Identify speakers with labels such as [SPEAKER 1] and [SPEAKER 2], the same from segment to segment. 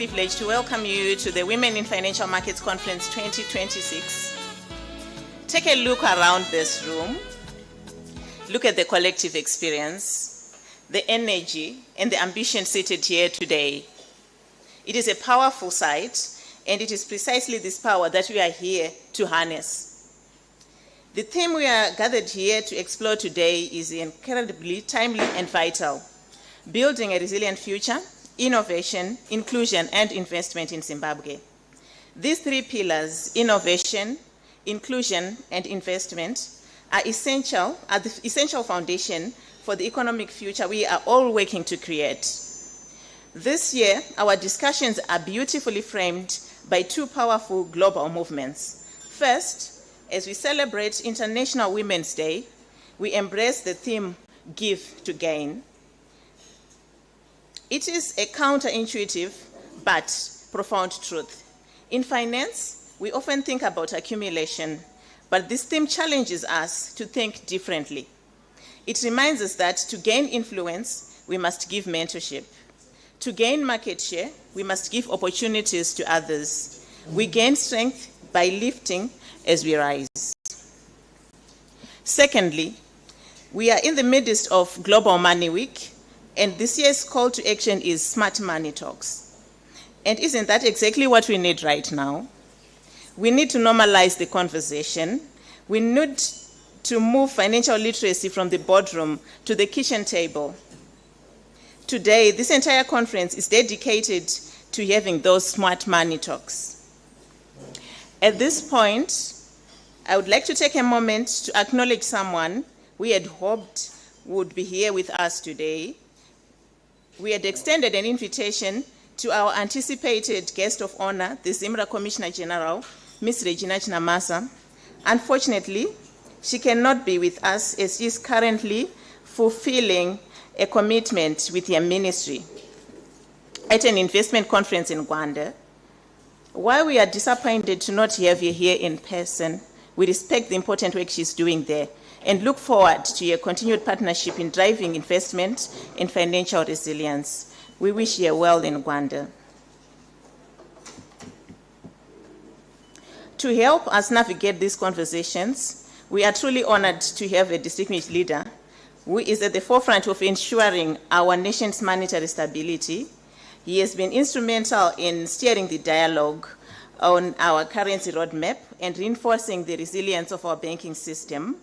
[SPEAKER 1] Privilege to welcome you to the Women in Financial Markets Conference 2026. Take a look around this room. Look at the collective experience, the energy, and the ambition seated here today. It is a powerful sight, and it is precisely this power that we are here to harness. The theme we are gathered here to explore today is incredibly timely and vital: building a resilient future, innovation, inclusion, and investment in Zimbabwe. These three pillars, innovation, inclusion, and investment, are the essential foundation for the economic future we are all working to create. This year, our discussions are beautifully framed by two powerful global movements. First, as we celebrate International Women's Day, we embrace the theme, Give to Gain. It is a counterintuitive but profound truth. In finance, we often think about accumulation, but this theme challenges us to think differently. It reminds us that to gain influence, we must give mentorship. To gain market share, we must give opportunities to others. We gain strength by lifting as we rise. Secondly, we are in the midst of Global Money Week, and this year's call to action is Smart Money Talks. And isn't that exactly what we need right now? We need to normalize the conversation. We need to move financial literacy from the boardroom to the kitchen table. Today, this entire conference is dedicated to having those smart money talks. At this point, I would like to take a moment to acknowledge someone we had hoped would be here with us today. We had extended an invitation to our anticipated guest of honor, the ZIMRA Commissioner General, Ms. Regina Chinamasa. Unfortunately, she cannot be with us as she is currently fulfilling a commitment with her ministry at an investment conference in Rwanda. While we are disappointed to not have her here in person, we respect the important work she's doing there and look forward to her continued partnership in driving investment in financial resilience. We wish her well in Rwanda. To help us navigate these conversations, we are truly honored to have a distinguished leader who is at the forefront of ensuring our nation's monetary stability. He has been instrumental in steering the dialogue on our currency roadmap and reinforcing the resilience of our banking system.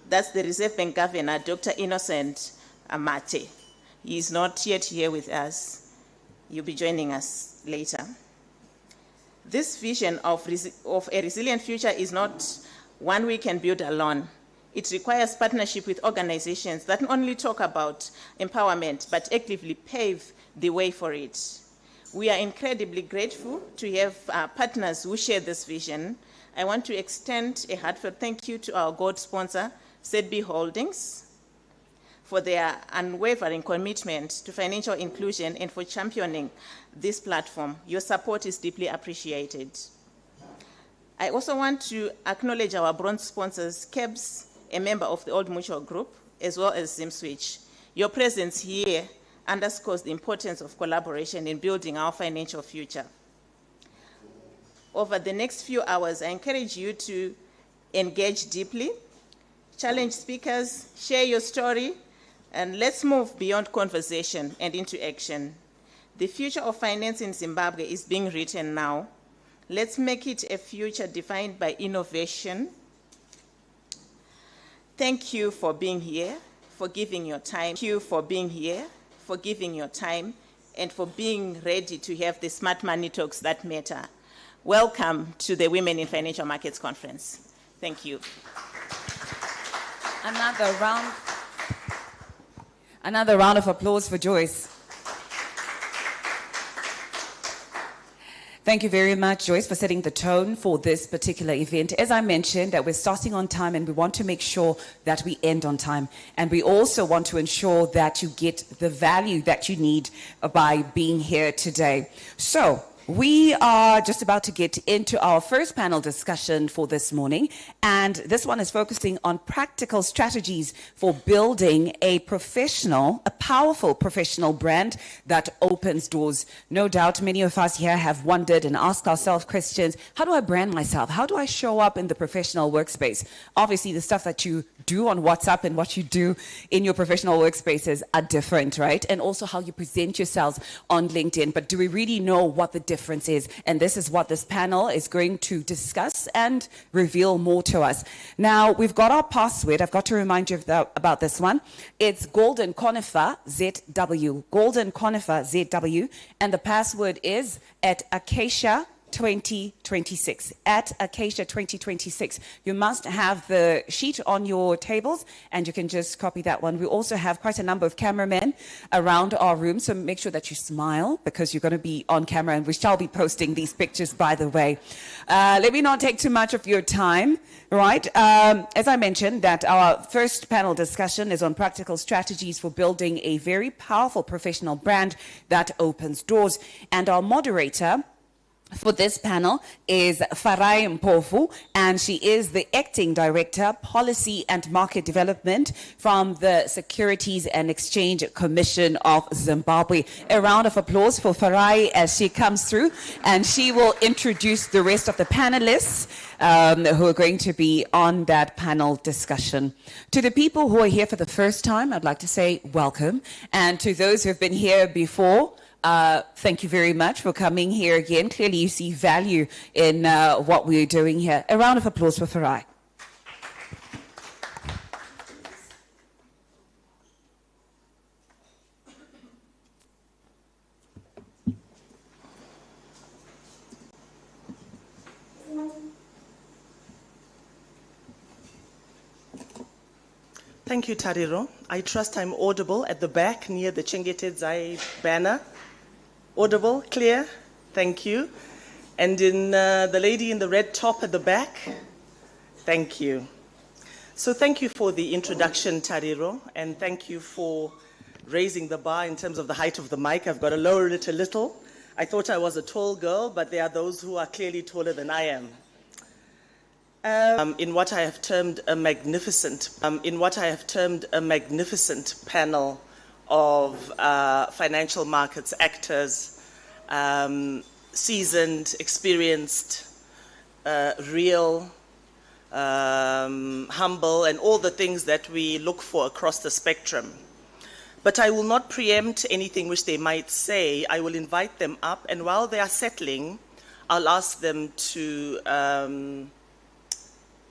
[SPEAKER 1] That's the Reserve Bank Governor, Dr. Innocent Amate. He is not yet here with us. He'll be joining us later. This vision of a resilient future is not one we can build alone. It requires partnership with organizations that not only talk about empowerment, but actively pave the way for it. We are incredibly grateful to have partners who share this vision. I want to extend a heartfelt thank you to our gold sponsor, ZB Holdings, for their unwavering commitment to financial inclusion and for championing this platform. Your support is deeply appreciated. I also want to acknowledge our bronze sponsors, KEBS, a member of the Old Mutual Group, as well as ZimSwitch. Your presence here underscores the importance of collaboration in building our financial future. Over the next few hours, I encourage you to engage deeply, challenge speakers, share your story, and let's move beyond conversation and into action. The future of finance in Zimbabwe is being written now. Let's make it a future defined by innovation. Thank you for being here, for giving your time. Thank you for being here, for giving your time, and for being ready to have the smart money talks that matter. Welcome to the Women in Financial Markets Conference. Thank you.
[SPEAKER 2] Another round of applause for Joyce. Thank you very much, Joyce, for setting the tone for this particular event. As I mentioned, that we're starting on time and we want to make sure that we end on time. And we also want to ensure that you get the value that you need by being here today. So, We are just about to get into our first panel discussion for this morning, and this one is focusing on practical strategies for building a powerful professional brand that opens doors. No doubt many of us here have wondered and asked ourselves questions: how do I brand myself? How do I show up in the professional workspace? Obviously, the stuff that you do on WhatsApp and what you do in your professional workspaces are different, right? And also how you present yourselves on LinkedIn. But do we really know what the difference is? And this is what this panel is going to discuss and reveal more to us. Now, we've got our password. I've got to remind you about this one. It's Golden Conifer ZW. Golden Conifer ZW. And the password is at Acacia 2026, at Acacia 2026. You must have the sheet on your tables, and you can just copy that one. We also have quite a number of cameramen around our room, so make sure that you smile, because you're going to be on camera, and we shall be posting these pictures, by the way. Let me not take too much of your time, right? As I mentioned, that our first panel discussion is on practical strategies for building a very powerful professional brand that opens doors. And our moderator for this panel is Farai Mpofu, and she is the Acting Director, Policy and Market Development from the Securities and Exchange Commission of Zimbabwe. A round of applause for Farai as she comes through, and she will introduce the rest of the panelists who are going to be on that panel discussion. To the people who are here for the first time, I'd like to say welcome, and to those who have been here before, thank you very much for coming here again. Clearly you see value in what we're doing here. A round of applause for Farai.
[SPEAKER 3] Thank you, Tariro. I trust I'm audible at the back near the Chengetedzai banner. Audible, clear? Thank you. And in the lady in the red top at the back, thank you. So thank you for the introduction, Tariro, and thank you for raising the bar in terms of the height of the mic. I've got to lower it a little. I thought I was a tall girl, but there are those who are clearly taller than I am. In what I have termed a magnificent panel of financial markets actors, seasoned, experienced, real, humble, and all the things that we look for across the spectrum. But I will not preempt anything which they might say. I will invite them up, and while they are settling, I'll ask them to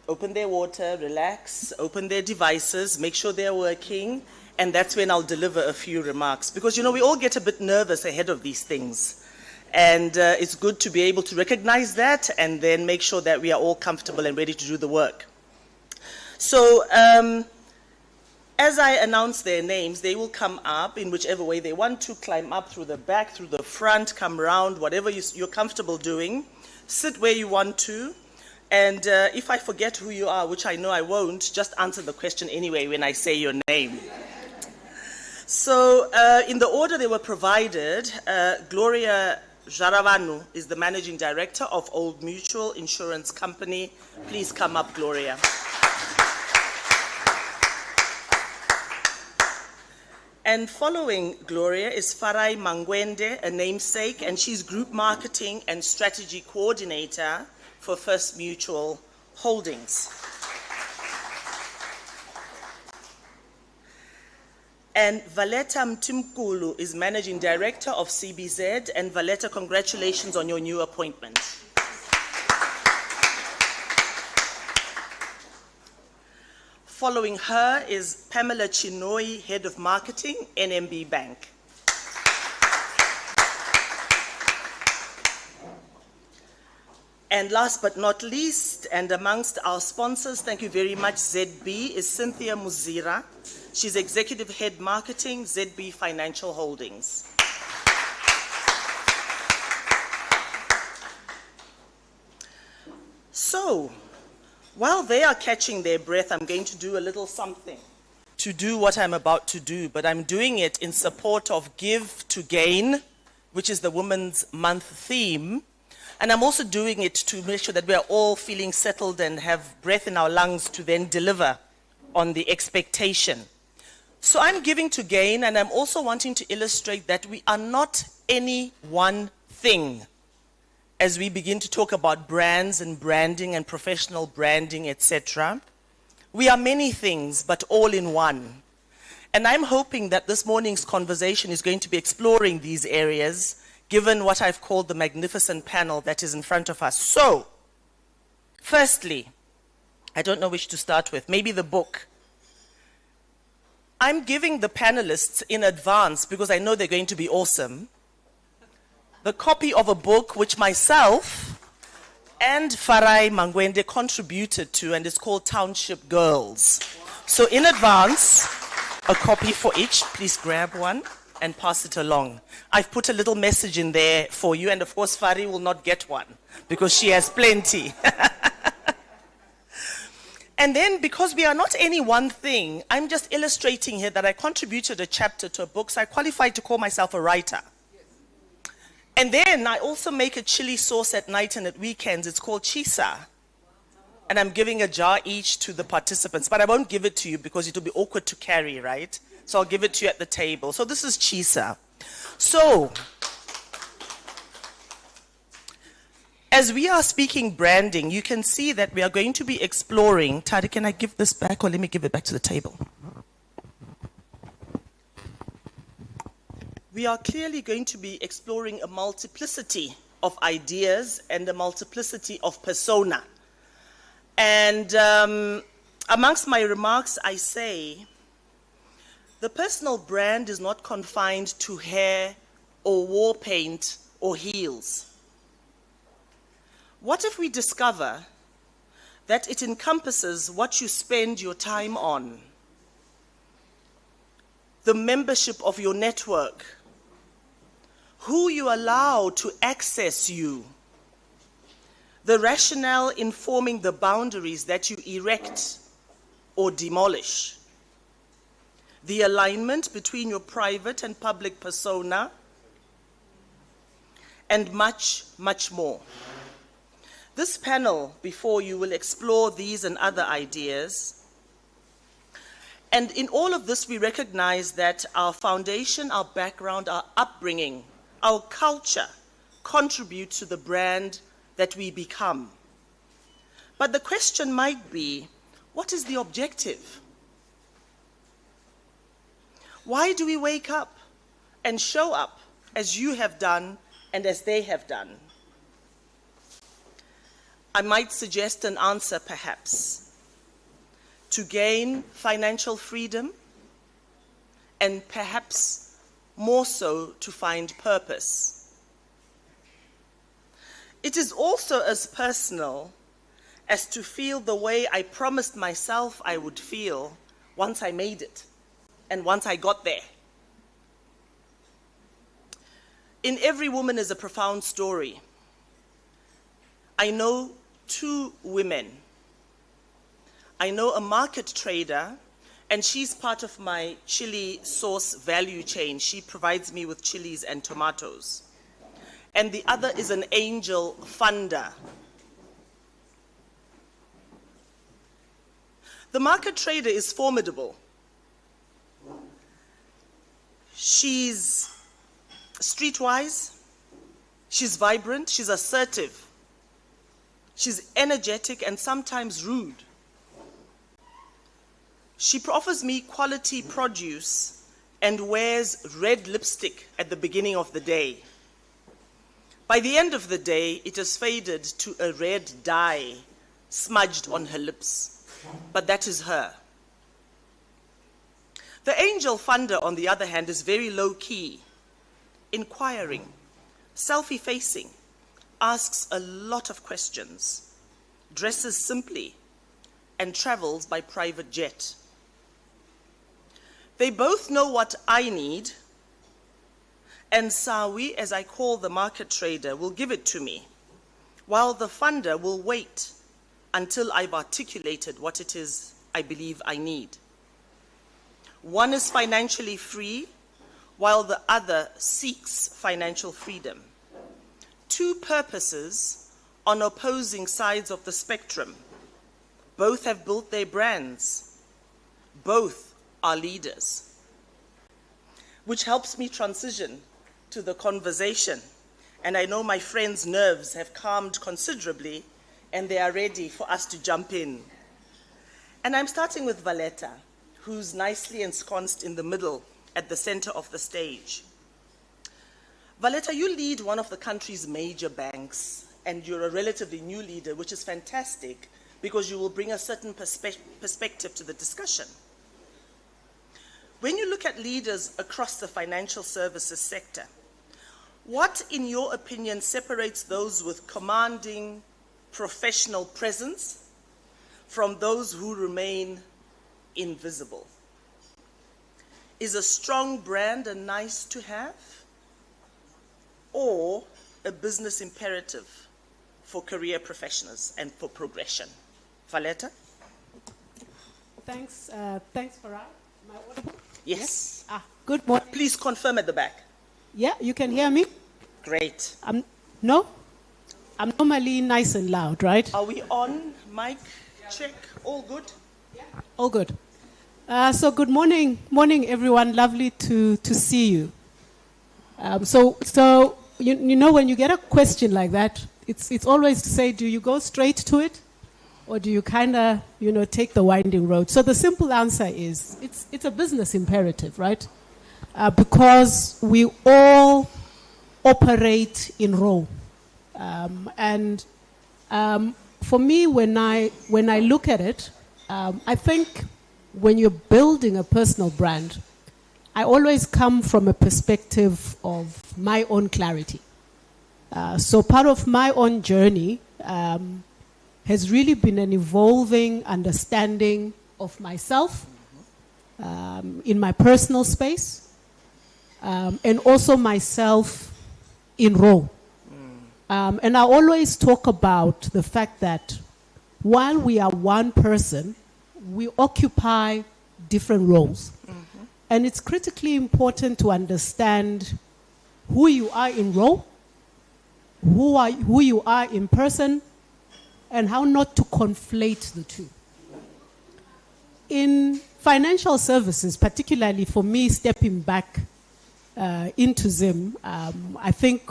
[SPEAKER 3] open their water, relax, open their devices, make sure they're working, and that's when I'll deliver a few remarks. Because, you know, we all get a bit nervous ahead of these things. And it's good to be able to recognize that and then make sure that we are all comfortable and ready to do the work. So, as I announce their names, they will come up in whichever way they want to, climb up through the back, through the front, come around, whatever you're comfortable doing. Sit where you want to. And if I forget who you are, which I know I won't, just answer the question anyway when I say your name. So in the order they were provided, Gloria Jaravanu is the Managing Director of Old Mutual Insurance Company. Please come up, Gloria. And following Gloria is Farai Mangwende, a namesake, and she's Group Marketing and Strategy Coordinator for First Mutual Holdings. And Valeta Mtimkulu is Managing Director of CBZ. And Valeta, congratulations on your new appointment. Following her is Pamela Chinoi, Head of Marketing, NMB Bank. And last but not least, and amongst our sponsors, thank you very much, ZB, is Cynthia Muzira. She's Executive Head Marketing, ZB Financial Holdings. So, while they are catching their breath, I'm going to do a little something to do what I'm about to do, but I'm doing it in support of Give to Gain, which is the Women's Month theme. And I'm also doing it to make sure that we are all feeling settled and have breath in our lungs to then deliver on the expectation. So I'm giving to gain, and I'm also wanting to illustrate that we are not any one thing as we begin to talk about brands and branding and professional branding, etc. We are many things, but all in one. And I'm hoping that this morning's conversation is going to be exploring these areas, given what I've called the magnificent panel that is in front of us. So, firstly, I don't know which to start with, maybe the book. I'm giving the panelists in advance, because I know they're going to be awesome, the copy of a book which myself and Farai Mangwende contributed to, and it's called Township Girls. So in advance, a copy for each. Please grab one and pass it along. I've put a little message in there for you, and of course Fari will not get one because she has plenty. And then, because we are not any one thing, I'm just illustrating here that I contributed a chapter to a book, so I qualified to call myself a writer. And then I also make a chili sauce at night and at weekends. It's called chisa. And I'm giving a jar each to the participants, but I won't give it to you because it will be awkward to carry, right? So I'll give it to you at the table. So this is chisa. So, as we are speaking branding, you can see that we are going to be exploring. Tari, can I give this back, or let me give it back to the table? We are clearly going to be exploring a multiplicity of ideas and a multiplicity of persona. And amongst my remarks, I say, the personal brand is not confined to hair or war paint or heels. What if we discover that it encompasses what you spend your time on, the membership of your network, who you allow to access you, the rationale informing the boundaries that you erect or demolish, the alignment between your private and public persona, and much, much more. This panel before you will explore these and other ideas. And in all of this, we recognize that our foundation, our background, our upbringing, our culture contribute to the brand that we become. But the question might be, what is the objective? Why do we wake up and show up as you have done and as they have done? I might suggest an answer, perhaps, to gain financial freedom, and perhaps more so to find purpose. It is also as personal as to feel the way I promised myself I would feel once I made it and once I got there. In every woman is a profound story. I know two women. I know a market trader, and she's part of my chili sauce value chain. She provides me with chilies and tomatoes. And the other is an angel funder. The market trader is formidable. She's streetwise, she's vibrant, she's assertive. She's energetic and sometimes rude. She offers me quality produce and wears red lipstick at the beginning of the day. By the end of the day, it has faded to a red dye smudged on her lips, but that is her. The angel funder, on the other hand, is very low-key, inquiring, self-effacing, asks a lot of questions, dresses simply, and travels by private jet. They both know what I need, and Sawi, as I call the market trader, will give it to me, while the funder will wait until I've articulated what it is I believe I need. One is financially free, while the other seeks financial freedom. Two purposes on opposing sides of the spectrum. Both have built their brands. Both are leaders. Which helps me transition to the conversation. And I know my friends' nerves have calmed considerably and they are ready for us to jump in. And I'm starting with Valetta, who's nicely ensconced in the middle at the center of the stage. Valetta, you lead one of the country's major banks, and you're a relatively new leader, which is fantastic because you will bring a certain perspective to the discussion. When you look at leaders across the financial services sector, what, in your opinion, separates those with commanding professional presence from those who remain invisible? Is a strong brand a nice to have or a business imperative for career professionals and for progression? Valetta?
[SPEAKER 4] Thanks, Farah. Am I audible?
[SPEAKER 3] Yes.
[SPEAKER 4] Good morning.
[SPEAKER 3] Please confirm at the back.
[SPEAKER 4] Yeah, you can hear me?
[SPEAKER 3] Great.
[SPEAKER 4] No? I'm normally nice and loud, right?
[SPEAKER 3] Are we on? Mic check. All good?
[SPEAKER 4] Yeah. All good. So good morning, everyone. Lovely to see you. So you know, when you get a question like that, it's always to say, do you go straight to it, or do you kind of take the winding road? So the simple answer is it's a business imperative, right? Because we all operate in role, and for me, when I look at it, I think when you're building a personal brand, I always come from a perspective of my own clarity. So part of my own journey has really been an evolving understanding of myself in my personal space, and also myself in role. And I always talk about the fact that while we are one person, we occupy different roles. And it's critically important to understand who you are in role, who you are in person, and how not to conflate the two. In financial services, particularly for me, stepping back into Zim, I think,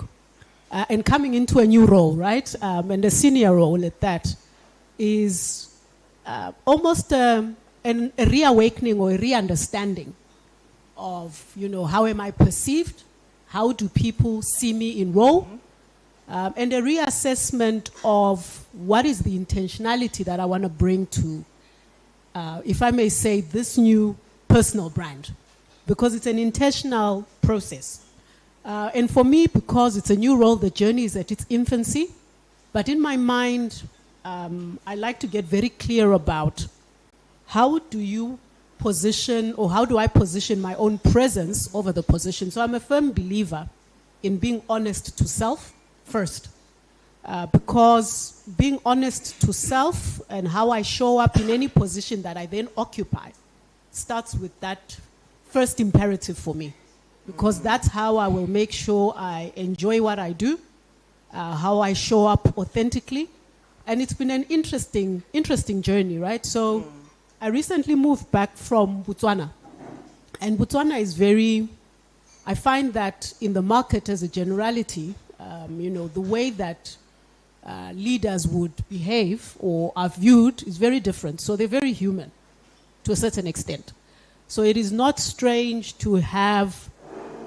[SPEAKER 4] and coming into a new role, right, and a senior role at that, is almost a reawakening or a re-understanding of, how am I perceived? How do people see me in role? And a reassessment of what is the intentionality that I want to bring to, if I may say, this new personal brand. Because it's an intentional process. And for me, because it's a new role, the journey is at its infancy. But in my mind, I like to get very clear about how do you position, or how do I position my own presence over the position. So I'm a firm believer in being honest to self first. Because being honest to self and how I show up in any position that I then occupy starts with that first imperative for me. Because that's how I will make sure I enjoy what I do, how I show up authentically. And it's been an interesting journey, right? So I recently moved back from Botswana. And Botswana is I find that in the market as a generality, the way that leaders would behave or are viewed is very different. So they're very human to a certain extent. So it is not strange to have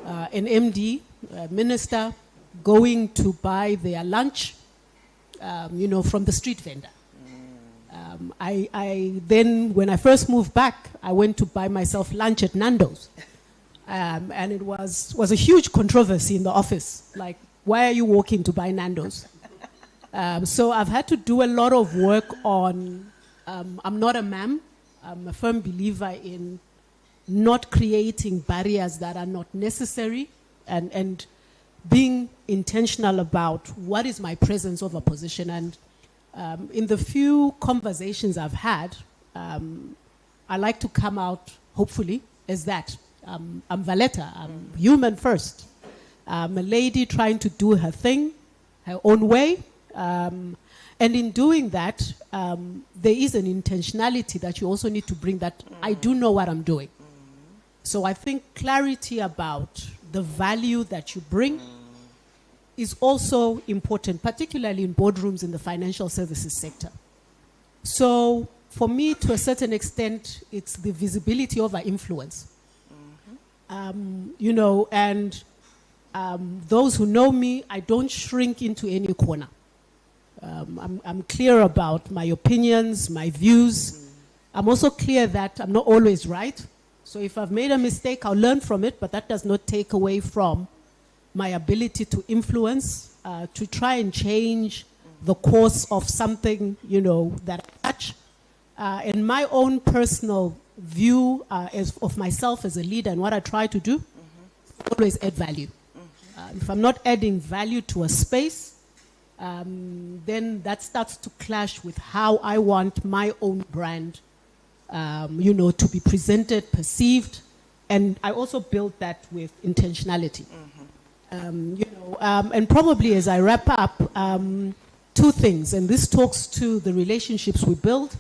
[SPEAKER 4] an MD, a minister, going to buy their lunch, from the street vendor. I then, when I first moved back, I went to buy myself lunch at Nando's. And it was a huge controversy in the office. Like, why are you walking to buy Nando's? So I've had to do a lot of work on, I'm not a ma'am. I'm a firm believer in not creating barriers that are not necessary, and being intentional about what is my presence over position. And in the few conversations I've had, I like to come out, hopefully, as that. I'm Valletta. I'm human first. I'm a lady trying to do her thing, her own way. And in doing that, there is an intentionality that you also need to bring, that I do know what I'm doing. So I think clarity about the value that you bring is also important, particularly in boardrooms in the financial services sector. So for me, to a certain extent, it's the visibility over influence. You know, and those who know me, I don't shrink into any corner. I'm clear about my opinions, my views. I'm also clear that I'm not always right. So if I've made a mistake, I'll learn from it, but that does not take away from my ability to influence, to try and change the course of something, you know, that I touch. And my own personal view of myself as a leader and what I try to do, always add value. If I'm not adding value to a space, then that starts to clash with how I want my own brand, you know, to be presented, perceived. And I also build that with intentionality. You know, and probably as I wrap up, two things, and this talks to the relationships we build.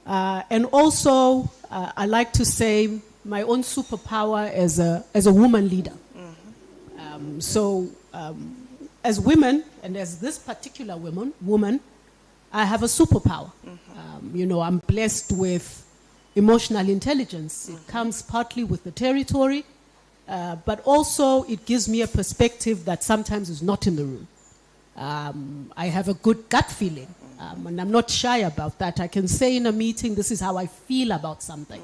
[SPEAKER 4] And also, I like to say my own superpower as a woman leader. As women, and as this particular woman, I have a superpower. You know, I'm blessed with emotional intelligence. It comes partly with the territory, but also it gives me a perspective that sometimes is not in the room. I have a good gut feeling, and I'm not shy about that. I can say in a meeting, this is how I feel about something.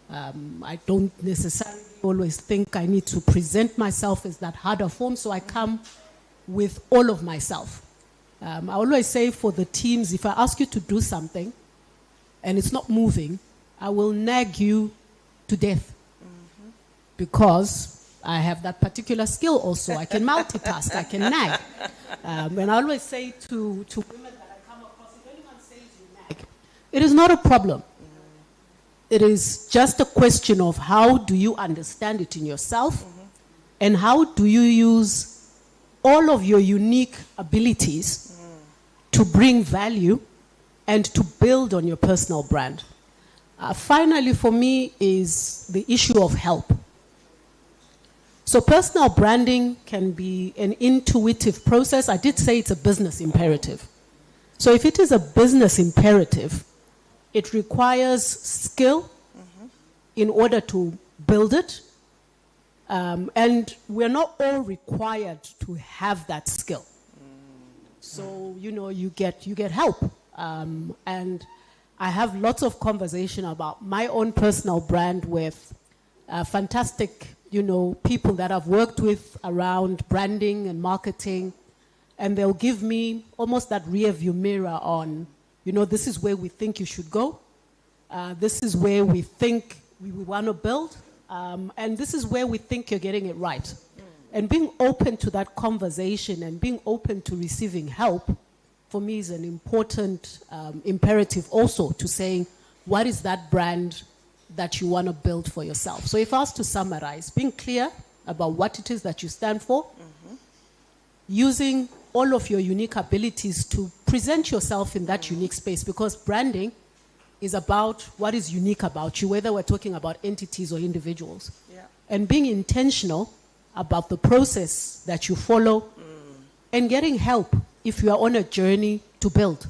[SPEAKER 4] I don't necessarily always think I need to present myself as that harder form, so I come with all of myself. I always say for the teams, if I ask you to do something and it's not moving, I will nag you to death, because I have that particular skill also. I can multitask, I can nag. And I always say to women that I come across, if anyone says you nag, it is not a problem. It is just a question of how do you understand it in yourself, and how do you use all of your unique abilities to bring value and to build on your personal brand. Finally, for me, is the issue of help. So personal branding can be an intuitive process. I did say it's a business imperative. So if it is a business imperative, it requires skill in order to build it. And we're not all required to have that skill. So, you know, you get help. And I have lots of conversation about my own personal brand with fantastic, you know, people that I've worked with around branding and marketing. And they'll give me almost that rear view mirror on, you know, this is where we think you should go. This is where we think we want to build. And this is where we think you're getting it right. And being open to that conversation and being open to receiving help, for me, is an important imperative also to saying, what is that brand that you want to build for yourself? So if I was to summarize, being clear about what it is that you stand for, using all of your unique abilities to present yourself in that unique space, because branding is about what is unique about you, whether we're talking about entities or individuals. And being intentional about the process that you follow, and getting help if you are on a journey to build.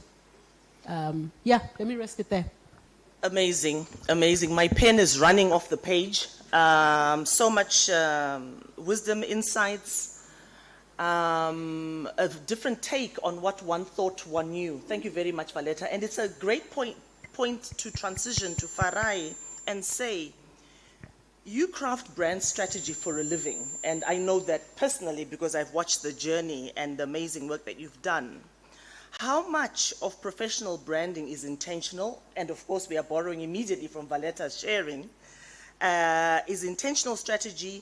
[SPEAKER 4] Yeah, let me rest it there.
[SPEAKER 3] Amazing, amazing. My pen is running off the page. So much wisdom, insights, a different take on what one thought one knew. Thank you very much, Valletta. And it's a great point to transition to Harare and say, you craft brand strategy for a living. And I know that personally because I've watched the journey and the amazing work that you've done. How much of professional branding is intentional? And of course, we are borrowing immediately from Valletta's sharing, is intentional strategy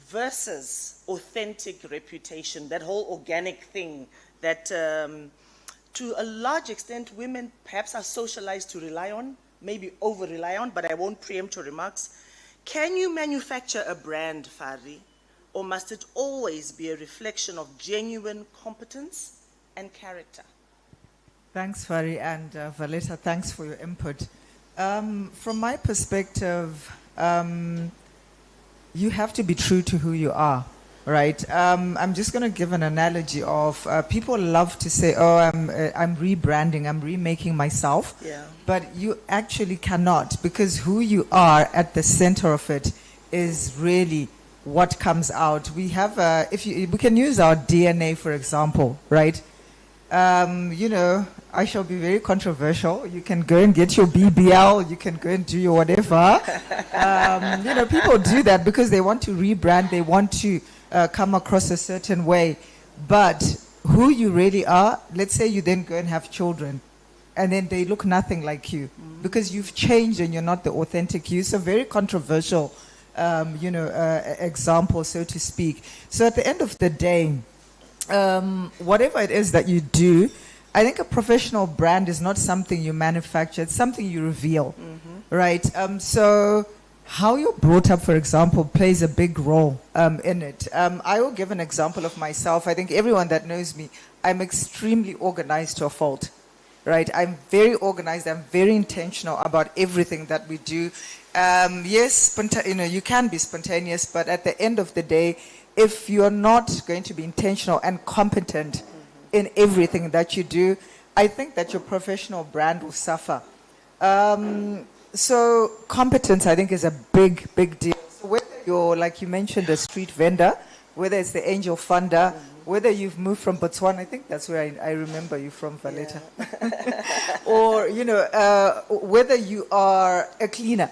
[SPEAKER 3] versus authentic reputation, that whole organic thing that to a large extent, women perhaps are socialized to rely on, maybe over-rely on, but I won't preempt your remarks. Can you manufacture a brand, Fari, or must it always be a reflection of genuine competence and character?
[SPEAKER 5] Thanks, Fari, and Valetta, thanks for your input. From my perspective, you have to be true to who you are, right? I'm just going to give an analogy of people love to say, oh, I'm rebranding, I'm remaking myself.
[SPEAKER 3] Yeah.
[SPEAKER 5] But you actually cannot, because who you are at the center of it is really what comes out. We have, we can use our DNA, for example, right? You know, I shall be very controversial. You can go and get your BBL. You can go and do your whatever. You know, people do that because they want to rebrand. They want to come across a certain way. But who you really are, let's say you then go and have children, and then they look nothing like you because you've changed and you're not the authentic you. It's a very controversial, you know, example, so to speak. So at the end of the day, whatever it is that you do, I think a professional brand is not something you manufacture, it's something you reveal, right? So how you're brought up, for example, plays a big role in it. I will give an example of myself. I think everyone that knows me, I'm extremely organized to a fault, right? I'm very organized, I'm very intentional about everything that we do. Yes, you know, you can be spontaneous, but at the end of the day, if you're not going to be intentional and competent in everything that you do, I think that your professional brand will suffer. So competence, I think, is a big, big deal. So whether you're, like you mentioned, a street vendor, whether it's the angel funder, whether you've moved from Botswana, I think that's where I remember you from, Valetta. Yeah. Or, you know, whether you are a cleaner,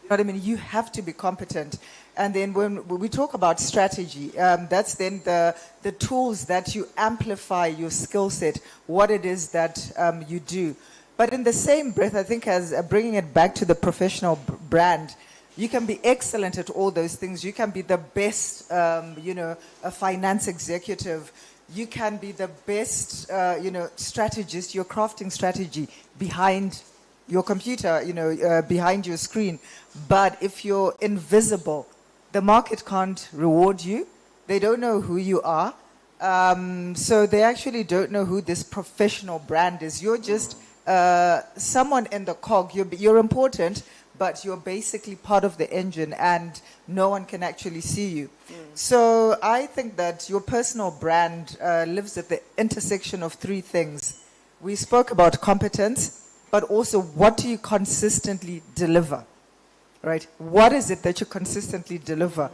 [SPEAKER 5] you know what I mean? You have to be competent. And then when we talk about strategy, that's then the tools that you amplify your skill set, what it is that you do. But in the same breath, I think as bringing it back to the professional brand, you can be excellent at all those things. You can be the best, you know, a finance executive. You can be the best, you know, strategist. You're crafting strategy behind your computer, you know, behind your screen. But if you're invisible, the market can't reward you. They don't know who you are. So they actually don't know who this professional brand is. You're just someone in the cog. You're important, but you're basically part of the engine and no one can actually see you. So I think that your personal brand lives at the intersection of three things. We spoke about competence, but also what do you consistently deliver? Right. What is it that you consistently deliver?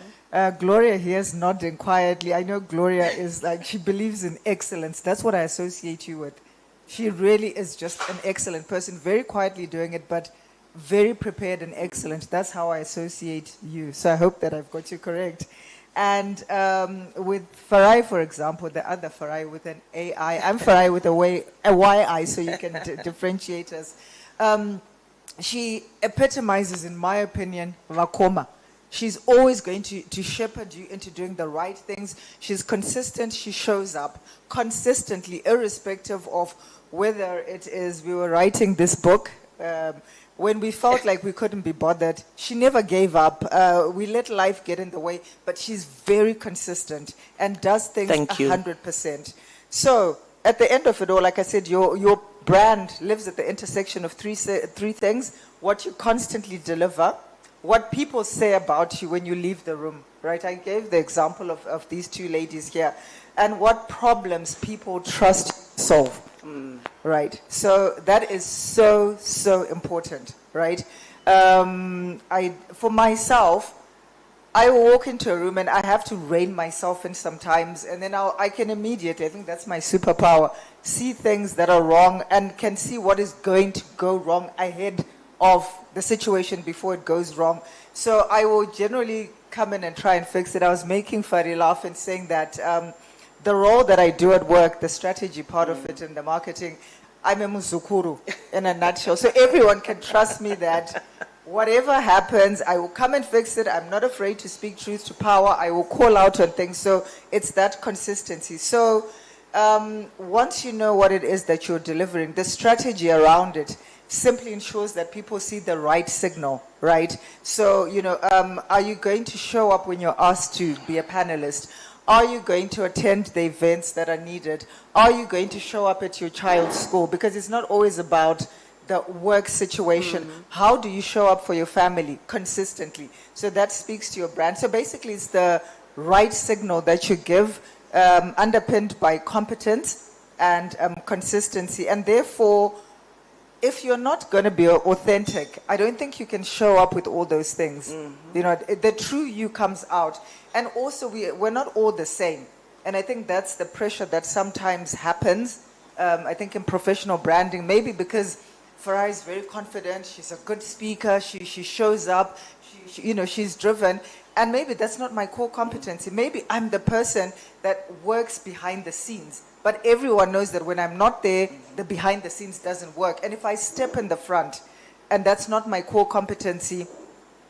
[SPEAKER 5] Gloria here is nodding quietly. I know Gloria is like, she believes in excellence. That's what I associate you with. She really is just an excellent person, very quietly doing it, but very prepared and excellent. That's how I associate you. So I hope that I've got you correct. And with Farai, for example, the other Farai with an AI, I'm Farai with a YI, so you can differentiate us. She epitomizes, in my opinion, Vakoma. She's always going to shepherd you into doing the right things. She's consistent. She shows up consistently, irrespective of whether it is we were writing this book. When we felt like we couldn't be bothered, she never gave up. We let life get in the way, but she's very consistent and does things 100%. So at the end of it all, like I said, your brand lives at the intersection of three things: what you constantly deliver, what people say about you when you leave the room, right? I gave the example of these two ladies here, and what problems people trust you to solve, right? So that is so, so important, right? For myself, I walk into a room and I have to rein myself in sometimes, and then I can immediately, I think that's my superpower, see things that are wrong and can see what is going to go wrong ahead of the situation before it goes wrong. So I will generally come in and try and fix it. I was making Fari laugh and saying that the role that I do at work, the strategy part of it and the marketing, I'm a muzukuru in a nutshell. So everyone can trust me that whatever happens, I will come and fix it. I'm not afraid to speak truth to power. I will call out on things. So it's that consistency. So once you know what it is that you're delivering, the strategy around it, simply ensures that people see the right signal, right? So, are you going to show up when you're asked to be a panelist? Are you going to attend the events that are needed? Are you going to show up at your child's school? Because it's not always about the work situation. How do you show up for your family consistently? So that speaks to your brand. So basically, it's the right signal that you give, underpinned by competence and consistency. And therefore, if you're not going to be authentic, I don't think you can show up with all those things. The true you comes out. And also, we're not all the same. And I think that's the pressure that sometimes happens, I think, in professional branding, maybe because Farah is very confident, she's a good speaker, she shows up, she's driven. And maybe that's not my core competency. Maybe I'm the person that works behind the scenes. But everyone knows that when I'm not there, the behind the scenes doesn't work. And if I step in the front, and that's not my core competency,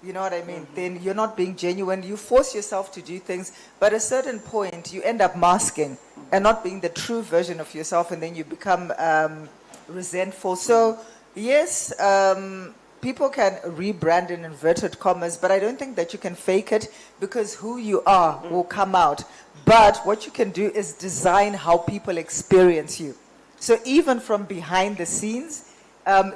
[SPEAKER 5] you know what I mean? Then you're not being genuine. You force yourself to do things, but at a certain point, you end up masking and not being the true version of yourself, and then you become resentful. So, yes, people can rebrand in inverted commas, but I don't think that you can fake it, because who you are will come out. But what you can do is design how people experience you. So even from behind the scenes,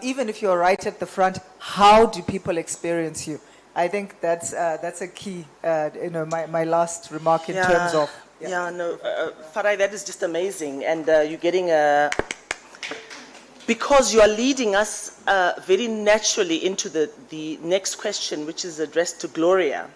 [SPEAKER 5] even if you're right at the front, how do people experience you? I think that's a key, my last remark in terms of...
[SPEAKER 3] Farai, that is just amazing. And you're getting because you are leading us very naturally into the next question, which is addressed to Gloria.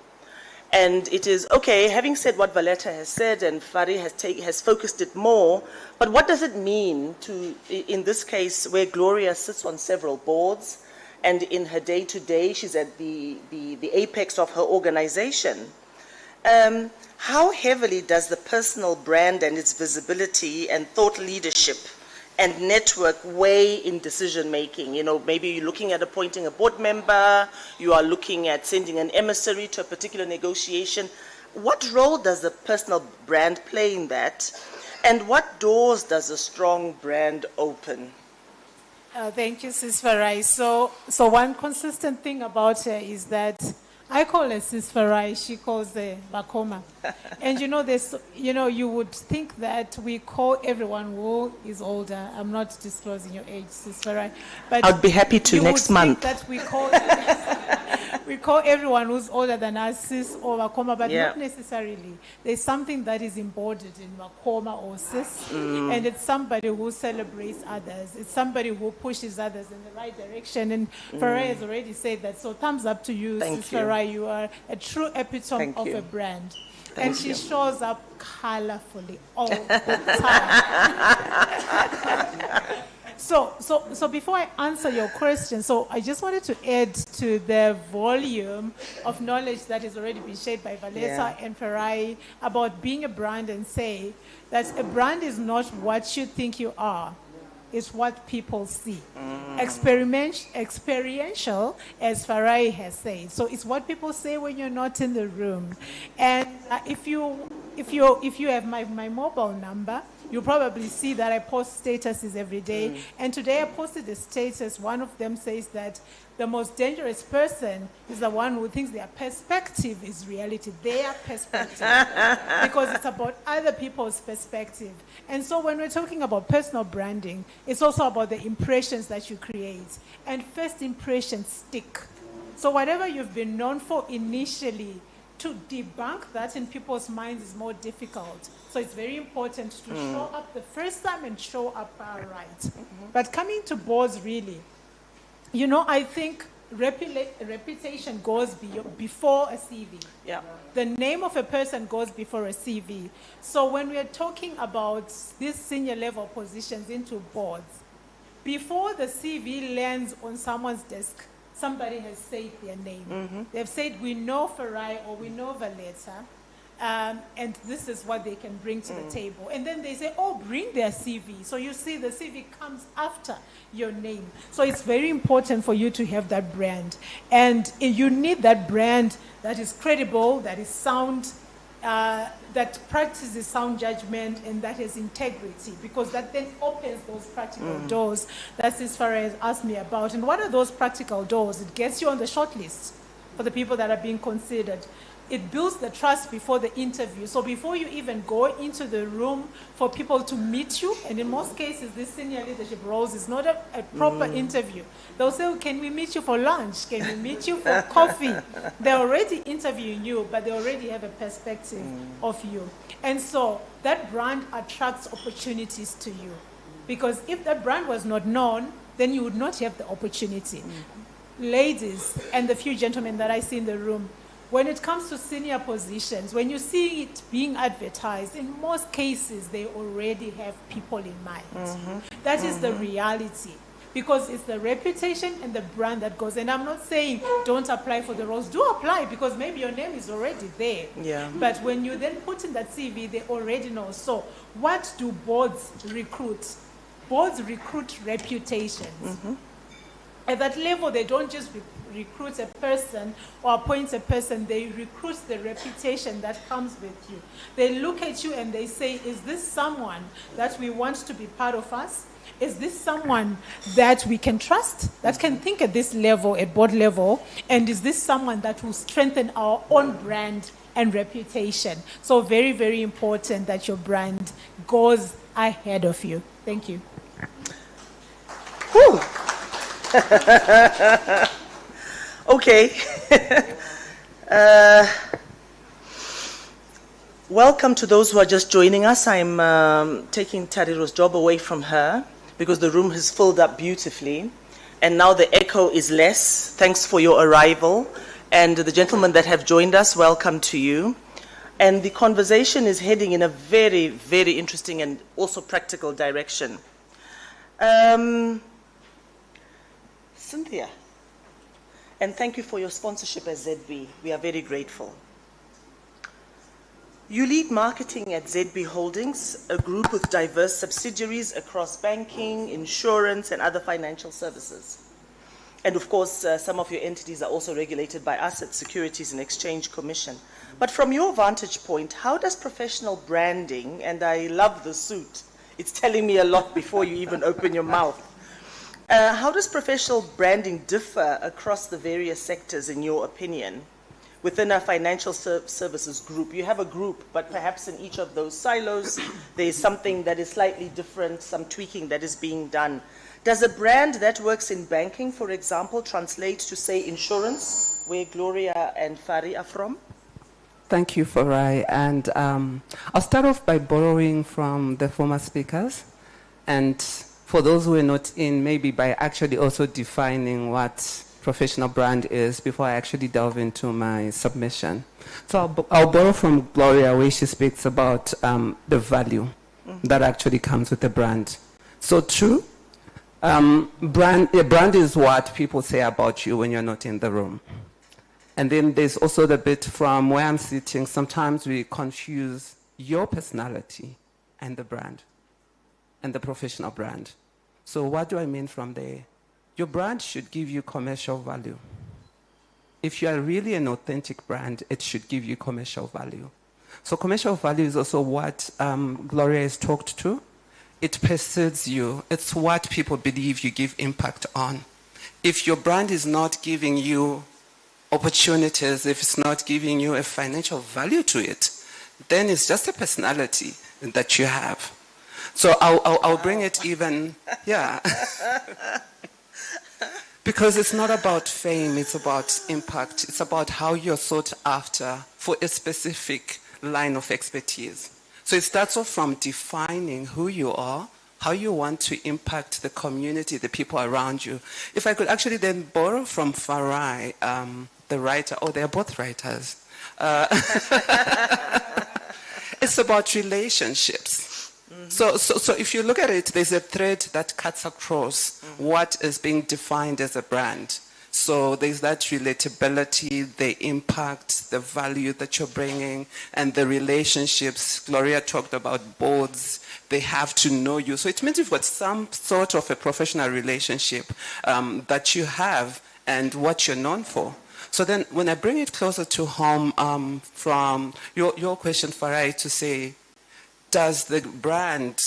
[SPEAKER 3] And it is, okay, having said what Valletta has said, and Fari has focused it more, but what does it mean to, in this case, where Gloria sits on several boards, and in her day-to-day, she's at the apex of her organization. How heavily does the personal brand and its visibility and thought leadership and network weigh in decision-making? Maybe you're looking at appointing a board member, you are looking at sending an emissary to a particular negotiation. What role does the personal brand play in that? And what doors does a strong brand open?
[SPEAKER 4] Thank you, Sis Farai. So one consistent thing about her is that I call her Sis Farai, she calls her Bakoma. And you would think that we call everyone who is older. I'm not disclosing your age, Sis Farai. But
[SPEAKER 3] I'd be happy to next month.
[SPEAKER 4] That we call everyone who's older than us Sis or Bakoma, but not necessarily. There's something that is embodied in Bakoma or Sis, and it's somebody who celebrates others. It's somebody who pushes others in the right direction. And Farai has already said that. So thumbs up to you, Sis Farai. You are a true epitome of a brand. And she shows up colorfully all the time. So before I answer your question, so I just wanted to add to the volume of knowledge that has already been shared by Valletta and Farai about being a brand, and say that a brand is not what you think you are. It's what people see. Experiential, as Farai has said. So it's what people say when you're not in the room. And if you have my mobile number, you'll probably see that I post statuses every day. And today I posted a status. One of them says that the most dangerous person is the one who thinks their perspective is reality, their perspective, because it's about other people's perspective. And so when we're talking about personal branding, it's also about the impressions that you create. And first impressions stick. So whatever you've been known for initially, to debunk that in people's minds is more difficult. So it's very important to show up the first time and show up right. But coming to boards, really, I think reputation goes before a CV. Yeah. The name of a person goes before a CV. So when we are talking about these senior level positions into boards, before the CV lands on someone's desk, somebody has said their name. They've said, we know Farai or we know Valletta, and this is what they can bring to the table. And then they say, bring their CV. So you see the CV comes after your name. So it's very important for you to have that brand. And you need that brand that is credible, that is sound, that practices sound judgment and that has integrity, because that then opens those practical doors. That's as far as asked me about. And what are those practical doors? It gets you on the short list for the people that are being considered. It builds the trust before the interview. So before you even go into the room for people to meet you, and in most cases, this senior leadership roles is not a proper interview. They'll say, can we meet you for lunch? Can we meet you for coffee? They're already interviewing you, but they already have a perspective of you. And so that brand attracts opportunities to you. Because if that brand was not known, then you would not have the opportunity. Ladies and the few gentlemen that I see in the room, when it comes to senior positions, when you see it being advertised, in most cases, they already have people in mind. That is the reality, because it's the reputation and the brand that goes. And I'm not saying don't apply for the roles. Do apply, because maybe your name is already there.
[SPEAKER 3] Yeah.
[SPEAKER 4] But when you then put in that CV, they already know. So what do boards recruit? Boards recruit reputations. At that level, they don't just recruit a person or appoint a person, they recruit the reputation that comes with you. They look at you and they say, is this someone that we want to be part of us? Is this someone that we can trust, that can think at this level, at board level? And is this someone that will strengthen our own brand and reputation? So very, very important that your brand goes ahead of you. Thank you.
[SPEAKER 3] Whew. Okay. Welcome to those who are just joining us. I'm taking Tariro's job away from her because the room has filled up beautifully. And now the echo is less. Thanks for your arrival. And the gentlemen that have joined us, welcome to you. And the conversation is heading in a very, very interesting and also practical direction. Cynthia, and thank you for your sponsorship as ZB. We are very grateful. You lead marketing at ZB Holdings, a group with diverse subsidiaries across banking, insurance, and other financial services. And of course, some of your entities are also regulated by us at Securities and Exchange Commission. But from your vantage point, how does professional branding, and I love the suit, it's telling me a lot before you even open your mouth. How does professional branding differ across the various sectors, in your opinion? Within a financial services group, you have a group, but perhaps in each of those silos, there is something that is slightly different, some tweaking that is being done. Does a brand that works in banking, for example, translate to, say, insurance, where Gloria and Fari are from?
[SPEAKER 6] Thank you, Farai. And I'll start off by borrowing from the former speakers. And for those who are not in, maybe by actually also defining what professional brand is before I actually delve into my submission. So I'll borrow from Gloria, where she speaks about the value that actually comes with the brand. So true, a brand is what people say about you when you're not in the room. And then there's also the bit from where I'm sitting, sometimes we confuse your personality and the brand, and the professional brand. So what do I mean from there? Your brand should give you commercial value. If you are really an authentic brand, it should give you commercial value. So commercial value is also what Gloria has talked to. It precedes you. It's what people believe you give impact on. If your brand is not giving you opportunities, if it's not giving you a financial value to it, then it's just a personality that you have. So I'll bring it even, yeah. Because it's not about fame, it's about impact. It's about how you're sought after for a specific line of expertise. So it starts off from defining who you are, how you want to impact the community, the people around you. If I could actually then borrow from Farai, the writer, they're both writers. It's about relationships. So if you look at it, there's a thread that cuts across what is being defined as a brand. So there's that relatability, the impact, the value that you're bringing, and the relationships. Gloria talked about boards. They have to know you. So it means you've got some sort of a professional relationship that you have and what you're known for. So then when I bring it closer to home, from your question, Farai, to say, does the brand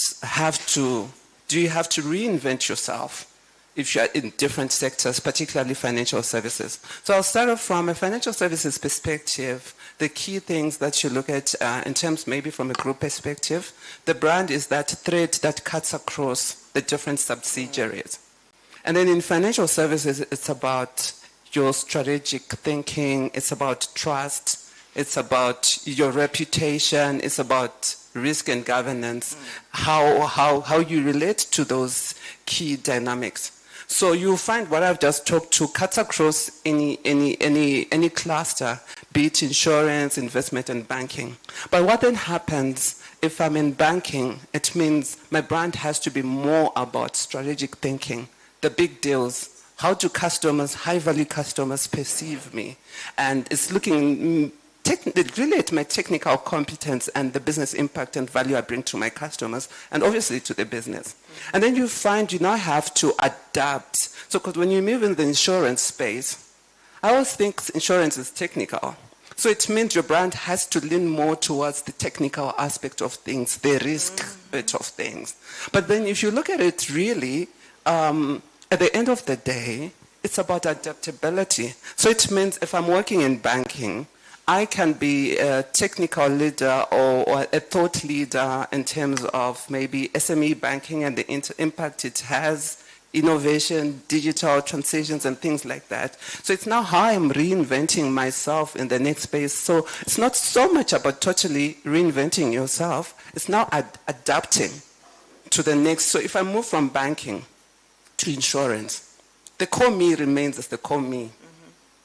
[SPEAKER 6] do you have to reinvent yourself if you're in different sectors, particularly financial services? So I'll start off from a financial services perspective. The key things that you look at in terms maybe from a group perspective, the brand is that thread that cuts across the different subsidiaries. And then in financial services, it's about your strategic thinking, it's about trust, it's about your reputation, it's about risk and governance, how you relate to those key dynamics. So you'll find what I've just talked to cuts across any cluster, be it insurance, investment, and banking. But what then happens if I'm in banking? It means my brand has to be more about strategic thinking, the big deals. How do customers, high-value customers, perceive me? And it's looking really at my technical competence and the business impact and value I bring to my customers, and obviously to the business. And then you find you now have to adapt. So because when you move in the insurance space, I always think insurance is technical. So it means your brand has to lean more towards the technical aspect of things, the risk bit of things. But then if you look at it really, at the end of the day, it's about adaptability. So it means if I'm working in banking, I can be a technical leader or a thought leader in terms of maybe SME banking and the impact it has, innovation, digital transitions and things like that. So it's now how I'm reinventing myself in the next space. So it's not so much about totally reinventing yourself. It's now adapting to the next. So if I move from banking to insurance, the core me remains as the core me.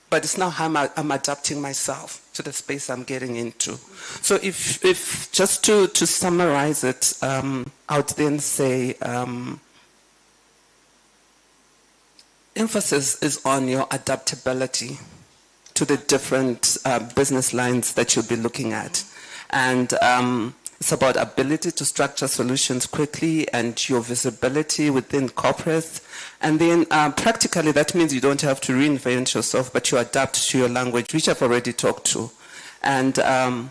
[SPEAKER 6] But it's now how I'm adapting myself to the space I'm getting into. So if just to summarize it, I would then say emphasis is on your adaptability to the different business lines that you'll be looking at. And it's about ability to structure solutions quickly and your visibility within corporates. And then practically that means you don't have to reinvent yourself, but you adapt to your language, which I've already talked to. And I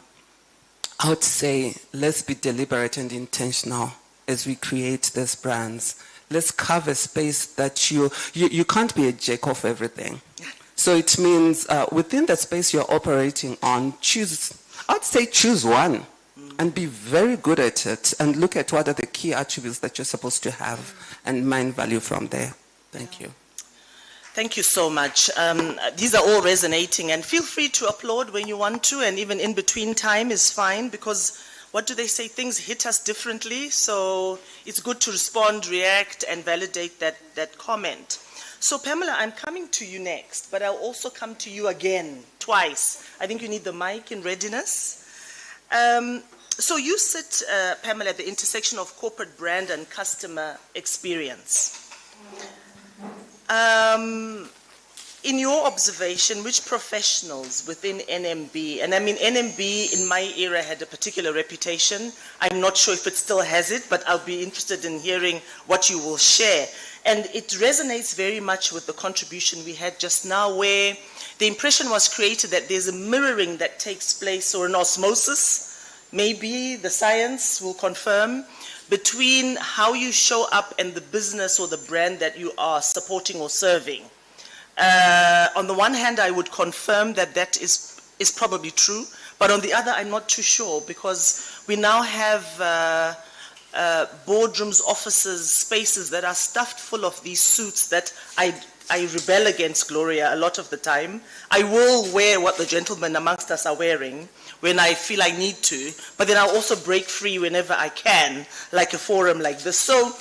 [SPEAKER 6] would say let's be deliberate and intentional as we create these brands. Let's cover space that you can't be a jack of everything. So it means within the space you're operating on, I'd say choose one. And be very good at it and look at what are the key attributes that you're supposed to have and mine value from there. Thank you.
[SPEAKER 3] Thank you so much. These are all resonating, and feel free to applaud when you want to, and even in between time is fine, because what do they say? Things hit us differently, so it's good to respond, react, and validate that comment. So Pamela, I'm coming to you next, but I'll also come to you again, twice. I think you need the mic in readiness. So you sit, Pamela, at the intersection of corporate brand and customer experience. In your observation, which professionals within NMB, and I mean NMB in my era had a particular reputation. I'm not sure if it still has it, but I'll be interested in hearing what you will share. And it resonates very much with the contribution we had just now, where the impression was created that there's a mirroring that takes place, or an osmosis, maybe the science will confirm, between how you show up and the business or the brand that you are supporting or serving. On the one hand, I would confirm that that is probably true, but on the other, I'm not too sure, because we now have boardrooms, offices, spaces that are stuffed full of these suits that I rebel against, Gloria, a lot of the time. I will wear what the gentlemen amongst us are wearing when I feel I need to, but then I'll also break free whenever I can, like a forum like this. So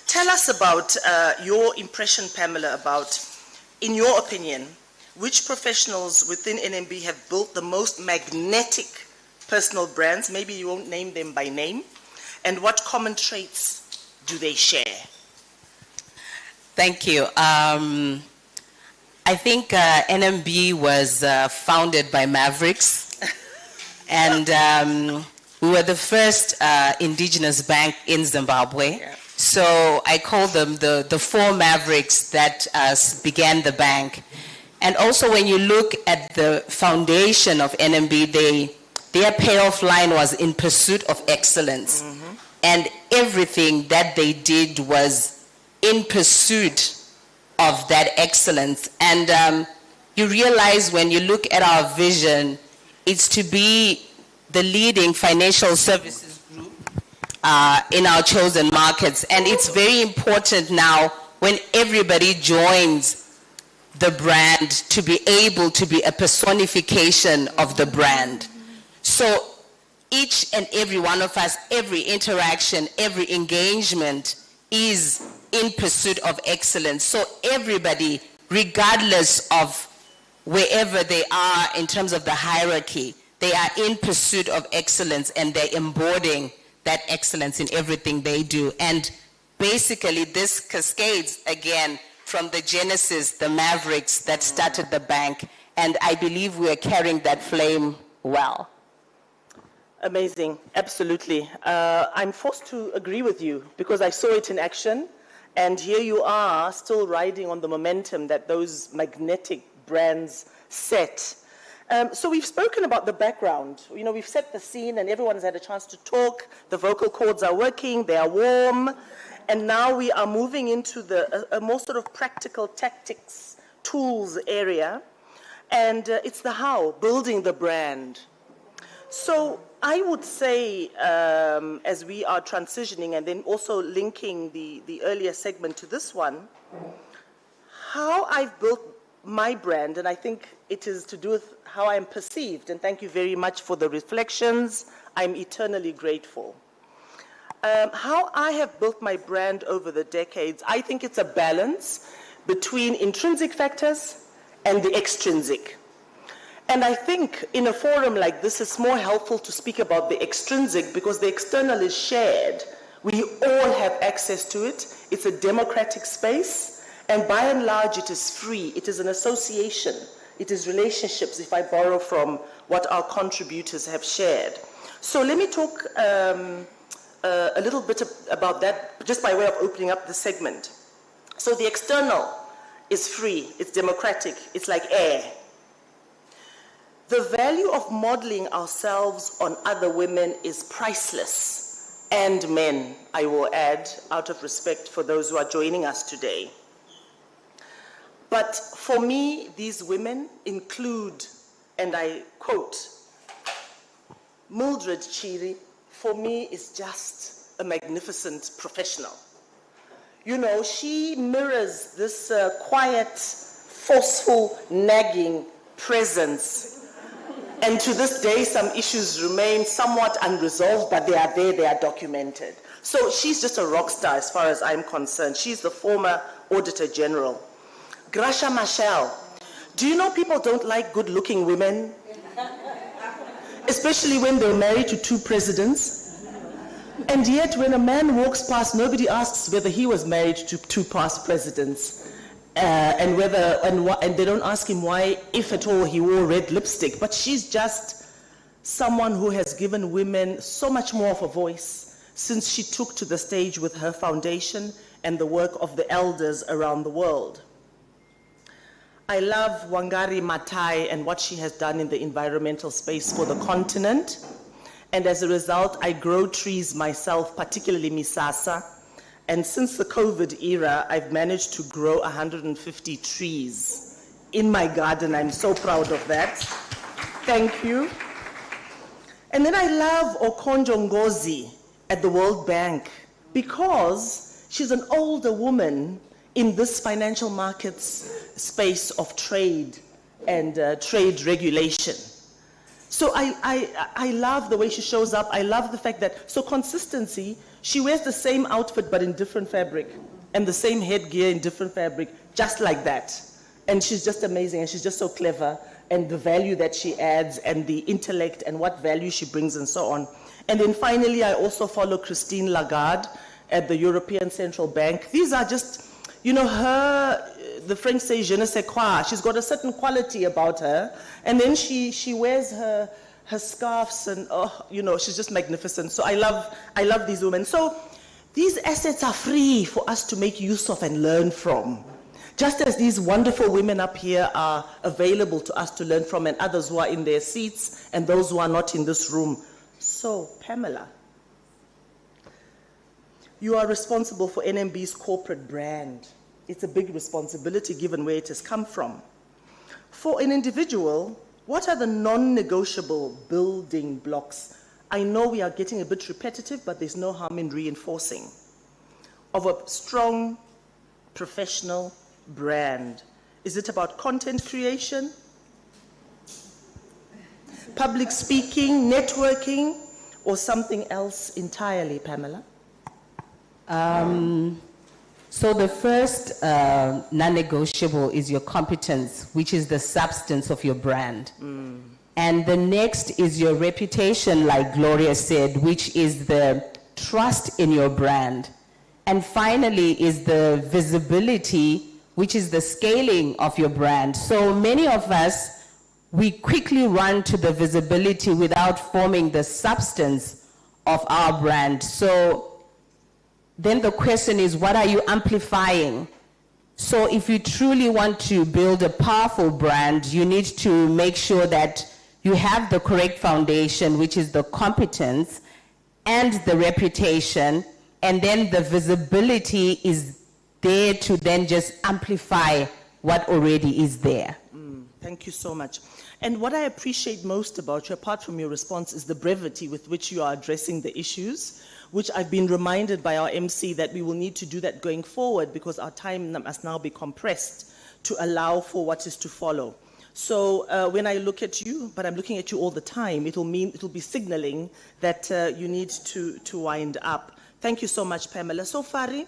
[SPEAKER 3] tell us about your impression, Pamela, about, in your opinion, which professionals within NMB have built the most magnetic personal brands? Maybe you won't name them by name. And what common traits do they share?
[SPEAKER 7] Thank you. I think NMB was founded by Mavericks. And we were the first indigenous bank in Zimbabwe. Yeah. So I call them the four Mavericks that began the bank. And also when you look at the foundation of NMB, their payoff line was in pursuit of excellence. And everything that they did was in pursuit of that excellence. And you realize when you look at our vision, it's to be the leading financial services group in our chosen markets. And it's very important now when everybody joins the brand to be able to be a personification of the brand. So each and every one of us, every interaction, every engagement is in pursuit of excellence. So everybody, regardless of wherever they are in terms of the hierarchy, they are in pursuit of excellence and they're embodying that excellence in everything they do. And basically this cascades again from the genesis, the mavericks that started the bank. And I believe we are carrying that flame well.
[SPEAKER 3] Amazing, absolutely. I'm forced to agree with you because I saw it in action, and here you are still riding on the momentum that those magnetic brands set. So we've spoken about the background. You know, we've set the scene and everyone has had a chance to talk. The vocal cords are working, they are warm, and now we are moving into a more sort of practical tactics, tools area, and it's the how, building the brand. So I would say, as we are transitioning and then also linking the earlier segment to this one, how I've built my brand, and I think it is to do with how I am perceived, and thank you very much for the reflections. I'm eternally grateful. How I have built my brand over the decades, I think it's a balance between intrinsic factors and the extrinsic. And I think in a forum like this, it's more helpful to speak about the extrinsic because the external is shared. We all have access to it. It's a democratic space. And by and large, it is free. It is an association. It is relationships, if I borrow from what our contributors have shared. So let me talk a little bit about that, just by way of opening up the segment. So the external is free. It's democratic. It's like air. The value of modeling ourselves on other women is priceless, and men, I will add, out of respect for those who are joining us today. But for me, these women include, and I quote, Mildred Chiri, for me, is just a magnificent professional. You know, she mirrors this quiet, forceful, nagging presence. And to this day, some issues remain somewhat unresolved, but they are there, they are documented. So she's just a rock star as far as I'm concerned. She's the former Auditor General. Gracia Machel. Do you know people don't like good-looking women? Especially when they're married to two presidents. And yet, when a man walks past, nobody asks whether he was married to two past presidents. And they don't ask him why, if at all, he wore red lipstick. But she's just someone who has given women so much more of a voice since she took to the stage with her foundation and the work of the elders around the world. I love Wangari Maathai and what she has done in the environmental space for the continent. And as a result, I grow trees myself, particularly Misasa. And since the COVID era, I've managed to grow 150 trees in my garden. I'm so proud of that. Thank you. And then I love Okonjo Ngozi at the World Bank because she's an older woman in this financial markets space of trade and trade regulation. So I love the way she shows up. I love the fact that, so consistency, she wears the same outfit but in different fabric and the same headgear in different fabric, just like that. And she's just amazing and she's just so clever, and the value that she adds and the intellect and what value she brings and so on. And then finally, I also follow Christine Lagarde at the European Central Bank. These are just, you know, the French say je ne sais quoi. She's got a certain quality about her. And then she wears her scarves and, oh, you know, she's just magnificent. So I love these women. So these assets are free for us to make use of and learn from. Just as these wonderful women up here are available to us to learn from, and others who are in their seats and those who are not in this room. So, Pamela, you are responsible for NMB's corporate brand. It's a big responsibility given where it has come from. For an individual, what are the non-negotiable building blocks? I know we are getting a bit repetitive, but there's no harm in reinforcing, of a strong professional brand. Is it about content creation, public speaking, networking, or something else entirely, Pamela?
[SPEAKER 7] So the first non-negotiable is your competence, which is the substance of your brand. And the next is your reputation, like Gloria said, which is the trust in your brand. And finally is the visibility, which is the scaling of your brand. So many of us, we quickly run to the visibility without forming the substance of our brand. So then the question is, what are you amplifying? So if you truly want to build a powerful brand, you need to make sure that you have the correct foundation, which is the competence and the reputation, and then the visibility is there to then just amplify what already is there.
[SPEAKER 3] Thank you so much. And what I appreciate most about you, apart from your response, is the brevity with which you are addressing the issues, which I've been reminded by our MC that we will need to do that going forward because our time must now be compressed to allow for what is to follow. So when I look at you, but I'm looking at you all the time, it'll be signaling that you need to wind up. Thank you so much, Pamela. So, Fari,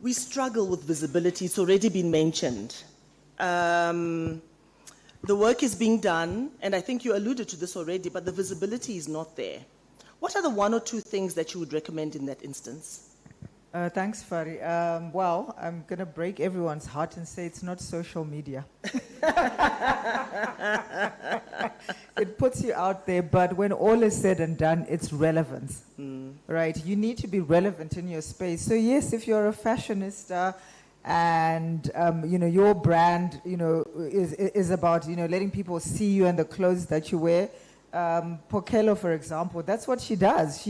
[SPEAKER 3] we struggle with visibility. It's already been mentioned. The work is being done, and I think you alluded to this already, but the visibility is not there. What are the one or two things that you would recommend in that instance?
[SPEAKER 5] Thanks, Fari. Well, I'm going to break everyone's heart and say it's not social media. It puts you out there, but when all is said and done, it's relevance, right? You need to be relevant in your space. So yes, if you're a fashionista and, your brand, is about, letting people see you and the clothes that you wear. Pokelo, for example, that's what she does.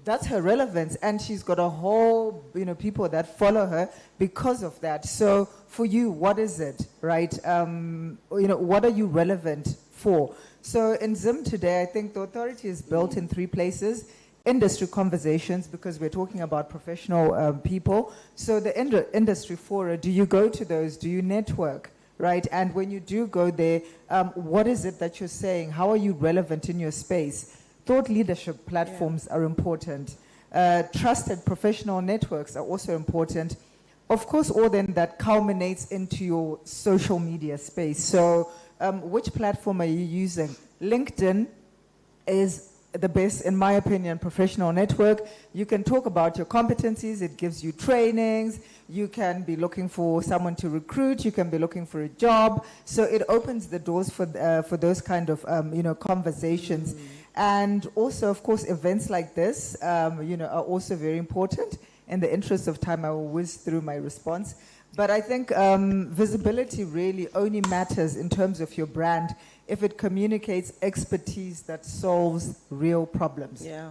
[SPEAKER 5] That's her relevance, and she's got a whole, people that follow her because of that. So for you, what is it, right? What are you relevant for? So in Zim today, I think the authority is built in 3 places. Industry conversations, because we're talking about professional people. So the industry fora, do you go to those? Do you network? Right, and when you do go there, what is it that you're saying? How are you relevant in your space? Thought leadership platforms are important. Trusted professional networks are also important. Of course, all then that culminates into your social media space. So which platform are you using? LinkedIn is the best, in my opinion, professional network. You can talk about your competencies. It gives you trainings. You can be looking for someone to recruit. You can be looking for a job. So it opens the doors for those kind of conversations. And also, of course, events like this, are also very important. In the interest of time, I will whiz through my response. But I think visibility really only matters in terms of your brand if it communicates expertise that solves real problems.
[SPEAKER 3] Yeah.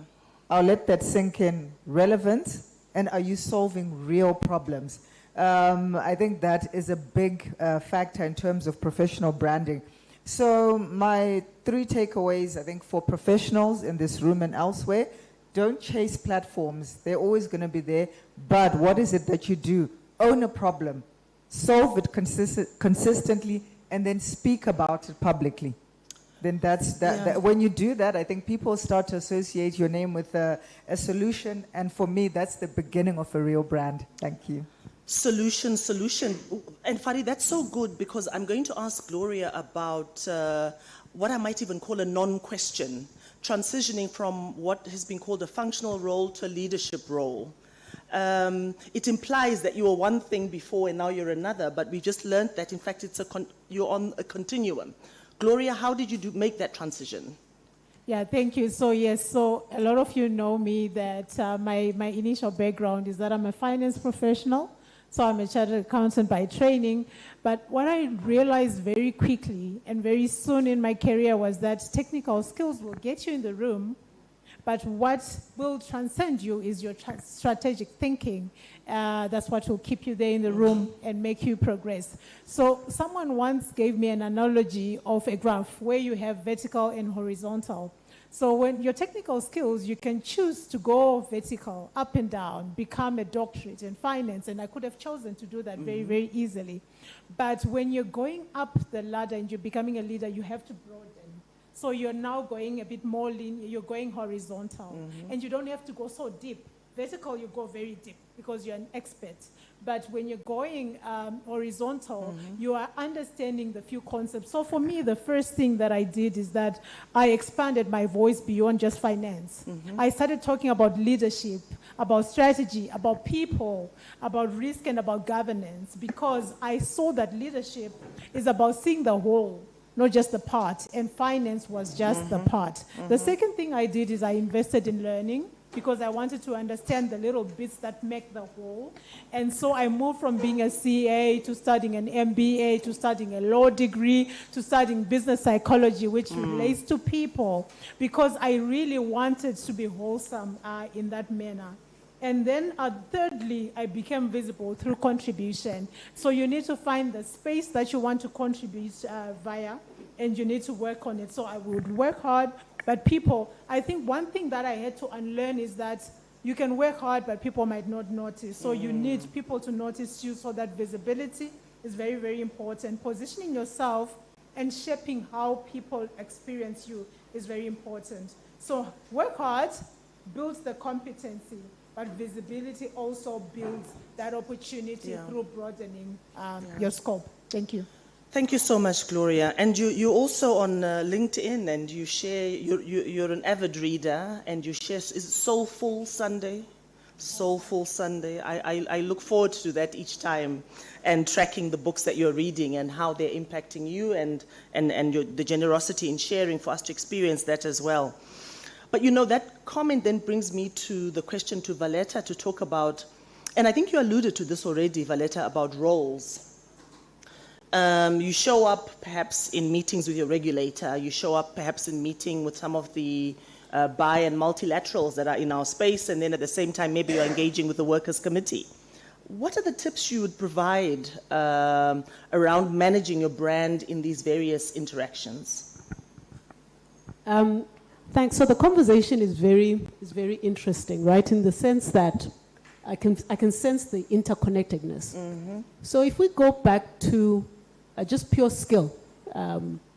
[SPEAKER 5] I'll let that sink in. Relevance, and are you solving real problems? I think that is a big factor in terms of professional branding. So my 3 takeaways, I think, for professionals in this room and elsewhere: don't chase platforms. They're always going to be there. But what is it that you do? Own a problem, solve it consistently, and then speak about it publicly. Then that when you do that, I think people start to associate your name with a solution. And for me, that's the beginning of a real brand. Thank you.
[SPEAKER 3] Solution. And Fari, that's so good, because I'm going to ask Gloria about what I might even call a non-question, transitioning from what has been called a functional role to a leadership role. It implies that you were one thing before and now you're another, but we just learned that, in fact, you're on a continuum. Gloria, how did you make that transition?
[SPEAKER 4] Yeah, thank you. So yes, so a lot of you know me that my initial background is that I'm a finance professional. So I'm a chartered accountant by training. But what I realized very quickly and very soon in my career was that technical skills will get you in the room, but what will transcend you is your strategic thinking. That's what will keep you there in the room and make you progress. So someone once gave me an analogy of a graph where you have vertical and horizontal. So when your technical skills, you can choose to go vertical, up and down, become a doctorate in finance, and I could have chosen to do that very, very easily. But when you're going up the ladder and you're becoming a leader, you have to broaden. So you're now going a bit more linear, you're going horizontal. And you don't have to go so deep. Vertical, you go very deep because you're an expert. But when you're going horizontal, you are understanding the few concepts. So for me, the first thing that I did is that I expanded my voice beyond just finance. I started talking about leadership, about strategy, about people, about risk, and about governance, because I saw that leadership is about seeing the whole, not just the part, and finance was just the part. The second thing I did is I invested in learning, because I wanted to understand the little bits that make the whole. And so I moved from being a CA to studying an MBA, to studying a law degree, to studying business psychology, which relates to people, because I really wanted to be wholesome in that manner. And then thirdly, I became visible through contribution. So you need to find the space that you want to contribute via, and you need to work on it. So I would work hard, but people, I think one thing that I had to unlearn is that you can work hard, but people might not notice. So you need people to notice you, so that visibility is very, very important. Positioning yourself and shaping how people experience you is very important. So work hard builds the competency, but visibility also builds that opportunity through broadening your scope. Thank you.
[SPEAKER 3] Thank you so much, Gloria. And you're also on LinkedIn, and you share, you're an avid reader, and you share, is it Soulful Sunday? Soulful Sunday. I look forward to that each time, and tracking the books that you're reading and how they're impacting you, and the generosity in sharing for us to experience that as well. But you know, that comment then brings me to the question to Valletta to talk about, and I think you alluded to this already, Valletta, about roles. You show up perhaps in meetings with your regulator, you show up perhaps in meeting with some of the bi and multilaterals that are in our space, and then at the same time maybe you're engaging with the Workers' Committee. What are the tips you would provide around managing your brand in these various interactions?
[SPEAKER 4] Thanks. So the conversation is very interesting, right? In the sense that I can sense the interconnectedness. So if we go back to just pure skill,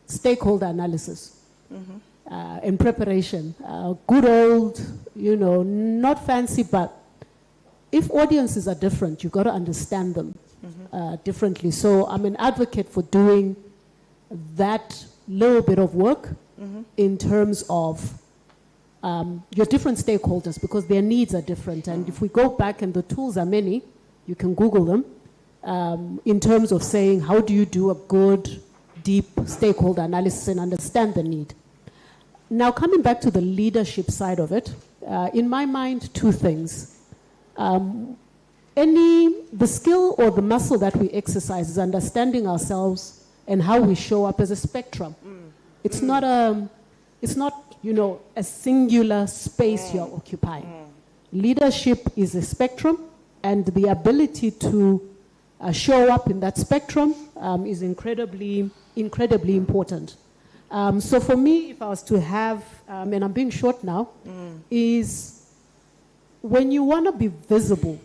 [SPEAKER 4] stakeholder analysis, and preparation, good old, not fancy, but if audiences are different, you've got to understand them differently. So I'm an advocate for doing that little bit of work in terms of your different stakeholders, because their needs are different. And if we go back, and the tools are many, you can Google them, in terms of saying, how do you do a good, deep stakeholder analysis and understand the need? Now, coming back to the leadership side of it, in my mind, two things. The skill or the muscle that we exercise is understanding ourselves and how we show up as a spectrum. It's not a singular space you're occupying. Leadership is a spectrum, and the ability to show up in that spectrum is incredibly important. So for me, if I was to have, and I'm being short now, is when you want to be visible,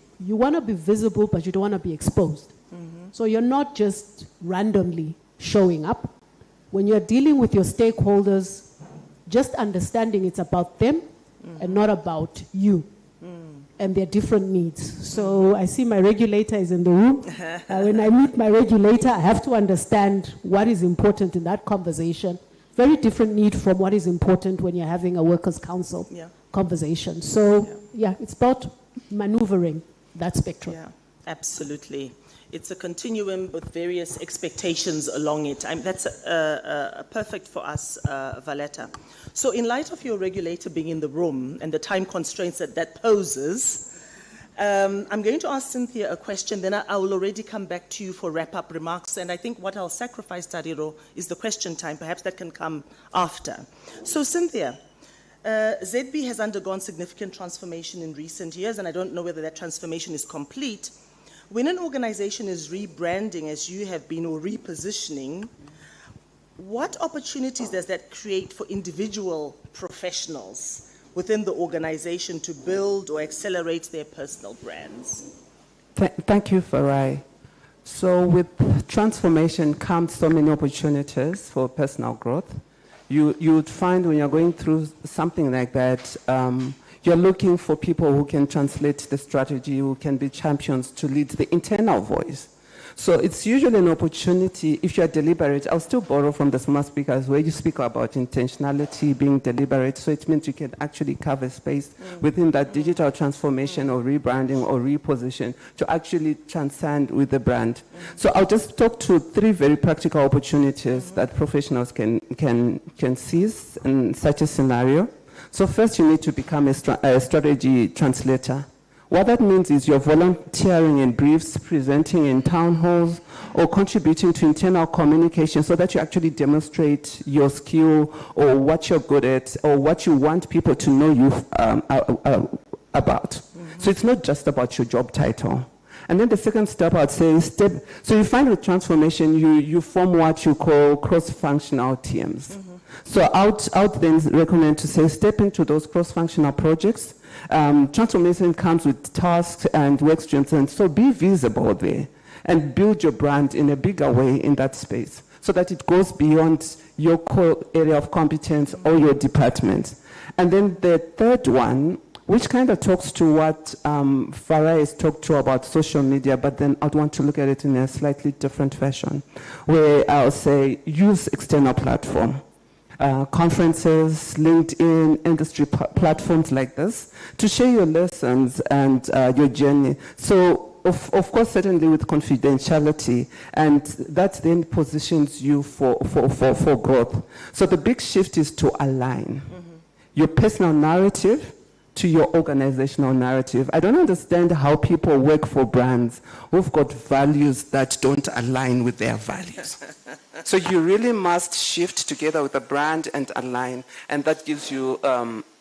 [SPEAKER 4] but you don't want to be exposed. So you're not just randomly showing up. When you're dealing with your stakeholders, just understanding it's about them and not about you and their different needs. So I see my regulator is in the room. When I meet my regulator, I have to understand what is important in that conversation. Very different need from what is important when you're having a workers' council conversation. So it's about maneuvering that spectrum.
[SPEAKER 3] Yeah, absolutely. It's a continuum with various expectations along it. That's perfect for us, Valletta. So in light of your regulator being in the room and the time constraints that poses, I'm going to ask Cynthia a question, then I will already come back to you for wrap-up remarks. And I think what I'll sacrifice, Tariro, is the question time. Perhaps that can come after. So, Cynthia, ZB has undergone significant transformation in recent years, and I don't know whether that transformation is complete. When an organization is rebranding, as you have been, or repositioning, what opportunities does that create for individual professionals within the organization to build or accelerate their personal brands?
[SPEAKER 6] Thank you, Farai. So with transformation comes so many opportunities for personal growth. You would find when you're going through something like that, you're looking for people who can translate the strategy, who can be champions to lead the internal voice. So it's usually an opportunity, if you're deliberate. I'll still borrow from the smart speakers where you speak about intentionality, being deliberate. So it means you can actually cover space within that digital transformation or rebranding or reposition to actually transcend with the brand. So I'll just talk to 3 very practical opportunities that professionals can seize in such a scenario. So first, you need to become a strategy translator. What that means is you're volunteering in briefs, presenting in town halls, or contributing to internal communication so that you actually demonstrate your skill or what you're good at or what you want people to know you about. So it's not just about your job title. And then the second step, I'd say, so you find with transformation, you form what you call cross-functional teams. So I'd then recommend to say, step into those cross-functional projects. Transformation comes with tasks and work streams, and so be visible there and build your brand in a bigger way in that space so that it goes beyond your core area of competence or your department. And then the third one, which kind of talks to what Farai has talked to about social media, but then I'd want to look at it in a slightly different fashion, where I'll say use external platform. Conferences, LinkedIn, industry platforms like this to share your lessons and your journey. So, of course, certainly with confidentiality, and that then positions you for growth. So the big shift is to align your personal narrative to your organizational narrative. I don't understand how people work for brands who've got values that don't align with their values. So you really must shift together with the brand and align, and that gives you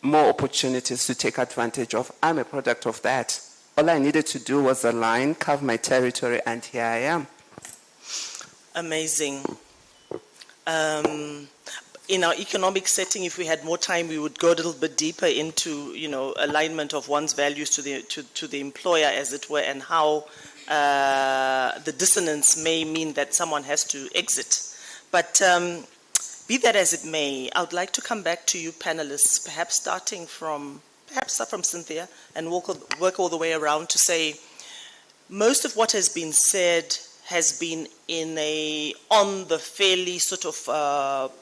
[SPEAKER 6] more opportunities to take advantage of. I'm a product of that. All I needed to do was align, cover my territory, and here I am.
[SPEAKER 3] Amazing. In our economic setting, if we had more time, we would go a little bit deeper into, alignment of one's values to the employer, as it were, and how the dissonance may mean that someone has to exit. But be that as it may, I would like to come back to you panelists, perhaps starting from Cynthia, and work all the way around to say, most of what has been said has been on the fairly sort of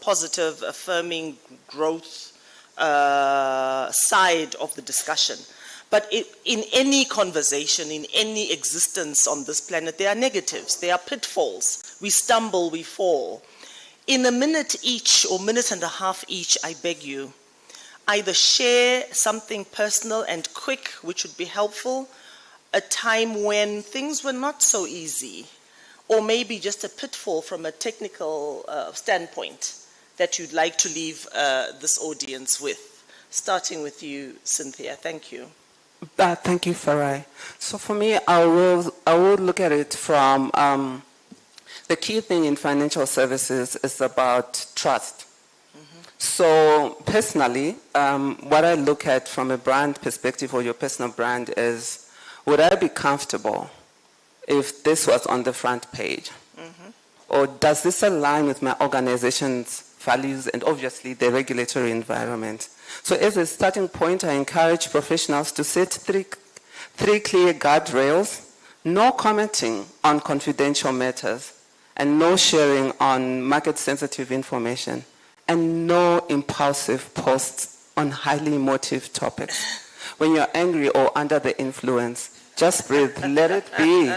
[SPEAKER 3] positive, affirming growth side of the discussion. But in any conversation, in any existence on this planet, there are negatives, there are pitfalls. We stumble, we fall. In a minute each or minute and a half each, I beg you, either share something personal and quick, which would be helpful, a time when things were not so easy, or maybe just a pitfall from a technical standpoint that you'd like to leave this audience with. Starting with you, Cynthia. Thank you.
[SPEAKER 6] Thank you, Farai. So for me, I will look at it from the key thing in financial services is about trust. So personally, what I look at from a brand perspective or your personal brand is, would I be comfortable if this was on the front page? Or does this align with my organization's values and obviously the regulatory environment? So as a starting point, I encourage professionals to set three clear guardrails: no commenting on confidential matters, and no sharing on market-sensitive information, and no impulsive posts on highly emotive topics. When you're angry or under the influence, just breathe, let it be.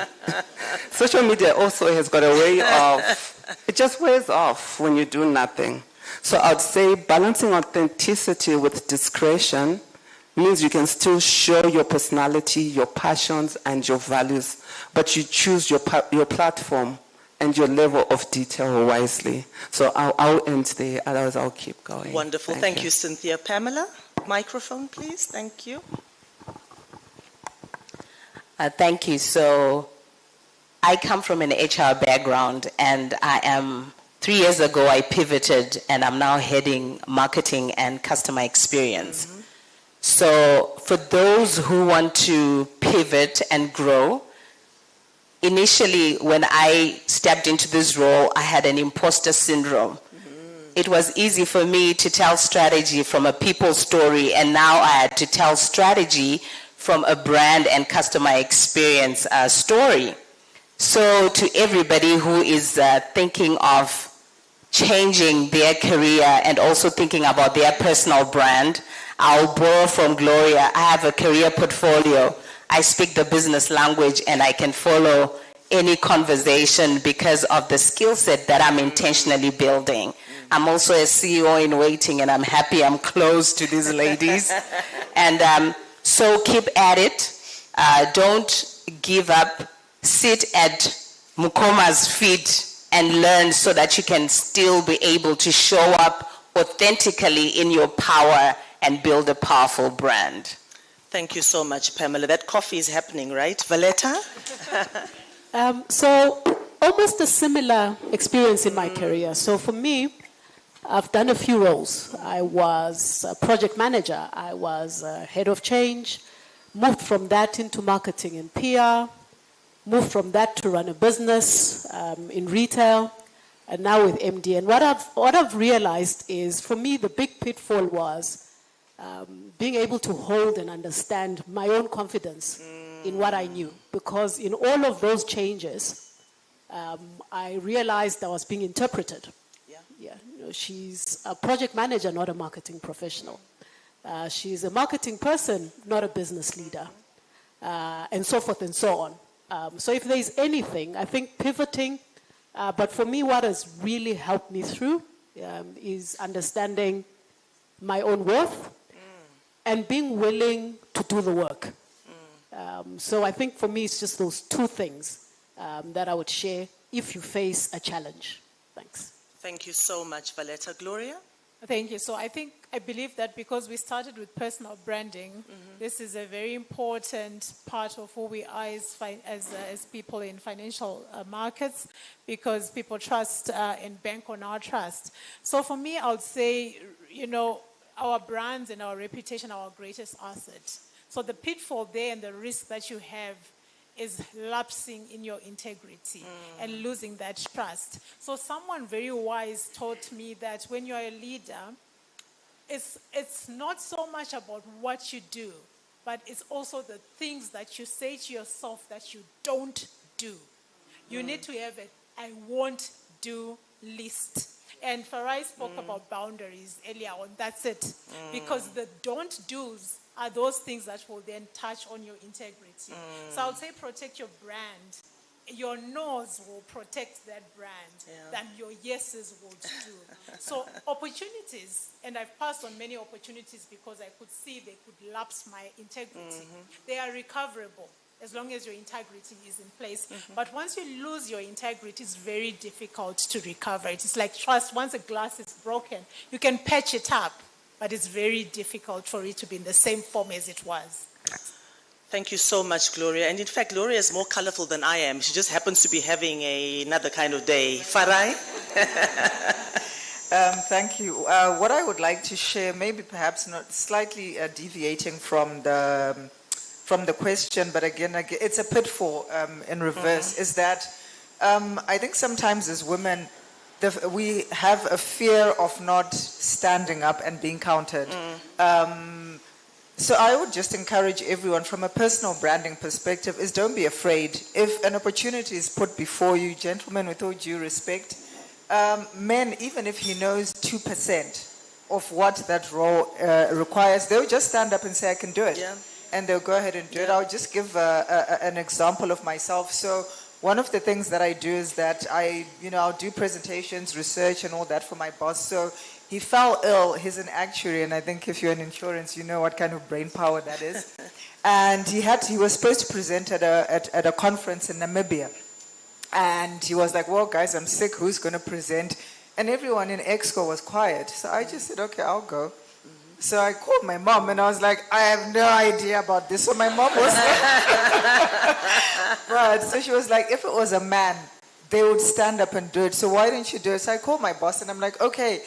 [SPEAKER 6] Social media also has got a way of, it just wears off when you do nothing. So I'd say balancing authenticity with discretion means you can still show your personality, your passions, and your values, but you choose your platform and your level of detail wisely. So I'll end there, otherwise I'll keep going.
[SPEAKER 3] Wonderful. Thank you, Cynthia. Pamela, microphone, please. Thank you.
[SPEAKER 7] Thank you. So I come from an HR background, and 3 years ago I pivoted, and I'm now heading marketing and customer experience. Mm-hmm. So for those who want to pivot and grow, initially when I stepped into this role, I had an imposter syndrome. Mm-hmm. It was easy for me to tell strategy from a people story, and now I had to tell strategy from a brand and customer experience story. So to everybody who is thinking of changing their career and also thinking about their personal brand, I'll borrow from Gloria. I have a career portfolio. I speak the business language, and I can follow any conversation because of the skill set that I'm intentionally building. I'm also a CEO in waiting, and I'm happy I'm close to these ladies. And so keep at it. Don't give up. Sit at Mukoma's feet and learn so that you can still be able to show up authentically in your power and build a powerful brand.
[SPEAKER 3] Thank you so much, Pamela. That coffee is happening, right? Valletta?
[SPEAKER 4] So almost a similar experience in my career. So for me, I've done a few roles. I was a project manager. I was head of change, moved from that into marketing and PR, moved from that to run a business in retail, and now with MD. And what I've realized is, for me, the big pitfall was being able to hold and understand my own confidence in what I knew. Because in all of those changes, I realized I was being interpreted. Yeah, you know, she's a project manager, not a marketing professional. She's a marketing person, not a business leader, and so forth and so on. So if there's anything, I think pivoting, but for me what has really helped me through is understanding my own worth and being willing to do the work. So I think for me it's just those two things that I would share if you face a challenge. Thanks.
[SPEAKER 3] Thank you so much, Valletta. Gloria?
[SPEAKER 8] Thank you. So I believe that because we started with personal branding, this is a very important part of who we are as people in financial markets, because people trust and bank on our trust. So for me, I would say, you know, our brands and our reputation are our greatest asset. So the pitfall there and the risk that you have is lapsing in your integrity and losing that trust. So someone very wise taught me that when you're a leader, it's not so much about what you do, but it's also the things that you say to yourself that you don't do. You need to have a I won't do list. And Farai spoke about boundaries earlier on. That's it. Because the don't do's are those things that will then touch on your integrity. So I would say protect your brand. Your no's will protect that brand than your yeses will do. So opportunities, and I've passed on many opportunities because I could see they could lapse my integrity. They are recoverable as long as your integrity is in place. But once you lose your integrity, it's very difficult to recover it. It's like trust. Once a glass is broken, you can patch it up, but it's very difficult for it to be in the same form as it was.
[SPEAKER 3] Thank you so much, Gloria. And in fact, Gloria is more colorful than I am. She just happens to be having another kind of day. Farai?
[SPEAKER 5] Thank you. What I would like to share, maybe perhaps not slightly deviating from the question, but again, it's a pitfall in reverse, is that I think sometimes as women, we have a fear of not standing up and being counted. So I would just encourage everyone from a personal branding perspective is don't be afraid. If an opportunity is put before you, gentlemen, with all due respect, men, even if he knows 2% of what that role requires, they'll just stand up and say, I can do it. And they'll go ahead and do it. I'll just give an example of myself. So one of the things that I do is that I'll do presentations, research, and all that for my boss. So he fell ill. He's an actuary, and I think if you're in insurance, you know what kind of brain power that is. And he was supposed to present at a conference in Namibia. And he was like, well, guys, I'm sick. Who's going to present? And everyone in Exco was quiet. So I just said, okay, I'll go. So I called my mom, and I was like, I have no idea about this. So my mom was but so she was like, if it was a man, they would stand up and do it. So why didn't you do it? So I called my boss, and I'm like, okay,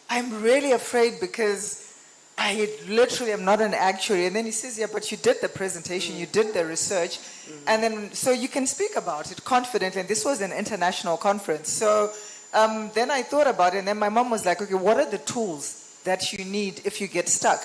[SPEAKER 5] I'm really afraid because I literally am not an actuary. And then he says, yeah, but you did the presentation, you did the research, and then so you can speak about it confidently. And this was an international conference. So then I thought about it, and then my mom was like, okay, what are the tools that you need if you get stuck?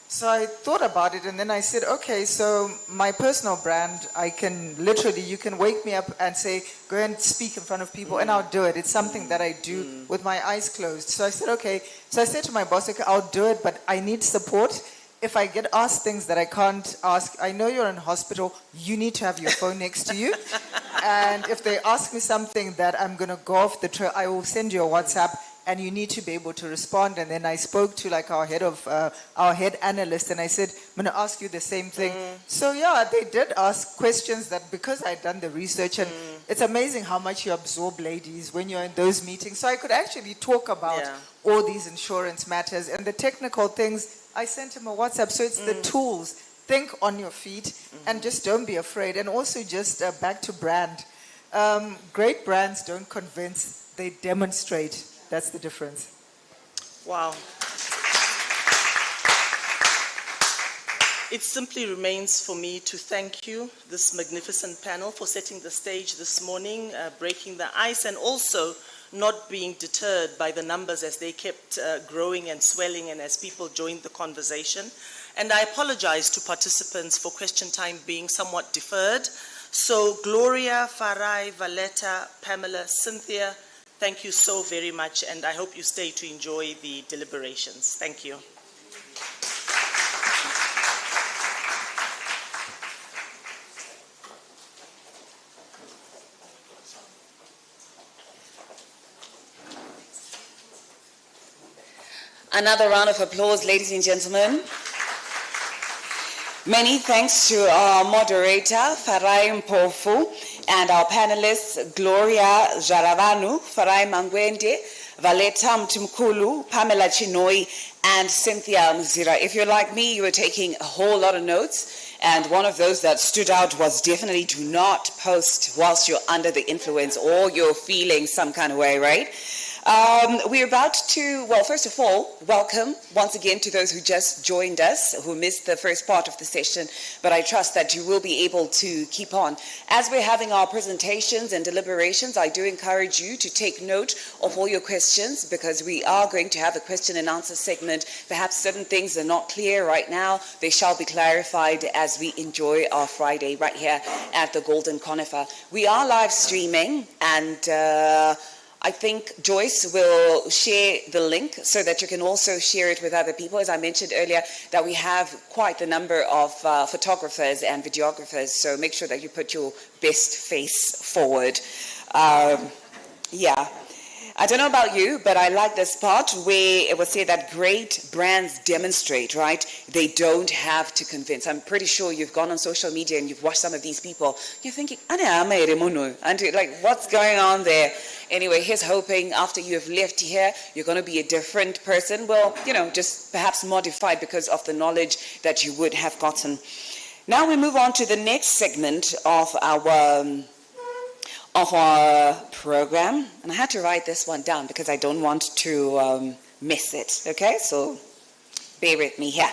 [SPEAKER 5] So I thought about it, and then I said, okay, so my personal brand, you can wake me up and say, go and speak in front of people, and I'll do it. It's something that I do with my eyes closed. So I said, okay. So I said to my boss, okay, I'll do it, but I need support. If I get asked things that I can't ask, I know you're in hospital, you need to have your phone next to you. And if they ask me something that I'm going to go off the trail, I will send you a WhatsApp, and you need to be able to respond. And then I spoke to like our head analyst, and I said, I'm going to ask you the same thing. So yeah, they did ask questions that, because I'd done the research, and it's amazing how much you absorb, ladies, when you're in those meetings. So I could actually talk about all these insurance matters and the technical things. I sent him a WhatsApp. So it's the tools. Think on your feet and just don't be afraid. And also just back to brand. Great brands don't convince, they demonstrate. That's the difference.
[SPEAKER 3] Wow. It simply remains for me to thank you, this magnificent panel, for setting the stage this morning, breaking the ice, and also not being deterred by the numbers as they kept growing and swelling and as people joined the conversation. And I apologize to participants for question time being somewhat deferred. So Gloria, Farai, Valletta, Pamela, Cynthia, thank you so very much, and I hope you stay to enjoy the deliberations. Thank you.
[SPEAKER 2] Another round of applause, ladies and gentlemen. Many thanks to our moderator, Farai Mpofu, and our panelists, Gloria Jaravanu, Farai Mangwende, Valletta Mtimkulu, Pamela Chinoi, and Cynthia Mzira. If you're like me, you were taking a whole lot of notes, and one of those that stood out was definitely do not post whilst you're under the influence or you're feeling some kind of way, right? We're about to, well, first of all, welcome once again to those who just joined us, who missed the first part of the session, but I trust that you will be able to keep on. As we're having our presentations and deliberations, I do encourage you to take note of all your questions, because we are going to have a question and answer segment. Perhaps certain things are not clear right now. They shall be clarified as we enjoy our Friday right here at the Golden Conifer. We are live streaming, and I think Joyce will share the link so that you can also share it with other people. As I mentioned earlier, that we have quite a number of photographers and videographers, so make sure that you put your best face forward. Yeah. I don't know about you, but I like this part where it will say that great brands demonstrate, right? They don't have to convince. I'm pretty sure you've gone on social media and you've watched some of these people. You're thinking, like, what's going on there? Anyway, here's hoping after you have left here, you're going to be a different person. Well, you know, just perhaps modified because of the knowledge that you would have gotten. Now we move on to the next segment of our program, and I had to write this one down because I don't want to miss it, okay? So bear with me here.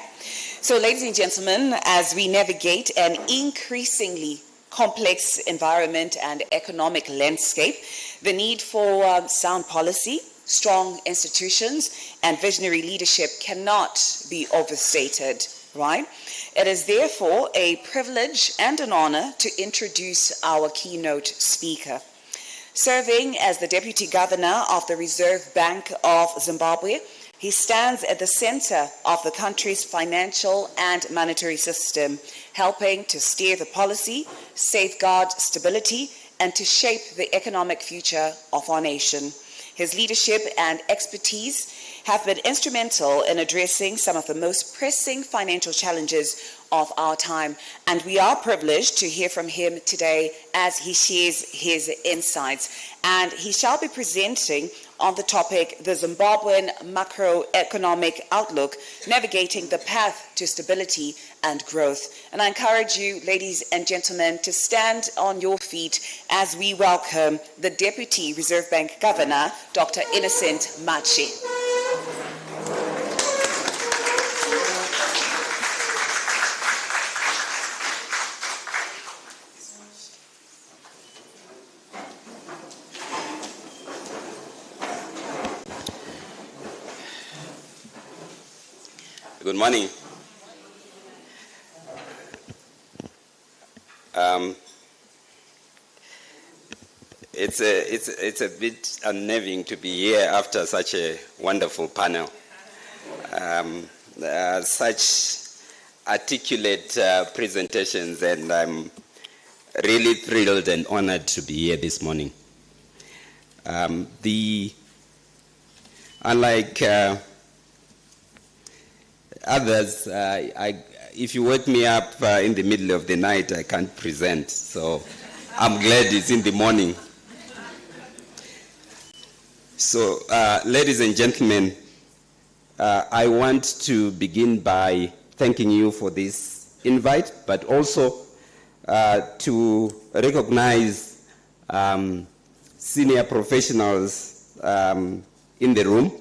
[SPEAKER 2] So ladies and gentlemen, as we navigate an increasingly complex environment and economic landscape, the need for sound policy, strong institutions, and visionary leadership cannot be overstated, right? It is therefore a privilege and an honor to introduce our keynote speaker. Serving as the Deputy Governor of the Reserve Bank of Zimbabwe, He stands at the center of the country's financial and monetary system, helping to steer the policy, safeguard stability, and to shape the economic future of our nation. His leadership and expertise have been instrumental in addressing some of the most pressing financial challenges of our time, and we are privileged to hear from him today as he shares his insights. And he shall be presenting on the topic, the Zimbabwean macroeconomic outlook, navigating the path to stability and growth. And I encourage you, ladies and gentlemen, to stand on your feet as we welcome the Deputy Reserve Bank Governor, Dr. Innocent Machi.
[SPEAKER 9] Good morning. It's a bit unnerving to be here after such a wonderful panel. Such articulate presentations, and I'm really thrilled and honored to be here this morning. Unlike others, if you wake me up in the middle of the night, I can't present. So I'm glad it's in the morning. So, ladies and gentlemen, I want to begin by thanking you for this invite, but also to recognize senior professionals in the room,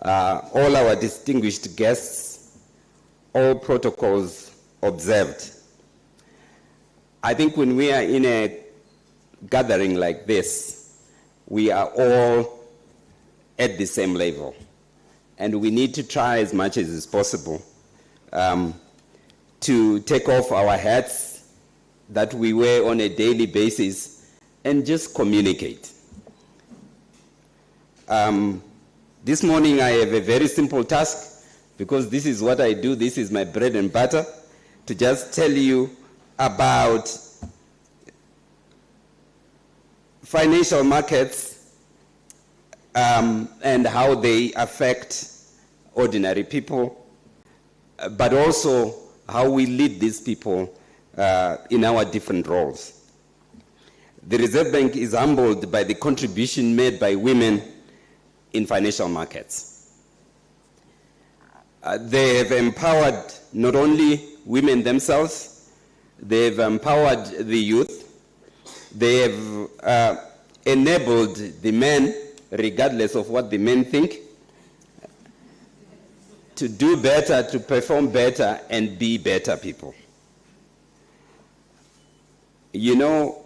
[SPEAKER 9] all our distinguished guests, all protocols observed. I think when we are in a gathering like this, we are all at the same level. And we need to try as much as is possible to take off our hats that we wear on a daily basis and just communicate. This morning I have a very simple task, because this is what I do, this is my bread and butter, to just tell you about financial markets and how they affect ordinary people, but also how we lead these people in our different roles. The Reserve Bank is humbled by the contribution made by women in financial markets. They have empowered not only women themselves, they have empowered the youth, they have enabled the men, regardless of what the men think, to do better, to perform better, and be better people. You know,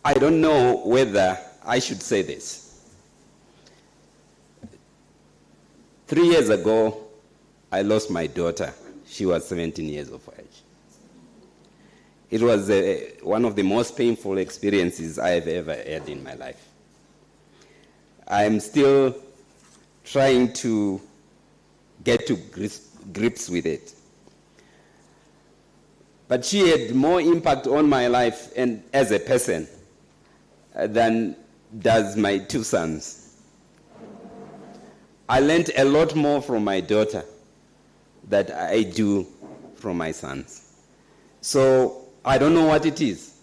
[SPEAKER 9] I don't know whether I should say this. 3 years ago, I lost my daughter. She was 17 years of age. It was one of the most painful experiences I have ever had in my life. I'm still trying to get to grips with it. But she had more impact on my life and as a person than does my two sons. I learned a lot more from my daughter than I do from my sons. So I don't know what it is.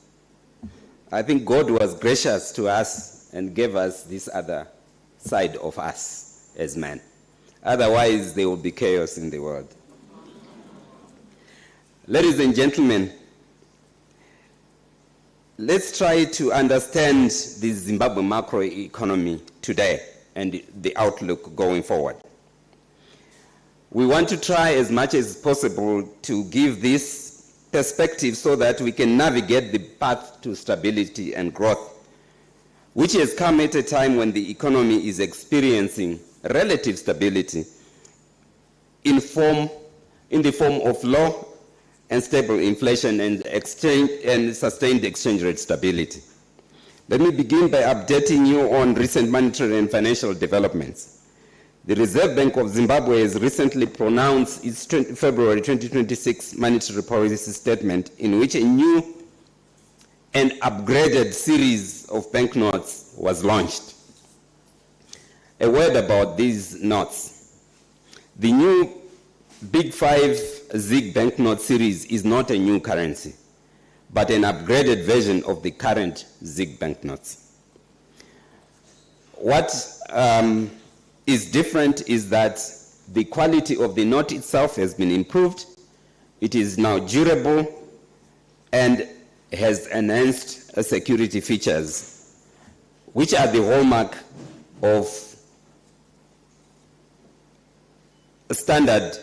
[SPEAKER 9] I think God was gracious to us and gave us this other side of us as men. Otherwise, there will be chaos in the world. Ladies and gentlemen, let's try to understand the Zimbabwe macroeconomy today and the outlook going forward. We want to try as much as possible to give this perspective so that we can navigate the path to stability and growth, which has come at a time when the economy is experiencing relative stability in the form of low and stable inflation and sustained exchange rate stability. Let me begin by updating you on recent monetary and financial developments. The Reserve Bank of Zimbabwe has recently pronounced its February 2026 monetary policy statement, in which a new and upgraded series of banknotes was launched. A word about these notes. The new Big 5 ZiG banknote series is not a new currency, but an upgraded version of the current ZiG banknotes. What is different is that the quality of the note itself has been improved. It is now durable and has enhanced security features, which are the hallmark of standard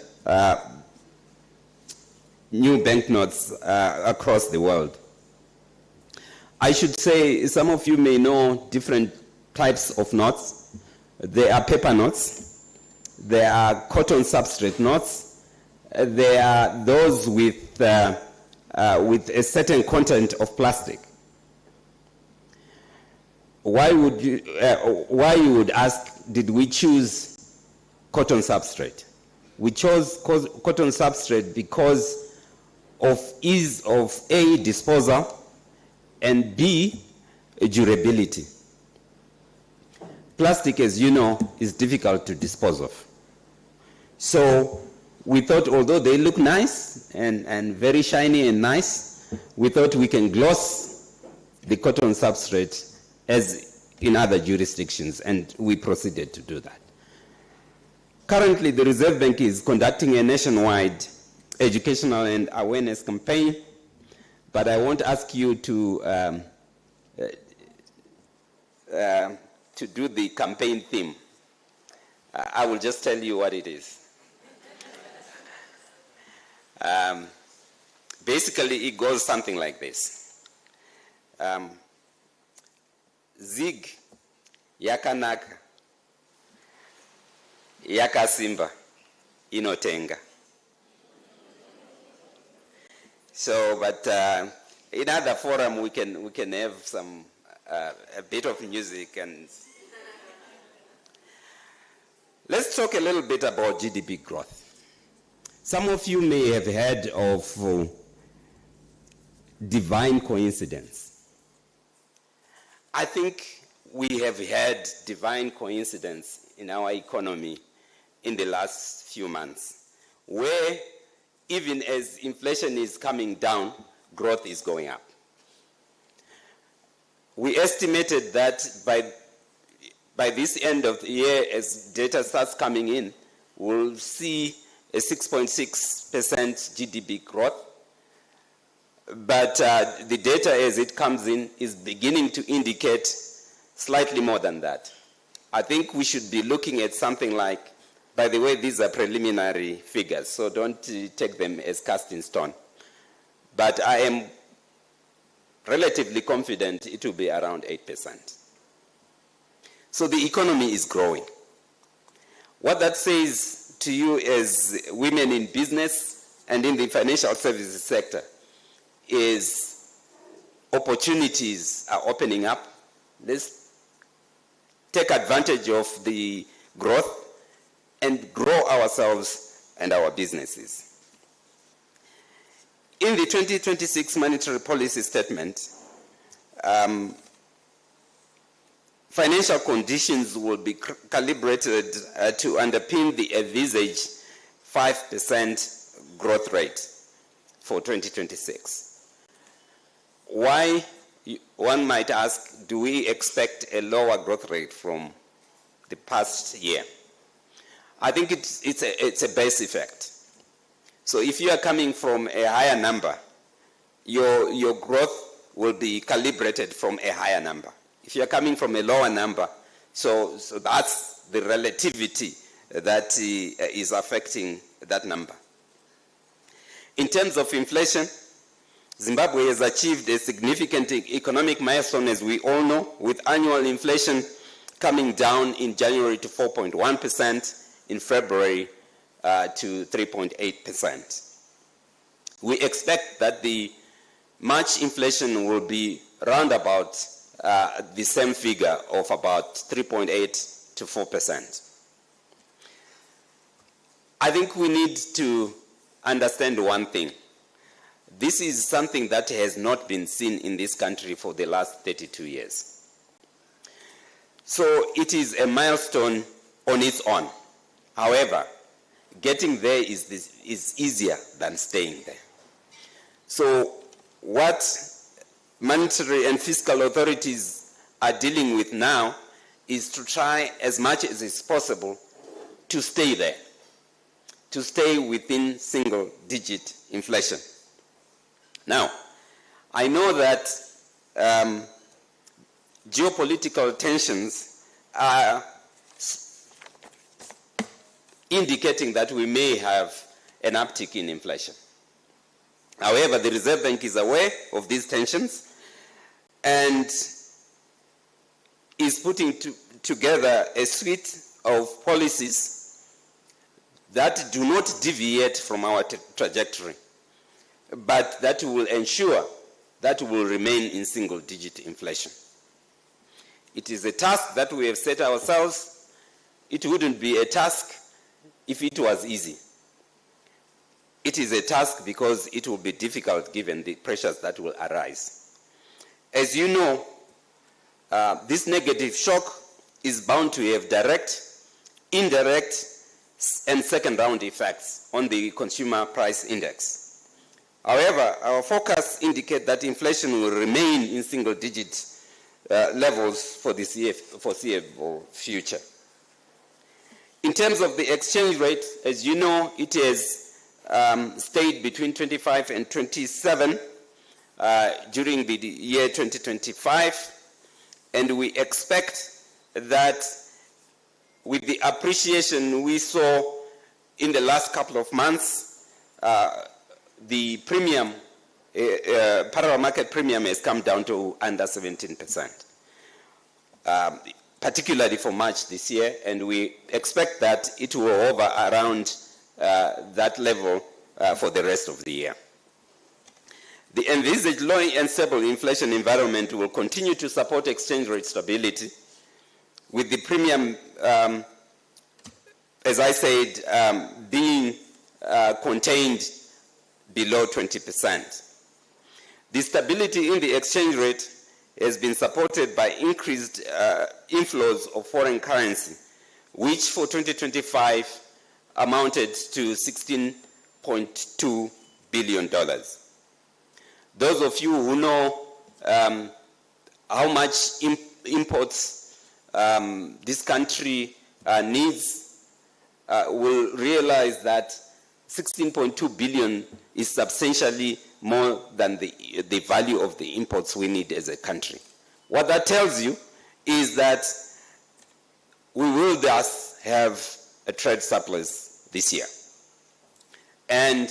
[SPEAKER 9] new banknotes across the world. I should say, some of you may know different types of notes. There are paper notes, there are cotton substrate notes, there are those with a certain content of plastic. Why you would ask, did we choose cotton substrate? We chose cotton substrate because of ease of A, disposal, and B, durability. Plastic, as you know, is difficult to dispose of. So we thought, although they look nice and very shiny and nice, we thought we can gloss the cotton substrate as in other jurisdictions, and we proceeded to do that. Currently, the Reserve Bank is conducting a nationwide educational and awareness campaign, but I won't ask you to do the campaign theme. I will just tell you what it is. Basically, it goes something like this. Zig yakanaka yakasimba inotenga. So, but in other forum we can have some a bit of music. And let's talk a little bit about GDP growth. Some of you may have heard of divine coincidence. I think we have had divine coincidence in our economy in the last few months, where even as inflation is coming down, growth is going up. We estimated that by this end of the year, as data starts coming in, we'll see a 6.6% GDP growth. But the data as it comes in is beginning to indicate slightly more than that. I think we should be looking at something like, by the way, these are preliminary figures, so don't take them as cast in stone. But I am relatively confident it will be around 8%. So the economy is growing. What that says to you as women in business and in the financial services sector is opportunities are opening up. Let's take advantage of the growth and grow ourselves and our businesses. In the 2026 monetary policy statement, financial conditions will be calibrated to underpin the envisaged 5% growth rate for 2026. Why, one might ask, do we expect a lower growth rate from the past year? I think it's a base effect. So if you are coming from a higher number, your growth will be calibrated from a higher number. If you are coming from a lower number, so that's the relativity that is affecting that number. In terms of inflation, Zimbabwe has achieved a significant economic milestone, as we all know, with annual inflation coming down in January to 4.1%, in February to 3.8%. We expect that the March inflation will be around about the same figure of about 3.8 to 4%. I think we need to understand one thing. This is something that has not been seen in this country for the last 32 years. So it is a milestone on its own. However, getting there is easier than staying there. So what monetary and fiscal authorities are dealing with now is to try as much as is possible to stay there, to stay within single-digit inflation. Now, I know that geopolitical tensions are indicating that we may have an uptick in inflation. However, the Reserve Bank is aware of these tensions and is putting together a suite of policies that do not deviate from our trajectory, but that will ensure that we will remain in single-digit inflation. It is a task that we have set ourselves. It wouldn't be a task if it was easy. It is a task because it will be difficult given the pressures that will arise. As you know, this negative shock is bound to have direct, indirect, and second-round effects on the consumer price index. However, our forecasts indicate that inflation will remain in single-digit levels for the foreseeable future. In terms of the exchange rate, as you know, it has stayed between 25 and 27 during the year 2025, and we expect that with the appreciation we saw in the last couple of months, the premium, parallel market premium has come down to under 17%, particularly for March this year, and we expect that it will hover around that level for the rest of the year. The envisaged low and stable inflation environment will continue to support exchange rate stability, with the premium, as I said, being contained below 20%. The stability in the exchange rate has been supported by increased inflows of foreign currency, which for 2025 amounted to $16.2 billion. Those of you who know how much imports this country needs will realize that 16.2 billion is substantially more than the value of the imports we need as a country. What that tells you is that we will thus have a trade surplus this year. And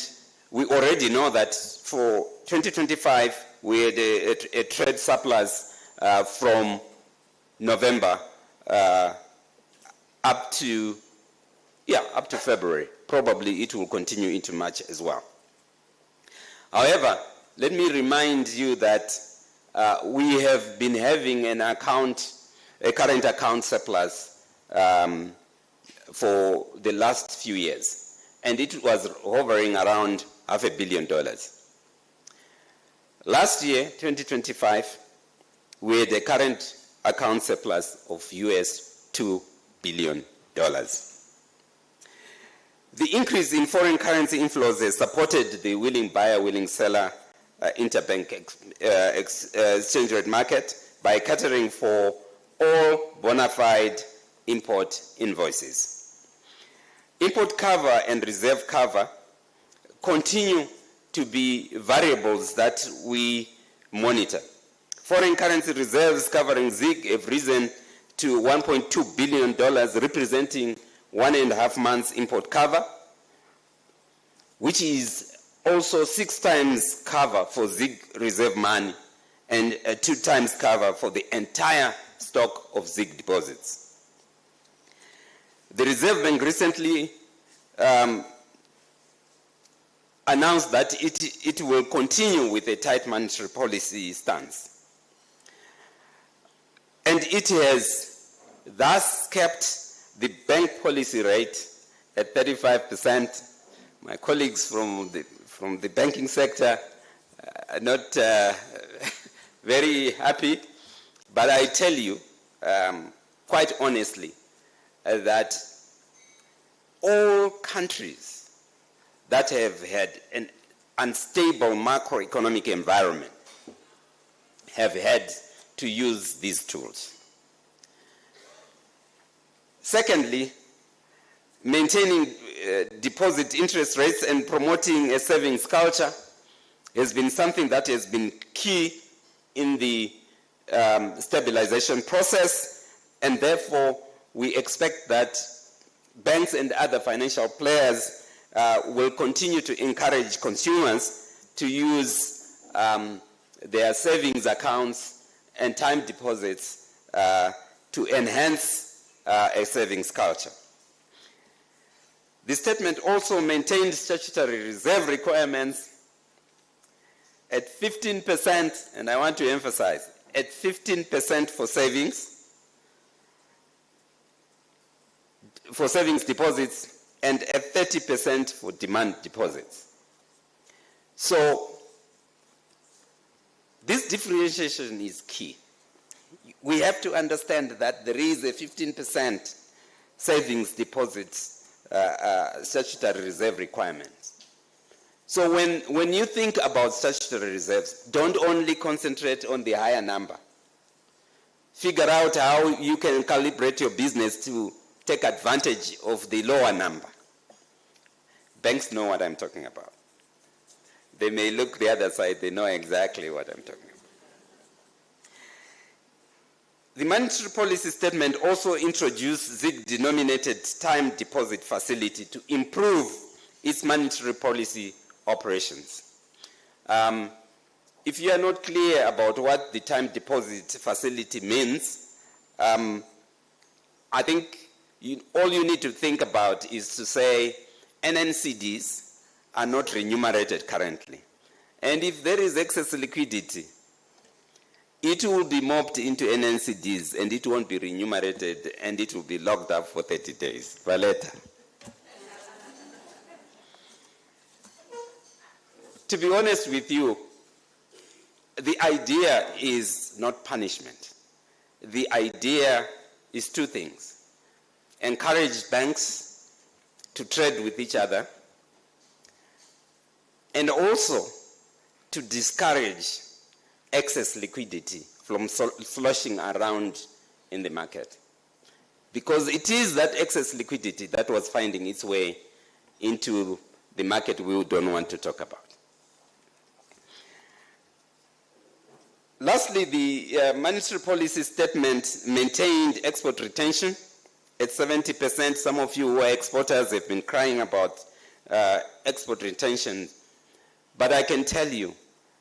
[SPEAKER 9] we already know that for 2025, we had a trade surplus from November up to February. Probably it will continue into March as well. However, let me remind you that we have been having a current account surplus for the last few years, and it was hovering around $500 million. Last year, 2025, we had a current account surplus of US $2 billion. The increase in foreign currency inflows has supported the willing buyer, willing seller interbank exchange rate market by catering for all bona fide import invoices. Import cover and reserve cover continue to be variables that we monitor. Foreign currency reserves covering ZIG have risen to $1.2 billion, representing 1.5 months import cover, which is also 6 times cover for ZIG reserve money and 2 times cover for the entire stock of ZIG deposits. The Reserve Bank recently announced that it will continue with a tight monetary policy stance. And it has thus kept the bank policy rate at 35%. My colleagues from the banking sector are not very happy, but I tell you quite honestly that all countries that have had an unstable macroeconomic environment have had to use these tools. Secondly, maintaining deposit interest rates and promoting a savings culture has been something that has been key in the stabilization process, and therefore we expect that banks and other financial players will continue to encourage consumers to use their savings accounts and time deposits to enhance a savings culture. The statement also maintained statutory reserve requirements at 15%, and I want to emphasize, at 15% for savings deposits, and at 30% for demand deposits. So this differentiation is key. We have to understand that there is a 15% savings deposits statutory reserve requirements. So when you think about statutory reserves, don't only concentrate on the higher number. Figure out how you can calibrate your business to take advantage of the lower number. Banks know what I'm talking about. They may look the other side, they know exactly what I'm talking about. The monetary policy statement also introduced ZIG-denominated time deposit facility to improve its monetary policy operations. If you are not clear about what the time deposit facility means, I think all you need to think about is to say NNCDs are not remunerated currently. And if there is excess liquidity, it will be mopped into NNCDs and it won't be remunerated and it will be locked up for 30 days. Valeta. To be honest with you, the idea is not punishment. The idea is two things. Encourage banks to trade with each other and also to discourage excess liquidity from sloshing around in the market. Because it is that excess liquidity that was finding its way into the market we don't want to talk about. Lastly, the monetary policy statement maintained export retention at 70%. Some of you who are exporters have been crying about export retention, but I can tell you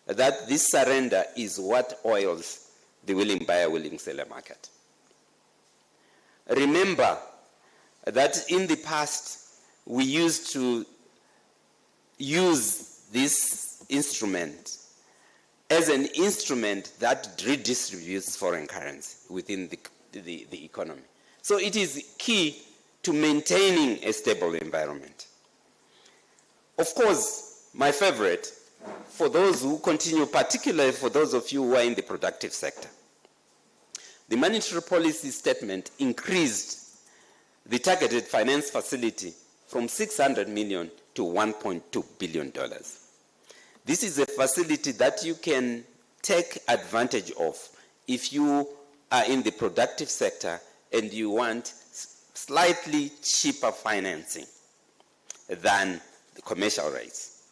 [SPEAKER 9] that this surrender is what oils the willing buyer, willing seller market. Remember that in the past, we used to use this instrument as an instrument that redistributes foreign currency within the economy. So it is key to maintaining a stable environment. Of course, my favorite, for those who continue, particularly for those of you who are in the productive sector, the monetary policy statement increased the targeted finance facility from 600 million to $1.2 billion. This is a facility that you can take advantage of if you are in the productive sector and you want slightly cheaper financing than the commercial rates.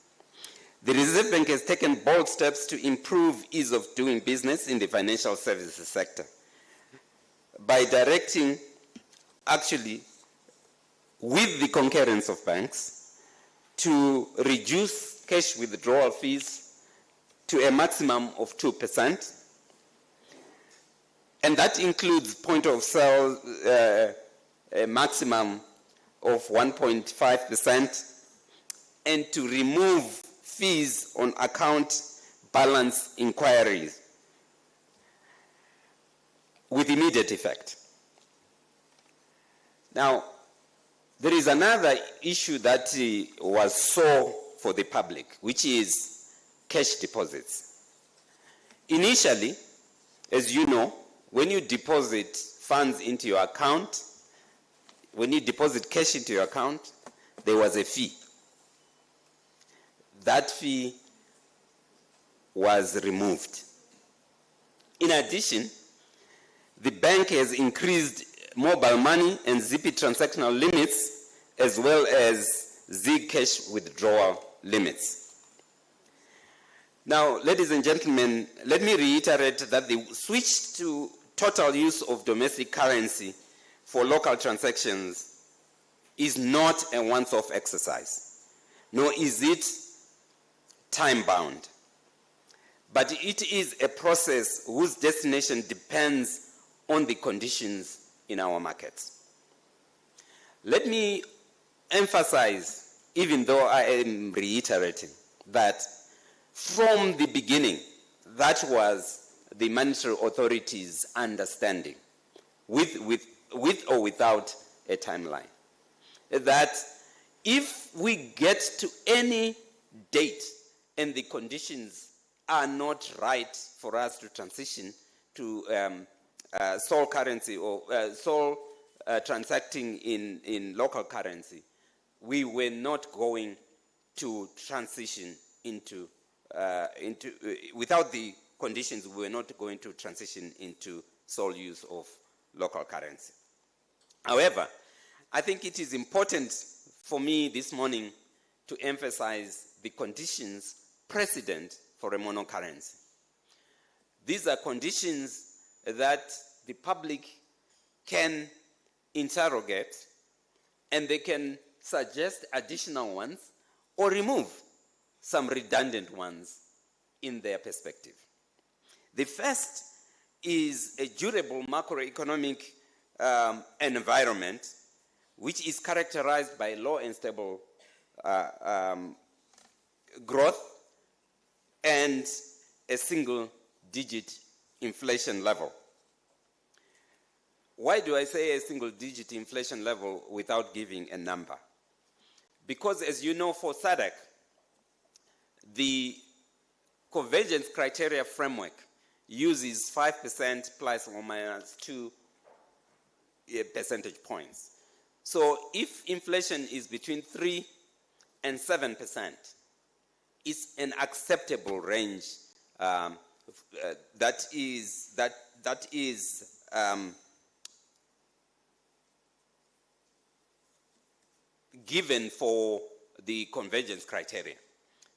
[SPEAKER 9] The Reserve Bank has taken bold steps to improve ease of doing business in the financial services sector by directing, actually, with the concurrence of banks, to reduce cash withdrawal fees to a maximum of 2%. And that includes point of sale, a maximum of 1.5%, and to remove fees on account balance inquiries. with immediate effect. Now, there is another issue that was sore for the public, which is cash deposits. Initially, as you know, when you deposit funds into your account, when you deposit cash into your account, there was a fee. That fee was removed. In addition, the bank has increased mobile money and Zippy transactional limits, as well as Zig cash withdrawal limits. Now, ladies and gentlemen, let me reiterate that the switch to total use of domestic currency for local transactions is not a once-off exercise, nor is it time-bound. But it is a process whose destination depends on the conditions in our markets. Let me emphasize, even though I am reiterating, that from the beginning, that was the monetary authority's understanding, with or without a timeline, that if we get to any date and the conditions are not right for us to transition to sole currency or sole transacting in local currency, we were not going to transition into without the conditions, we were not going to transition into sole use of local currency. However, I think it is important for me this morning to emphasize the conditions precedent for a monocurrency. These are conditions that the public can interrogate, and they can suggest additional ones or remove some redundant ones in their perspective. The first is a durable macroeconomic environment which is characterized by low and stable growth and a single-digit inflation level. Why do I say a single-digit inflation level without giving a number? Because, as you know, for SADC, the convergence criteria framework uses 5% plus or minus 2 percentage points. So if inflation is between 3 and 7%, it's an acceptable range that is given for the convergence criteria.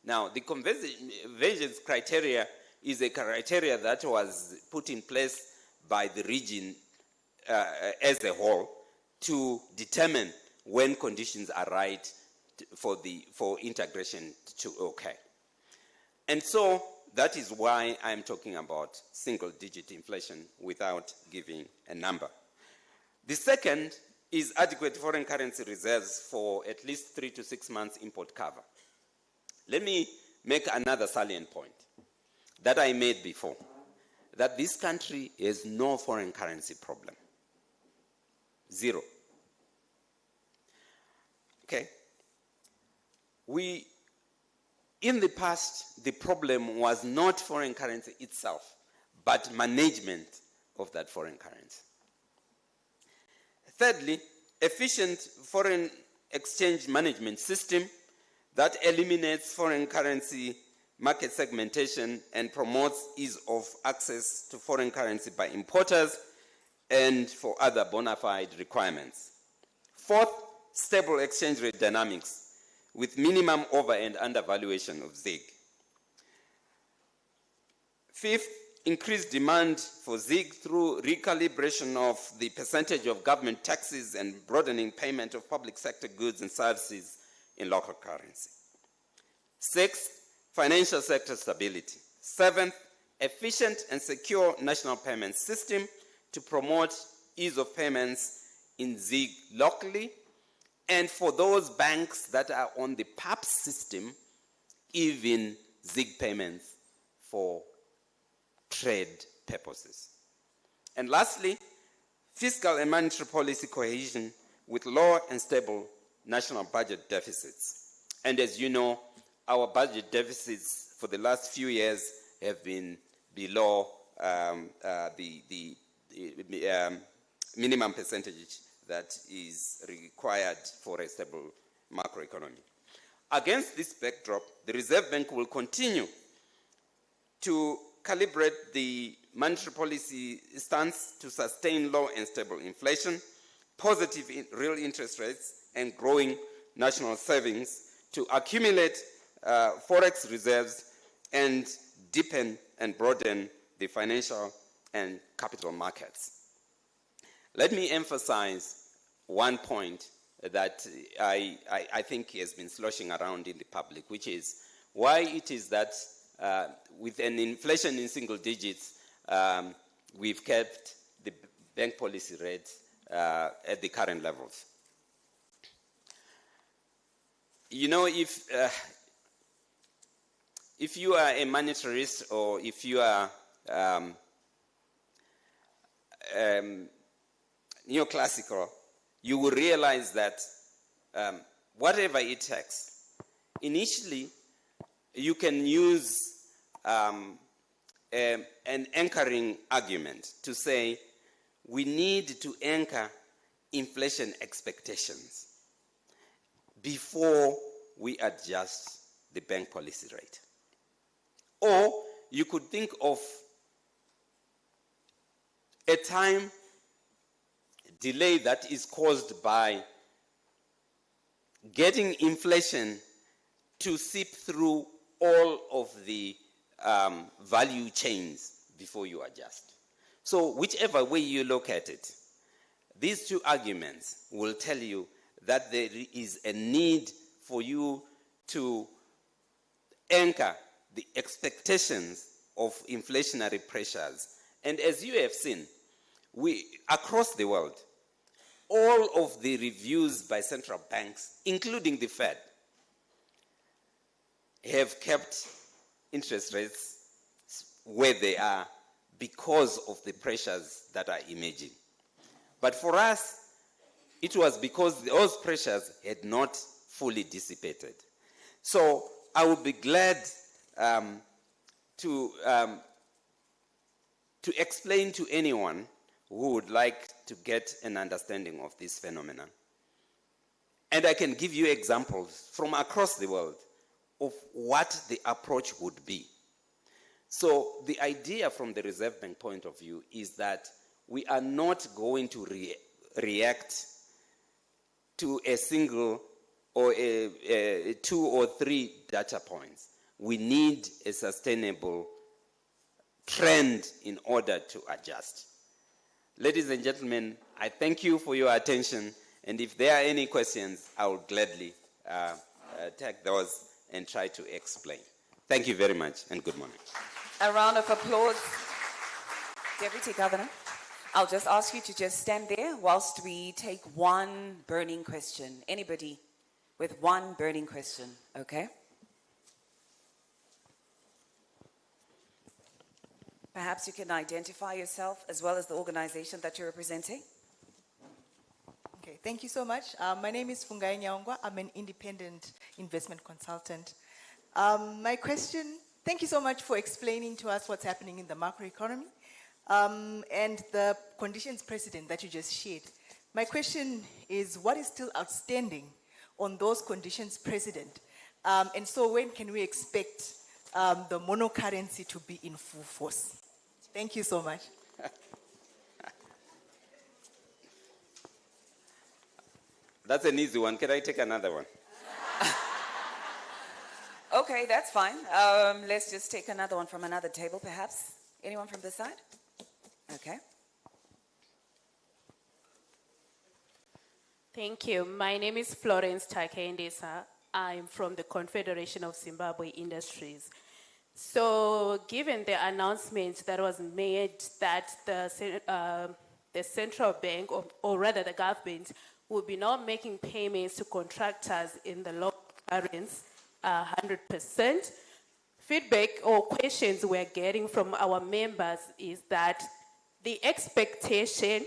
[SPEAKER 9] Now, the convergence criteria is a criteria that was put in place by the region as a whole to determine when conditions are right for integration to occur. And so that is why I'm talking about single-digit inflation without giving a number. The second is adequate foreign currency reserves for at least 3 to 6 months import cover. Let me make another salient point that I made before, that this country has no foreign currency problem. Zero. Okay? In the past, the problem was not foreign currency itself, but management of that foreign currency. Thirdly, efficient foreign exchange management system that eliminates foreign currency market segmentation and promotes ease of access to foreign currency by importers and for other bona fide requirements. Fourth, stable exchange rate dynamics with minimum over and undervaluation of ZiG. Fifth, increased demand for ZiG through recalibration of the percentage of government taxes and broadening payment of public sector goods and services in local currency. Sixth, financial sector stability. Seventh, efficient and secure national payment system to promote ease of payments in ZiG locally, and for those banks that are on the PAP system, even ZiG payments for trade purposes. And lastly, fiscal and monetary policy cohesion with low and stable national budget deficits. And as you know, our budget deficits for the last few years have been below the minimum percentage that is required for a stable macroeconomy. Against this backdrop, the Reserve Bank will continue to calibrate the monetary policy stance to sustain low and stable inflation, positive real interest rates, and growing national savings, to accumulate forex reserves and deepen and broaden the financial and capital markets. Let me emphasize one point that I think has been sloshing around in the public, which is why it is that with an inflation in single digits, we've kept the bank policy rate at the current levels. You know, if you are a monetarist or if you are neoclassical, you will realize that whatever it takes, initially you can use an anchoring argument to say we need to anchor inflation expectations before we adjust the bank policy rate. Or you could think of a time delay that is caused by getting inflation to seep through all of the value chains before you adjust. So whichever way you look at it, these two arguments will tell you that there is a need for you to anchor the expectations of inflationary pressures. And as you have seen, across the world, all of the reviews by central banks, including the Fed, have kept interest rates where they are because of the pressures that are emerging. But for us, it was because those pressures had not fully dissipated. So I would be glad to explain to anyone who would like to get an understanding of this phenomenon. And I can give you examples from across the world of what the approach would be. So the idea from the Reserve Bank point of view is that we are not going to react to a single or a 2 or 3 data points. We need a sustainable trend in order to adjust. Ladies and gentlemen, I thank you for your attention, and if there are any questions, I will gladly take those and try to explain. Thank you very much, and good morning.
[SPEAKER 2] A round of applause. Deputy Governor, I'll just ask you to just stand there whilst we take one burning question. Anybody with one burning question, okay? Perhaps you can identify yourself as well as the organization that you're representing.
[SPEAKER 10] Okay, thank you so much. My name is Fungai Nyaongwa. I'm an independent investment consultant. My question, thank you so much for explaining to us what's happening in the macroeconomy and the conditions precedent that you just shared. My question is, what is still outstanding on those conditions precedent? And so when can we expect the monocurrency to be in full force? Thank you so much.
[SPEAKER 9] That's an easy one. Can I take another one?
[SPEAKER 2] Okay, that's fine. Let's just take another one from another table, perhaps. Anyone from this side? Okay.
[SPEAKER 11] Thank you. My name is Florence Takendesa. I'm from the Confederation of Zimbabwe Industries. So given the announcement that was made that the central bank, or rather the government, will be now making payments to contractors in the local currency 100%, feedback or questions we're getting from our members is that The expectation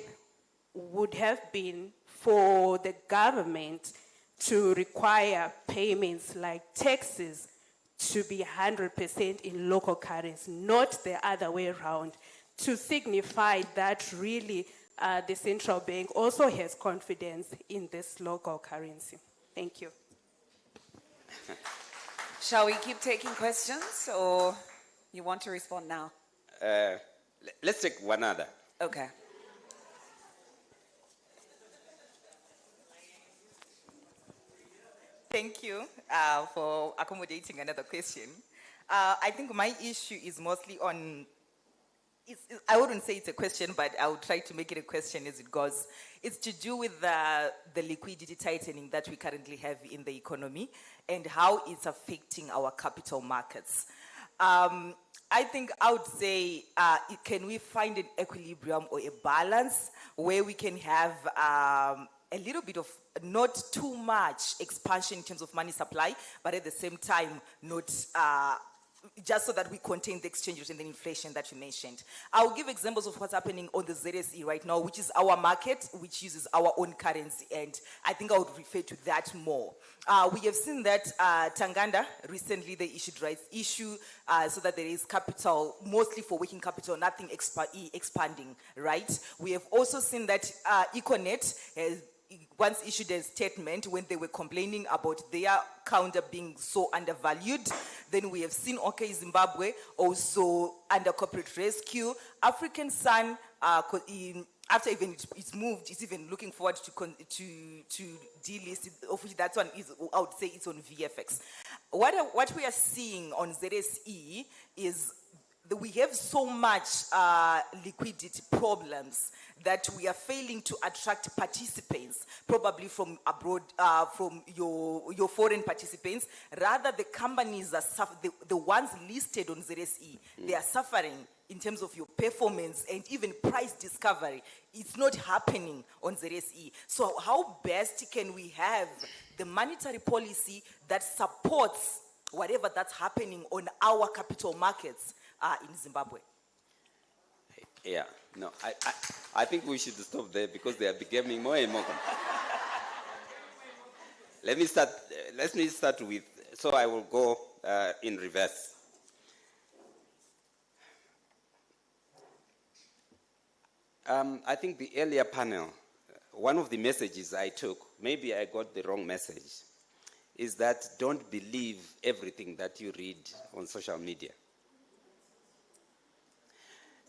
[SPEAKER 11] would have been for the government to require payments like taxes to be 100% in local currency, not the other way around, to signify that really the central bank also has confidence in this local currency. Thank you.
[SPEAKER 2] Shall we keep taking questions, or you want to respond now?
[SPEAKER 9] Let's take one other.
[SPEAKER 2] Okay.
[SPEAKER 12] Thank you for accommodating another question. I think my issue is mostly on, I wouldn't say it's a question, but I will try to make it a question as it goes. It's to do with the liquidity tightening that we currently have in the economy and how it's affecting our capital markets. I think I would say, can we find an equilibrium or a balance where we can have a little bit of not too much expansion in terms of money supply, but at the same time, not just so that we contain the exchange rate and the inflation that you mentioned. I'll give examples of what's happening on the ZSE right now, which is our market, which uses our own currency, and I think I would refer to that more. We have seen that Tanganda, recently they issued rights issue so that there is capital, mostly for working capital, nothing expanding, right? We have also seen that Econet has once issued a statement when they were complaining about their counter being so undervalued. Then we have seen OK Zimbabwe also under corporate rescue. African Sun, after even it's moved, it's even looking forward to delist it, of which that one is, I would say it's on VFX. What we are seeing on ZSE is that we have so much liquidity problems that we are failing to attract participants, probably from abroad, from your foreign participants. Rather, the companies are the ones listed on ZSE, they are suffering in terms of your performance and even price discovery. It's not happening on ZSE. So how best can we have the monetary policy that supports whatever that's happening on our capital markets in Zimbabwe?
[SPEAKER 9] Yeah, no, I think we should stop there because they are becoming more and more complex. Let me start with, so I will go in reverse. I think the earlier panel, one of the messages I took, maybe I got the wrong message, is that don't believe everything that you read on social media.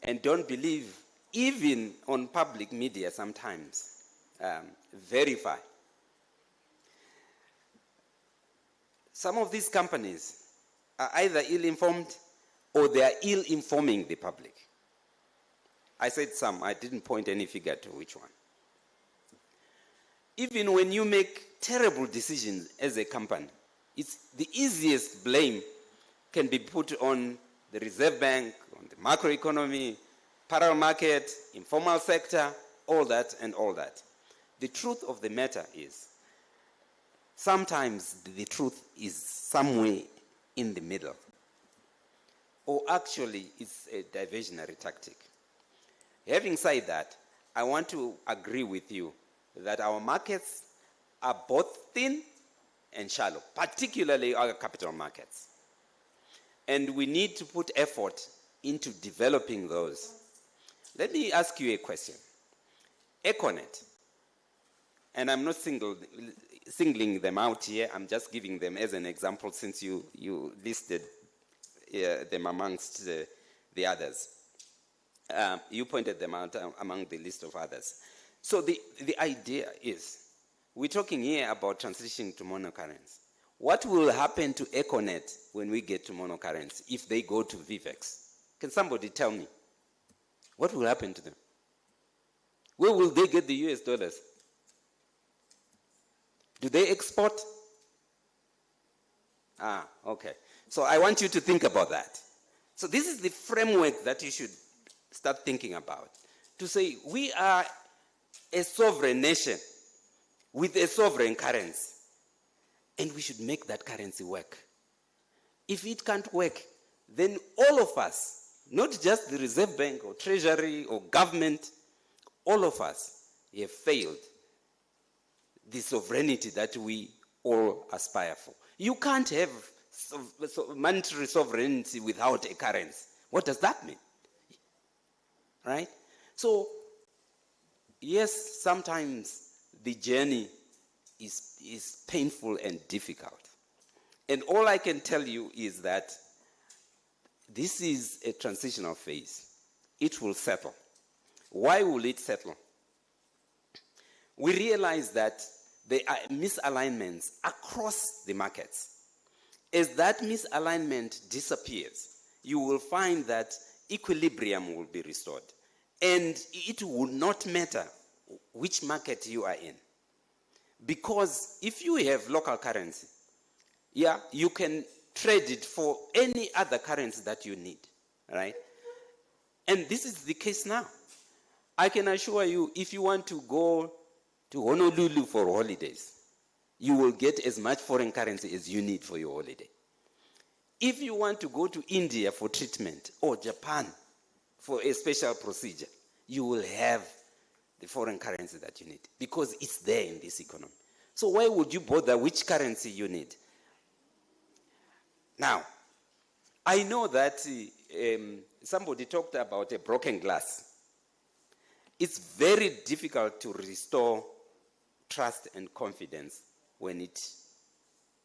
[SPEAKER 9] And don't believe, even on public media sometimes, verify. Some of these companies are either ill-informed or they are ill-informing the public. I said some, I didn't point any figure to which one. Even when you make terrible decisions as a company, it's the easiest blame can be put on the Reserve Bank, on the macroeconomy, parallel market, informal sector, all that and all that. The truth of the matter is, sometimes the truth is somewhere in the middle. Or actually, it's a diversionary tactic. Having said that, I want to agree with you that our markets are both thin and shallow, particularly our capital markets. And we need to put effort into developing those. Let me ask you a question. Econet, and I'm not singling them out here, I'm just giving them as an example since you listed them amongst the others. You pointed them out among the list of others. So the idea is, we're talking here about transitioning to monocurrency. What will happen to Econet when we get to monocurrency if they go to VFX? Can somebody tell me? What will happen to them? Where will they get the US dollars? Do they export? Okay. So I want you to think about that. So this is the framework that you should start thinking about. To say, we are a sovereign nation with a sovereign currency. And we should make that currency work. If it can't work, then all of us not just the Reserve Bank or Treasury or government, all of us have failed the sovereignty that we all aspire for. You can't have monetary sovereignty without a currency. What does that mean? Right? So, yes, sometimes the journey is painful and difficult. And all I can tell you is that this is a transitional phase. It will settle. Why will it settle? We realize that there are misalignments across the markets. As that misalignment disappears, you will find that equilibrium will be restored. And it will not matter which market you are in. Because if you have local currency, yeah, you can trade it for any other currency that you need, right? And this is the case now. I can assure you, if you want to go to Honolulu for holidays, you will get as much foreign currency as you need for your holiday. If you want to go to India for treatment or Japan for a special procedure, you will have the foreign currency that you need because it's there in this economy. So why would you bother which currency you need? Now, I know that somebody talked about a broken glass. It's very difficult to restore trust and confidence when it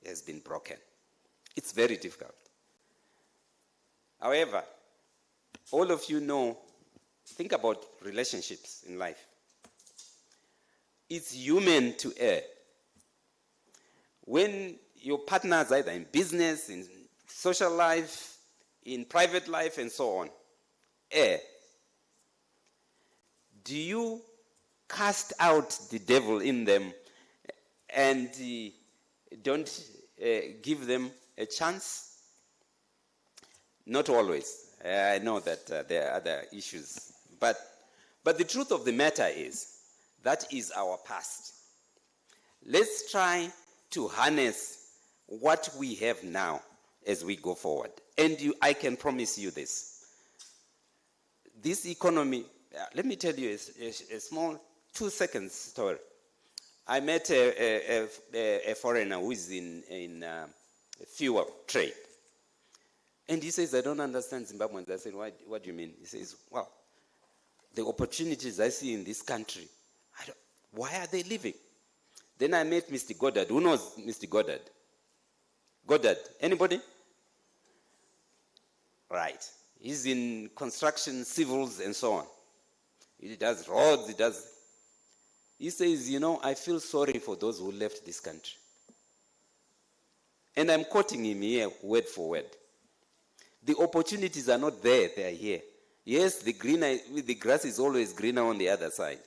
[SPEAKER 9] has been broken. It's very difficult. However, all of you know, think about relationships in life. It's human to err. When your partners, either in business, in social life, in private life, and so on, err, do you cast out the devil in them and don't give them a chance? Not always. I know that there are other issues. But the truth of the matter is, that is our past. Let's try to harness what we have now as we go forward. And I can promise you this. This economy, let me tell you a small 2-second story. I met a foreigner who is in fuel trade. And he says, I don't understand Zimbabweans. I said, what do you mean? He says, well, the opportunities I see in this country, why are they leaving? Then I met Mr. Goddard. Who knows Mr. Goddard? Goddard, anybody? Right. He's in construction, civils, and so on. He does roads, He says, I feel sorry for those who left this country. And I'm quoting him here, word for word. The opportunities are not there, they are here. Yes, the grass is always greener on the other side.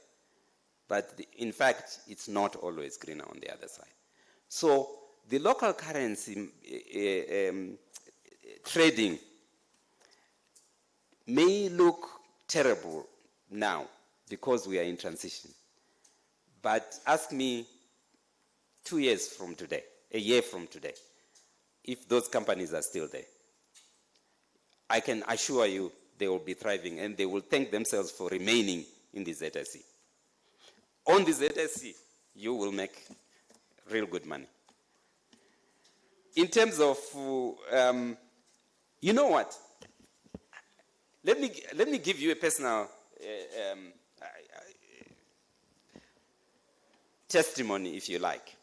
[SPEAKER 9] But in fact, it's not always greener on the other side. So the local currency trading may look terrible now because we are in transition. But ask me 2 years from today, a year from today, if those companies are still there. I can assure you they will be thriving and they will thank themselves for remaining in the ZSE. On the ZSE, you will make real good money. In terms of, you know what? Let me give you a personal testimony, if you like.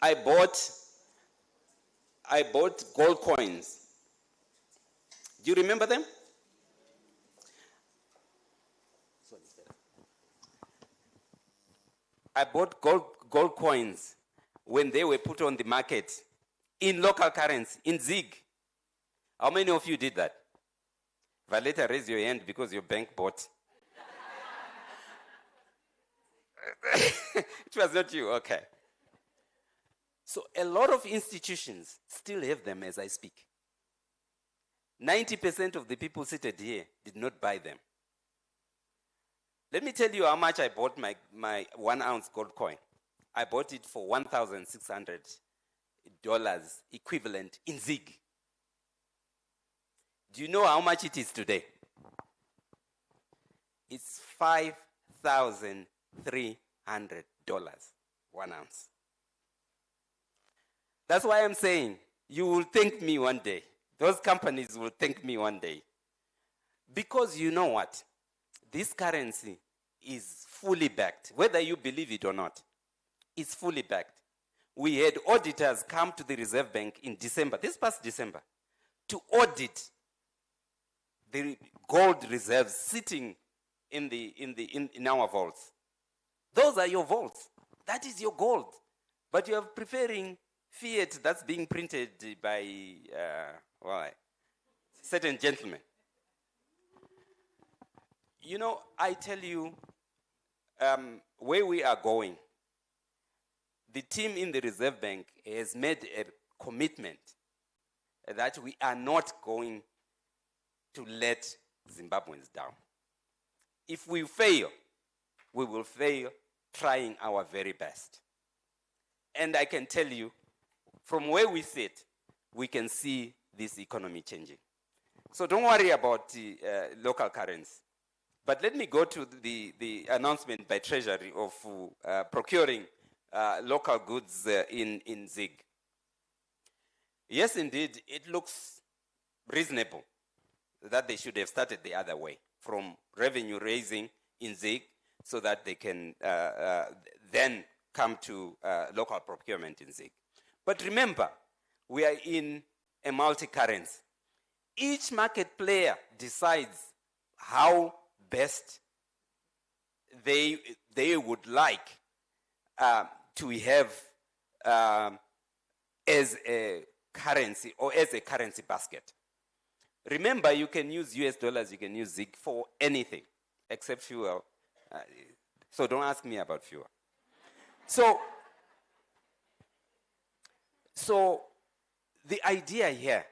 [SPEAKER 9] I bought gold coins. Do you remember them? I bought gold coins when they were put on the market in local currency, in ZiG. How many of you did that? Valeta, raise your hand because your bank bought. It was not you, okay. So a lot of institutions still have them as I speak. 90% of the people seated here did not buy them. Let me tell you how much I bought my 1 ounce gold coin. I bought it for $1,600 equivalent in ZiG. Do you know how much it is today? It's $5,300, 1 ounce. That's why I'm saying you will thank me one day. Those companies will thank me one day. Because you know what? This currency is fully backed. Whether you believe it or not, it's fully backed. We had auditors come to the Reserve Bank in December, this past December, to audit the gold reserves sitting in our vaults. Those are your vaults. That is your gold. But you are preferring fiat that's being printed by certain gentlemen. You know, I tell you, where we are going, the team in the Reserve Bank has made a commitment that we are not going to let Zimbabweans down. If we fail, we will fail trying our very best. And I can tell you, from where we sit, we can see this economy changing. So don't worry about local currency. But let me go to the announcement by Treasury of procuring local goods in Zig. Yes, indeed, it looks reasonable that they should have started the other way, from revenue raising in Zig, so that they can then come to local procurement in Zig. But remember, we are in a multi-currency. Each market player decides how best they would like to have as a currency or as a currency basket. Remember, you can use US dollars, you can use Zig for anything except fuel. So don't ask me about fuel. So the idea here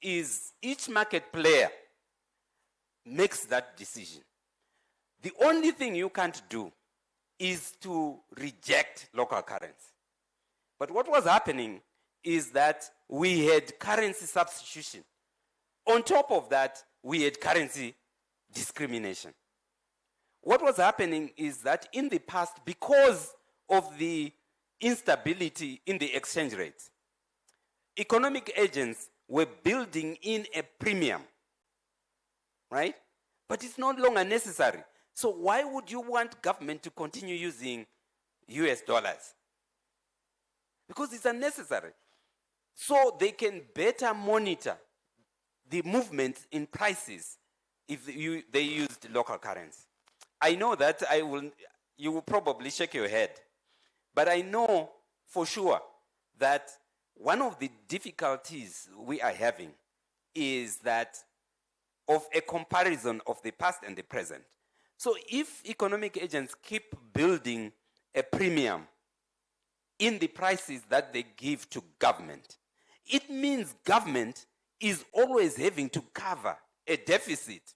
[SPEAKER 9] is each market player makes that decision. The only thing you can't do is to reject local currency. But what was happening is that we had currency substitution. On top of that, we had currency discrimination. What was happening is that in the past, because of the instability in the exchange rates, economic agents were building in a premium, right? But it's no longer necessary. So why would you want government to continue using US dollars? Because it's unnecessary. So they can better monitor the movement in prices if they used local currency. I know that you will probably shake your head, but I know for sure that one of the difficulties we are having is that of a comparison of the past and the present. So if economic agents keep building a premium in the prices that they give to government, it means government is always having to cover a deficit.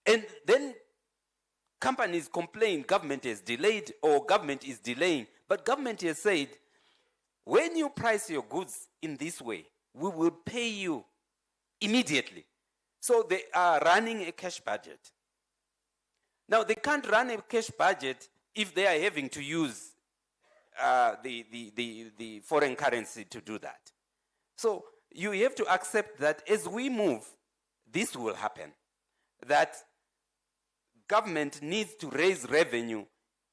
[SPEAKER 9] And then companies complain government has delayed or government is delaying, but government has said, when you price your goods in this way, we will pay you immediately. So they are running a cash budget. Now, they can't run a cash budget if they are having to use the foreign currency to do that. So you have to accept that as we move, this will happen. That government needs to raise revenue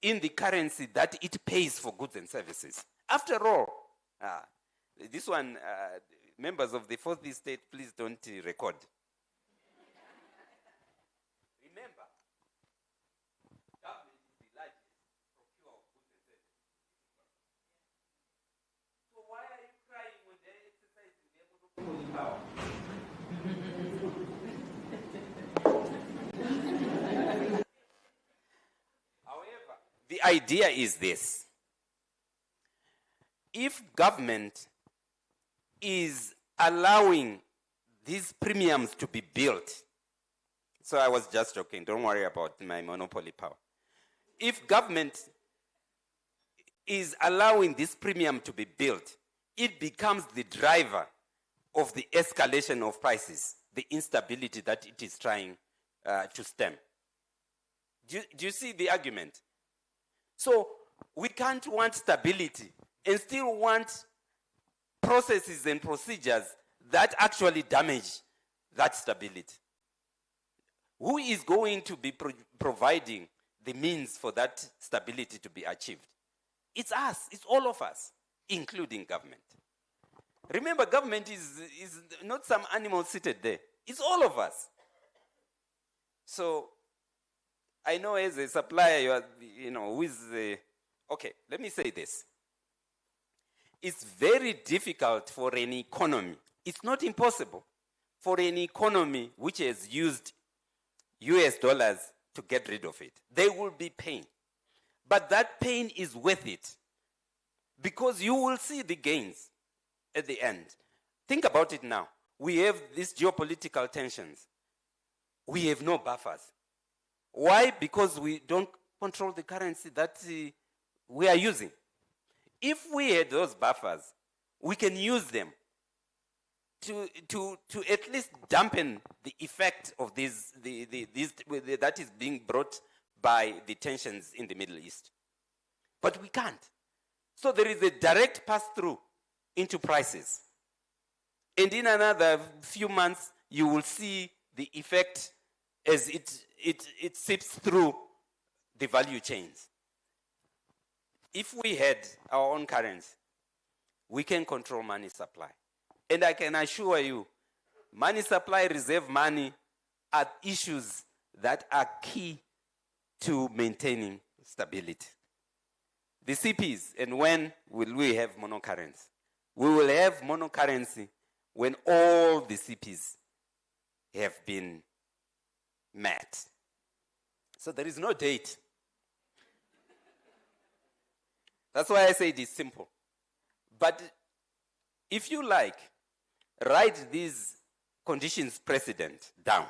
[SPEAKER 9] in the currency that it pays for goods and services. After all, this one, members of the fourth estate, please don't record. Remember, government is the largest procurer of goods and services. So why are you crying when they're exercising their monopoly power? However, the idea is this. If government is allowing these premiums to be built, so I was just joking, don't worry about my monopoly power. If government is allowing this premium to be built, it becomes the driver of the escalation of prices the instability that it is trying to stem. Do you see the argument? So we can't want stability and still want processes and procedures that actually damage that stability. Who is going to be providing the means for that stability to be achieved? It's us, it's all of us, including government. Remember, government is not some animal seated there. It's all of us. So, I know as a supplier, who is okay, let me say this. It's very difficult for an economy. It's not impossible for an economy which has used US dollars to get rid of it. They will be pain. But that pain is worth it because you will see the gains at the end. Think about it now. We have these geopolitical tensions. We have no buffers. Why? Because we don't control the currency that we are using. If we had those buffers, we can use them to at least dampen the effect of these that is being brought by the tensions in the Middle East. But we can't. So there is a direct pass-through into prices. And in another few months, you will see the effect as it seeps through the value chains. If we had our own currency, we can control money supply. And I can assure you, money supply, reserve money are issues that are key to maintaining stability. The CPs, and when will we have monocurrency? We will have monocurrency when all the CPs have been met. So there is no date. That's why I say it is simple. But if you like, write these conditions precedent down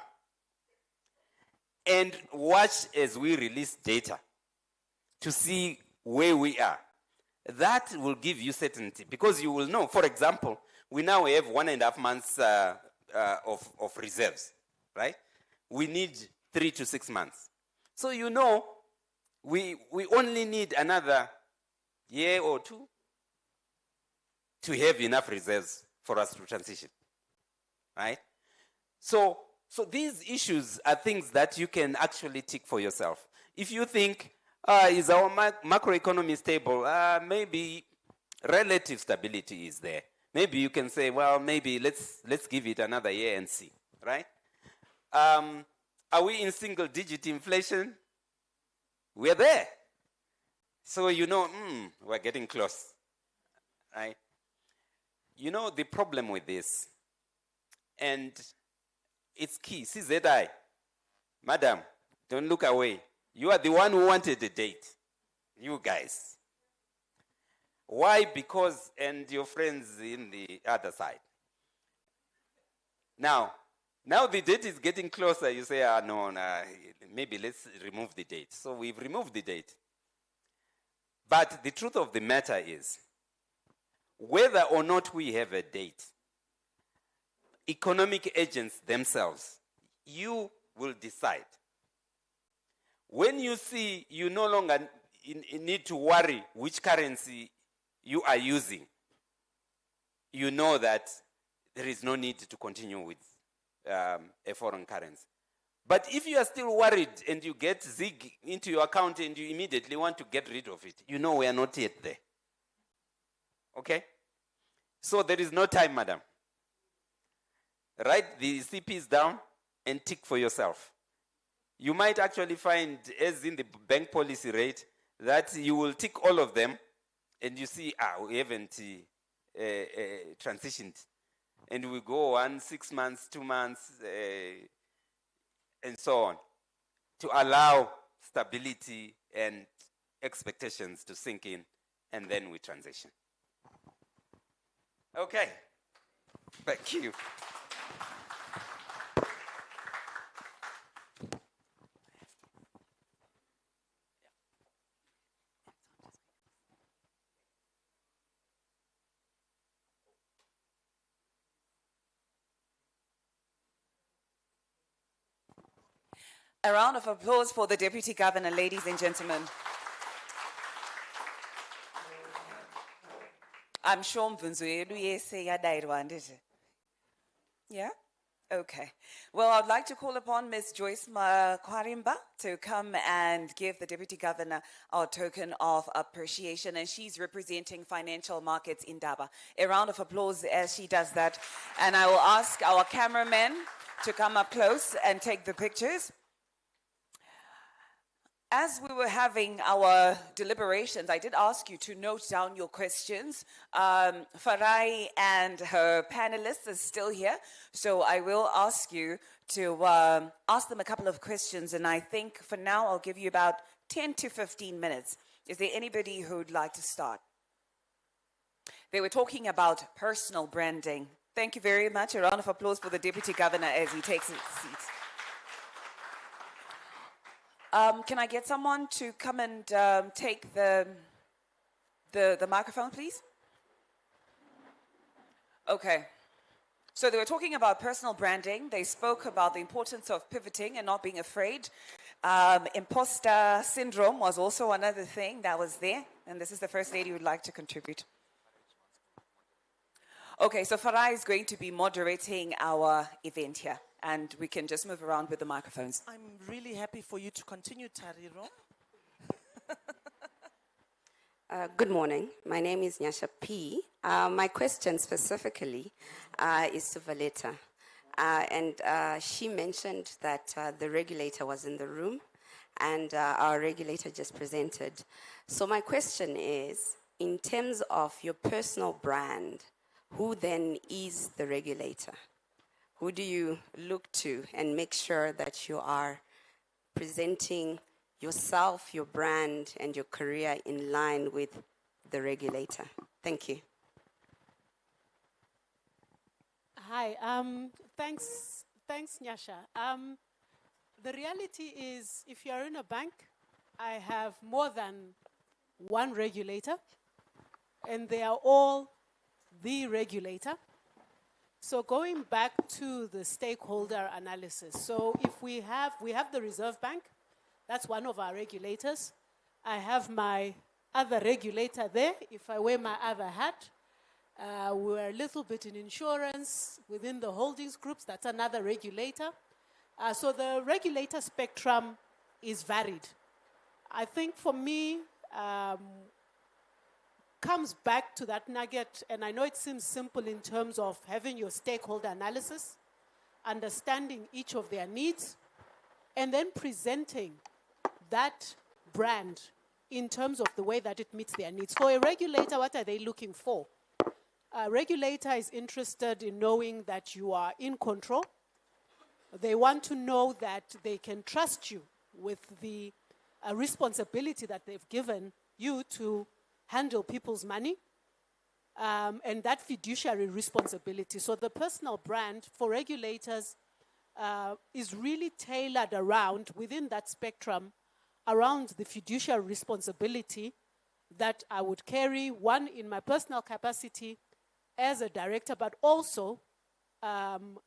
[SPEAKER 9] and watch as we release data to see where we are. That will give you certainty because you will know. For example, we now have 1.5 months of reserves, right? We need 3 to 6 months. So you know, we only need another year or two to have enough reserves for us to transition, right? So these issues are things that you can actually tick for yourself. If you think, is our macroeconomy stable? Maybe relative stability is there. Maybe you can say, well, maybe let's give it another year and see, right? Are we in single-digit inflation? We're there. So you know, we're getting close, right? You know the problem with this, and it's key. CZI, madam, don't look away. You are the one who wanted the date, you guys. Why? Because, and your friends in the other side. Now the date is getting closer. You say, no, maybe let's remove the date. So we've removed the date. But the truth of the matter is, whether or not we have a date, economic agents themselves, you will decide. When you see you no longer need to worry which currency you are using, you know that there is no need to continue with a foreign currency. But if you are still worried and you get ZIG into your account and you immediately want to get rid of it, you know we are not yet there. Okay? So there is no time, madam. Write the CPs down and tick for yourself. You might actually find, as in the bank policy rate, that you will tick all of them and you see, we haven't transitioned. And we go on 6 months, 2 months, and so on, to allow stability and expectations to sink in, and then we transition. Okay. Thank you.
[SPEAKER 2] A round of applause for the Deputy Governor, ladies and gentlemen. I'm sure Mvunzu yenu yese yadairwa ndije. Yeah? Okay. Well, I'd like to call upon Ms. Joyce Makwarimba to come and give the Deputy Governor our token of appreciation, and she's representing financial markets in Daba. A round of applause as she does that. And I will ask our cameraman to come up close and take the pictures. As we were having our deliberations, I did ask you to note down your questions. Farai and her panelists are still here, so I will ask you to ask them a couple of questions, and I think for now I'll give you about 10 to 15 minutes. Is there anybody who would like to start? They were talking about personal branding. Thank you very much. A round of applause for the Deputy Governor as he takes his seat. Can I get someone to come and take the microphone, please? Okay. So they were talking about personal branding. They spoke about the importance of pivoting and not being afraid. Imposter syndrome was also another thing that was there. And this is the First Lady who would like to contribute. Okay, so Farai is going to be moderating our event here. And we can just move around with the microphones.
[SPEAKER 3] I'm really happy for you to continue, Tariro.
[SPEAKER 13] Good morning. My name is Nyasha P. My question specifically is to Valeta. She mentioned that the regulator was in the room and our regulator just presented. So my question is, in terms of your personal brand, who then is the regulator? Who do you look to and make sure that you are presenting yourself, your brand, and your career in line with the regulator? Thank you.
[SPEAKER 4] Hi, thanks, Nyasha. The reality is, if you're in a bank, I have more than one regulator, and they are all the regulator. So going back to the stakeholder analysis. So if we have the Reserve Bank, that's one of our regulators. I have my other regulator there, if I wear my other hat. We're a little bit in insurance within the holdings groups, that's another regulator. So the regulator spectrum is varied. I think for me, comes back to that nugget, and I know it seems simple in terms of having your stakeholder analysis, understanding each of their needs, and then presenting that brand in terms of the way that it meets their needs. For a regulator, what are they looking for? A regulator is interested in knowing that you are in control. They want to know that they can trust you with the responsibility that they've given you to handle people's money, and that fiduciary responsibility. So the personal brand for regulators is really tailored around, within that spectrum, around the fiduciary responsibility that I would carry, one, in my personal capacity as a director, but also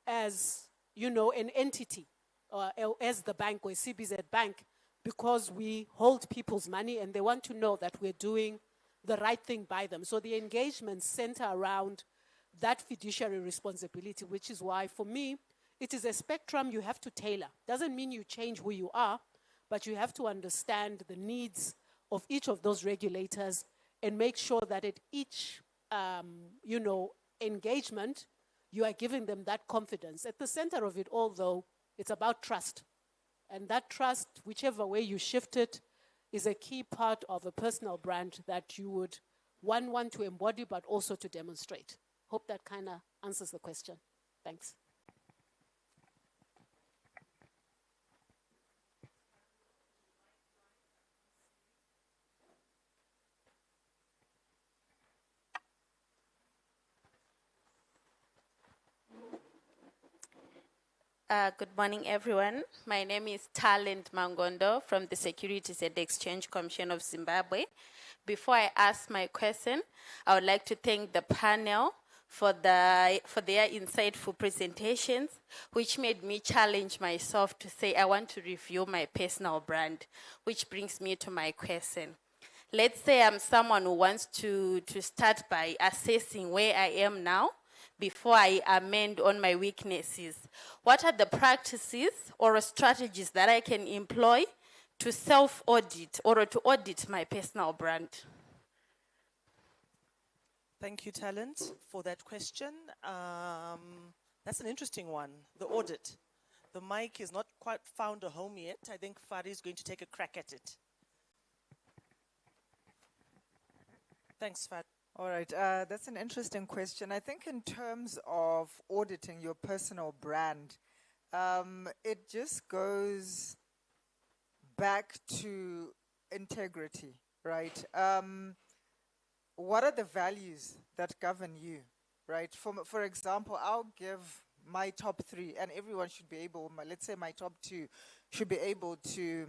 [SPEAKER 4] as, you know, an entity, or as the bank or a CBZ bank, because we hold people's money and they want to know that we're doing the right thing by them. So the engagements center around that fiduciary responsibility, which is why, for me, it is a spectrum you have to tailor. Doesn't mean you change who you are, but you have to understand the needs of each of those regulators and make sure that at each, you know, engagement, you are giving them that confidence. At the center of it all, though, it's about trust. And that trust, whichever way you shift it, is a key part of a personal brand that you would want to embody, but also to demonstrate. Hope that kind of answers the question. Thanks.
[SPEAKER 11] Good morning, everyone. My name is Talent Mangondo from the Securities and Exchange Commission of Zimbabwe. Before I ask my question, I would like to thank the panel for their insightful presentations, which made me challenge myself to say I want to review my personal brand, which brings me to my question. Let's say I'm someone who wants to start by assessing where I am now before I amend on my weaknesses. What are the practices or strategies that I can employ to self-audit or to audit my personal brand?
[SPEAKER 3] Thank you, Talent, for that question. That's an interesting one, the audit. The mic has not quite found a home yet. I think Fari is going to take a crack at it. Thanks, Fari.
[SPEAKER 5] All right, that's an interesting question. I think in terms of auditing your personal brand, it just goes back to integrity, right? What are the values that govern you, right? For example, I'll give my top 3, and everyone should be able, let's say my top 2, should be able to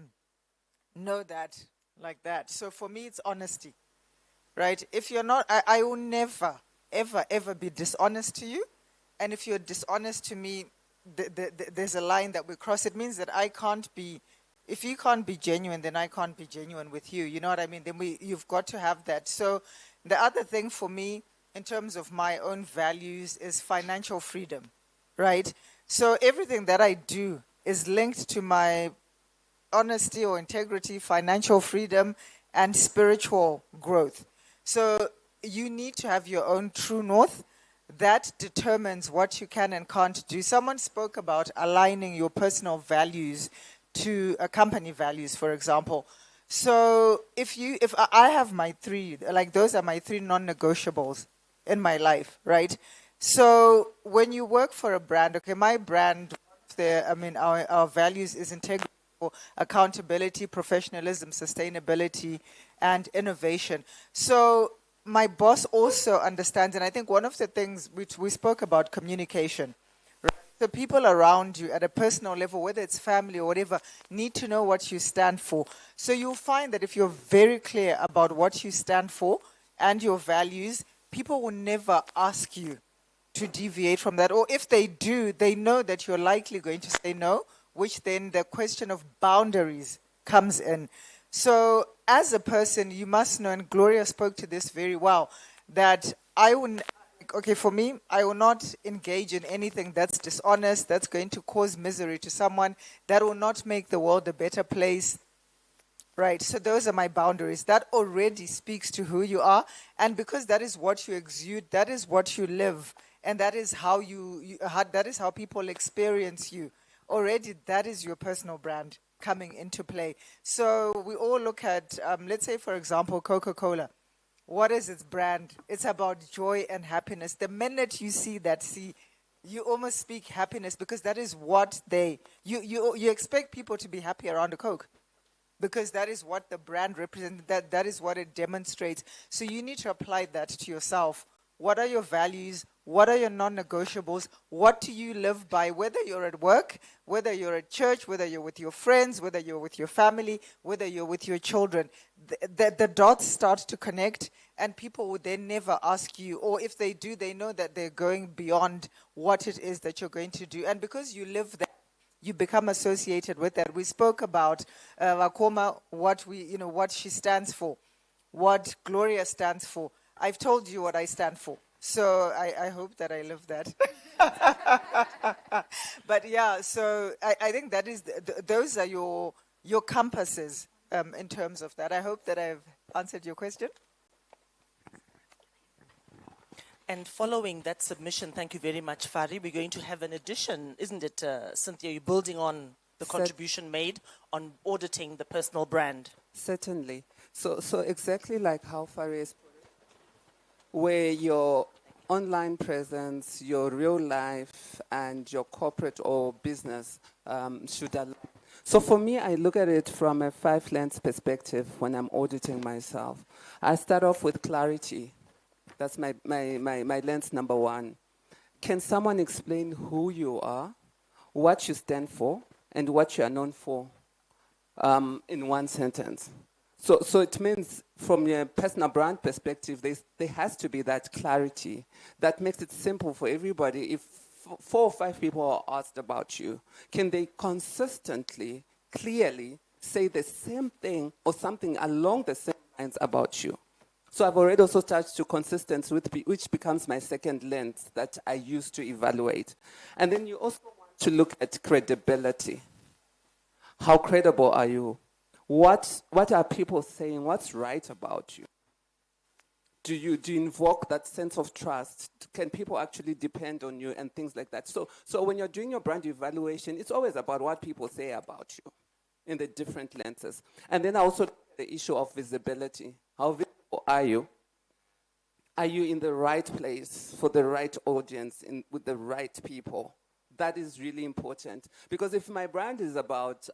[SPEAKER 5] know that like that. So for me, it's honesty, right? If you're not, I will never, ever be dishonest to you. And if you're dishonest to me, there's a line that we cross. It means that I can't be, if you can't be genuine, then I can't be genuine with you. You know what I mean? Then you've got to have that. So the other thing for me, in terms of my own values, is financial freedom, right? So everything that I do is linked to my honesty or integrity, financial freedom, and spiritual growth. So you need to have your own true north that determines what you can and can't do. Someone spoke about aligning your personal values to company values, for example. So if I have my 3, like those are my 3 non-negotiables in my life, right? So when you work for a brand, okay, my brand, our values is integrity, accountability, professionalism, sustainability, and innovation. So my boss also understands, and I think one of the things which we spoke about, communication. The people around you at a personal level, whether it's family or whatever, need to know what you stand for. So you'll find that if you're very clear about what you stand for and your values, people will never ask you to deviate from that. Or if they do, they know that you're likely going to say no, which then the question of boundaries comes in. So as a person, you must know, and Gloria spoke to this very well, that for me, I will not engage in anything that's dishonest, that's going to cause misery to someone, that will not make the world a better place. Right, so those are my boundaries. That already speaks to who you are, and because that is what you exude, that is what you live, and that is how that is how people experience you. Already, that is your personal brand coming into play. So we all look at, let's say, for example, Coca-Cola. What is its brand? It's about joy and happiness. The minute you see that, you almost speak happiness, because that is what you expect people to be happy around a Coke, because that is what the brand represents, that is what it demonstrates. So you need to apply that to yourself. What are your values? What are your non-negotiables? What do you live by? Whether you're at work, whether you're at church, whether you're with your friends, whether you're with your family, whether you're with your children, the dots start to connect, and people would then never ask you, or if they do, they know that they're going beyond what it is that you're going to do. And because you live that, you become associated with that. We spoke about Wakoma, what she stands for, what Gloria stands for. I've told you what I stand for. So I hope that I live that. But yeah, so I think that is those are your compasses in terms of that. I hope that I've answered your question.
[SPEAKER 3] And following that submission, thank you very much, Fari. We're going to have an addition, isn't it, Cynthia? You're building on the contribution made on auditing the personal brand.
[SPEAKER 6] Certainly. So exactly like how Fari is, where your online presence, your real life, and your corporate or business should align. So for me, I look at it from a 5-lens perspective when I'm auditing myself. I start off with clarity. That's my lens number 1. Can someone explain who you are, what you stand for, and what you are known for in one sentence? So it means from your personal brand perspective, there has to be that clarity that makes it simple for everybody. If 4 or 5 people are asked about you, can they consistently, clearly say the same thing or something along the same lines about you? So I've already also touched to consistency, which becomes my second lens that I use to evaluate. And then you also want to look at credibility. How credible are you? What are people saying? What's right about you? Do you invoke that sense of trust? Can people actually depend on you and things like that? So when you're doing your brand evaluation, it's always about what people say about you in the different lenses. And then also the issue of visibility. How visible are you? Are you in the right place for the right audience with the right people? That is really important. Because if my brand is about...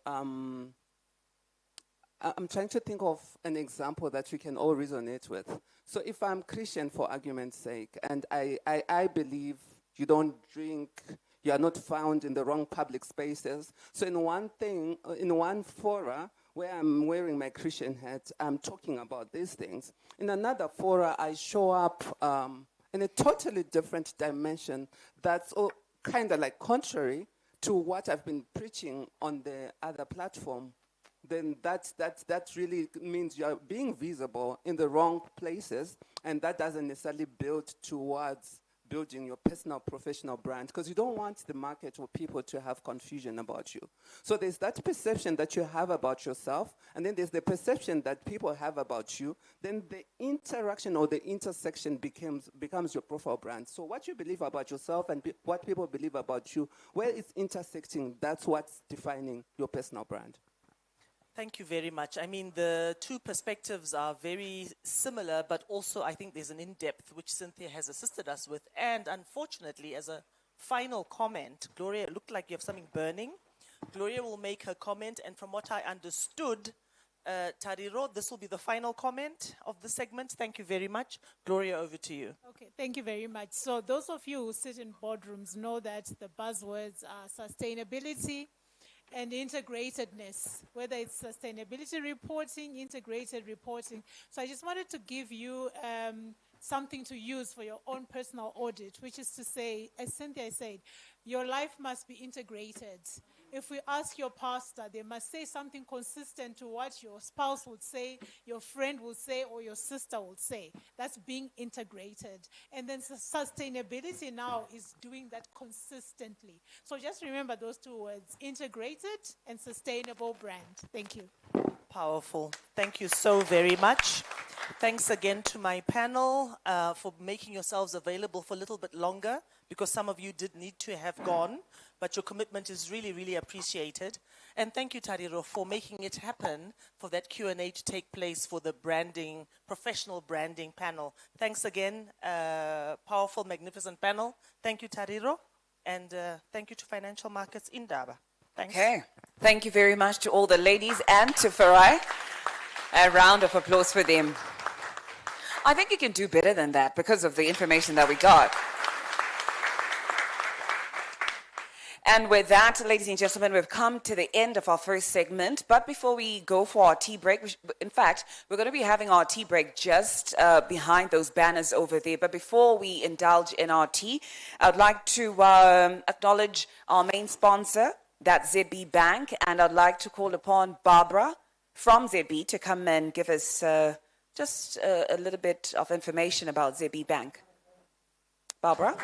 [SPEAKER 6] I'm trying to think of an example that we can all resonate with. So if I'm Christian, for argument's sake, and I believe you don't drink, you are not found in the wrong public spaces. So in one fora where I'm wearing my Christian hat, I'm talking about these things. In another fora, I show up in a totally different dimension that's kind of like contrary to what I've been preaching on the other platform. Then that really means you're being visible in the wrong places, and that doesn't necessarily build towards building your personal professional brand, because you don't want the market or people to have confusion about you. So there's that perception that you have about yourself, and then there's the perception that people have about you. Then the interaction or the intersection becomes your profile brand. So what you believe about yourself and what people believe about you, where it's intersecting, that's what's defining your personal brand.
[SPEAKER 3] Thank you very much. I mean, the two perspectives are very similar, but also I think there's an in-depth which Cynthia has assisted us with. And unfortunately, as a final comment, Gloria, it looked like you have something burning. Gloria will make her comment, and from what I understood, Tariro, this will be the final comment of the segment. Thank you very much. Gloria, over to you.
[SPEAKER 8] Okay, thank you very much. So those of you who sit in boardrooms know that the buzzwords are sustainability and integratedness, whether it's sustainability reporting, integrated reporting. So I just wanted to give you something to use for your own personal audit, which is to say, as Cynthia said, your life must be integrated. If we ask your pastor, they must say something consistent to what your spouse would say, your friend would say, or your sister would say. That's being integrated. And then sustainability now is doing that consistently. So just remember those two words, integrated and sustainable brand. Thank you.
[SPEAKER 3] Powerful. Thank you so very much. Thanks again to my panel for making yourselves available for a little bit longer, because some of you did need to have gone, but your commitment is really, really appreciated. And thank you, Tariro, for making it happen for that Q&A to take place for the branding, professional branding panel. Thanks again, powerful, magnificent panel. Thank you, Tariro, and thank you to Financial Markets Indaba. Thanks.
[SPEAKER 2] Okay, thank you very much to all the ladies and to Farai. A round of applause for them. I think you can do better than that because of the information that we got. And with that, ladies and gentlemen, we've come to the end of our first segment. But before we go for our tea break, in fact, we're going to be having our tea break just behind those banners over there. But before we indulge in our tea, I'd like to acknowledge our main sponsor, that's ZB Bank. And I'd like to call upon Barbara from ZB to come and give us just a little bit of information about ZB Bank. Barbara?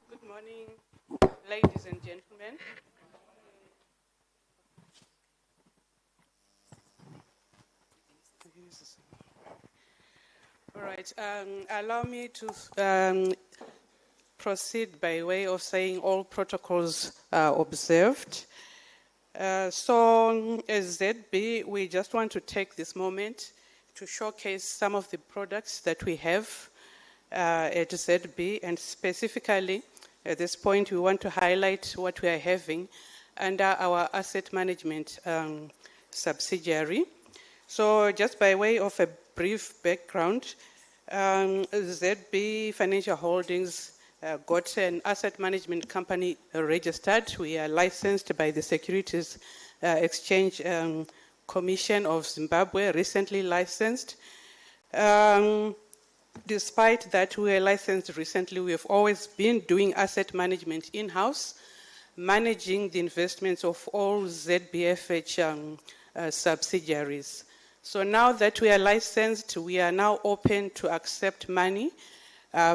[SPEAKER 14] Good morning, ladies and gentlemen. All right, allow me to proceed by way of saying all protocols are observed. So as ZB, we just want to take this moment to showcase some of the products that we have at ZB, and specifically At this point, we want to highlight what we are having under our asset management subsidiary. So just by way of a brief background, ZB Financial Holdings got an asset management company registered. We are licensed by the Securities Exchange Commission of Zimbabwe, recently licensed. Despite that we were licensed recently, we have always been doing asset management in-house, managing the investments of all ZBFH subsidiaries. So now that we are licensed, we are now open to accept money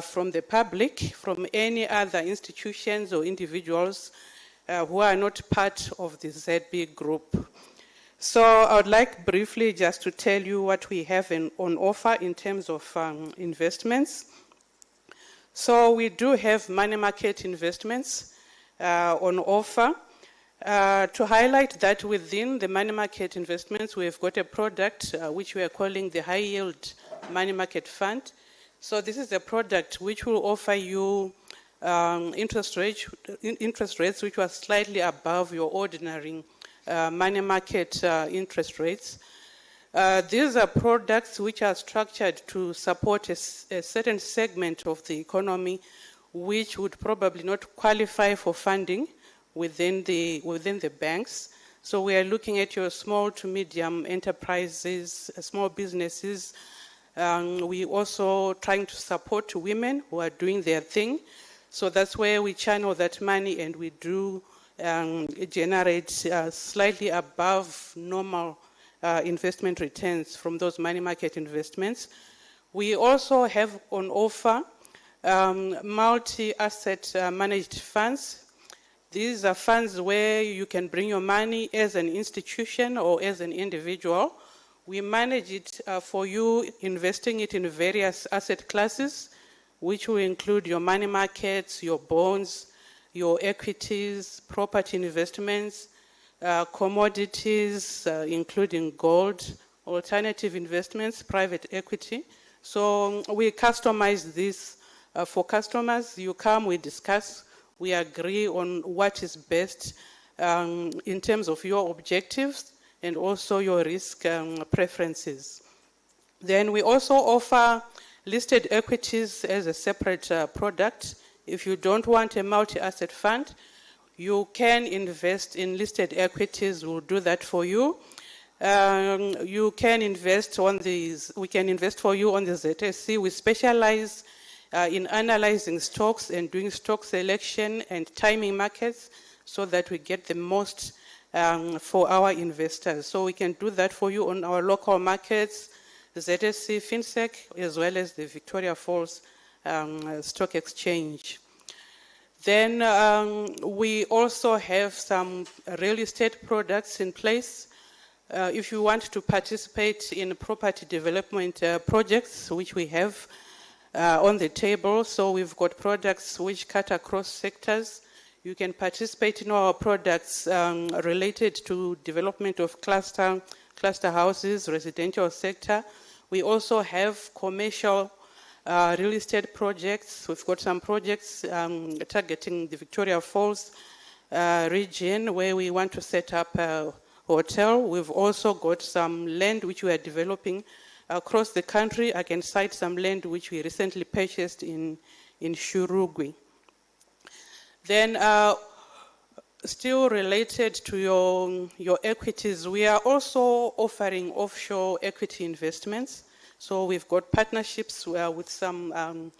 [SPEAKER 14] from the public, from any other institutions or individuals who are not part of the ZB group. So I would like briefly just to tell you what we have on offer in terms of investments. So we do have money market investments on offer. To highlight that within the money market investments, we have got a product which we are calling the high yield money market fund. So this is a product which will offer you interest rates which are slightly above your ordinary money market interest rates. These are products which are structured to support a certain segment of the economy which would probably not qualify for funding within the banks. So we are looking at your small to medium enterprises, small businesses. We also trying to support women who are doing their thing. So that's where we channel that money, and we do generate slightly above normal investment returns from those money market investments. We also have on offer multi-asset managed funds. These are funds where you can bring your money as an institution or as an individual. We manage it for you, investing it in various asset classes, which will include your money markets, your bonds, your equities, property investments, commodities, including gold, alternative investments, private equity. So we customize this for customers. You come, we discuss, we agree on what is best in terms of your objectives and also your risk preferences. Then we also offer listed equities as a separate product. If you don't want a multi-asset fund, you can invest in listed equities. We'll do that for you. You can invest on these. We can invest for you on the ZSC. We specialize in analyzing stocks and doing stock selection and timing markets so that we get the most for our investors. So we can do that for you on our local markets, ZSC, FinSec, as well as the Victoria Falls Stock Exchange. Then we also have some real estate products in place. If you want to participate in property development projects, which we have on the table, so we've got products which cut across sectors. You can participate in our products related to development of cluster houses, residential sector. We also have commercial real estate projects. We've got some projects targeting the Victoria Falls region where we want to set up a hotel. We've also got some land which we are developing across the country. I can cite some land which we recently purchased in Shurugwi. Then still related to your equities, we are also offering offshore equity investments. So we've got partnerships with some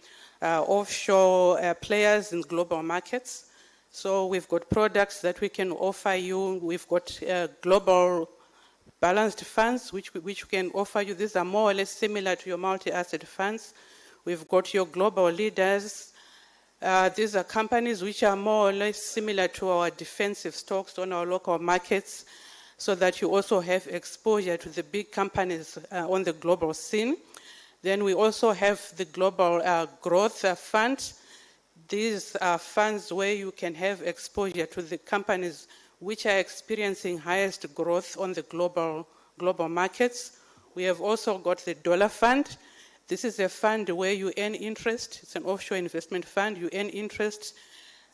[SPEAKER 14] offshore players in global markets. So we've got products that we can offer you. We've got global balanced funds which we can offer you. These are more or less similar to your multi-asset funds. We've got your global leaders. These are companies which are more or less similar to our defensive stocks on our local markets, so that you also have exposure to the big companies on the global scene. Then we also have the Global Growth Fund. These are funds where you can have exposure to the companies which are experiencing highest growth on the global markets. We have also got the Dollar Fund. This is a fund where you earn interest. It's an offshore investment fund. You earn interest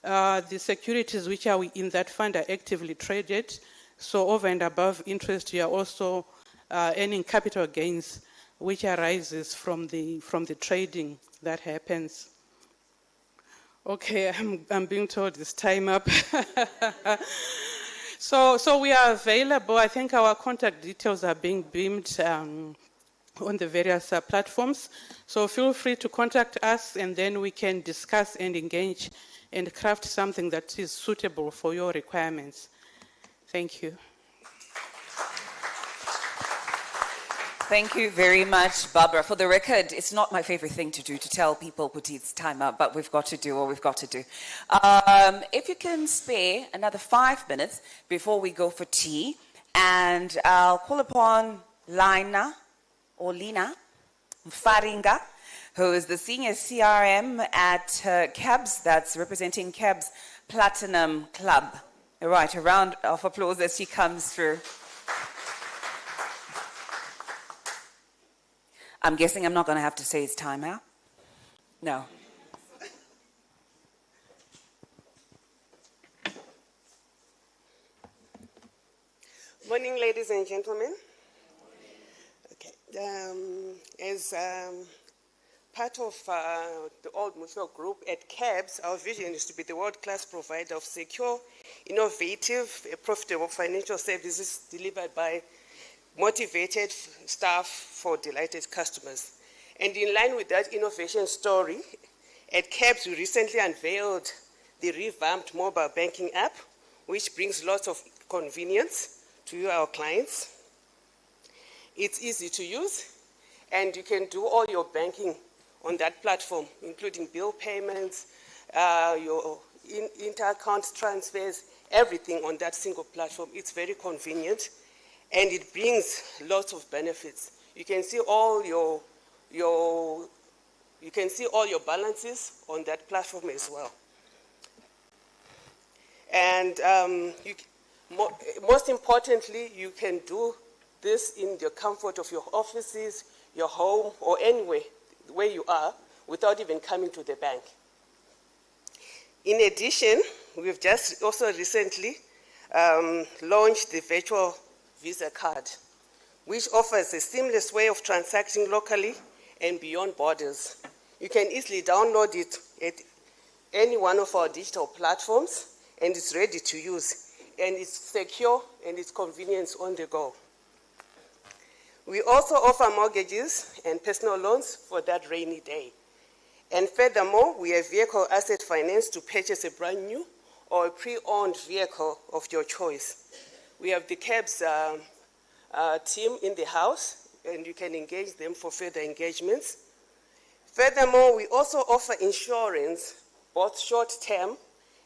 [SPEAKER 14] The securities which are in that fund are actively traded. So over and above interest, you are also earning capital gains, which arises from the trading that happens. Okay, I'm being told it's time up. So we are available. I think our contact details are being beamed on the various platforms. So feel free to contact us, and then we can discuss and engage and craft something that is suitable for your requirements. Thank you.
[SPEAKER 2] Thank you very much, Barbara. For the record, it's not my favorite thing to do, to tell people it's time up, but we've got to do what we've got to do. If you can spare another 5 minutes before we go for tea, and I'll call upon Lina Mfaringa, who is the senior CRM at CABS, that's representing CABS Platinum Club. All right, a round of applause as she comes through. I'm guessing I'm not going to have to say it's time out. No.
[SPEAKER 15] Morning, ladies and gentlemen. Okay. As part of the Old Mutual Group at CABS, our vision is to be the world-class provider of secure, innovative, profitable financial services delivered by motivated staff for delighted customers. And in line with that innovation story, at CABS we recently unveiled the revamped mobile banking app, which brings lots of convenience to you, our clients. It's easy to use, and you can do all your banking on that platform, including bill payments, your inter-account transfers, everything on that single platform. It's very convenient, and it brings lots of benefits. You can see all your balances on that platform as well. And most importantly, you can do this in the comfort of your offices, your home, or anywhere where you are without even coming to the bank. In addition, we've just also recently launched the virtual Visa card, which offers a seamless way of transacting locally and beyond borders. You can easily download it at any one of our digital platforms, and it's ready to use, and it's secure and it's convenience on the go. We also offer mortgages and personal loans for that rainy day. And furthermore, we have vehicle asset finance to purchase a brand new or a pre-owned vehicle of your choice. We have the CABS team in the house, and you can engage them for further engagements. Furthermore, we also offer insurance, both short-term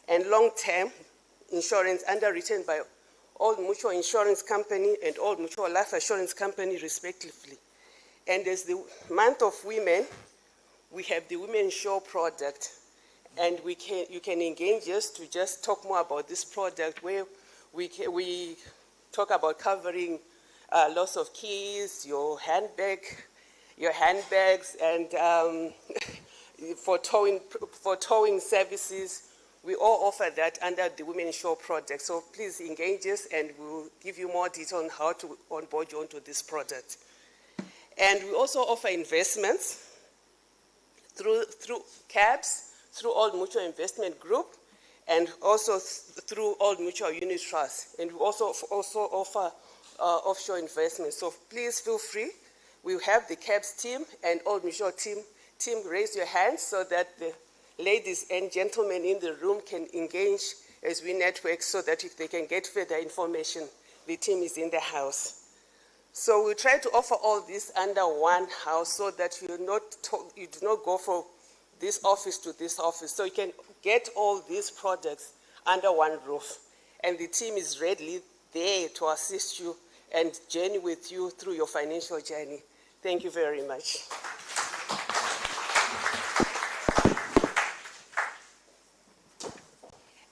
[SPEAKER 15] and long-term insurance underwritten by Old Mutual Insurance Company and Old Mutual Life Assurance Company, respectively. And as the month of women, we have the Women's Show product, and you can engage us to just talk more about this product, where we talk about covering loss of keys, your handbags, and for towing services. We all offer that under the Women's Show project. So please engage us, and we'll give you more detail on how to onboard you onto this product. And we also offer investments through CABS, through Old Mutual Investment Group, and also through Old Mutual Unit Trust. And we also offer offshore investments. So please feel free. We have the CABS team and Old Mutual team. Raise your hands so that the ladies and gentlemen in the room can engage as we network, so that if they can get further information, the team is in the house. So we try to offer all this under one house, so that you do not go from this office to this office. So you can get all these products under one roof. And the team is readily there to assist you and journey with you through your financial journey. Thank you very much.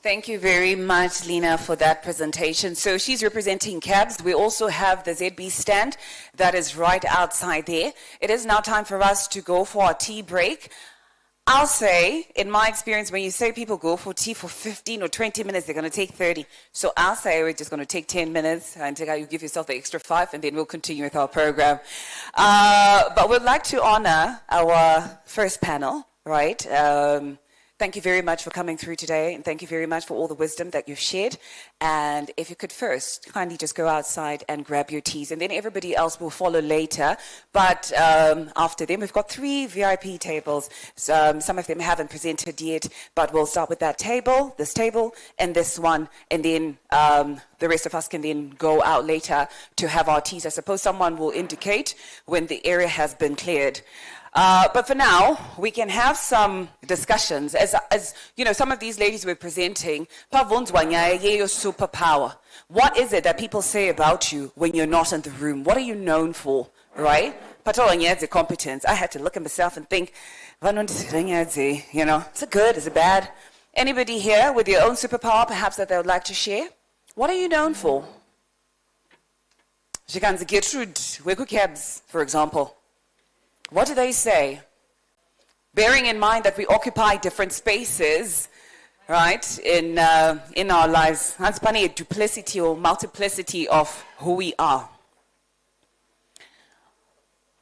[SPEAKER 2] Thank you very much, Lina, for that presentation. So she's representing CABS. We also have the ZB stand that is right outside there. It is now time for us to go for our tea break. I'll say, in my experience, when you say people go for tea for 15 or 20 minutes, they're going to take 30. So I'll say we're just going to take 10 minutes until you give yourself the extra 5, and then we'll continue with our program. But we'd like to honor our first panel, right? Thank you very much for coming through today, and thank you very much for all the wisdom that you've shared. And if you could first kindly just go outside and grab your teas, and then everybody else will follow later. But after them, we've got 3 VIP tables. Some of them haven't presented yet, but we'll start with that table, this table, and this one, and then the rest of us can then go out later to have our teas. I suppose someone will indicate when the area has been cleared. But for now, we can have some discussions. As you know, some of these ladies were presenting, your superpower. What is it that people say about you when you're not in the room? What are you known for, right? The competence. I had to look at myself and think, you know, is it good, is it bad? Anybody here with your own superpower, perhaps that they would like to share? What are you known for? Gertrude, for example. What do they say? Bearing in mind that we occupy different spaces, right, in our lives. That's funny, a duplicity or multiplicity of who we are.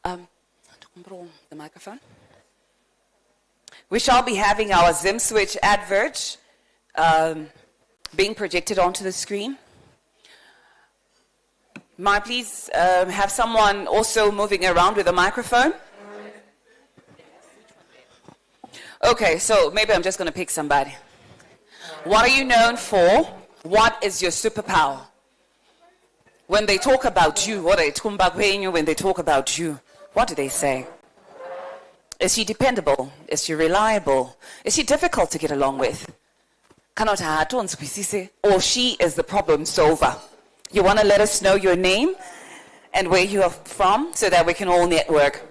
[SPEAKER 2] The microphone. We shall be having our Zim Switch advert being projected onto the screen. Might I please have someone also moving around with a microphone? Okay, so maybe I'm just going to pick somebody. What are you known for? What is your superpower? When they talk about you, when they talk about you, what do they say? Is she dependable? Is she reliable? Is she difficult to get along with? Or she is the problem solver? You want to let us know your name and where you are from so that we can all network?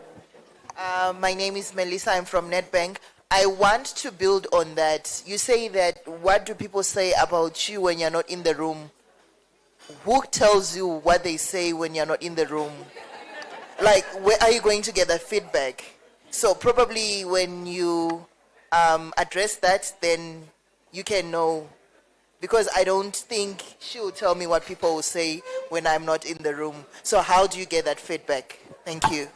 [SPEAKER 16] My name is Melissa. I'm from Nedbank. I want to build on that. You say that, what do people say about you when you're not in the room? Who tells you what they say when you're not in the room? Like, where are you going to get that feedback? So probably when you address that, then you can know. Because I don't think she will tell me what people will say when I'm not in the room. So how do you get that feedback? Thank you.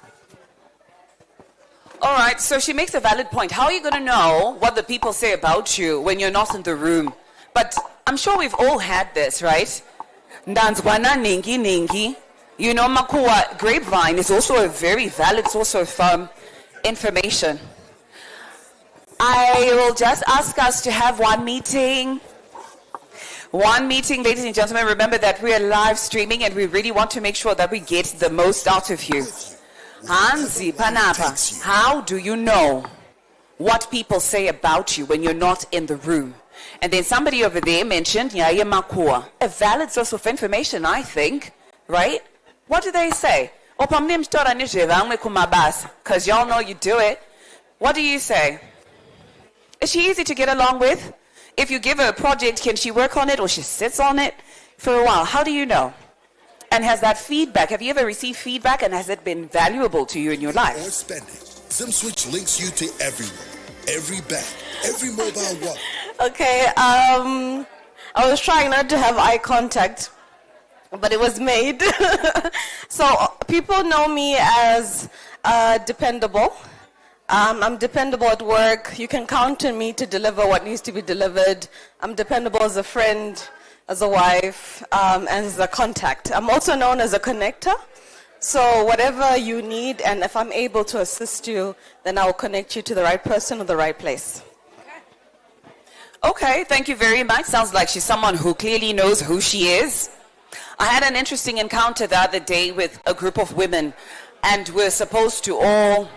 [SPEAKER 2] All right, so she makes a valid point. How are you going to know what the people say about you when you're not in the room? But I'm sure we've all had this, right? Ndanzwana ningi ningi. You know, Makuwa grapevine is also a very valid source of information. I will just ask us to have one meeting. One meeting, ladies and gentlemen. Remember that we are live streaming and we really want to make sure that we get the most out of you. Hansi Panapa, how do you know what people say about you when you're not in the room? And then somebody over there mentioned Yaya Makua, a valid source of information, I think, right? What do they say? Because y'all know you do it. What do you say? Is she easy to get along with? If you give her a project, can she work on it or she sits on it for a while? How do you know? And has that feedback, have you ever received feedback and has it been valuable to you in your life?
[SPEAKER 17] Or spending. ZimSwitch links you to everyone, every bank, every mobile wallet.
[SPEAKER 18] Okay, I was trying not to have eye contact, but it was made. So people know me as dependable. I'm dependable at work. You can count on me to deliver what needs to be delivered. I'm dependable as a friend, as a wife, and as a contact. I'm also known as a connector. So whatever you need, and if I'm able to assist you, then I'll connect you to the right person or the right place.
[SPEAKER 2] Okay, thank you very much. Sounds like she's someone who clearly knows who she is. I had an interesting encounter the other day with a group of women, and we're supposed to all...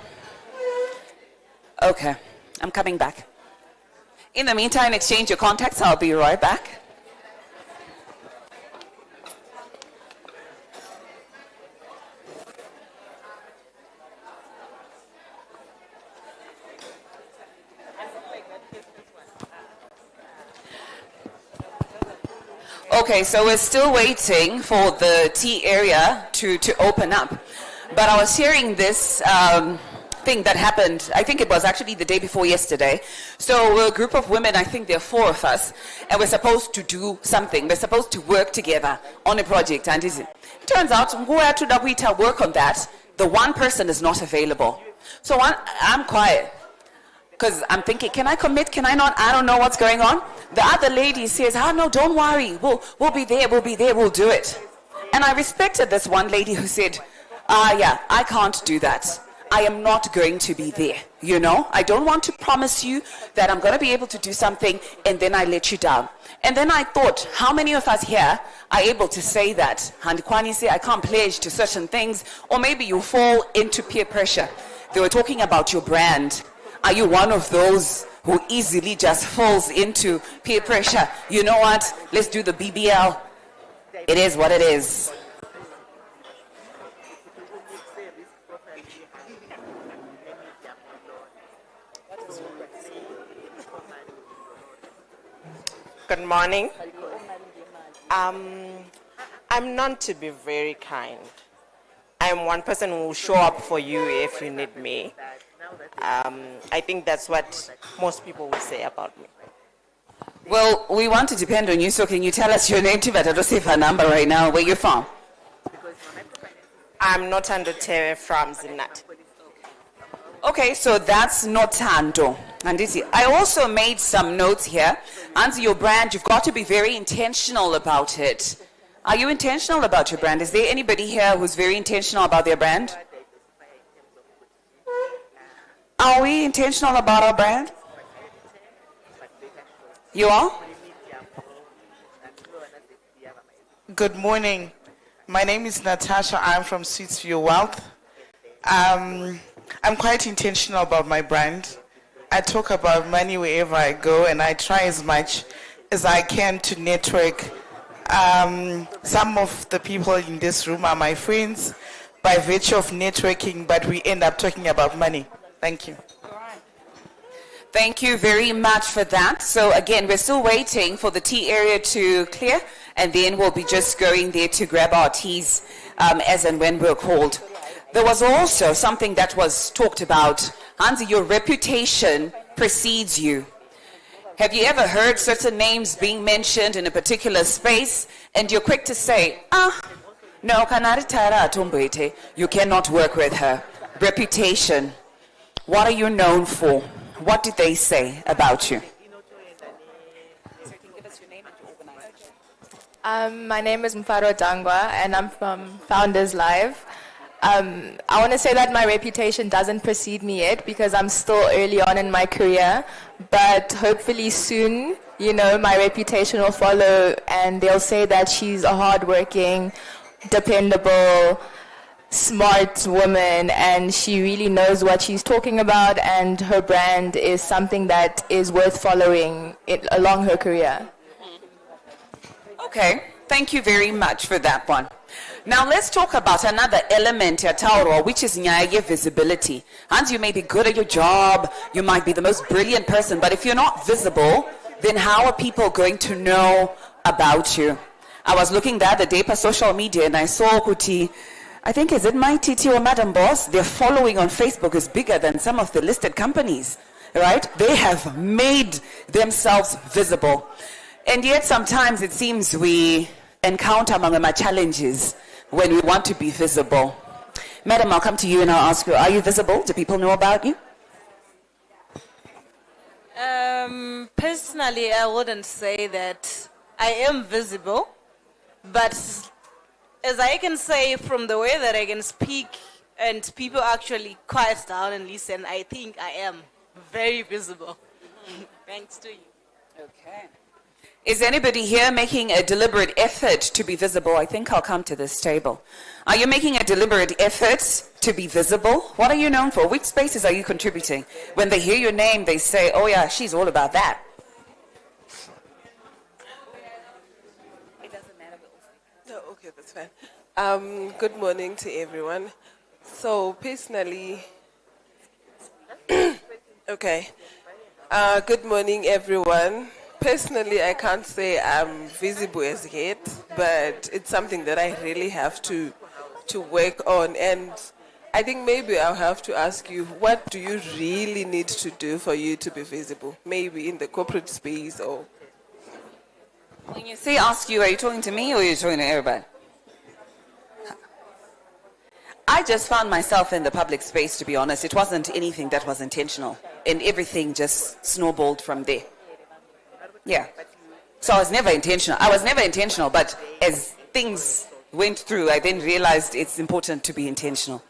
[SPEAKER 2] Okay, I'm coming back. In the meantime, exchange your contacts. I'll be right back. Okay, so we're still waiting for the tea area to open up. But I was hearing this thing that happened. I think it was actually the day before yesterday. So we're a group of women, I think there are 4 of us, and we're supposed to do something. We're supposed to work together on a project. And it turns out, to work on that, the one person is not available. So I'm quiet. Because I'm thinking, can I commit? Can I not? I don't know what's going on. The other lady says, no, don't worry. We'll be there, we'll do it. And I respected this one lady who said, yeah, I can't do that. I am not going to be there, you know. I don't want to promise you that I'm going to be able to do something and then I let you down. And then I thought, how many of us here are able to say that? Handikwani say, I can't pledge to certain things, or maybe you fall into peer pressure. They were talking about your brand. Are you one of those who easily just falls into peer pressure? You know what? Let's do the BBL. It is what it is.
[SPEAKER 19] Good morning. I'm known to be very kind. I'm one person who will show up for you if you need me. I think that's what most people will say about me.
[SPEAKER 2] Well, we want to depend on you, so can you tell us your name too? But I don't save her number right now. Where you from?
[SPEAKER 19] I'm Notando from Zinat.
[SPEAKER 2] Okay, so that's Notando. And I also made some notes here. Under your brand, you've got to be very intentional about it. Are you intentional about your brand? Is there anybody here who's very intentional about their brand? Are we intentional about our brand? You are?
[SPEAKER 20] Good morning. My name is Natasha. I'm from Sweetsview Wealth. I'm quite intentional about my brand. I talk about money wherever I go, and I try as much as I can to network. Some of the people in this room are my friends by virtue of networking, but we end up talking about money. Thank you.
[SPEAKER 2] Thank you very much for that. So again, we're still waiting for the tea area to clear, and then we'll be just going there to grab our teas as and when we're called. There was also something that was talked about. Hansi, your reputation precedes you. Have you ever heard certain names being mentioned in a particular space, and you're quick to say, no, you cannot work with her. Reputation. What are you known for? What did they say about you?
[SPEAKER 21] My name is Mfaro Dangwa, and I'm from Founders Live. I want to say that my reputation doesn't precede me yet because I'm still early on in my career, but hopefully soon, you know, my reputation will follow and they'll say that she's a hardworking, dependable, smart woman, and she really knows what she's talking about, and her brand is something that is worth following along her career.
[SPEAKER 2] Okay, thank you very much for that one. Now let's talk about another element at Tauro, which is nyaye visibility. Hans, you may be good at your job, you might be the most brilliant person, but if you're not visible, then how are people going to know about you? I was looking the other day for social media and I saw Kuti, I think, is it my TT or Madam Boss? Their following on Facebook is bigger than some of the listed companies, right? They have made themselves visible. And yet sometimes it seems we encounter Mangama challenges when we want to be visible. Madam, I'll come to you and I'll ask you, are you visible? Do people know about you?
[SPEAKER 22] Personally, I wouldn't say that I am visible, but as I can say from the way that I can speak and people actually quiet down and listen, I think I am very visible. Thanks to you.
[SPEAKER 2] Okay. Is anybody here making a deliberate effort to be visible? I think I'll come to this table. Are you making a deliberate effort to be visible? What are you known for? Which spaces are you contributing? When they hear your name, they say, oh yeah, she's all about that.
[SPEAKER 23] It doesn't matter. No, okay, that's fine. Good morning to everyone. So personally, okay. Good morning, everyone. Personally, I can't say I'm visible as yet, but it's something that I really have to work on. And I think maybe I'll have to ask you, what do you really need to do for you to be visible? Maybe in the corporate space or...
[SPEAKER 2] When you say ask you, are you talking to me or are you talking to everybody? I just found myself in the public space, to be honest. It wasn't anything that was intentional. And everything just snowballed from there. Yeah. So I was never intentional. But as things went through, I then realized it's important to be intentional.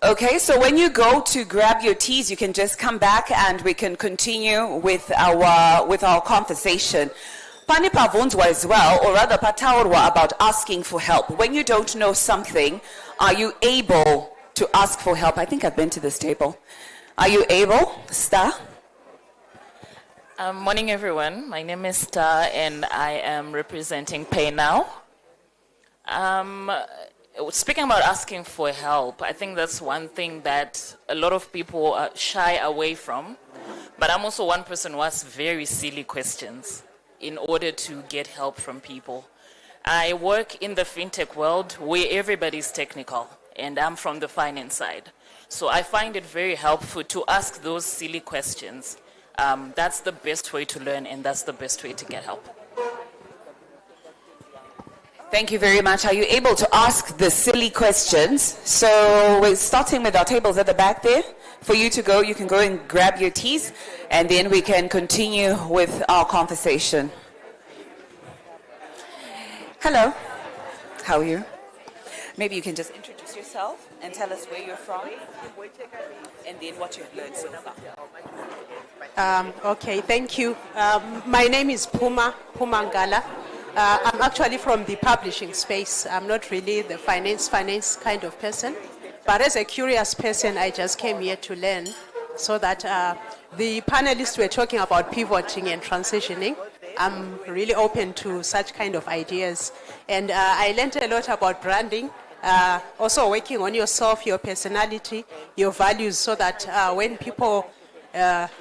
[SPEAKER 2] Okay, so when you go to grab your teas, you can just come back and we can continue with our conversation. Pani pavunzwa as well, or rather pataurwa, about asking for help. When you don't know something, are you able to ask for help? I think I've been to this table. Are you able, Star?
[SPEAKER 1] Morning, everyone. My name is Star, and I am representing Pay Now. Speaking about asking for help, I think that's one thing that a lot of people shy away from. But I'm also one person who asks very silly questions in order to get help from people. I work in the fintech world where everybody's technical, and I'm from the finance side. So I find it very helpful to ask those silly questions. That's the best way to learn, and that's the best way to get help.
[SPEAKER 2] Thank you very much. Are you able to ask the silly questions? So we're starting with our tables at the back there. For you to go, you can go and grab your teas, and then we can continue with our conversation. Hello. How are you? Maybe you can just introduce yourself and tell us where you're from, and then what you've learned so far.
[SPEAKER 7] Okay, thank you. My name is Puma Ngala. I'm actually from the publishing space. I'm not really the finance kind of person. But as a curious person, I just came here to learn so that the panelists were talking about pivoting and transitioning. I'm really open to such kind of ideas. And I learned a lot about branding, also working on yourself, your personality, your values, so that when people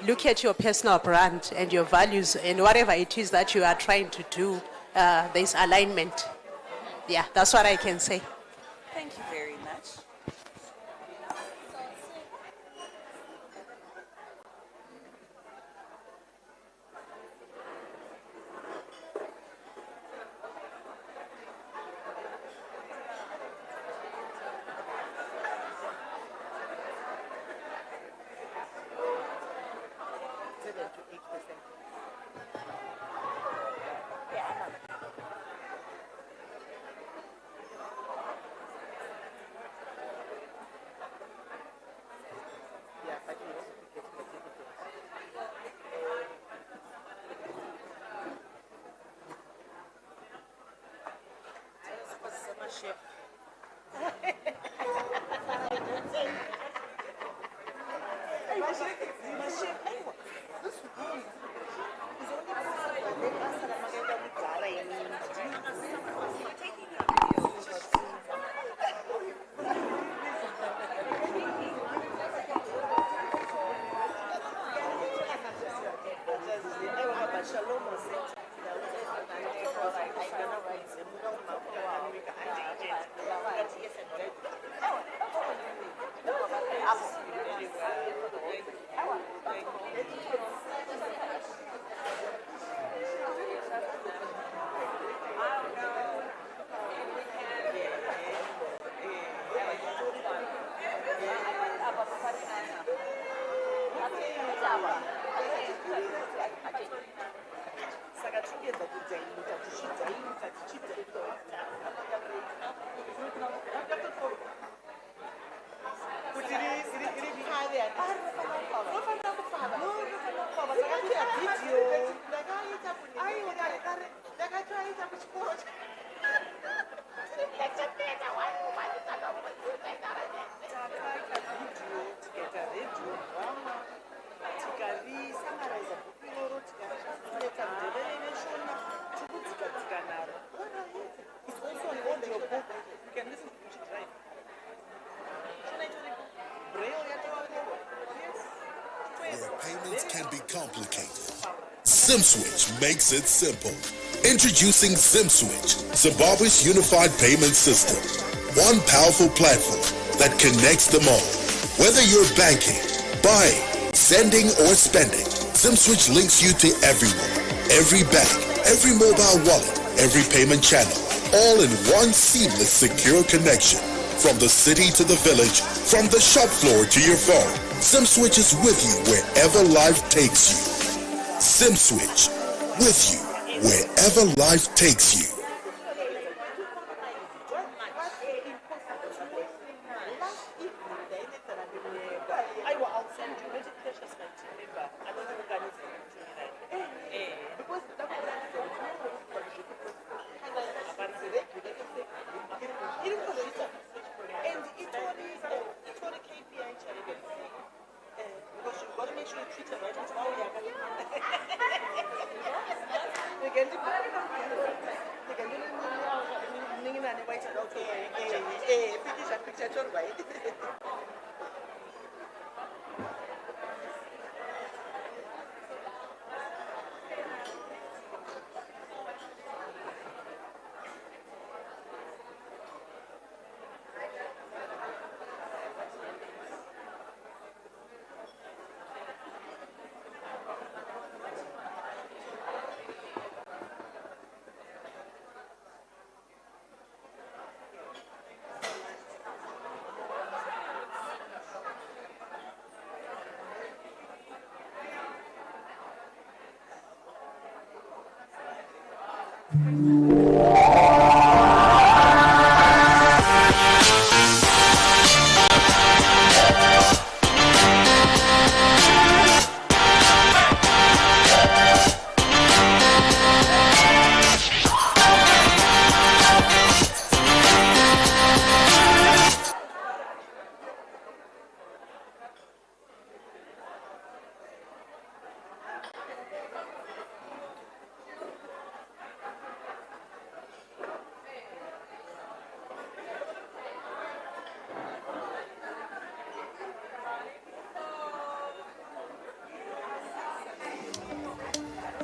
[SPEAKER 7] look at your personal brand and your values and whatever it is that you are trying to do, there's alignment. Yeah, that's what I can say.
[SPEAKER 2] Thank you very much.
[SPEAKER 17] Where payments can be complicated, SimSwitch makes it simple. Introducing SimSwitch, Zimbabwe's unified payment system. One powerful platform that connects them all. Whether you're banking, buying, sending, or spending, SimSwitch links you to everyone, every bank, every mobile wallet, every payment channel, all in one seamless, secure connection. From the city to the village, from the shop floor to your phone, SimSwitch is with you wherever life takes you. SimSwitch, with you wherever life takes you.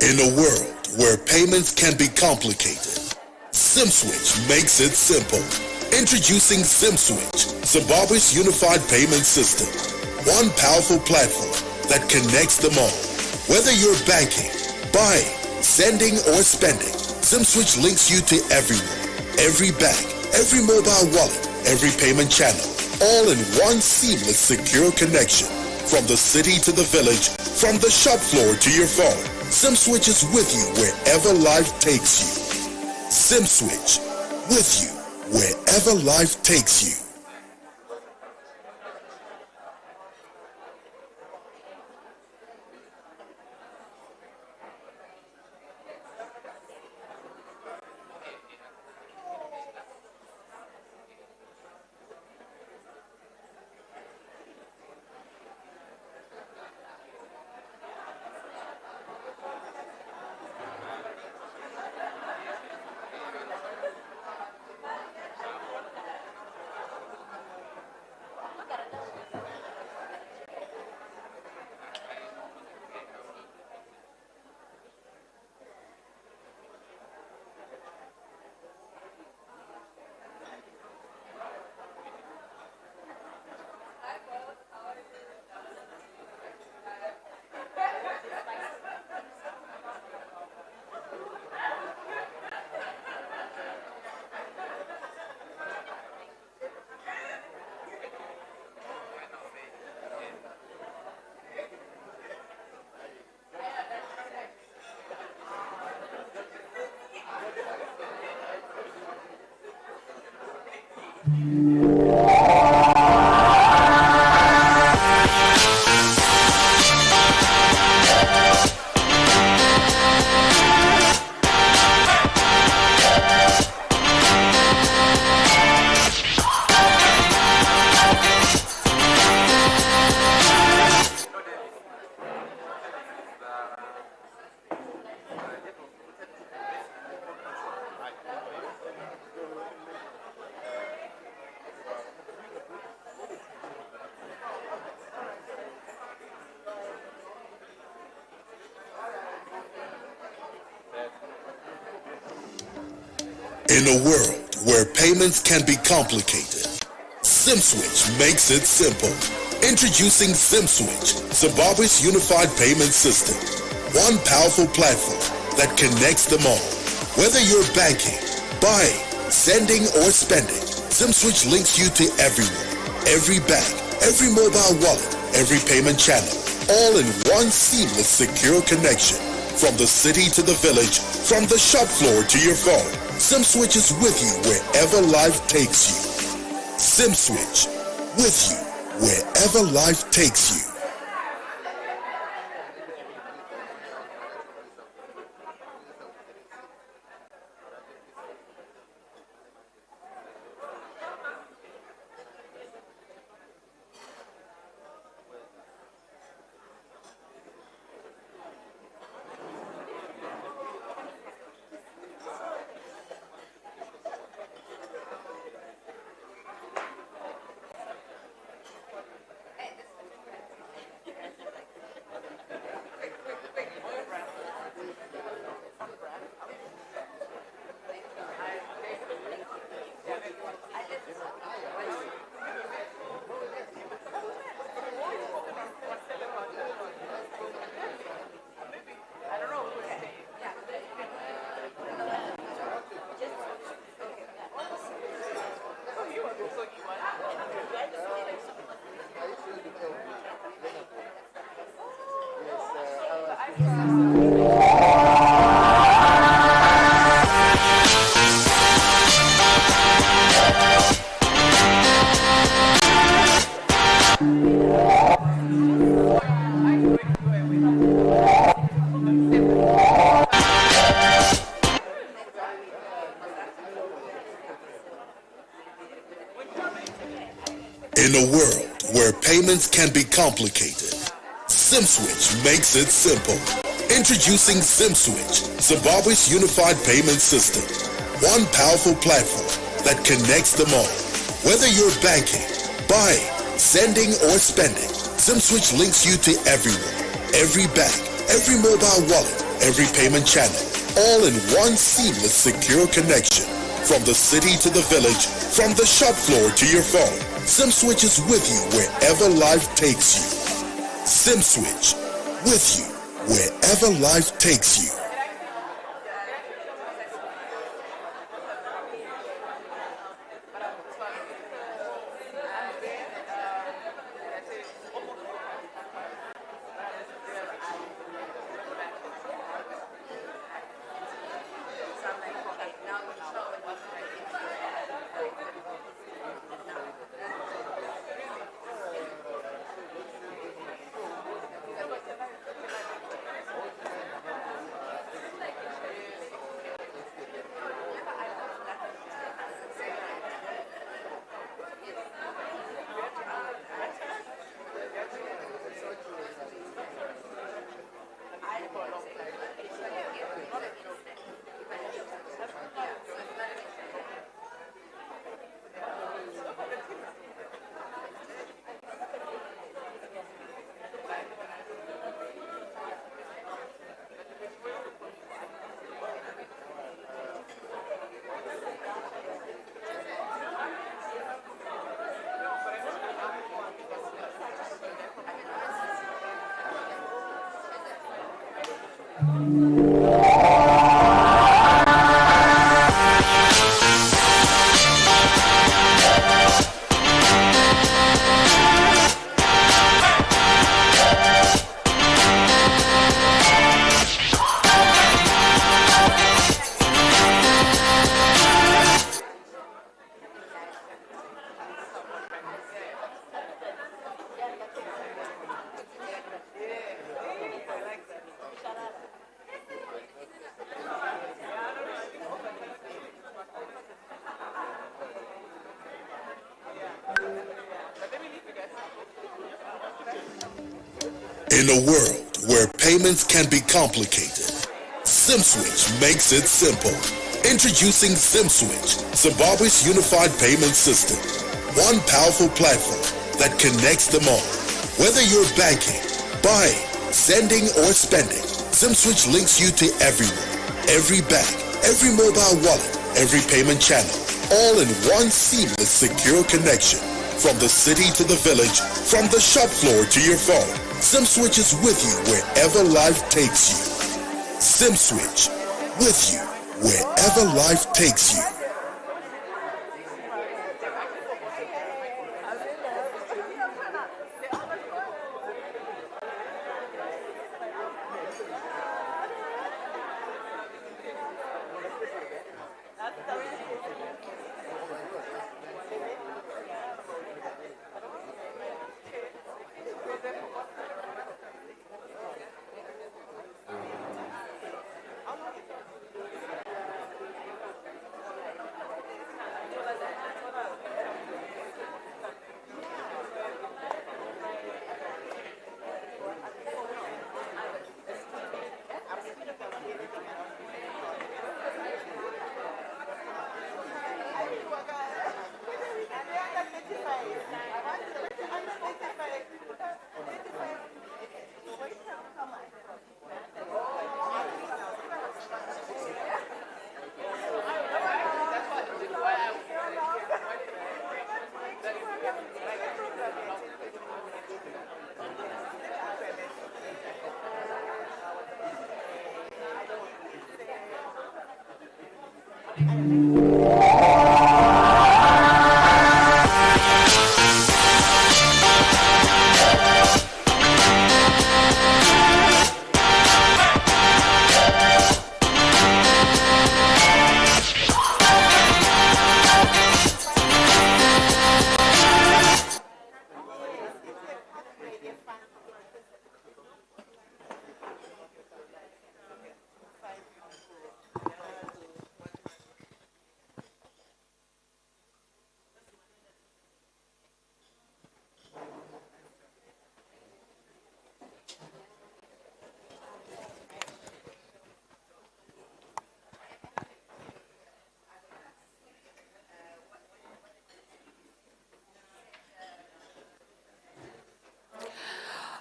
[SPEAKER 17] In a world where payments can be complicated, SimSwitch makes it simple. Introducing SimSwitch, Zimbabwe's unified payment system. One powerful platform that connects them all. Whether you're banking, buying, sending, or spending, SimSwitch links you to everyone, every bank, every mobile wallet, every payment channel, all in one seamless, secure connection. From the city to the village, from the shop floor to your phone, SimSwitch is with you wherever life takes you. SimSwitch, with you wherever life takes you. In a world where payments can be complicated, SimSwitch makes it simple. Introducing SimSwitch, Zimbabwe's unified payment system. One powerful platform that connects them all. Whether you're banking, buying, sending, or spending, SimSwitch links you to everyone, every bank, every mobile wallet, every payment channel, all in one seamless, secure connection. From the city to the village, from the shop floor to your phone, SimSwitch is with you wherever life takes you. SimSwitch, with you wherever life takes you. In a world where payments can be complicated, SimSwitch makes it simple. Introducing SimSwitch, Zimbabwe's unified payment system. One powerful platform that connects them all. Whether you're banking, buying, sending, or spending, SimSwitch links you to everyone, every bank, every mobile wallet, every payment channel, all in one seamless, secure connection. From the city to the village, from the shop floor to your phone, SimSwitch is with you wherever life takes you. SimSwitch, with you wherever life takes you. In a world where payments can be complicated, SimSwitch makes it simple. Introducing SimSwitch, Zimbabwe's unified payment system. One powerful platform that connects them all. Whether you're banking, buying, sending, or spending, SimSwitch links you to everyone, every bank, every mobile wallet, every payment channel, all in one seamless, secure connection. From the city to the village, from the shop floor to your phone, SimSwitch is with you wherever life takes you. SimSwitch, with you wherever life takes you.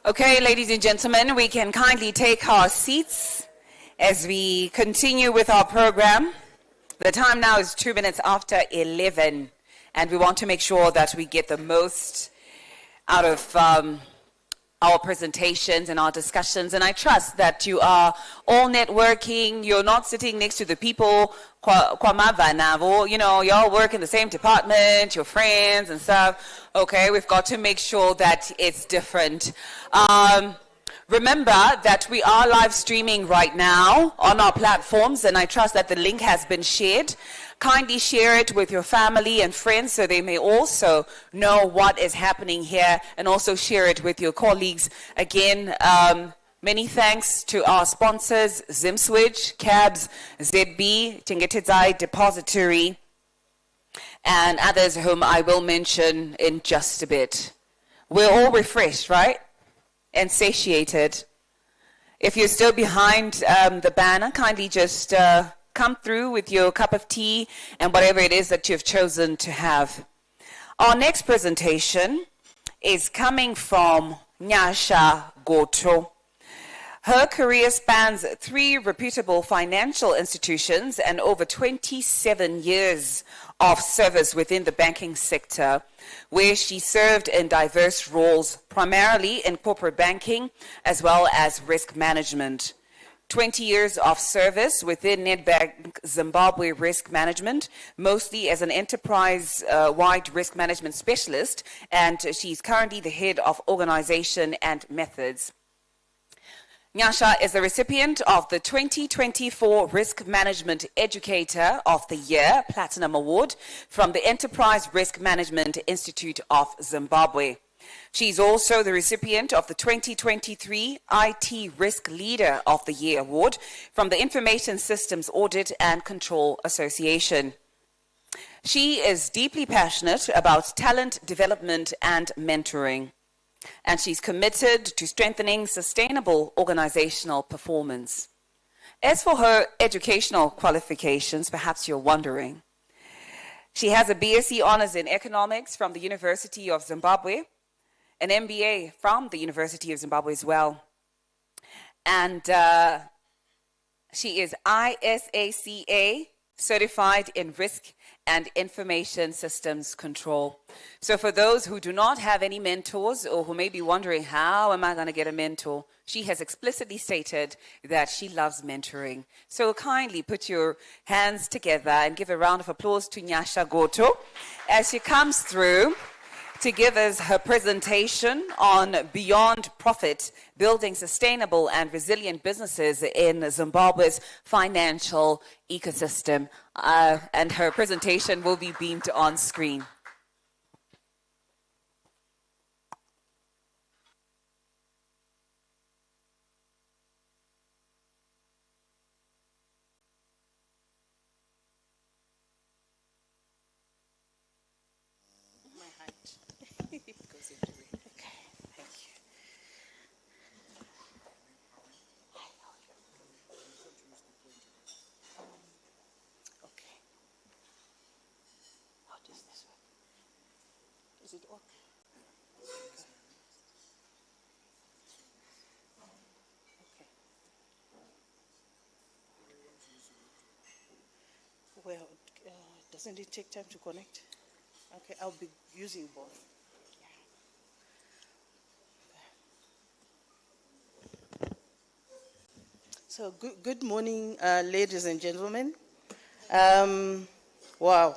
[SPEAKER 2] Okay, ladies and gentlemen, we can kindly take our seats as we continue with our program. The time now is 2 minutes after 11, and we want to make sure that we get the most out of our presentations and our discussions. And I trust that you are all networking. You're not sitting next to the people, you know, you all work in the same department, your friends and stuff. Okay, we've got to make sure that it's different. Remember that we are live streaming right now on our platforms, and I trust that the link has been shared. Kindly share it with your family and friends so they may also know what is happening here, and also share it with your colleagues. Again, many thanks to our sponsors, SimSwitch, CABS, ZB, Tingetedzai Depository, and others whom I will mention in just a bit. We're all refreshed, right? And satiated. If you're still behind the banner, kindly just come through with your cup of tea and whatever it is that you've chosen to have. Our next presentation is coming from Nyasha Goto. Her career spans 3 reputable financial institutions and over 27 years of service within the banking sector, where she served in diverse roles, primarily in corporate banking as well as risk management. 20 years of service within Nedbank Zimbabwe Risk Management, mostly as an enterprise-wide risk management specialist, and she's currently the head of organization and methods. Nyasha is the recipient of the 2024 Risk Management Educator of the Year Platinum Award from the Enterprise Risk Management Institute of Zimbabwe. She's also the recipient of the 2023 IT Risk Leader of the Year Award from the Information Systems Audit and Control Association. She is deeply passionate about talent development and mentoring, and she's committed to strengthening sustainable organizational performance. As for her educational qualifications, perhaps you're wondering, she has a BSc Honors in Economics from the University of Zimbabwe, an MBA from the University of Zimbabwe as well, and she is ISACA certified in risk and information systems control. So for those who do not have any mentors or who may be wondering, how am I going to get a mentor? She has explicitly stated that she loves mentoring. So kindly put your hands together and give a round of applause to Nyasha Goto as she comes through to give us her presentation on Beyond Profit, Building Sustainable and Resilient Businesses in Zimbabwe's Financial Ecosystem. And her presentation will be beamed on screen.
[SPEAKER 3] Is it on? Okay. Well, doesn't it take time to connect? Okay, I'll be using both. So good morning, ladies and gentlemen. Wow.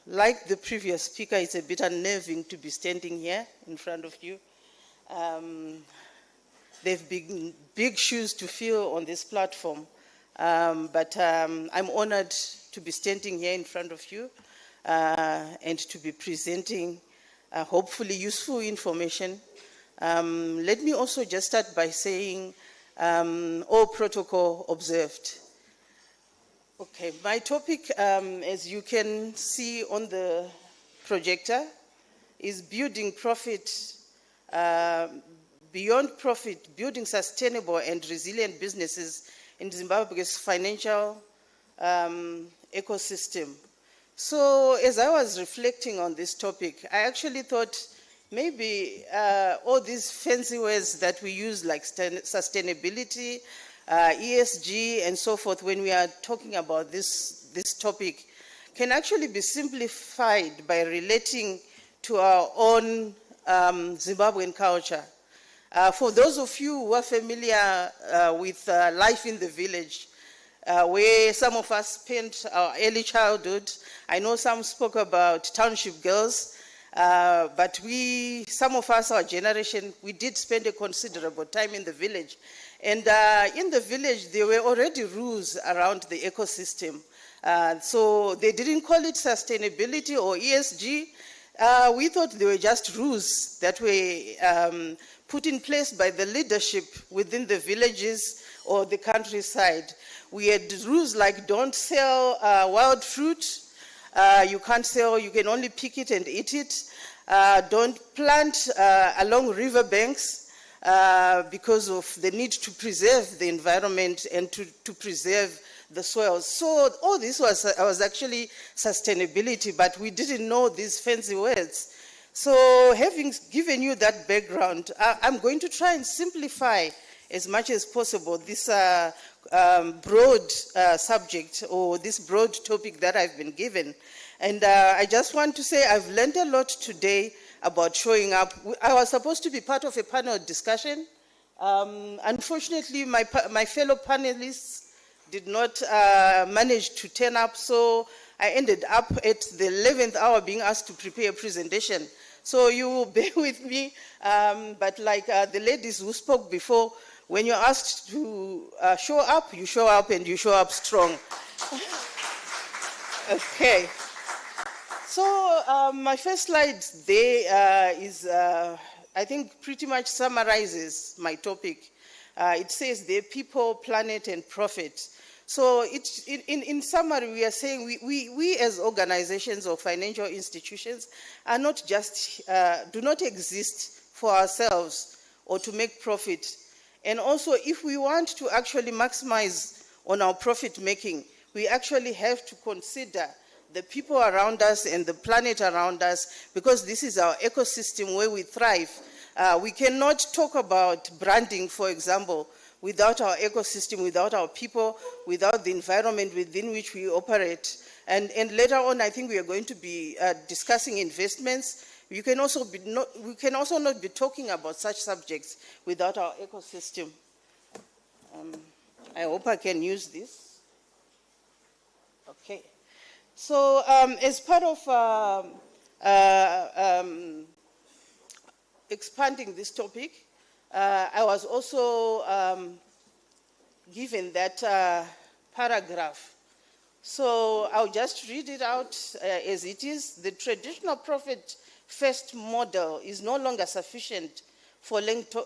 [SPEAKER 3] Like the previous speaker, it's a bit unnerving to be standing here in front of you. They've been big shoes to fill on this platform, but I'm honored to be standing here in front of you and to be presenting hopefully useful information. Let me also just start by saying all protocol observed. Okay, my topic, as you can see on the projector, is building profit, beyond profit, building sustainable and resilient businesses in Zimbabwe's financial ecosystem. So as I was reflecting on this topic, I actually thought maybe all these fancy words that we use like sustainability, ESG and so forth, when we are talking about this topic, can actually be simplified by relating to our own Zimbabwean culture. For those of you who are familiar with life in the village, where some of us spent our early childhood, I know some spoke about township girls, but some of us, our generation, we did spend a considerable time in the village. And in the village, there were already rules around the ecosystem. So they didn't call it sustainability or ESG. We thought they were just rules that were put in place by the leadership within the villages or the countryside. We had rules like don't sell wild fruit. You can't sell, you can only pick it and eat it. Don't plant along riverbanks. Because of the need to preserve the environment and to preserve the soils. So all this was actually sustainability, but we didn't know these fancy words. So having given you that background, I'm going to try and simplify as much as possible this broad subject or this broad topic that I've been given. And I just want to say I've learned a lot today about showing up. I was supposed to be part of a panel discussion. Unfortunately, my fellow panelists did not manage to turn up, so I ended up at the 11th hour being asked to prepare a presentation. So you will bear with me, but like the ladies who spoke before, when you're asked to show up, you show up and you show up strong. Okay. So my first slide there I think pretty much summarizes my topic. It says the people, planet, and profit. So in summary, we are saying we as organizations or financial institutions are not just, do not exist for ourselves or to make profit. And also, if we want to actually maximize on our profit making, we actually have to consider the people around us and the planet around us, because this is our ecosystem where we thrive. We cannot talk about branding, for example,
[SPEAKER 9] without our ecosystem, without our people, without the environment within which we operate. And later on, I think we are going to be discussing investments. We can also not be talking about such subjects without our ecosystem. I hope I can use this. Okay. So as part of expanding this topic, I was also given that paragraph. So I'll just read it out as it is. The traditional profit-first model is no longer sufficient for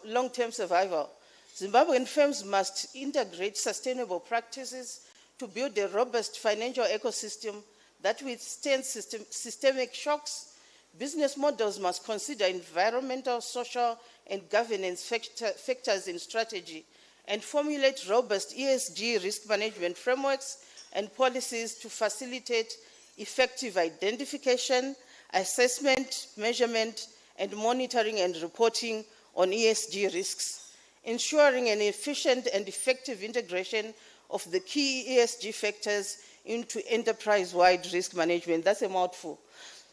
[SPEAKER 9] long-term survival. Zimbabwean firms must integrate sustainable practices to build a robust financial ecosystem that withstands systemic shocks. Business models must consider environmental, social, and governance factors in strategy and formulate robust ESG risk management frameworks and policies to facilitate effective identification, assessment, measurement, and monitoring and reporting on ESG risks, ensuring an efficient and effective integration of the key ESG factors into enterprise-wide risk management. That's a mouthful.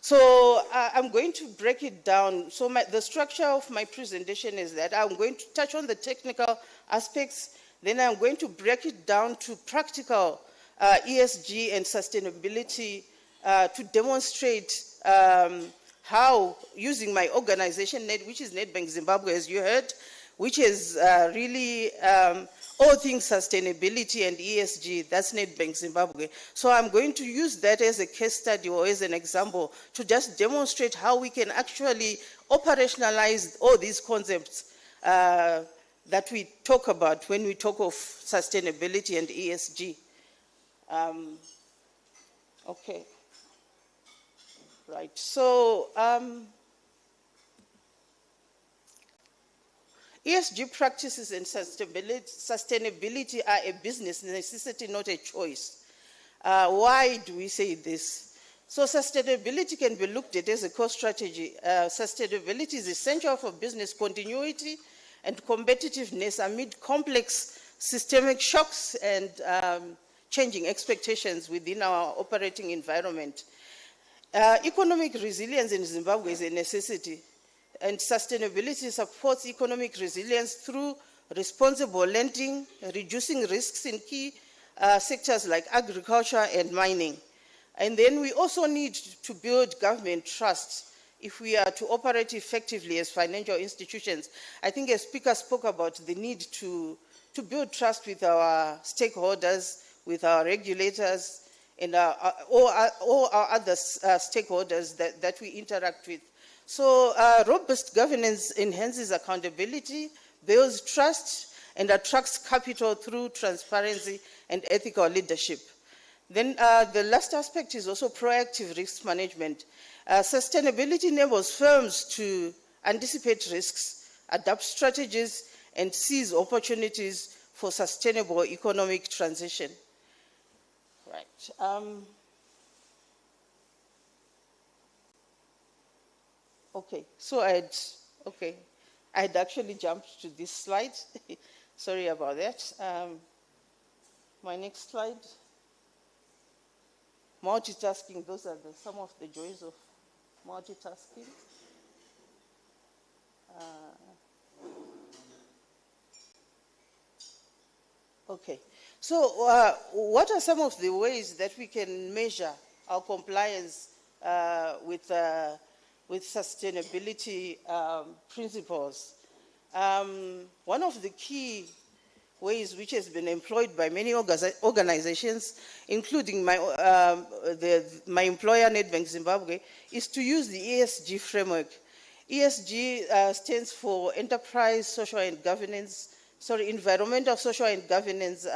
[SPEAKER 9] So I'm going to break it down. So the structure of my presentation is that I'm going to touch on the technical aspects, then I'm going to break it down to practical ESG and sustainability to demonstrate how, using my organization, which is Nedbank Zimbabwe, as you heard, which is really all things sustainability and ESG, that's Nedbank Zimbabwe. So I'm going to use that as a case study or as an example to just demonstrate how we can actually operationalize all these concepts that we talk about when we talk of sustainability and ESG. Okay. Right, so ESG practices and sustainability are a business necessity, not a choice. Why do we say this? So sustainability can be looked at as a core strategy. Sustainability is essential for business continuity and competitiveness amid complex systemic shocks and changing expectations within our operating environment. Economic resilience in Zimbabwe is a necessity, and sustainability supports economic resilience through responsible lending, reducing risks in key sectors like agriculture and mining. And then we also need to build government trust if we are to operate effectively as financial institutions. I think a speaker spoke about the need to build trust with our stakeholders, with our regulators, and all our other stakeholders that we interact with. So robust governance enhances accountability, builds trust, and attracts capital through transparency and ethical leadership. Then the last aspect is also proactive risk management. Sustainability enables firms to anticipate risks, adapt strategies, and seize opportunities for sustainable economic transition. Right. Okay, so I had actually jumped to this slide. Sorry about that. My next slide. Multitasking, those are some of the joys of multitasking. Okay, so what are some of the ways that we can measure our compliance with sustainability principles? One of the key ways which has been employed by many organizations, including my employer, Nedbank Zimbabwe, is to use the ESG framework. ESG stands for Enterprise, Social and Governance, Environmental, Social and Governance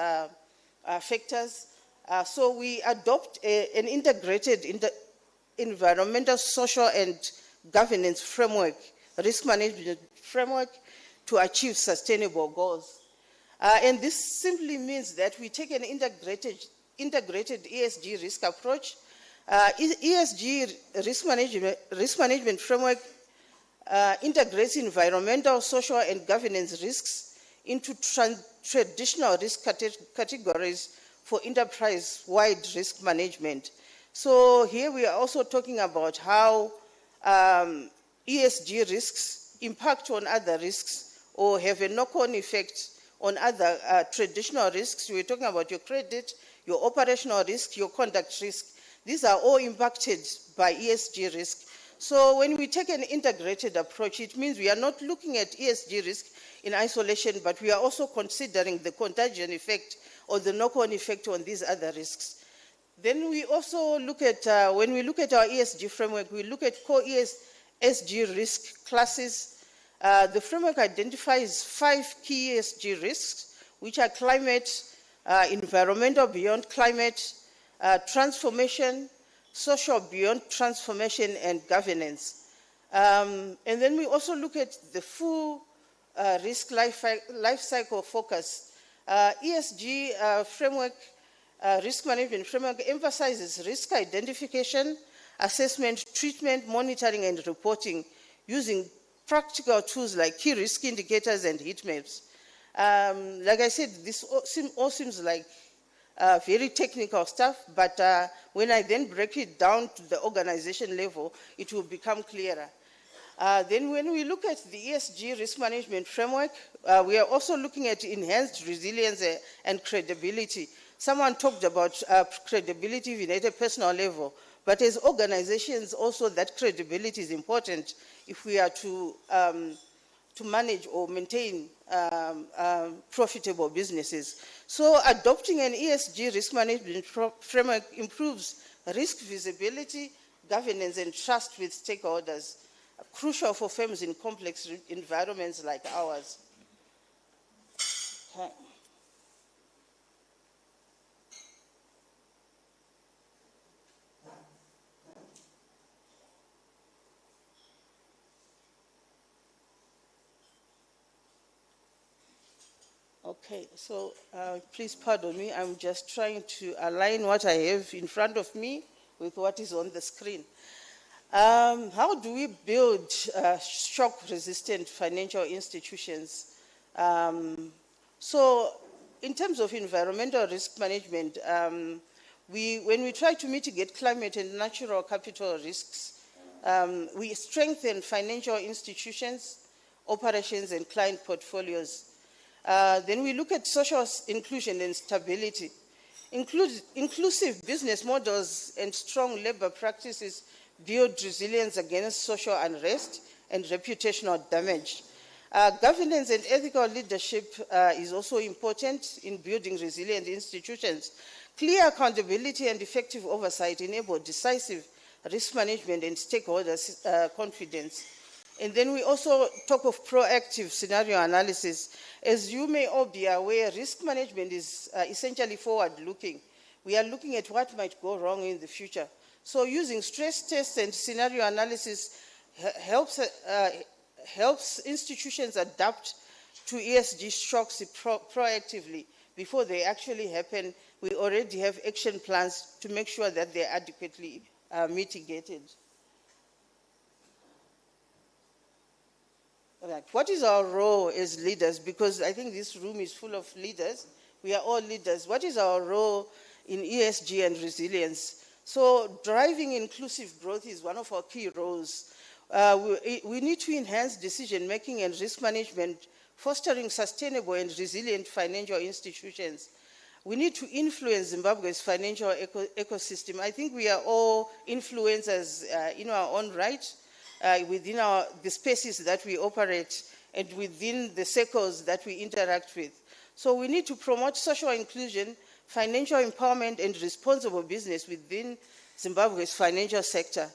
[SPEAKER 9] factors. So we adopt an integrated environmental, social and governance framework, risk management framework to achieve sustainable goals. And this simply means that we take an integrated ESG risk approach. ESG risk management framework integrates environmental, social, and governance risks into traditional risk categories for enterprise-wide risk management. So here we are also talking about how ESG risks impact on other risks or have a knock-on effect on other traditional risks. We're talking about your credit, your operational risk, your conduct risk. These are all impacted by ESG risk. So when we take an integrated approach, it means we are not looking at ESG risk in isolation, but we are also considering the contagion effect or the knock-on effect on these other risks. Then we also look at, when we look at our ESG framework, we look at core ESG risk classes. The framework identifies 5 key ESG risks, which are climate, environmental beyond climate, transformation, social beyond transformation, and governance. And then we also look at the full risk life cycle focus. ESG framework, risk management framework emphasizes risk identification, assessment, treatment, monitoring, and reporting using practical tools like key risk indicators and heat maps. Like I said, this all seems like very technical stuff, but when I then break it down to the organization level, it will become clearer. Then when we look at the ESG risk management framework, we are also looking at enhanced resilience and credibility. Someone talked about credibility even at a personal level, but as organizations also that credibility is important if we are to manage or maintain profitable businesses. So adopting an ESG risk management framework improves risk visibility, governance, and trust with stakeholders, crucial for firms in complex environments like ours. Okay. Okay, so please pardon me. I'm just trying to align what I have in front of me with what is on the screen. How do we build shock-resistant financial institutions? So in terms of environmental risk management, when we try to mitigate climate and natural capital risks, we strengthen financial institutions, operations, and client portfolios. Then we look at social inclusion and stability. Inclusive business models and strong labor practices build resilience against social unrest and reputational damage. Governance and ethical leadership is also important in building resilient institutions. Clear accountability and effective oversight enable decisive risk management and stakeholders' confidence. And then we also talk of proactive scenario analysis. As you may all be aware, risk management is essentially forward-looking. We are looking at what might go wrong in the future. So using stress tests and scenario analysis helps institutions adapt to ESG shocks proactively. Before they actually happen, we already have action plans to make sure that they're adequately mitigated. Right. What is our role as leaders? Because I think this room is full of leaders. We are all leaders. What is our role in ESG and resilience? So driving inclusive growth is one of our key roles. We need to enhance decision-making and risk management, fostering sustainable and resilient financial institutions. We need to influence Zimbabwe's financial ecosystem. I think we are all influencers in our own right, within the spaces that we operate and within the circles that we interact with. So we need to promote social inclusion, financial empowerment, and responsible business within Zimbabwe's financial sector.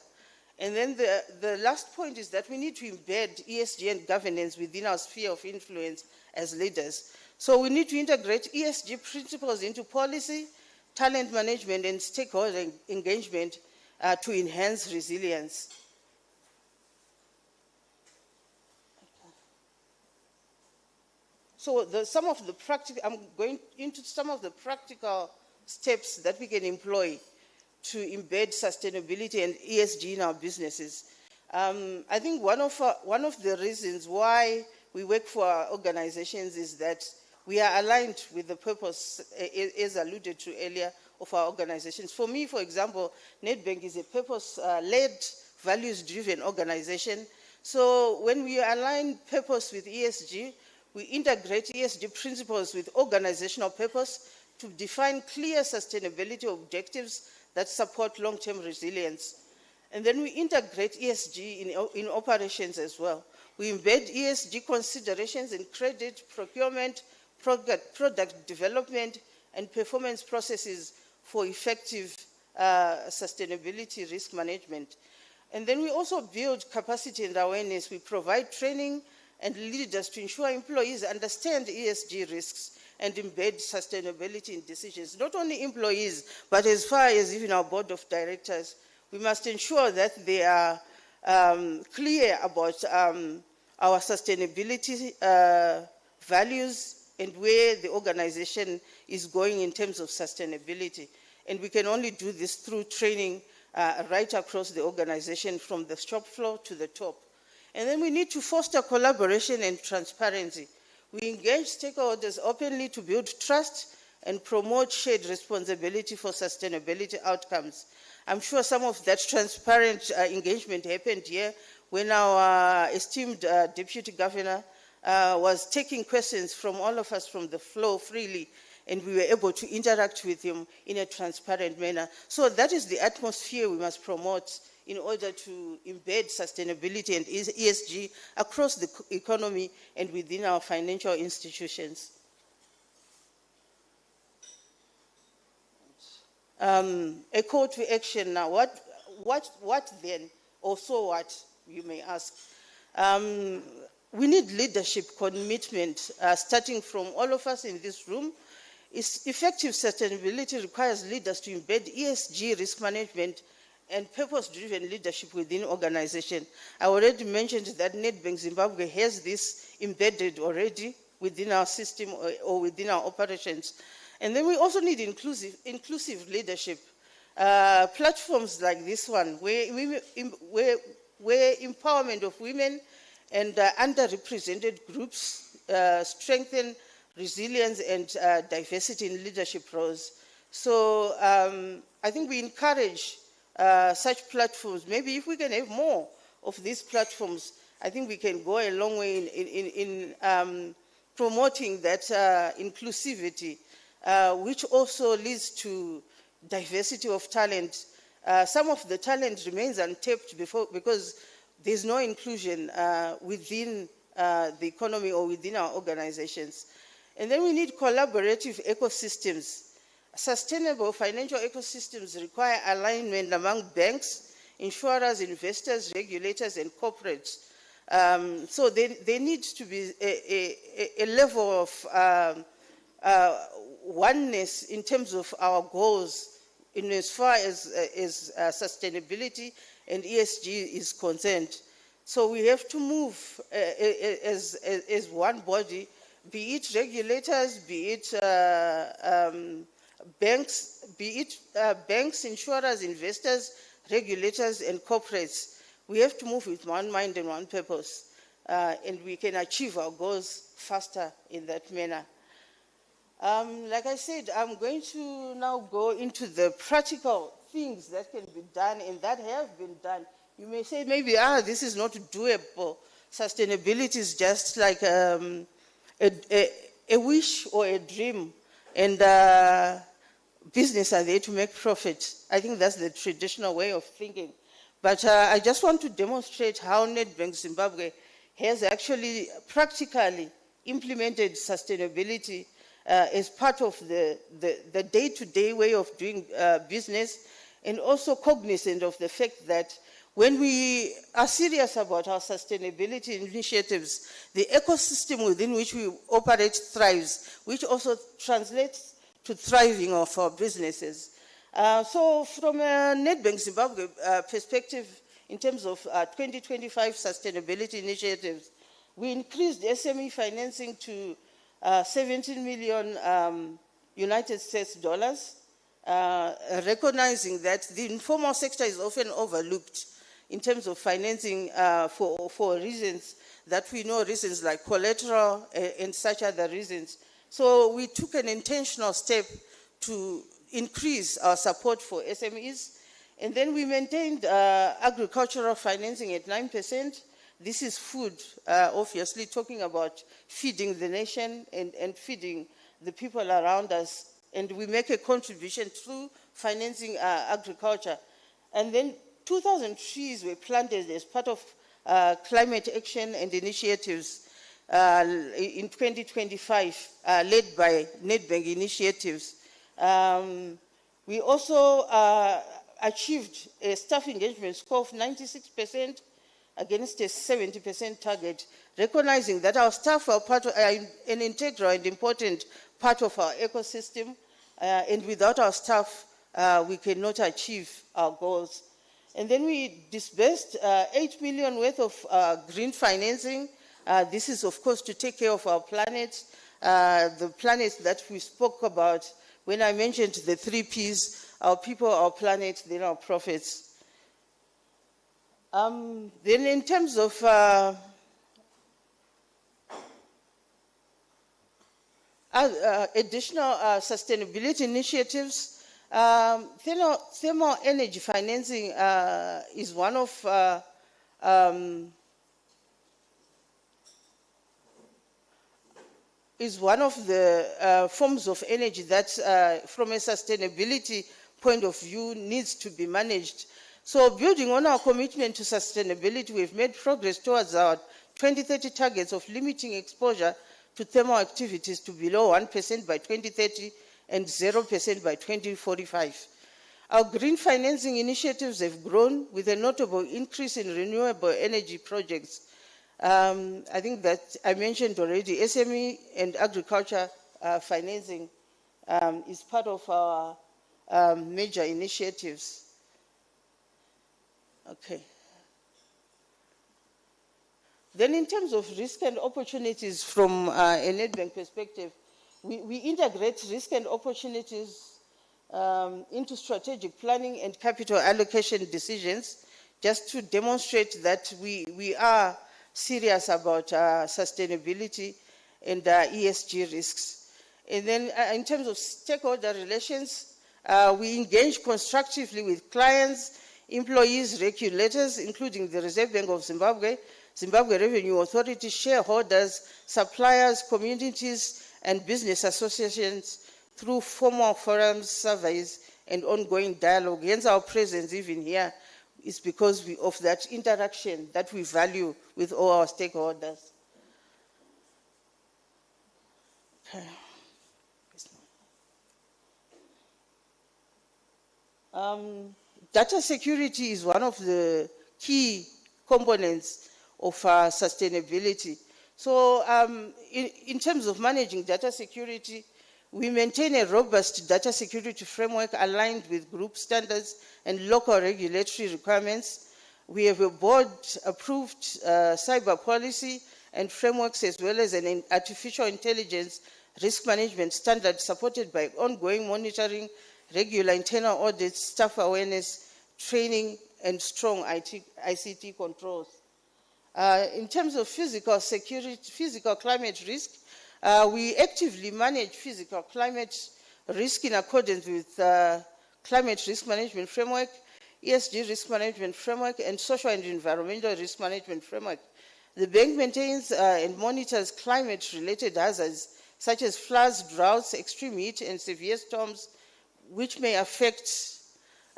[SPEAKER 9] And then the last point is that we need to embed ESG and governance within our sphere of influence as leaders. So we need to integrate ESG principles into policy, talent management, and stakeholder engagement to enhance resilience. So I'm going into some of the practical steps that we can employ to embed sustainability and ESG in our businesses. I think one of the reasons why we work for our organizations is that we are aligned with the purpose, as alluded to earlier, of our organizations. For me, for example, Nedbank is a purpose-led, values-driven organization. So when we align purpose with ESG, we integrate ESG principles with organizational purpose to define clear sustainability objectives that support long-term resilience. And then we integrate ESG in operations as well. We embed ESG considerations in credit, procurement, product development, and performance processes for effective sustainability risk management. And then we also build capacity and awareness. We provide training and leaders to ensure employees understand ESG risks and embed sustainability in decisions. Not only employees, but as far as even our board of directors, we must ensure that they are clear about our sustainability values and where the organization is going in terms of sustainability. And we can only do this through training right across the organization from the shop floor to the top. And then we need to foster collaboration and transparency. We engage stakeholders openly to build trust and promote shared responsibility for sustainability outcomes. I'm sure some of that transparent engagement happened here when our esteemed Deputy Governor was taking questions from all of us from the floor freely, and we were able to interact with him in a transparent manner. So that is the atmosphere we must promote in order to embed sustainability and ESG across the economy and within our financial institutions. A call to action now. What then? Or so what, you may ask. We need leadership commitment, starting from all of us in this room. Effective sustainability requires leaders to embed ESG risk management and purpose-driven leadership within organization. I already mentioned that Nedbank Zimbabwe has this embedded already within our system or within our operations. And then we also need inclusive leadership. Platforms like this one, where empowerment of women and underrepresented groups strengthen resilience and diversity in leadership roles. So I think we encourage such platforms. Maybe if we can have more of these platforms, I think we can go a long way in promoting that inclusivity, which also leads to diversity of talent. Some of the talent remains untapped because there's no inclusion within the economy or within our organizations. And then we need collaborative ecosystems. Sustainable financial ecosystems require alignment among banks, insurers, investors, regulators, and corporates. So there needs to be a level of oneness in terms of our goals in as far as sustainability and ESG is concerned. So we have to move as one body, be it regulators, be it banks, insurers, investors, regulators, and corporates. We have to move with one mind and one purpose, and we can achieve our goals faster in that manner. Like I said, I'm going to now go into the practical things that can be done and that have been done. You may say, maybe, this is not doable. Sustainability is just like a wish or a dream, and business are there to make profit. I think that's the traditional way of thinking. But I just want to demonstrate how Nedbank Zimbabwe has actually practically implemented sustainability as part of the day-to-day way of doing business, and also cognizant of the fact that when we are serious about our sustainability initiatives, the ecosystem within which we operate thrives, which also translates to thriving of our businesses. So from a Nedbank Zimbabwe perspective, in terms of 2025 sustainability initiatives, we increased SME financing to 17 million United States dollars, recognizing that the informal sector is often overlooked in terms of financing for reasons that we know, reasons like collateral and such other reasons. So we took an intentional step to increase our support for SMEs. And then we maintained agricultural financing at 9%. This is food, obviously talking about feeding the nation and feeding the people around us. And we make a contribution through financing agriculture. And then 2,000 trees were planted as part of climate action and initiatives in 2025, led by Nedbank initiatives. We also achieved a staff engagement score of 96% against a 70% target, recognizing that our staff are an integral and important part of our ecosystem, and without our staff, we cannot achieve our goals. And then we disbursed 8 million worth of green financing. This is, of course, to take care of our planet, the planet that we spoke about when I mentioned the 3 Ps: our people, our planet, then our profits. Then in terms of additional sustainability initiatives, thermal energy financing is one of the forms of energy that, from a sustainability point of view, needs to be managed. So building on our commitment to sustainability, we've made progress towards our 2030 targets of limiting exposure to thermal activities to below 1% by 2030 and 0% by 2045. Our green financing initiatives have grown with a notable increase in renewable energy projects. I think that I mentioned already, SME and agriculture financing is part of our major initiatives. Okay. Then in terms of risk and opportunities from a Nedbank perspective, we integrate risk and opportunities into strategic planning and capital allocation decisions, just to demonstrate that we are serious about sustainability and ESG risks. And then in terms of stakeholder relations, we engage constructively with clients, employees, regulators, including the Reserve Bank of Zimbabwe, Zimbabwe Revenue Authority, shareholders, suppliers, communities, and business associations through formal forums, surveys, and ongoing dialogue. Hence our presence even here is because of that interaction that we value with all our stakeholders. Okay. Data security is one of the key components of sustainability. So in terms of managing data security, we maintain a robust data security framework aligned with group standards and local regulatory requirements. We have a board-approved cyber policy and frameworks, as well as an artificial intelligence risk management standard supported by ongoing monitoring, regular internal audits, staff awareness, training, and strong ICT controls. In terms of physical security, physical climate risk, we actively manage physical climate risk in accordance with Climate Risk Management Framework, ESG Risk Management Framework, and Social and Environmental Risk Management Framework. The bank maintains and monitors climate-related hazards such as floods, droughts, extreme heat, and severe storms, which may affect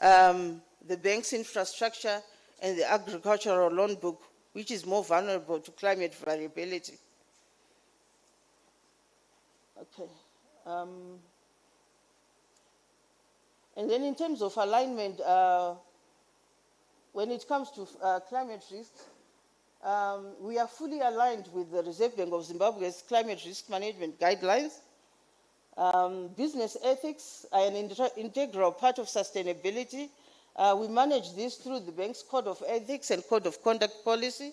[SPEAKER 9] the bank's infrastructure and the agricultural loan book, which is more vulnerable to climate variability. Okay. And then in terms of alignment, when it comes to climate risks, we are fully aligned with the Reserve Bank of Zimbabwe's climate risk management guidelines. Business ethics are an integral part of sustainability. We manage this through the bank's Code of Ethics and Code of Conduct policy.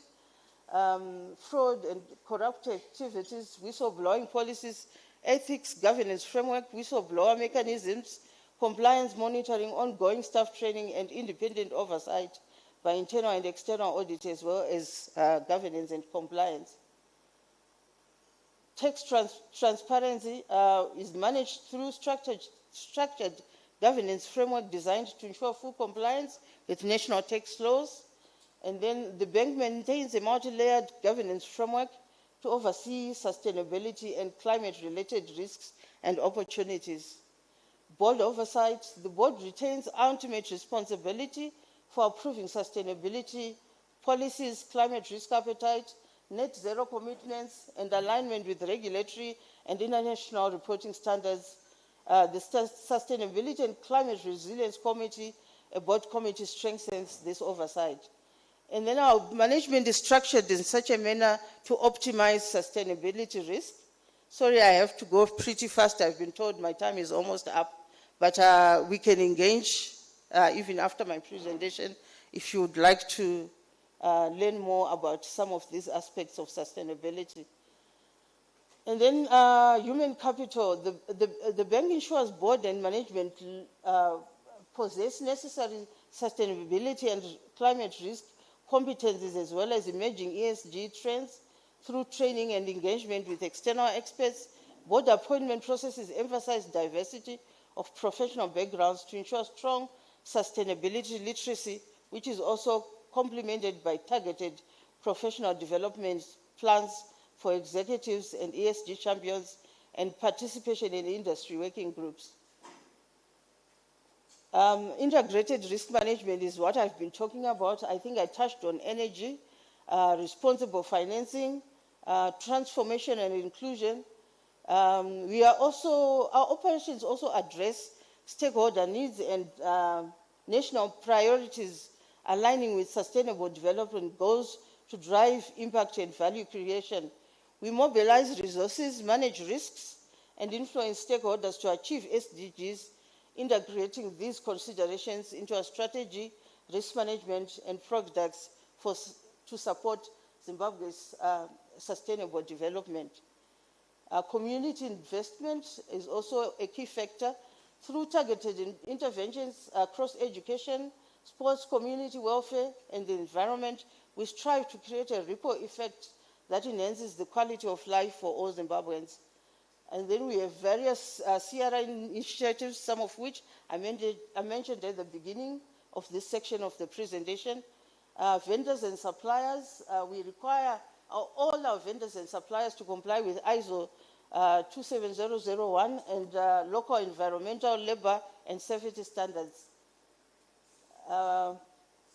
[SPEAKER 9] Fraud and corrupt activities, whistleblowing policies, ethics, governance framework, whistleblower mechanisms, compliance monitoring, ongoing staff training, and independent oversight by internal and external audit, as well as governance and compliance. Tax transparency is managed through structured governance framework designed to ensure full compliance with national tax laws. And then the bank maintains a multi-layered governance framework to oversee sustainability and climate-related risks and opportunities. Board oversight, the board retains ultimate responsibility for approving sustainability policies, climate risk appetite, net zero commitments, and alignment with regulatory and international reporting standards. The Sustainability and Climate Resilience Committee, a board committee, strengthens this oversight. And then our management is structured in such a manner to optimize sustainability risk. Sorry, I have to go pretty fast. I've been told my time is almost up, but we can engage even after my presentation if you would like to learn more about some of these aspects of sustainability. And then human capital. The bank ensures board and management possess necessary sustainability and climate risk competencies as well as emerging ESG trends through training and engagement with external experts. Board appointment processes emphasize diversity of professional backgrounds to ensure strong sustainability literacy, which is also complemented by targeted professional development plans for executives and ESG champions and participation in industry working groups. Integrated risk management is what I've been talking about. I think I touched on energy, responsible financing, transformation and inclusion. Our operations also address stakeholder needs and national priorities, aligning with sustainable development goals to drive impact and value creation. We mobilize resources, manage risks, and influence stakeholders to achieve SDGs, integrating these considerations into our strategy, risk management, and products to support Zimbabwe's sustainable development. Community investment is also a key factor. Through targeted interventions across education, sports, community welfare, and the environment, we strive to create a ripple effect that enhances the quality of life for all Zimbabweans. And then we have various CRI initiatives, some of which I mentioned at the beginning of this section of the presentation. Vendors and suppliers, we require all our vendors and suppliers to comply with ISO 27001 and local environmental, labor, and safety standards.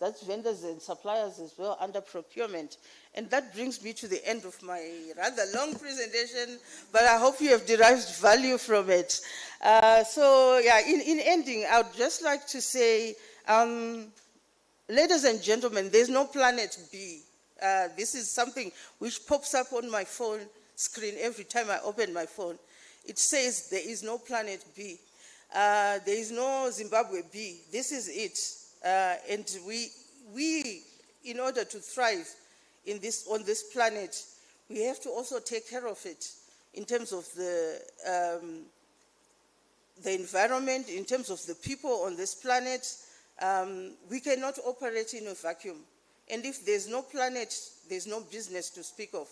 [SPEAKER 9] That's vendors and suppliers as well under procurement. And that brings me to the end of my rather long presentation, but I hope you have derived value from it. In ending, I would just like to say, ladies and gentlemen, there's no planet B. This is something which pops up on my phone screen every time I open my phone. It says there is no planet B. There is no Zimbabwe B. This is it. And we, in order to thrive on this planet, we have to also take care of it in terms of the environment, in terms of the people on this planet. We cannot operate in a vacuum. And if there's no planet, there's no business to speak of.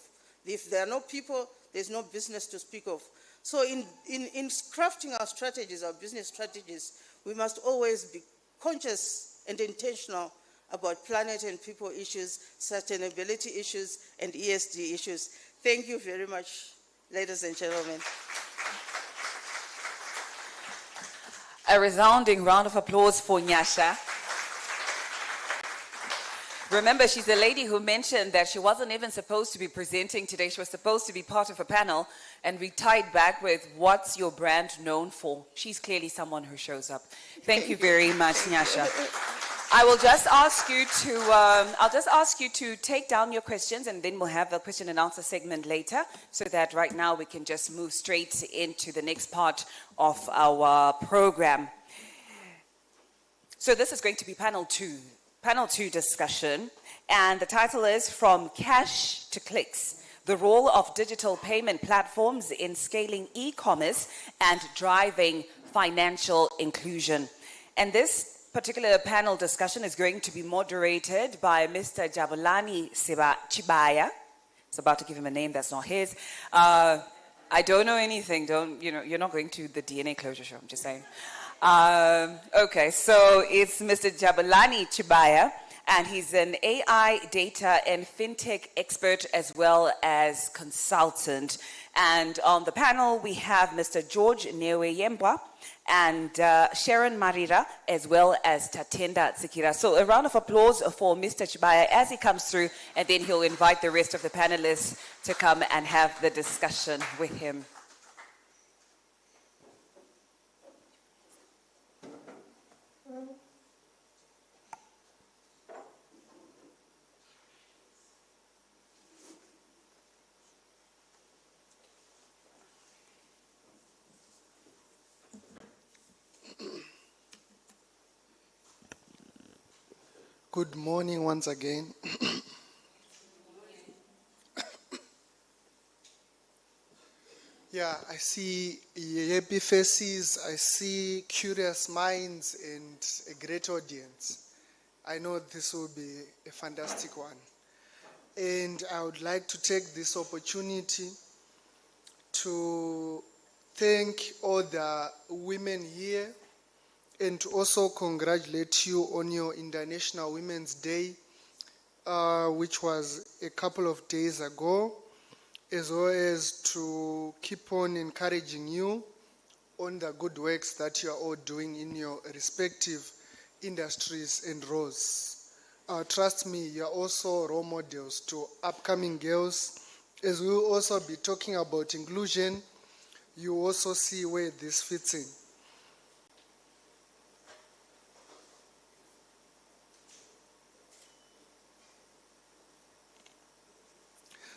[SPEAKER 9] If there are no people, there's no business to speak of. So in crafting our strategies, our business strategies, we must always be conscious and intentional about planet and people issues, sustainability issues, and ESG issues. Thank you very much, ladies and gentlemen.
[SPEAKER 2] A resounding round of applause for Nyasha. Remember, she's the lady who mentioned that she wasn't even supposed to be presenting today. She was supposed to be part of a panel, and we tied back with, what's your brand known for? She's clearly someone who shows up. Thank you very much, Nyasha. I will just ask you to, take down your questions, and then we'll have a question and answer segment later, so that right now we can just move straight into the next part of our program. So this is going to be panel two discussion, and the title is From Cash to Clicks, the role of digital payment platforms in scaling e-commerce and driving financial inclusion. And this particular panel discussion is going to be moderated by Mr. Jabulani Chibaya. It's about to give him a name that's not his.
[SPEAKER 10] I don't know anything. You're not going to the DNA closure show, I'm just saying. Okay, so it's Mr. Jabulani Chibaya, and he's an AI data and fintech expert as well as consultant. And on the panel, we have Mr. George Newe Yembwa and Sharon Marira, as well as Tatenda Tsikira. So a round of applause for Mr. Chibaya as he comes through, and then he'll invite the rest of the panelists to come and have the discussion with him.
[SPEAKER 12] Good morning once again. Yeah, I see happy faces, I see curious minds and a great audience. I know this will be a fantastic one. And I would like to take this opportunity to thank all the women here and to also congratulate you on your International Women's Day, which was a couple of days ago, as well as to keep on encouraging you on the good works that you are all doing in your respective industries and roles. Trust me, you are also role models to upcoming girls. As we will also be talking about inclusion, you also see where this fits in.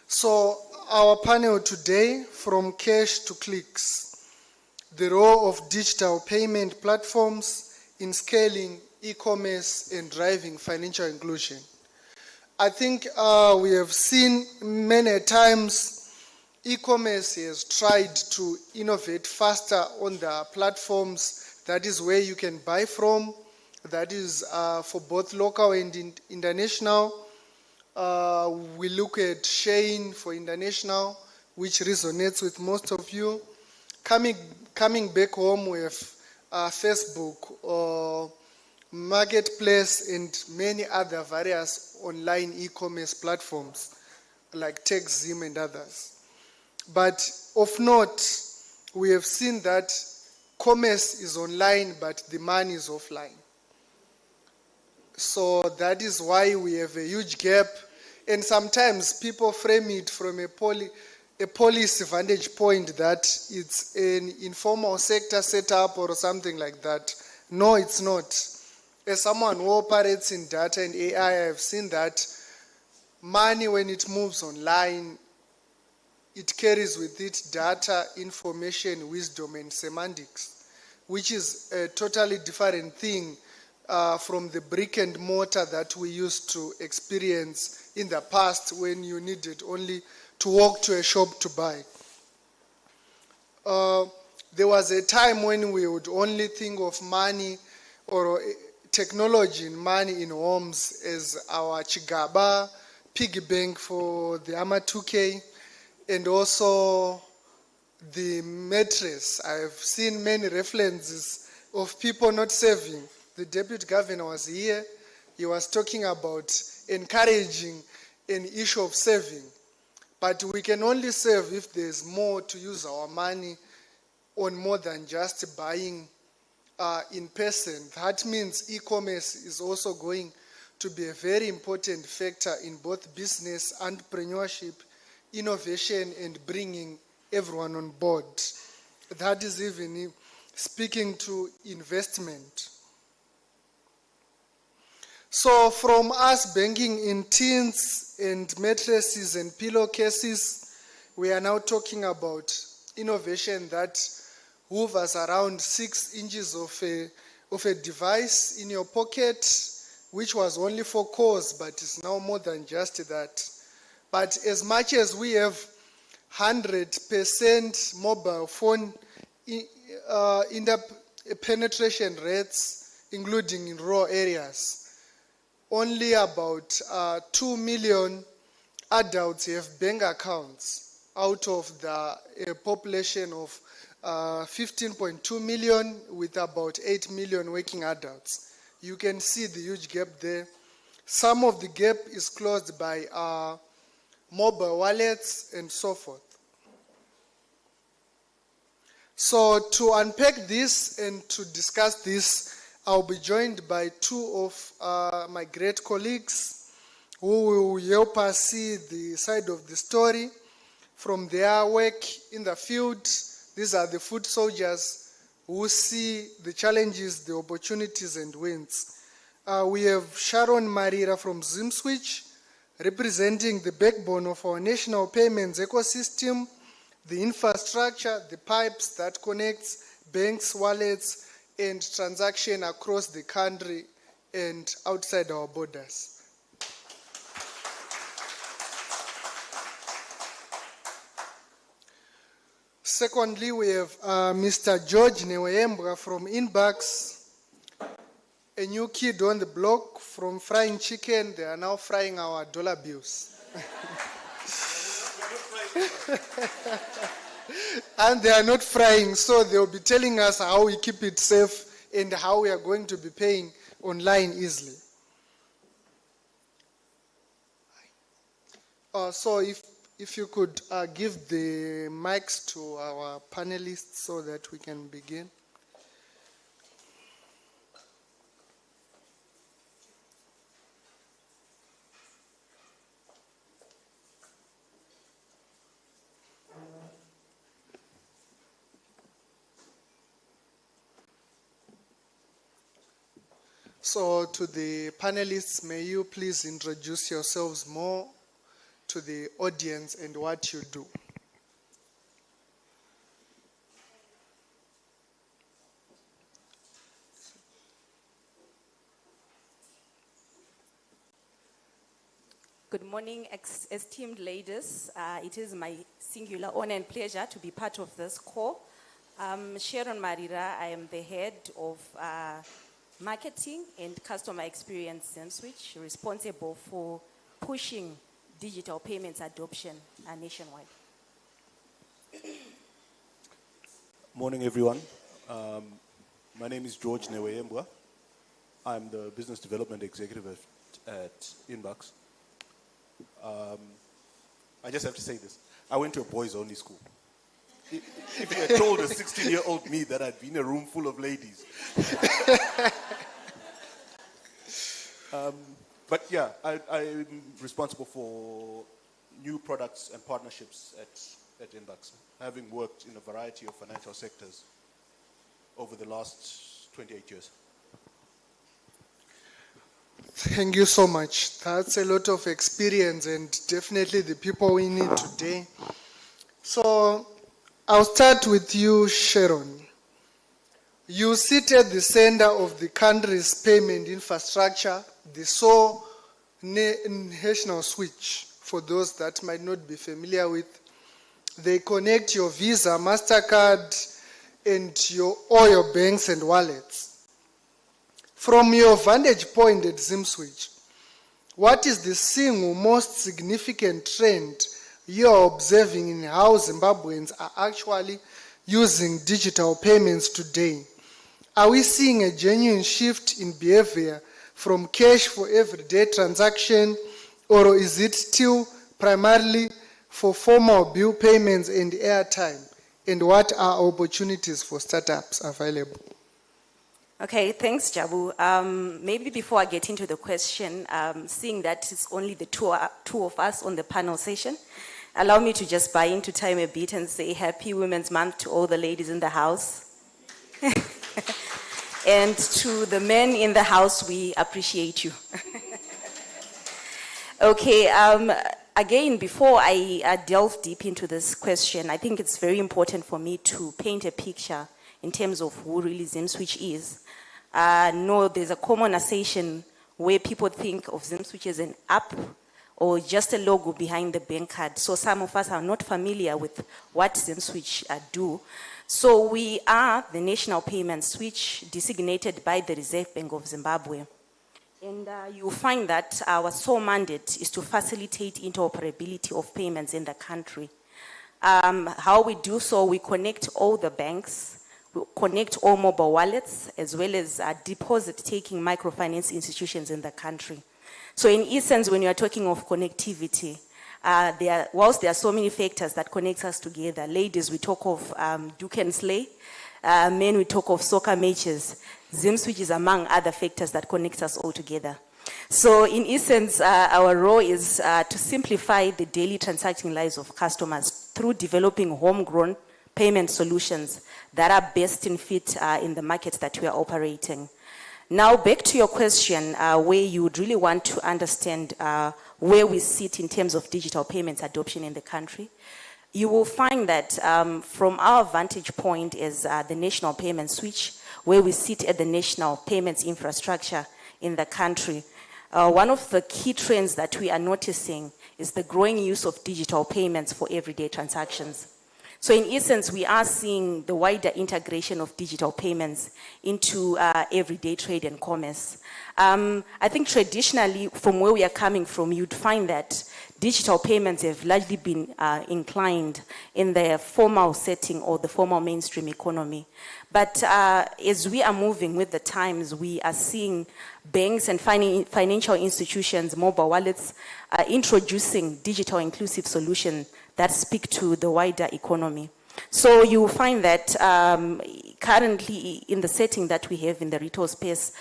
[SPEAKER 12] So our panel today, from cash to clicks, the role of digital payment platforms in scaling e-commerce and driving financial inclusion. I think we have seen many times e-commerce has tried to innovate faster on the platforms. That is where you can buy from. That is for both local and international. We look at Shein for international, which resonates with most of you. Coming back home with Facebook, Marketplace, and many other various online e-commerce platforms like TechZim and others. But of note, we have seen that commerce is online, but the money is offline. So that is why we have a huge gap. And sometimes people frame it from a policy vantage point that it's an informal sector setup or something like that. No, it's not. As someone who operates in data and AI, I have seen that money, when it moves online, it carries with it data, information, wisdom, and semantics, which is a totally different thing from the brick and mortar that we used to experience in the past when you needed only to walk to a shop to buy. There was a time when we would only think of money or technology and money in homes as our chigaba, piggy bank for the AMA 2K, and also the mattress. I have seen many references of people not saving. The deputy governor was here. He was talking about encouraging an issue of saving. But we can only save if there's more to use our money on more than just buying in person. That means e-commerce is also going to be a very important factor in both business, entrepreneurship, innovation, and bringing everyone on board. That is even speaking to investment. So from us banking in tins and mattresses and pillowcases, we are now talking about innovation that hovers around 6 inches of a device in your pocket, which was only for cause, but it's now more than just that. But as much as we have 100% mobile phone penetration rates, including in rural areas, only about 2 million adults have bank accounts. out of the population of 15.2 million with about 8 million working adults. You can see the huge gap there. Some of the gap is closed by mobile wallets and so forth. So to unpack this and to discuss this, I'll be joined by two of my great colleagues who will help us see the side of the story from their work in the field. These are the food soldiers who see the challenges, the opportunities, and wins. We have Sharon Marira from ZimSwitch, representing the backbone of our national payments ecosystem, the infrastructure, the pipes that connects banks, wallets, and transaction across the country and outside our borders. Secondly, we have Mr. George Neweyembwa from Inbox, a new kid on the block. From frying chicken, they are now frying our dollar bills. And they are not frying, so they'll be telling us how we keep it safe and how we are going to be paying online easily. So if you could give the mics to our panelists so that we can begin. So to the panelists, may you please introduce yourselves more to the audience and what you do.
[SPEAKER 4] Good morning, esteemed ladies. It is my singular honor and pleasure to be part of this call. Sharon Marira, I am the head of marketing and customer experience ZimSwitch, responsible for pushing digital payments adoption nationwide.
[SPEAKER 11] Morning, everyone. My name is George Neweyembwa. I'm the business development executive at Inbox. I just have to say this. I went to a boys-only school. If you had told a 16-year-old me that I'd be in a room full of ladies. But yeah, I'm responsible for new products and partnerships at Inbox, having worked in a variety of financial sectors over the last 28 years.
[SPEAKER 12] Thank you so much. That's a lot of experience and definitely the people we need today. So I'll start with you, Sharon. You sit at the center of the country's payment infrastructure, the sole national switch. For those that might not be familiar with, they connect your Visa, MasterCard, and all your banks and wallets. From your vantage point at ZimSwitch, what is the single most significant trend you're observing in how Zimbabweans are actually using digital payments today? Are we seeing a genuine shift in behavior from cash for everyday transaction, or is it still primarily for formal bill payments and airtime? And what are opportunities for startups available?
[SPEAKER 4] Okay, thanks, Jabu. Maybe before I get into the question, seeing that it's only the two of us on the panel session, allow me to just buy into time a bit and say Happy Women's Month to all the ladies in the house. And to the men in the house, we appreciate you. Okay, again, before I delve deep into this question, I think it's very important for me to paint a picture in terms of who really ZimSwitch is. No, there's a common assertion where people think of ZimSwitch as an app or just a logo behind the bank card. So some of us are not familiar with what ZimSwitch do. So we are the national payment switch designated by the Reserve Bank of Zimbabwe. And you'll find that our sole mandate is to facilitate interoperability of payments in the country. How we do so, we connect all the banks, we connect all mobile wallets, as well as deposit-taking microfinance institutions in the country. So in essence, when you are talking of connectivity, whilst there are so many factors that connect us together, ladies, we talk of Duke and Slay, men, we talk of soccer matches, ZimSwitch is among other factors that connect us all together. So in essence, our role is to simplify the daily transacting lives of customers through developing homegrown payment solutions that are best in fit in the markets that we are operating. Now, back to your question, where you would really want to understand where we sit in terms of digital payments adoption in the country. You will find that from our vantage point as the national payment switch, where we sit at the national payments infrastructure in the country, one of the key trends that we are noticing is the growing use of digital payments for everyday transactions. So in essence, we are seeing the wider integration of digital payments into everyday trade and commerce. I think traditionally, from where we are coming from, you'd find that digital payments have largely been inclined in the formal setting or the formal mainstream economy. But as we are moving with the times, we are seeing banks and financial institutions, mobile wallets, introducing digital inclusive solutions that speak to the wider economy. So you will find that currently in the setting that we have in the retail space,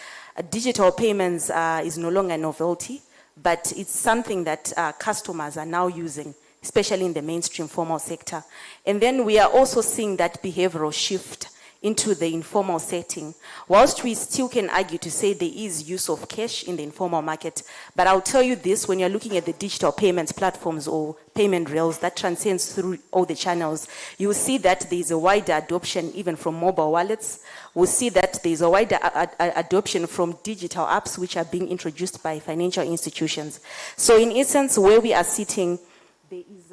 [SPEAKER 4] digital payments is no longer a novelty, but it's something that customers are now using, especially in the mainstream formal sector. And then we are also seeing that behavioral shift into the informal setting. Whilst we still can argue to say there is use of cash in the informal market, but I'll tell you this, when you're looking at the digital payments platforms or payment rails that transcends through all the channels, you will see that there's a wider adoption even from mobile wallets. We'll see that there's a wider adoption from digital apps which are being introduced by financial institutions. So in essence, where we are sitting, there is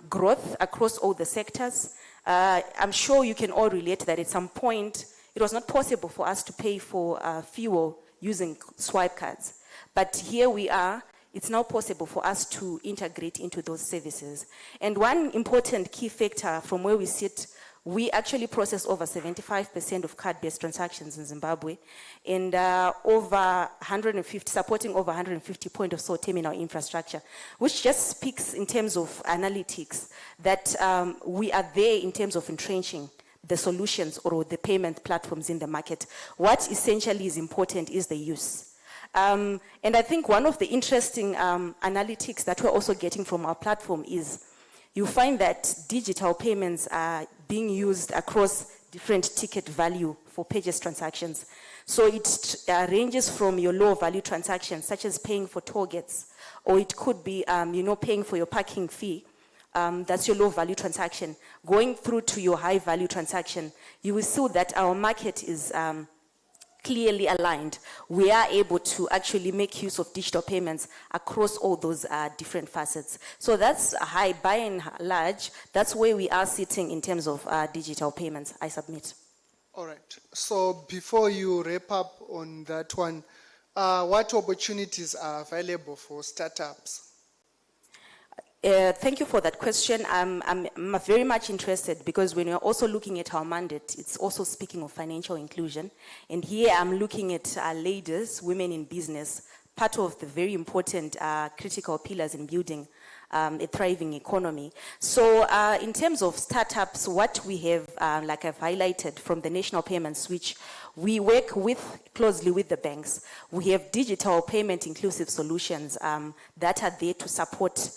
[SPEAKER 4] growth across all the sectors. I'm sure you can all relate that at some point, it was not possible for us to pay for fuel using swipe cards. But here we are, it's now possible for us to integrate into those services. And one important key factor from where we sit, we actually process over 75% of card-based transactions in Zimbabwe and supporting over 150 point of sale terminal infrastructure, which just speaks in terms of analytics that we are there in terms of entrenching the solutions or the payment platforms in the market. What essentially is important is the use. And I think one of the interesting analytics that we're also getting from our platform is you find that digital payments are being used across different ticket value for purchase transactions. So it ranges from your low value transactions, such as paying for toll gates, or it could be, paying for your parking fee. That's your low value transaction. Going through to your high value transaction, you will see that our market is clearly aligned. We are able to actually make use of digital payments across all those different facets. So that's high, by and large, that's where we are sitting in terms of digital payments. I submit.
[SPEAKER 12] All right. So before you wrap up on that one, what opportunities are available for startups?
[SPEAKER 4] Thank you for that question. I'm very much interested because when you're also looking at our mandate, it's also speaking of financial inclusion. And here I'm looking at ladies, women in business, part of the very important critical pillars in building a thriving economy. So in terms of startups, what we have, like I've highlighted from the National Payment Switch, we work closely with the banks. We have digital payment inclusive solutions that are there to support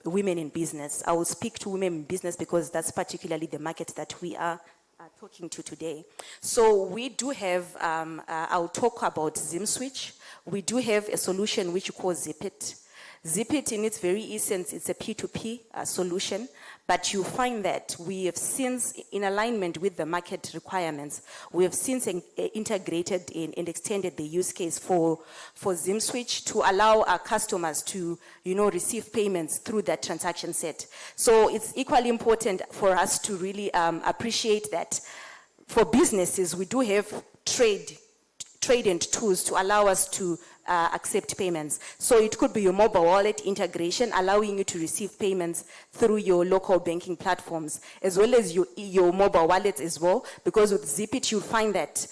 [SPEAKER 4] women in business. I will speak to women in business because that's particularly the market that we are talking to today. So we do have, I'll talk about ZimSwitch. We do have a solution which we call ZipIt. ZipIt in its very essence, it's a P2P solution, but you find that we have since, in alignment with the market requirements, we have since integrated and extended the use case for ZimSwitch to allow our customers to, receive payments through that transaction set. So it's equally important for us to really appreciate that for businesses, we do have trade trade-in tools to allow us to accept payments. So it could be your mobile wallet integration, allowing you to receive payments through your local banking platforms, as well as your mobile wallets as well, because with Zipit, you'll find that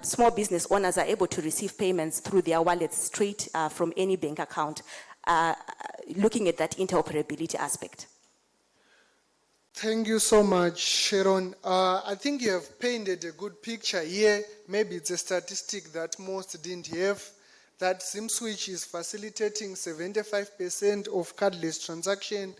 [SPEAKER 4] small business owners are able to receive payments through their wallets straight from any bank account, looking at that interoperability aspect.
[SPEAKER 12] Thank you so much, Sharon. I think you have painted a good picture here. Maybe it's a statistic that most didn't have, that SimSwitch is facilitating 75% of cardless transaction,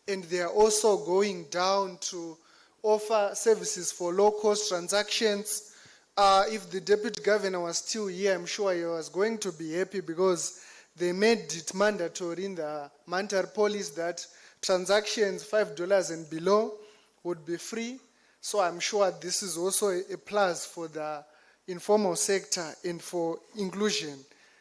[SPEAKER 12] and they are also going down to offer services for low-cost transactions. If the deputy governor was still here, I'm sure he was going to be happy, because they made it mandatory in the monetary policy that transactions $5 and below would be free. So I'm sure this is also a plus for the informal sector and for inclusion,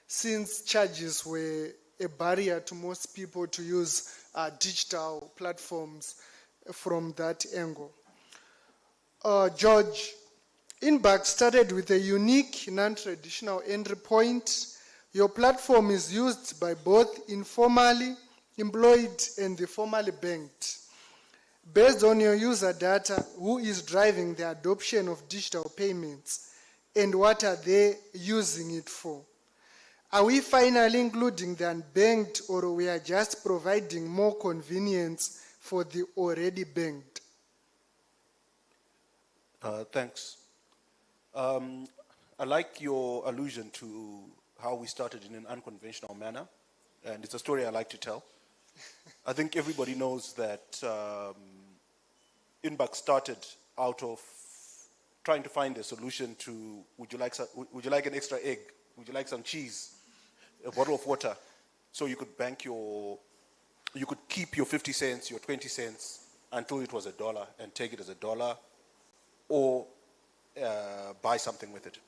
[SPEAKER 12] since charges were a barrier to most people to use digital platforms from that angle. George, Inback started with a unique, non-traditional entry point. Your platform is used by both informally employed and the formally banked. Based on your user data, who is driving the adoption of digital payments and what are they using it for? Are we finally including the unbanked, or we are just providing more convenience for the already banked?
[SPEAKER 11] Thanks. I like your allusion to how we started in an unconventional manner, and it's a story I like to tell. I think everybody knows that Inback started out of trying to find a solution to, would you like an extra egg? Would you like some cheese? A bottle of water? So you could bank you could keep your 50 cents, your 20 cents until it was $1 and take it as $1, or buy something with it.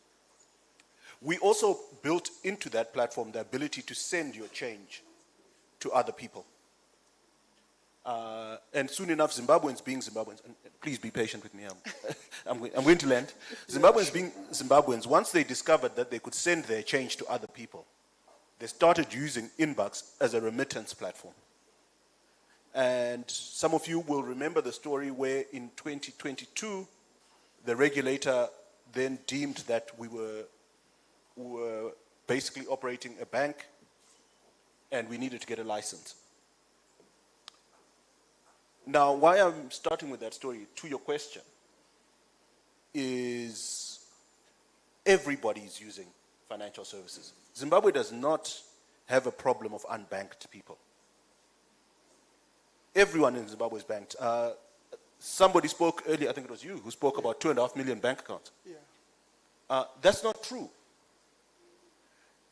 [SPEAKER 11] We also built into that platform the ability to send your change to other people. And soon enough, Zimbabweans being Zimbabweans, and please be patient with me, I'm going to land. Zimbabweans being Zimbabweans, once they discovered that they could send their change to other people, they started using Inbox as a remittance platform. And some of you will remember the story where in 2022, the regulator then deemed that we were basically operating a bank and we needed to get a license. Now, why I'm starting with that story, to your question, is everybody is using financial services. Zimbabwe does not have a problem of unbanked people. Everyone in Zimbabwe is banked. Somebody spoke earlier, I think it was you, who spoke about 2.5 million bank accounts. Yeah. That's not true.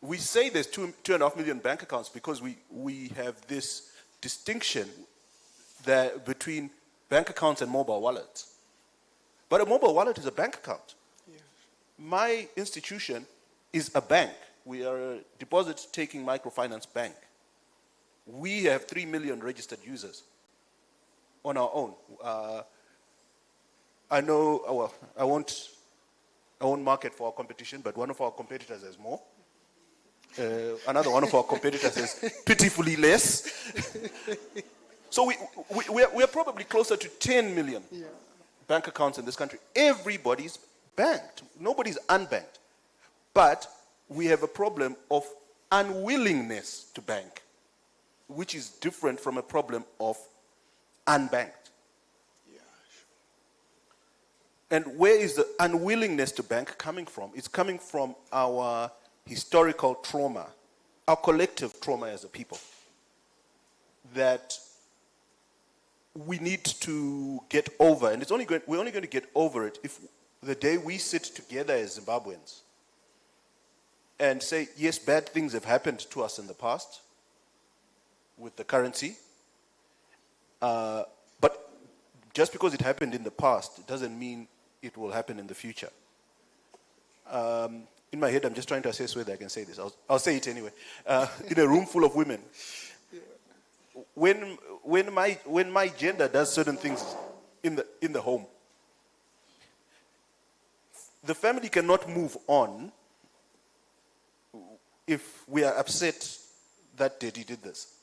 [SPEAKER 11] We say there's 2.5 million bank accounts because we have this distinction between bank accounts and mobile wallets. But a mobile wallet is a bank account. Yeah. My institution is a bank. We are a deposit-taking microfinance bank. We have 3 million registered users on our own. I know, well, I won't market for our competition, but one of our competitors has more. Another one of our competitors has pitifully less. So we are probably closer to 10 million bank accounts in this country. Everybody's banked. Nobody's unbanked. But we have a problem of unwillingness to bank, which is different from a problem of unbanked. Yeah, sure. And where is the unwillingness to bank coming from? It's coming from our historical trauma, our collective trauma as a people, that we need to get over. And we're only going to get over it if the day we sit together as Zimbabweans and say, yes, bad things have happened to us in the past with the currency, but just because it happened in the past, it doesn't mean it will happen in the future. In my head, I'm just trying to assess whether I can say this. I'll say it anyway. In a room full of women, when my gender does certain things in the home, the family cannot move on if we are upset that Daddy did this.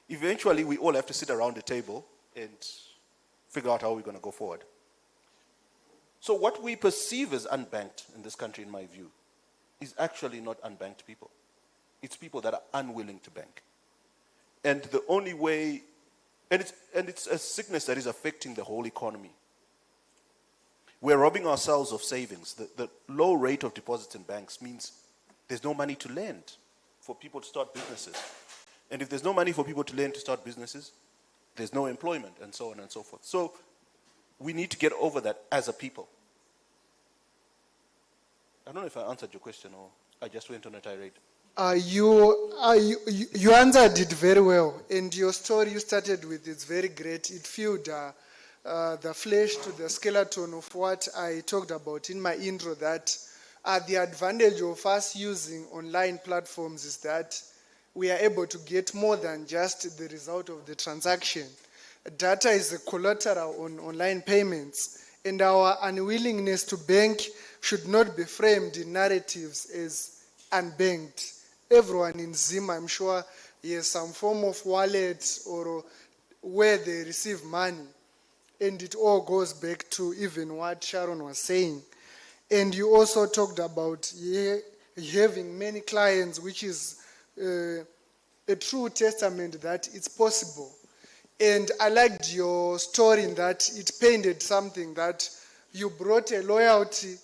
[SPEAKER 11] Eventually, we all have to sit around the table and figure out how we're going to go forward. So what we perceive as unbanked in this country, in my view, is actually not unbanked people. It's people that are unwilling to bank. And the only way, and it's a sickness that is affecting the whole economy. We're robbing ourselves of savings. The low rate of deposits in banks means there's no money to lend for people to start businesses. And if there's no money for people to lend to start businesses, there's no employment, and so on and so forth. So we need to get over that as a people. I don't know if I answered your question or I just went on a tirade.
[SPEAKER 12] You answered it very well, and your story you started with is very great. It filled the flesh to the skeleton of what I talked about in my intro, that the advantage of us using online platforms is that we are able to get more than just the result of the transaction. Data is a collateral on online payments, and our unwillingness to bank should not be framed in narratives as unbanked. Everyone in Zim, I'm sure, has some form of wallet or where they receive money. And it all goes back to even what Sharon was saying. And you also talked about having many clients, which is a true testament that it's possible. And I liked your story in that it painted something that you brought a loyalty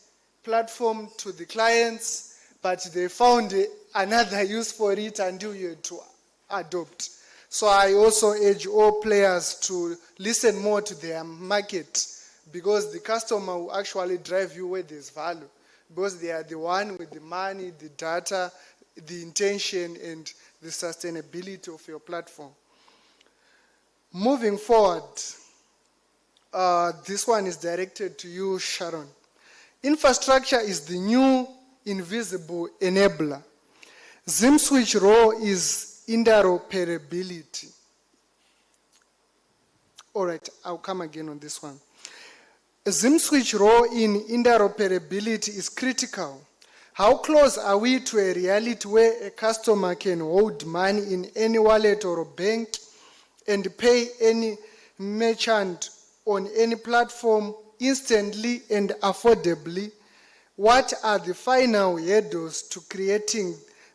[SPEAKER 12] platform to the clients, but they found another use for it until you had to adopt. So I also urge all players to listen more to their market, because the customer will actually drive you where there's value, because they are the one with the money, the data, the intention, and the sustainability of your platform. Moving forward, this one is directed to you, Sharon. Infrastructure is the new invisible enabler. ZimSwitch role is interoperability. All right, I'll come again on this one. ZimSwitch role in interoperability is critical. How close are we to a reality where a customer can hold money in any wallet or bank and pay any merchant on any platform instantly and affordably? What are the final hurdles to creating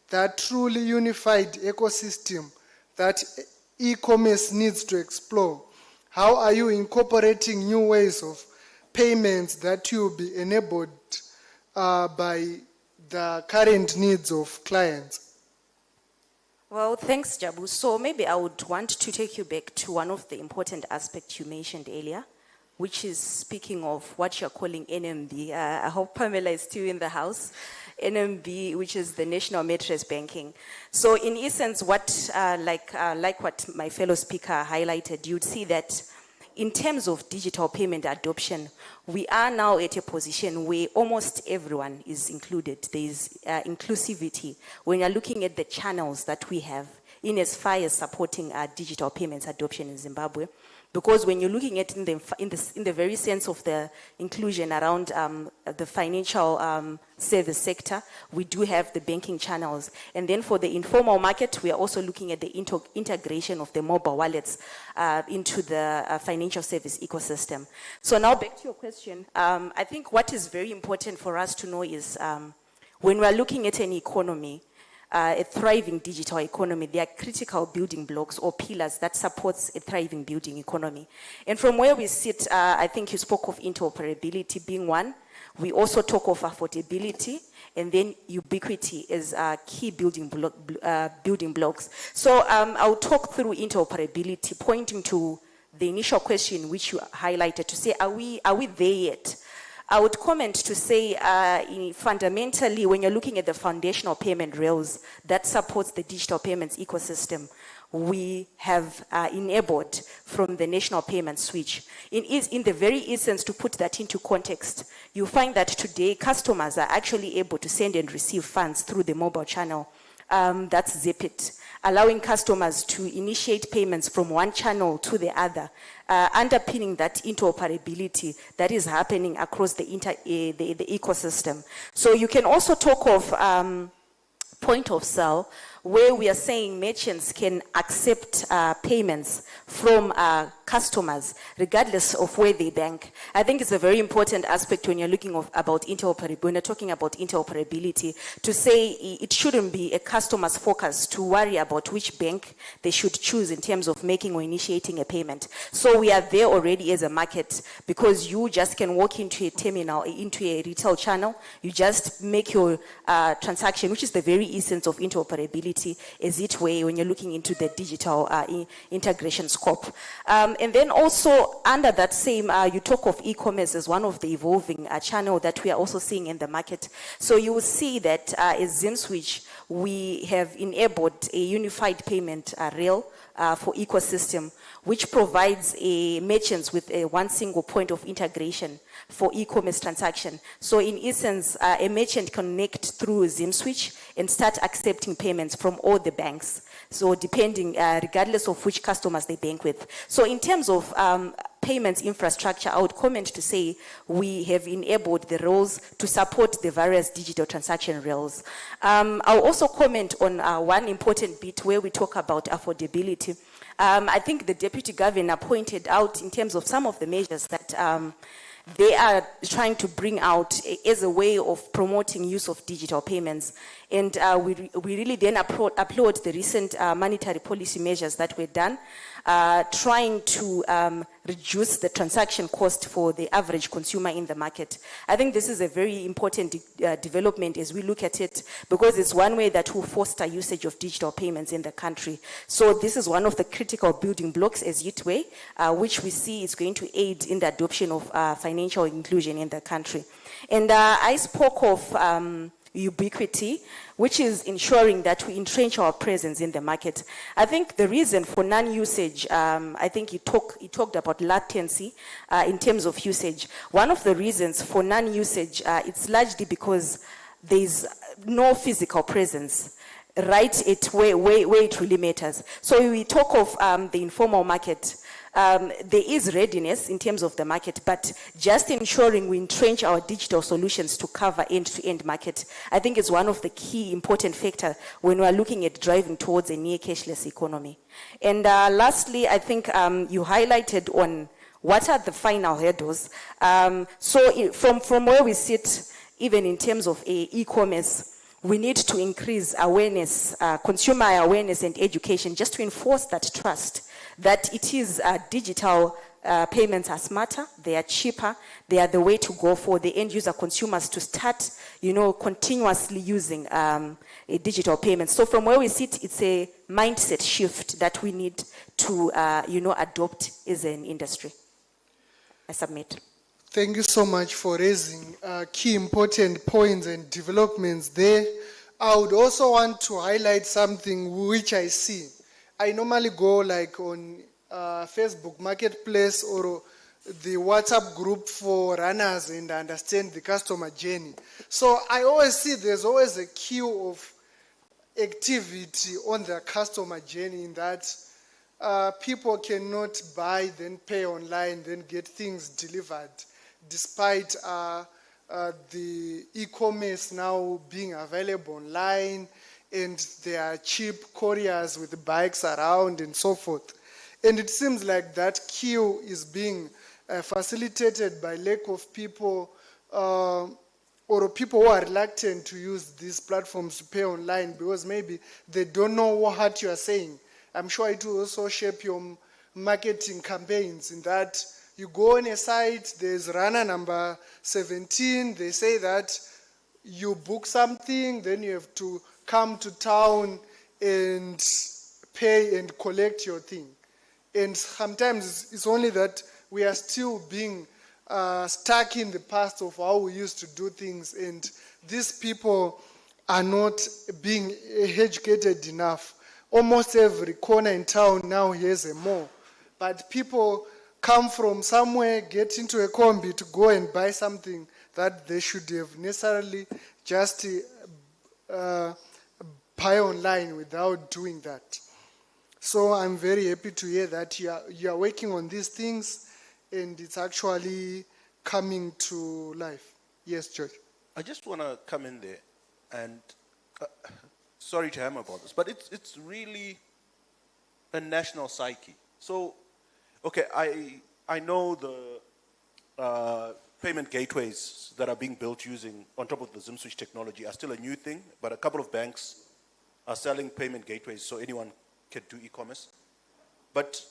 [SPEAKER 12] that truly unified ecosystem that e-commerce needs to explore? How are you incorporating new ways of payments that will be enabled by the current needs of clients?
[SPEAKER 4] Well, thanks, Jabu. So maybe I would want to take you back to one of the important aspects you mentioned earlier, which is speaking of what you're calling NMB. I hope Pamela is still in the house. NMB, which is the National Mattress Banking. So in essence, what like what my fellow speaker highlighted, you'd see that in terms of digital payment adoption, we are now at a position where almost everyone is included. There is inclusivity when you're looking at the channels that we have in as far as supporting digital payments adoption in Zimbabwe. Because when you're looking at in the very sense of the inclusion around the financial service sector, we do have the banking channels. And then for the informal market, we are also looking at the integration of the mobile wallets into the financial service ecosystem. So now back to your question, I think what is very important for us to know is when we're looking at an economy, a thriving digital economy, there are critical building blocks or pillars that supports a thriving building economy. And from where we sit, I think you spoke of interoperability being one. We also talk of affordability, and then ubiquity as key building blocks. So I'll talk through interoperability, pointing to the initial question which you highlighted to say, are we there yet? I would comment to say fundamentally, when you're looking at the foundational payment rails that supports the digital payments ecosystem, we have enabled from the national payment switch. In the very essence, to put that into context, you find that today customers are actually able to send and receive funds through the mobile channel. That's Zipit, allowing customers to initiate payments from one channel to the other, underpinning that interoperability that is happening across the ecosystem. So you can also talk of point of sale, where we are saying merchants can accept payments from customers regardless of where they bank. I think it's a very important aspect when you're looking about interoperability, when you're talking about interoperability, to say it shouldn't be a customer's focus to worry about which bank they should choose in terms of making or initiating a payment. So we are there already as a market, because you just can walk into a terminal, into a retail channel, you just make your transaction, which is the very essence of interoperability, as it way when you're looking into the digital integration scope. And then also under that same, you talk of e-commerce as one of the evolving channel that we are also seeing in the market. So you will see that as ZimSwitch, we have enabled a unified payment rail for ecosystem, which provides merchants with one single point of integration for e-commerce transaction. So in essence, a merchant connect through ZimSwitch and start accepting payments from all the banks. So depending, regardless of which customers they bank with. So in terms of payments infrastructure, I would comment to say we have enabled the rails to support the various digital transaction rails. I'll also comment on one important bit where we talk about affordability. I think the Deputy Governor pointed out in terms of some of the measures that they are trying to bring out as a way of promoting use of digital payments. And we really then applaud the recent monetary policy measures that were done, trying to reduce the transaction cost for the average consumer in the market. I think this is a very important development as we look at it, because it's one way that will foster usage of digital payments in the country. So this is one of the critical building blocks as Yitwe, which we see is going to aid in the adoption of financial inclusion in the country. And I spoke of ubiquity, which is ensuring that we entrench our presence in the market. I think the reason for non-usage, I think he talked about latency in terms of usage. One of the reasons for non-usage, it's largely because there's no physical presence right at where it really matters. So we talk of the informal market. There is readiness in terms of the market, but just ensuring we entrench our digital solutions to cover end-to-end market, I think is one of the key important factors when we're looking at driving towards a near cashless economy. And lastly, I think you highlighted on what are the final hurdles. So from where we sit, even in terms of e-commerce, we need to increase awareness, consumer awareness and education, just to enforce that trust that it is digital payments are smarter, they are cheaper, they are the way to go for the end user consumers to start, continuously using digital payments. So from where we sit, it's a mindset shift that we need to, adopt as an industry. I submit.
[SPEAKER 12] Thank you so much for raising key important points and developments there. I would also want to highlight something which I see. I normally go like on Facebook Marketplace or the WhatsApp group for runners and understand the customer journey. So I always see there's always a queue of activity on the customer journey in that people cannot buy, then pay online, then get things delivered, despite the e-commerce now being available online, and there are cheap couriers with bikes around and so forth. And it seems like that queue is being facilitated by lack of people or people who are reluctant to use these platforms to pay online because maybe they don't know what you are saying. I'm sure it will also shape your marketing campaigns in that you go on a site, there's runner number 17, they say that you book something, then you have to come to town and pay and collect your thing. And sometimes it's only that we are still being stuck in the past of how we used to do things, and these people are not being educated enough. Almost every corner in town now has a mall, but people come from somewhere, get into a combi to go and buy something that they should have necessarily just buy online without doing that. So I'm very happy to hear that you are working on these things and it's actually coming to life. Yes, George.
[SPEAKER 11] I just want to come in there and sorry to hammer about this, but it's really a national psyche. So, okay, I know the payment gateways that are being built using, on top of the ZimSwitch technology, are still a new thing, but a couple of banks are selling payment gateways so anyone can do e-commerce. But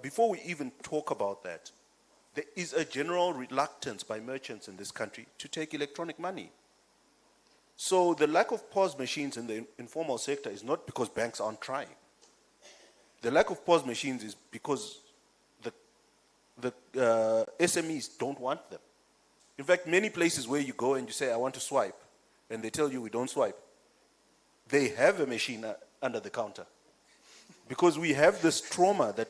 [SPEAKER 11] before we even talk about that, there is a general reluctance by merchants in this country to take electronic money. So the lack of POS machines in the informal sector is not because banks aren't trying. The lack of POS machines is because the SMEs don't want them. In fact, many places where you go and you say, I want to swipe, and they tell you we don't swipe, they have a machine under the counter. Because we have this trauma that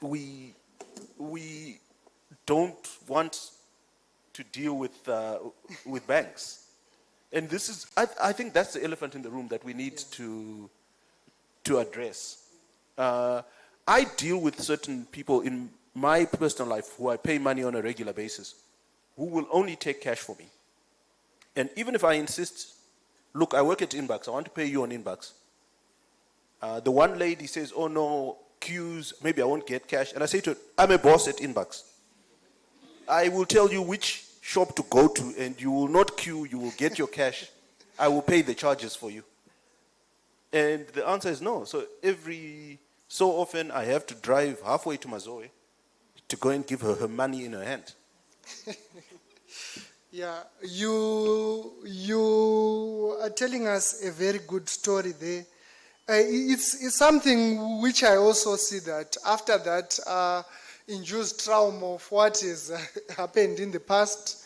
[SPEAKER 11] we don't want to deal with banks. And this is, I think that's the elephant in the room that we need to address. I deal with certain people in my personal life who I pay money on a regular basis, who will only take cash for me. And even if I insist, look, I work at Inbox, I want to pay you on Inbox. The one lady says, oh no, queues, maybe I won't get cash. And I say to her, I'm a boss at Inbox. I will tell you which shop to go to, and you will not queue, you will get your cash. I will pay the charges for you. And the answer is no. So every so often I have to drive halfway to Mazoe to go and give her her money in her hand.
[SPEAKER 12] Yeah, you are telling us a very good story there. It's something which I also see that after that induced trauma of what has happened in the past,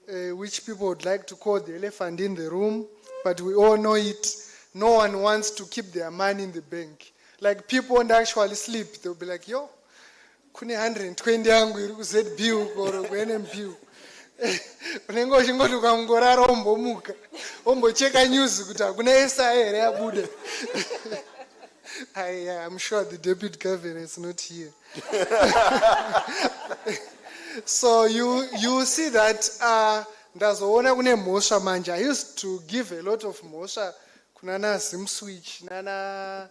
[SPEAKER 12] which people would like to call the elephant in the room, but we all know it. No one wants to keep their money in the bank. Like people won't actually sleep. They'll be like, yo, kune 120 yangu iri kuZBU or kuNMBU. Unenge uchingoti ukangorara ombomuka, ombocheka news kuti hakuna SI here yabuda. I'm sure the deputy governor is not here. So you see that ndazoona kune mhosva manje. I used to give a lot of mhosva kunana ZimSwitch, nana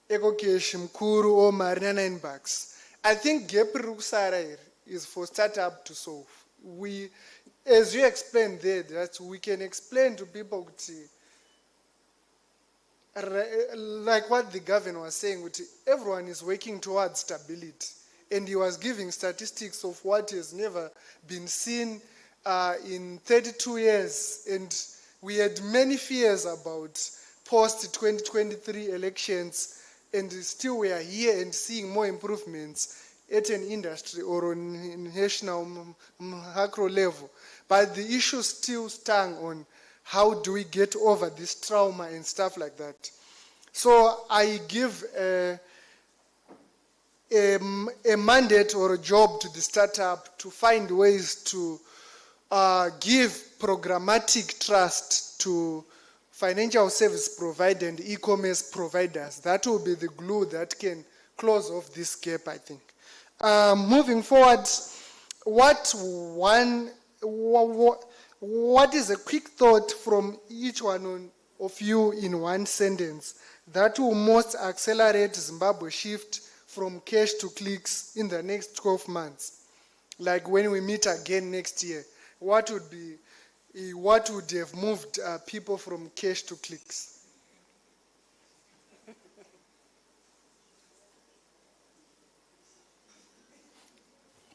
[SPEAKER 12] EcoCash mkuru or Marina $9. I think gap kusara is for startup to solve. We, as you explained there, that we can explain to people, like what the governor was saying, everyone is working towards stability. And he was giving statistics of what has never been seen in 32 years. And we had many fears about post-2023 elections, and still we are here and seeing more improvements at an industry or on national macro level. But the issue still stung on how do we get over this trauma and stuff like that. So I give a mandate or a job to the startup to find ways to give programmatic trust to financial service providers and e-commerce providers. That will be the glue that can close off this gap, I think. Moving forward, what is a quick thought from each one of you in one sentence that will most accelerate Zimbabwe's shift from cash to clicks in the next 12 months? Like when we meet again next year, what would have moved people from cash to clicks?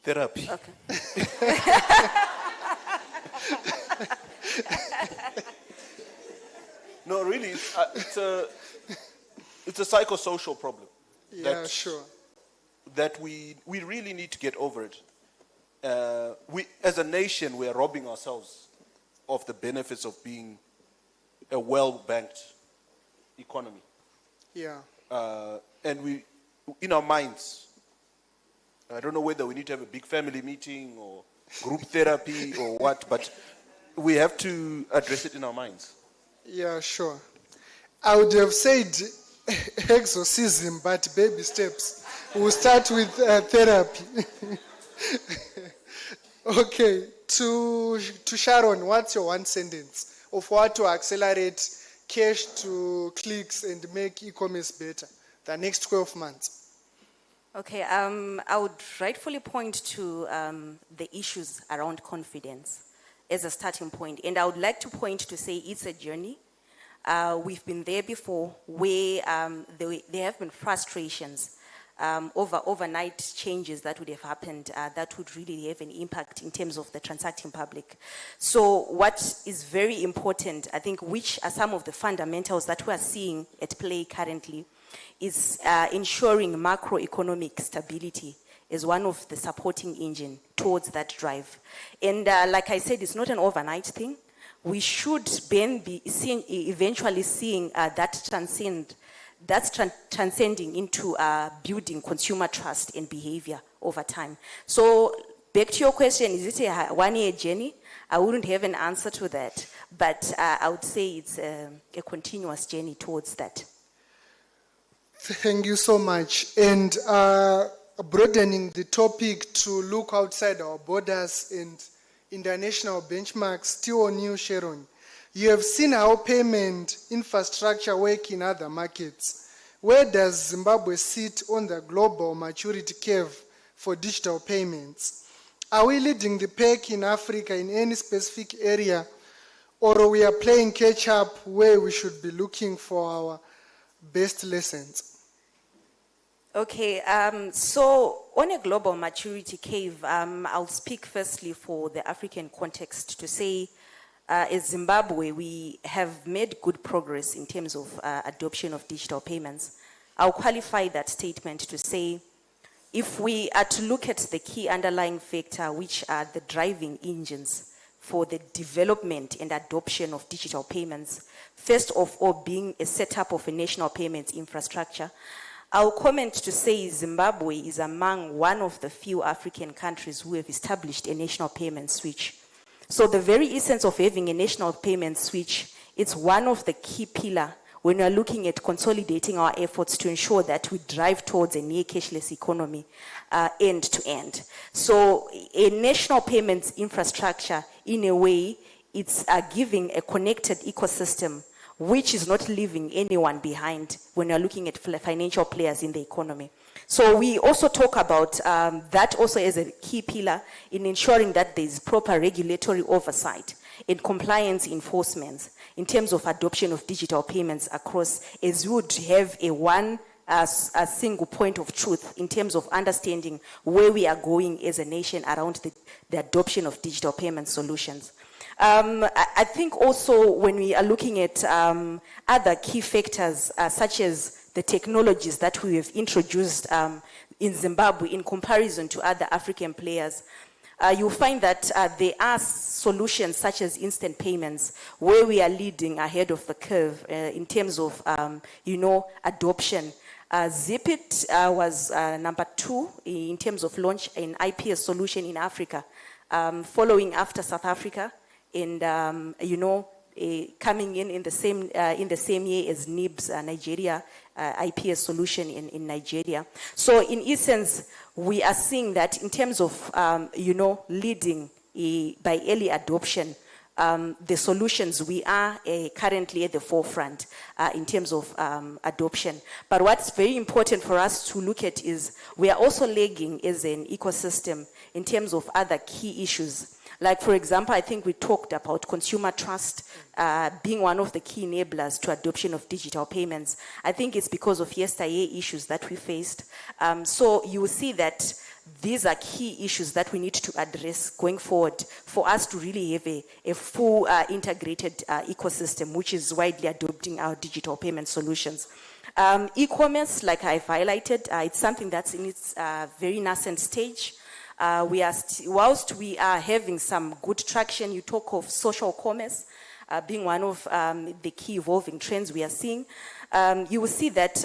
[SPEAKER 11] Therapy.
[SPEAKER 4] Okay.
[SPEAKER 11] No, really, it's a psychosocial problem.
[SPEAKER 12] Yeah, sure.
[SPEAKER 11] That we really need to get over it. We, as a nation, we are robbing ourselves of the benefits of being a well-banked economy.
[SPEAKER 12] Yeah.
[SPEAKER 11] And we, in our minds, I don't know whether we need to have a big family meeting or group therapy or what, but we have to address it in our minds.
[SPEAKER 12] Yeah, sure. I would have said exorcism, but baby steps. We'll start with therapy. Okay, to Sharon, what's your one sentence of what to accelerate cash to clicks and make e-commerce better the next 12 months?
[SPEAKER 4] Okay, I would rightfully point to the issues around confidence as a starting point. And I would like to point to say it's a journey. We've been there before where there have been frustrations over overnight changes that would have happened that would really have an impact in terms of the transacting public. So what is very important, I think, which are some of the fundamentals that we are seeing at play currently, is ensuring macroeconomic stability is one of the supporting engine towards that drive. And like I said, it's not an overnight thing. We should then be eventually seeing that transcending into building consumer trust and behavior over time. So back to your question, is it a one-year journey? I wouldn't have an answer to that, but I would say it's a continuous journey towards that.
[SPEAKER 12] Thank you so much. And broadening the topic to look outside our borders and international benchmarks, still on you, Sharon. You have seen how payment infrastructure work in other markets. Where does Zimbabwe sit on the global maturity curve for digital payments? Are we leading the pack in Africa in any specific area, or we are playing catch up where we should be looking for our best lessons?
[SPEAKER 4] Okay, so on a global maturity curve, I'll speak firstly for the African context to say, as Zimbabwe, we have made good progress in terms of adoption of digital payments. I'll qualify that statement to say, if we are to look at the key underlying factor, which are the driving engines for the development and adoption of digital payments, first of all being a setup of a national payments infrastructure, I'll comment to say Zimbabwe is among one of the few African countries who have established a national payment switch. So the very essence of having a national payment switch, it's one of the key pillars when we are looking at consolidating our efforts to ensure that we drive towards a near cashless economy end to end. So a national payments infrastructure, in a way, it's giving a connected ecosystem which is not leaving anyone behind when you're looking at financial players in the economy. So we also talk about that also as a key pillar in ensuring that there's proper regulatory oversight and compliance enforcement in terms of adoption of digital payments across, as we would have a single point of truth in terms of understanding where we are going as a nation around the adoption of digital payment solutions. I think also when we are looking at other key factors such as the technologies that we have introduced in Zimbabwe in comparison to other African players, you'll find that there are solutions such as instant payments where we are leading ahead of the curve in terms of, adoption. Zipit was number 2 in terms of launch an IPS solution in Africa, following after South Africa. And coming in the same year as NIBS Nigeria IPS solution in Nigeria. So in essence, we are seeing that in terms of leading by early adoption, the solutions we are currently at the forefront in terms of adoption. But what's very important for us to look at is we are also lagging as an ecosystem in terms of other key issues. Like, for example, I think we talked about consumer trust being one of the key enablers to adoption of digital payments. I think it's because of yesteryear issues that we faced. So you will see that these are key issues that we need to address going forward for us to really have a full integrated ecosystem, which is widely adopting our digital payment solutions. E-commerce, like I've highlighted, it's something that's in its very nascent stage. Whilst we are having some good traction, you talk of social commerce being one of the key evolving trends we are seeing. You will see that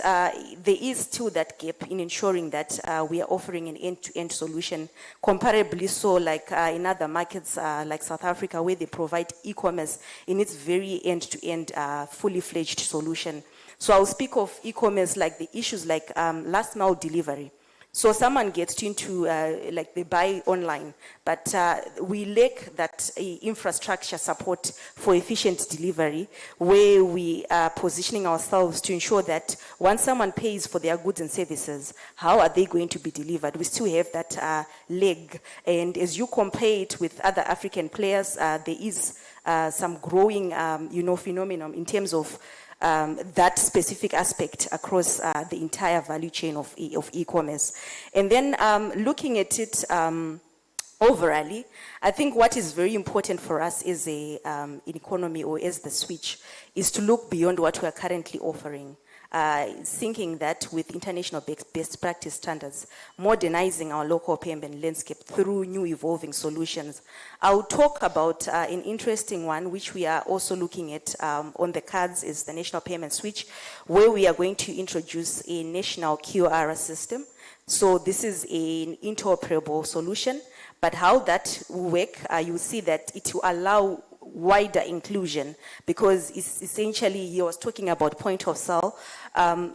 [SPEAKER 4] there is still that gap in ensuring that we are offering an end-to-end solution, comparably so like in other markets like South Africa, where they provide e-commerce in its very end-to-end fully fledged solution. So I'll speak of e-commerce like the issues like last mile delivery. So someone gets into, like they buy online, but we lack that infrastructure support for efficient delivery, where we are positioning ourselves to ensure that once someone pays for their goods and services, how are they going to be delivered? We still have that leg. And as you compare it with other African players, there is some growing, phenomenon in terms of that specific aspect across the entire value chain of e-commerce. And then looking at it overally, I think what is very important for us as an economy or as the switch is to look beyond what we are currently offering. Thinking that with international best practice standards, modernizing our local payment landscape through new evolving solutions. I'll talk about an interesting one, which we are also looking at on the cards, is the national payment switch, where we are going to introduce a national QR system. So this is an interoperable solution, but how that will work, you'll see that it will allow wider inclusion, because it's essentially, he was talking about point of sale.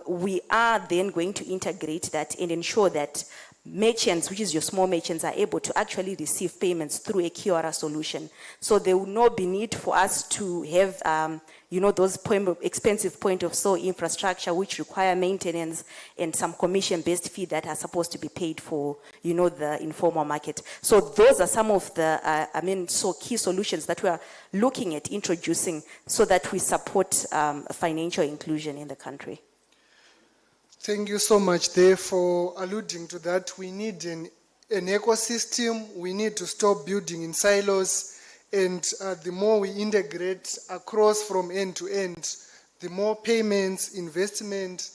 [SPEAKER 4] We are then going to integrate that and ensure that merchants, which is your small merchants, are able to actually receive payments through a QR solution. So there will not be need for us to have, those expensive point of sale infrastructure which require maintenance and some commission-based fee that are supposed to be paid for, the informal market. So those are some of the, key solutions that we are looking at introducing so that we support financial inclusion in the country.
[SPEAKER 12] Thank you so much there for alluding to that. We need an ecosystem. We need to stop building in silos. And the more we integrate across from end to end, the more payments, investment,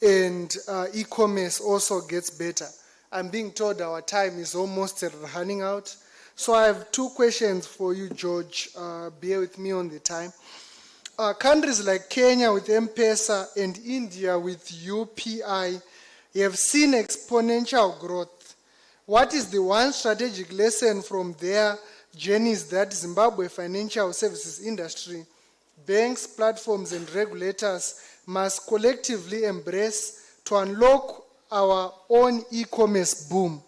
[SPEAKER 12] and e-commerce also gets better. I'm being told our time is almost running out. So I have two questions for you, George. Bear with me on the time. Countries like Kenya with M-Pesa and India with UPI have seen exponential growth. What is the one strategic lesson from their journeys that Zimbabwe financial services industry, banks, platforms, and regulators must collectively embrace to unlock our own e-commerce boom?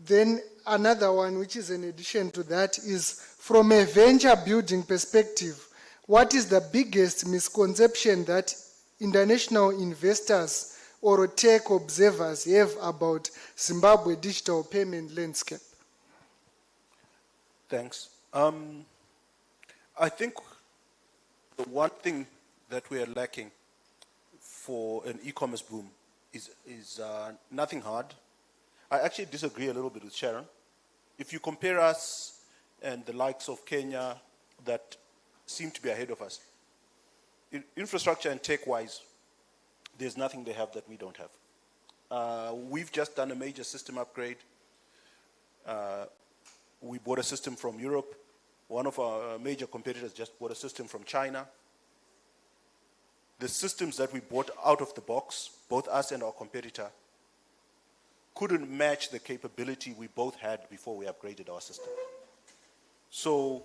[SPEAKER 12] Then another one, which is in addition to that, is from a venture building perspective, what is the biggest misconception that international investors or tech observers have about Zimbabwe digital payment landscape?
[SPEAKER 11] Thanks. I think the one thing that we are lacking for an e-commerce boom is nothing hard. I actually disagree a little bit with Sharon. If you compare us and the likes of Kenya that seem to be ahead of us, infrastructure and tech-wise, there's nothing they have that we don't have. We've just done a major system upgrade. We bought a system from Europe. One of our major competitors just bought a system from China. The systems that we bought out of the box, both us and our competitor, couldn't match the capability we both had before we upgraded our system. So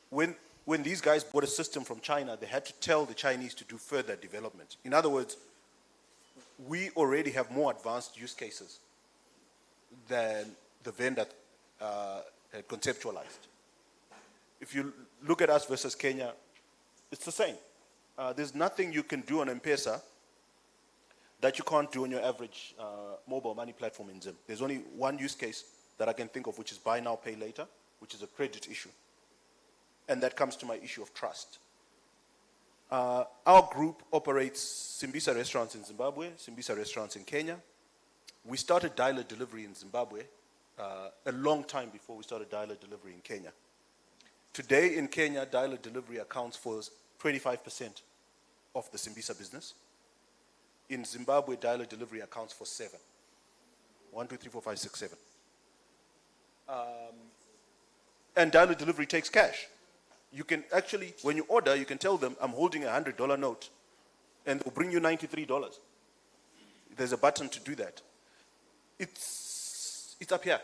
[SPEAKER 11] when these guys bought a system from China, they had to tell the Chinese to do further development. In other words, we already have more advanced use cases than the vendor had conceptualized. If you look at us versus Kenya, it's the same. There's nothing you can do on M-Pesa that you can't do on your average mobile money platform in Zim. There's only one use case that I can think of, which is buy now, pay later, which is a credit issue. And that comes to my issue of trust. Our group operates Simbisa restaurants in Zimbabwe, Simbisa restaurants in Kenya. We started dialer delivery in Zimbabwe a long time before we started dialer delivery in Kenya. Today in Kenya, dialer delivery accounts for 25% of the Simbisa business. In Zimbabwe, dialer delivery accounts for 7. 1, 2, 3, 4, 5, 6, 7. And dialer delivery takes cash. You can actually, when you order, you can tell them, I'm holding a $100 note, and they'll bring you $93. There's a button to do that. It's up here.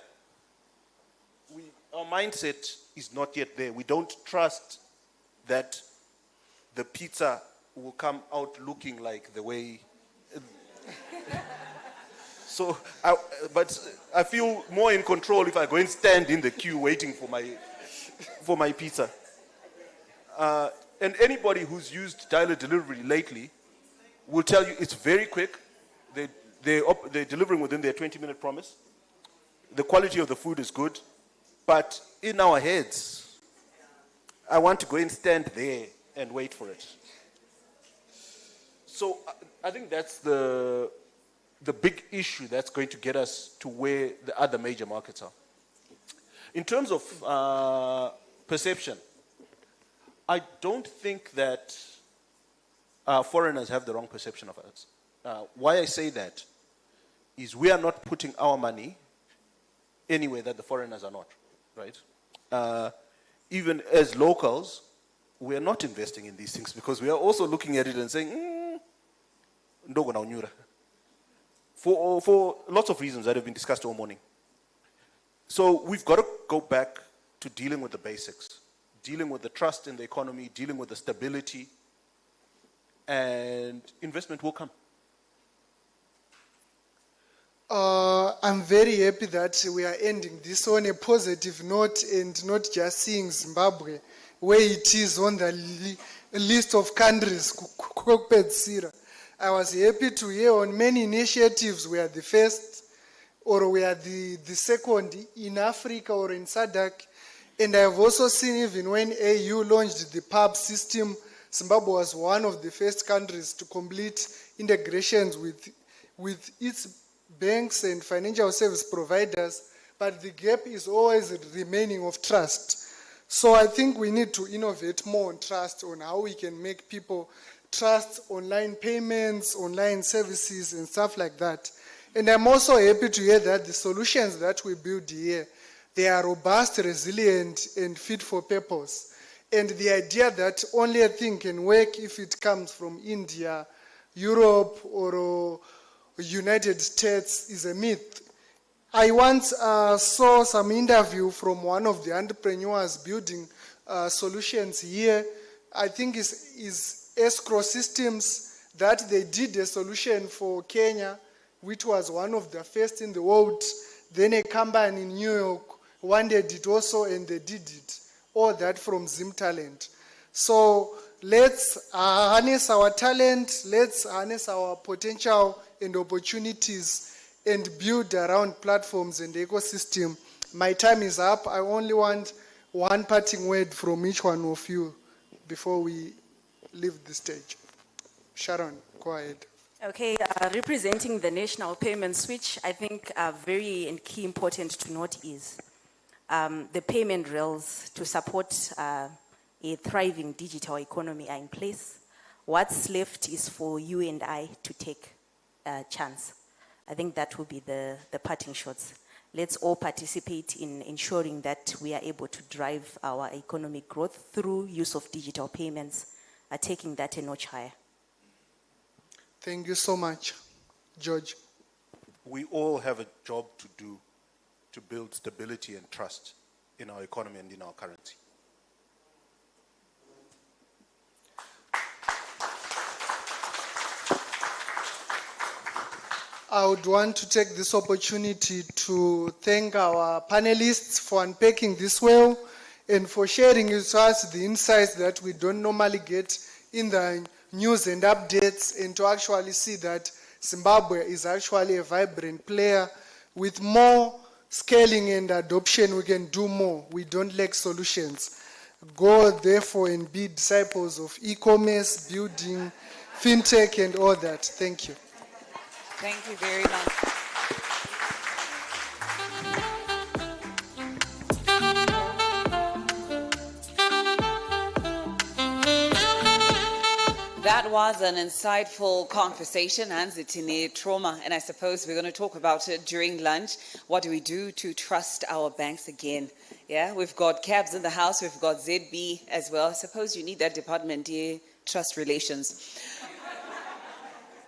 [SPEAKER 11] Our mindset is not yet there. We don't trust that the pizza will come out looking like the way So, but I feel more in control if I go and stand in the queue waiting for my pizza. And anybody who's used dialer delivery lately will tell you it's very quick. They're delivering within their 20-minute promise. The quality of the food is good. But in our heads, I want to go and stand there and wait for it. So I think that's the big issue that's going to get us to where the other major markets are. In terms of perception, I don't think that foreigners have the wrong perception of us. Why I say that is we are not putting our money anywhere that the foreigners are not, right? Even as locals, we are not investing in these things because we are also looking at it and saying, ndogo na unyura. For lots of reasons that have been discussed all morning. So we've got to go back to dealing with the basics, dealing with the trust in the economy, dealing with the stability, and investment will come.
[SPEAKER 12] I'm very happy that we are ending this on a positive note and not just seeing Zimbabwe where it is on the list of countries. I was happy to hear on many initiatives we are the first or we are the second in Africa or in SADC. And I have also seen even when AU launched the PAB system, Zimbabwe was one of the first countries to complete integrations with its banks and financial service providers, but the gap is always remaining of trust. So I think we need to innovate more on trust, on how we can make people trust online payments, online services, and stuff like that. And I'm also happy to hear that the solutions that we build here, they are robust, resilient, and fit for purpose. And the idea that only a thing can work if it comes from India, Europe, or United States is a myth. I once saw some interview from one of the entrepreneurs building solutions here. I think is escrow systems that they did a solution for Kenya, which was one of the first in the world. Then a company in New York wanted it also, and they did it. All that from Zim Talent. So let's harness our talent, let's harness our potential and opportunities and build around platforms and ecosystem. My time is up. I only want one parting word from each one of you before we leave the stage. Sharon, go ahead.
[SPEAKER 4] Okay, representing the national payment switch, I think very and key important to note is the payment rails to support a thriving digital economy are in place. What's left is for you and I to take a chance. I think that will be the parting shots. Let's all participate in ensuring that we are able to drive our economic growth through use of digital payments, taking that a notch higher.
[SPEAKER 12] Thank you so much, George.
[SPEAKER 11] We all have a job to do to build stability and trust in our economy and in our currency.
[SPEAKER 12] I would want to take this opportunity to thank our panelists for unpacking this well and for sharing with us the insights that we don't normally get in the news and updates, and to actually see that Zimbabwe is actually a vibrant player. With more scaling and adoption, we can do more. We don't lack solutions. Go therefore and be disciples of e-commerce, building, fintech, and all that. Thank you.
[SPEAKER 10] Thank you very much. That was an insightful conversation, Anzitini trauma, and I suppose we're going to talk about it during lunch. What do we do to trust our banks again? Yeah, we've got CABS in the house, we've got ZB as well. I suppose you need that department here, trust relations.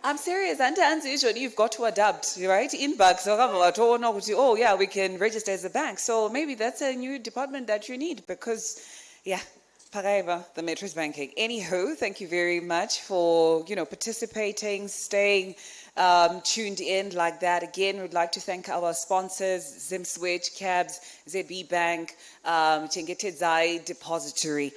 [SPEAKER 10] I'm serious, usually you've got to adapt, right? Inbox, oh yeah, we can register as a bank. So maybe that's a new department that you need because, yeah, Paraiba, the Metro's Banking. Anyhow, thank you very much for, participating, staying tuned in like that. Again, we'd like to thank our sponsors, ZimSwitch, Cabs, ZB Bank, Chengetedzai Depository.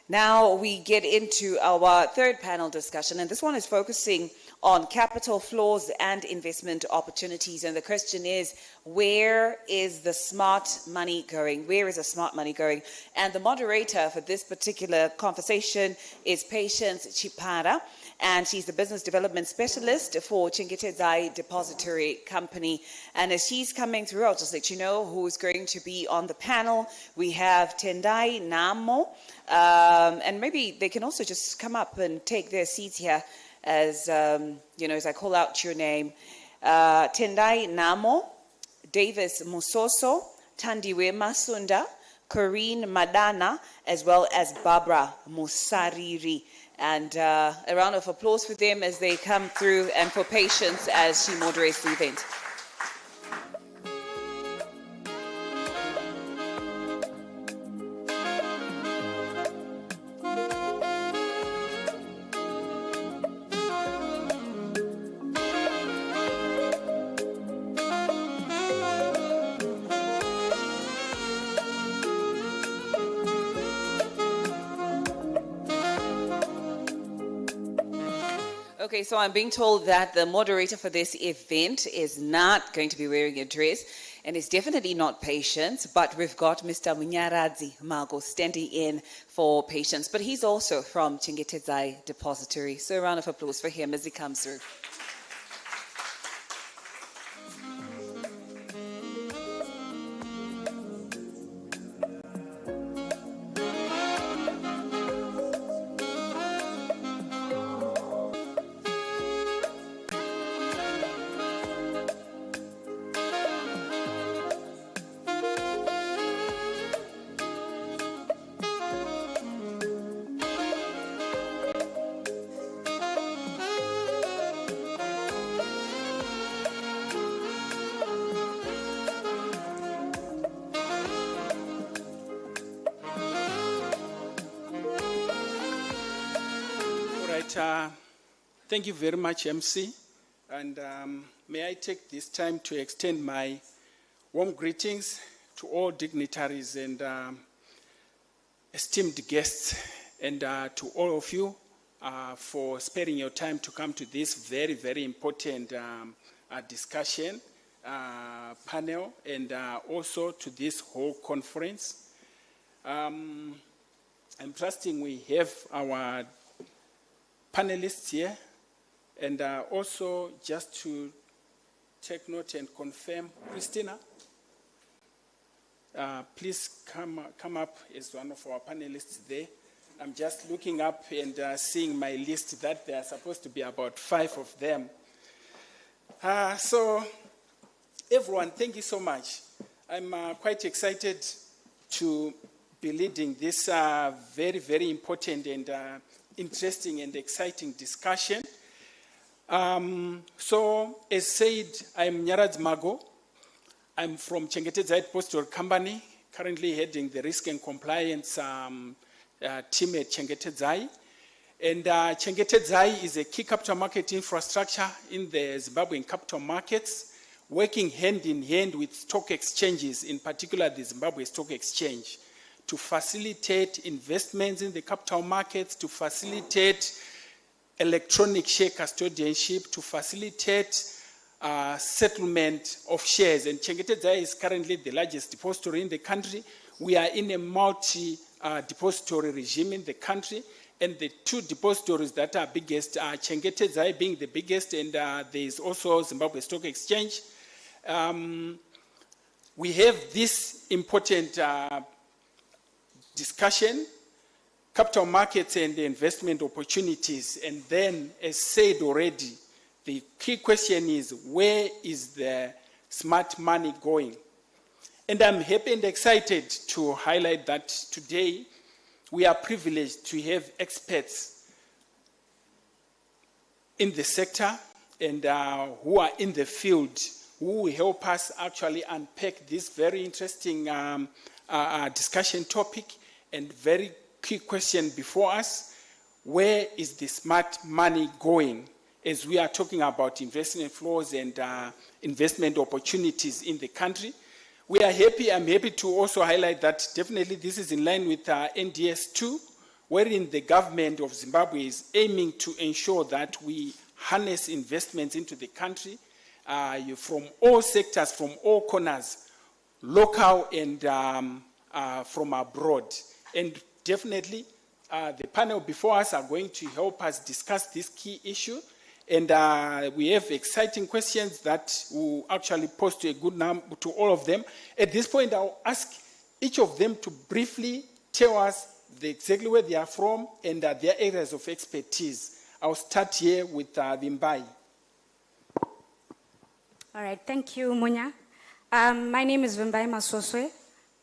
[SPEAKER 10] Now we get into our third panel discussion, and this one is focusing on capital flows and investment opportunities. And the question is, where is the smart money going? Where is the smart money going? And the moderator for this particular conversation is Patience Chipara, and she's the business development specialist for Chengetedzai Depository Company. And as she's coming through, I'll just let you know who's going to be on the panel. We have Tendai Namo, and maybe they can also just come up and take their seats here as as I call out your name. Tendai Namo, Davis Musoso, Tandiwe Masunda, Corinne Madana, as well as Barbara Musariri. And a round of applause for them as they come through, and for Patience as she moderates the event. Okay, so I'm being told that the moderator for this event is not going to be wearing a dress, and it's definitely not Patience, but we've got Mr. Munyaradzi Mago standing in for Patience, but he's also from Chengetedzai Depository. So a round of applause for him as he comes through.
[SPEAKER 5] Thank you very much, MC. And may I take this time to extend my warm greetings to all dignitaries and esteemed guests, and to all of you for sparing your time to come to this very, very important discussion panel, and also to this whole conference. I'm trusting we have our panelists here, and also just to take note and confirm, Christina, please come up as one of our panelists there. I'm just looking up and seeing my list that there are supposed to be about 5 of them. So everyone, thank you so much. I'm quite excited to be leading this very, very important and interesting and exciting discussion. So, as said, I'm Nyaradzi Mago. I'm from Chengetedzai Depository Company, currently heading the risk and compliance team at Chengetedzai. And Chengetedzai is a key capital market infrastructure in the Zimbabwean capital markets, working hand in hand with stock exchanges, in particular the Zimbabwe Stock Exchange, to facilitate investments in the capital markets, to facilitate electronic share custodianship, to facilitate settlement of shares. And Chengetedzai is currently the largest depository in the country. We are in a multi-depository regime in the country, and the 2 depositories that are biggest are Chengetedzai being the biggest, and there is also Zimbabwe Stock Exchange. We have this important discussion, capital markets and the investment opportunities. And then, as said already, the key question is, where is the smart money going? And I'm happy and excited to highlight that today we are privileged to have experts in the sector and who are in the field, who will help us actually unpack this very interesting discussion topic, and very key question before us. Where is the smart money going as we are talking about investment flows and investment opportunities in the country? We are happy, I'm happy to also highlight that definitely this is in line with NDS 2, wherein the government of Zimbabwe is aiming to ensure that we harness investments into the country from all sectors, from all corners, local and from abroad. And definitely, the panel before us are going to help us discuss this key issue. And we have exciting questions that will actually pose to a good number to all of them. At this point, I'll ask each of them to briefly tell us exactly where they are from and their areas of expertise. I'll start here with Vimbai.
[SPEAKER 6] All right, thank you, Munya. My name is Vimbai Masoswe.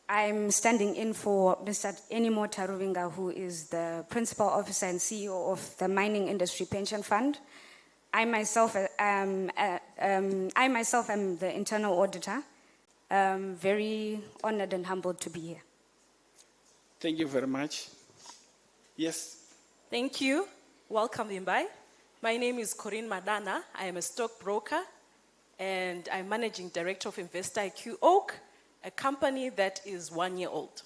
[SPEAKER 6] I'm standing in for Mr. Enimo Taruvinga, who is the Principal Officer and CEO of the Mining Industry Pension Fund. I myself am the internal auditor. Very honored and humbled to be here.
[SPEAKER 5] Thank you very much. Yes.
[SPEAKER 8] Thank you. Welcome, Vimbai. My name is Corinne Madana. I am a stockbroker, and I'm Managing Director of Investor IQ Oak, a company that is 1 year old.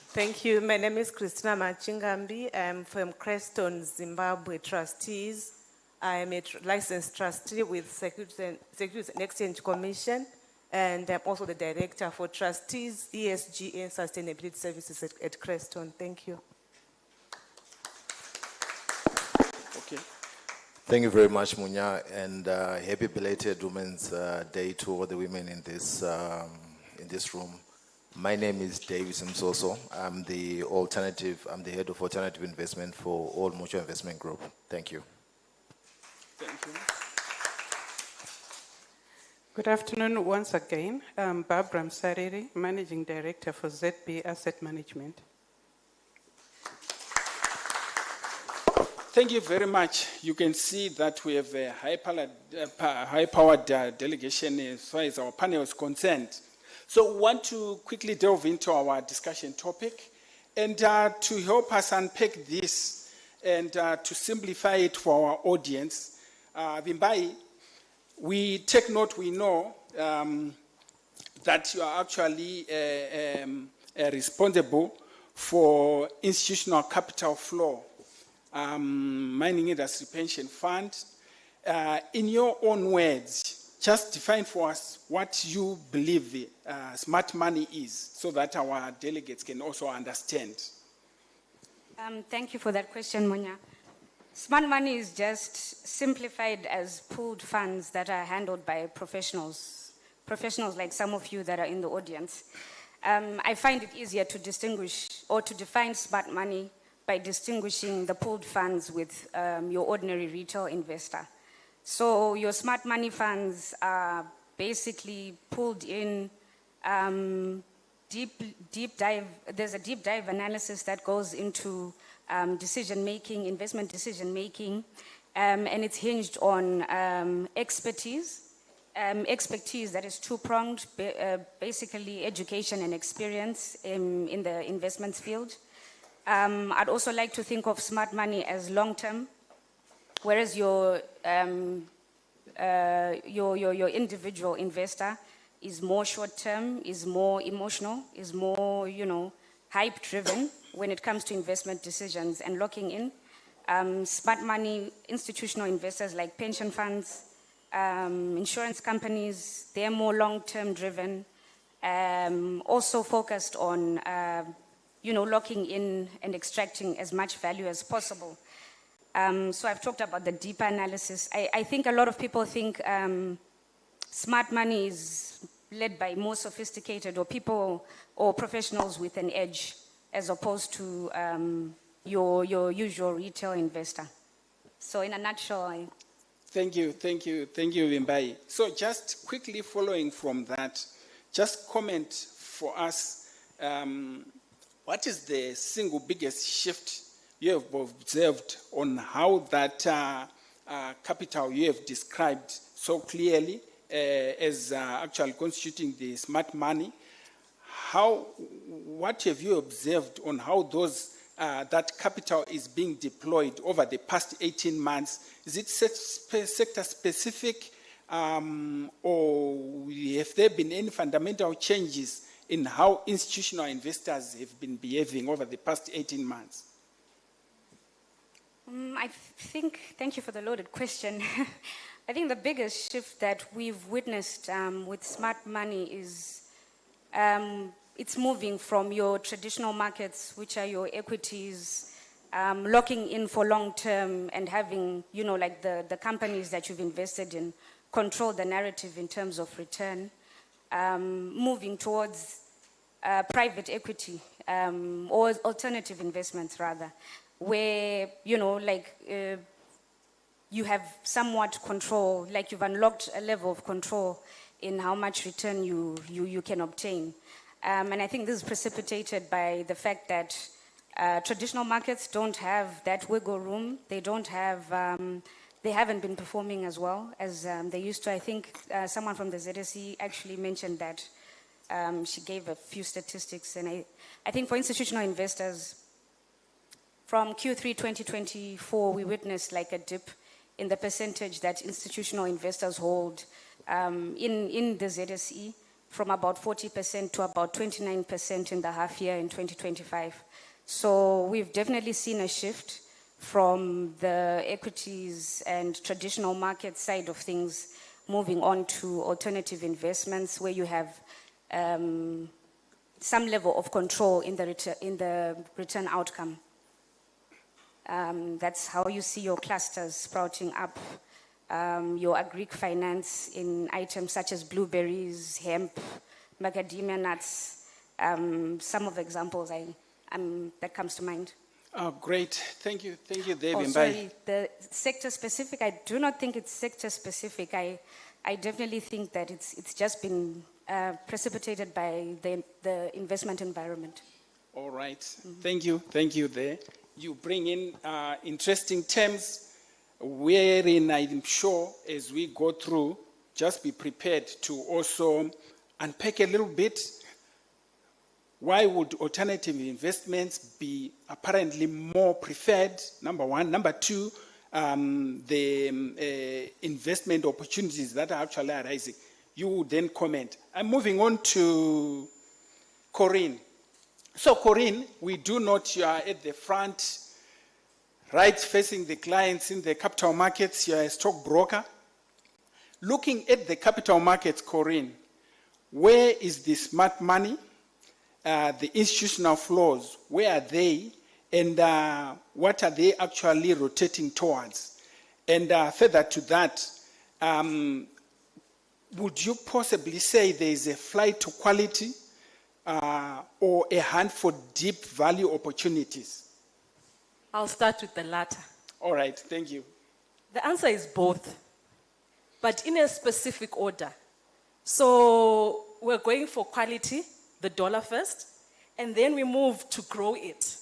[SPEAKER 13] Thank you. My name is Christina Machingambi. I'm from Creston, Zimbabwe Trustees. I am a licensed trustee with Securities and Exchange Commission, and I'm also the Director for Trustees, ESG and Sustainability Services at Creston. Thank you.
[SPEAKER 5] Okay.
[SPEAKER 24] Thank you very much, Munya, and happy belated Women's Day to all the women in this room. My name is Davis Msoso. I'm the head of alternative investment for Old Mutual Investment Group. Thank you.
[SPEAKER 5] Thank you.
[SPEAKER 14] Good afternoon once again. I'm Barbara Msariri, Managing Director for ZB Asset Management.
[SPEAKER 5] Thank you very much. You can see that we have a high-powered delegation as far as our panel is concerned. So we want to quickly delve into our discussion topic, and to help us unpack this and to simplify it for our audience, Vimbai, we take note, we know that you are actually responsible for institutional capital flow, Mining Industry Pension Fund. In your own words, just define for us what you believe smart money is, so that our delegates can also understand.
[SPEAKER 6] Thank you for that question, Munya. Smart money is just simplified as pooled funds that are handled by professionals like some of you that are in the audience. I find it easier to distinguish or to define smart money by distinguishing the pooled funds with your ordinary retail investor. So your smart money funds are basically pulled in deep dive. There's a deep dive analysis that goes into decision-making, investment decision-making, and it's hinged on expertise. Expertise that is two-pronged, basically education and experience in the investments field. I'd also like to think of smart money as long-term, whereas your individual investor is more short-term, is more emotional, is more, hype-driven when it comes to investment decisions and locking in. Smart money, institutional investors like pension funds, insurance companies, they're more long-term driven, also focused on, locking in and extracting as much value as possible. So I've talked about the deeper analysis. I think a lot of people think smart money is led by more sophisticated or people or professionals with an edge, as opposed to your usual retail investor. So in a nutshell,
[SPEAKER 5] Thank you, Vimbai. So just quickly following from that, just comment for us, what is the single biggest shift you have observed on how that capital you have described so clearly as actually constituting the smart money, what have you observed on how that capital is being deployed over the past 18 months? Is it sector specific, or have there been any fundamental changes in how institutional investors have been behaving over the past 18 months?
[SPEAKER 6] Thank you for the loaded question. I think the biggest shift that we've witnessed with smart money is it's moving from your traditional markets, which are your equities, locking in for long term and having, like the companies that you've invested in control the narrative in terms of return, moving towards private equity or alternative investments rather, where, you have somewhat control, like you've unlocked a level of control in how much return you can obtain. And I think this is precipitated by the fact that traditional markets don't have that wiggle room. They don't have, they haven't been performing as well as they used to. I think someone from the ZSE actually mentioned that. She gave a few statistics. And I think for institutional investors, from Q3 2024, we witnessed like a dip in the percentage that institutional investors hold in the ZSE, from about 40% to about 29% in the half year in 2025. So we've definitely seen a shift from the equities and traditional market side of things, moving on to alternative investments where you have some level of control in the return outcome. That's how you see your clusters sprouting up, your agric finance in items such as blueberries, hemp, macadamia nuts, some of the examples that comes to mind.
[SPEAKER 5] Oh, great. Thank you, David.
[SPEAKER 6] Oh, sorry, the sector specific, I do not think it's sector specific. I definitely think that it's just been precipitated by the investment environment.
[SPEAKER 5] All right. Mm-hmm. Thank you there. You bring in interesting terms wherein I'm sure as we go through, just be prepared to also unpack a little bit. Why would alternative investments be apparently more preferred? Number one. Number two, the investment opportunities that are actually arising. You would then comment. I'm moving on to Corinne. So Corinne, we do note you are at the front, right facing the clients in the capital markets. You are a stockbroker. Looking at the capital markets, Corinne, where is the smart money? The institutional flows, where are they? And what are they actually rotating towards? And further to that, would you possibly say there is a flight to quality or a hunt for deep value opportunities?
[SPEAKER 8] I'll start with the latter.
[SPEAKER 5] All right, thank you.
[SPEAKER 8] The answer is both, but in a specific order. So we're going for quality, the dollar first, and then we move to grow it.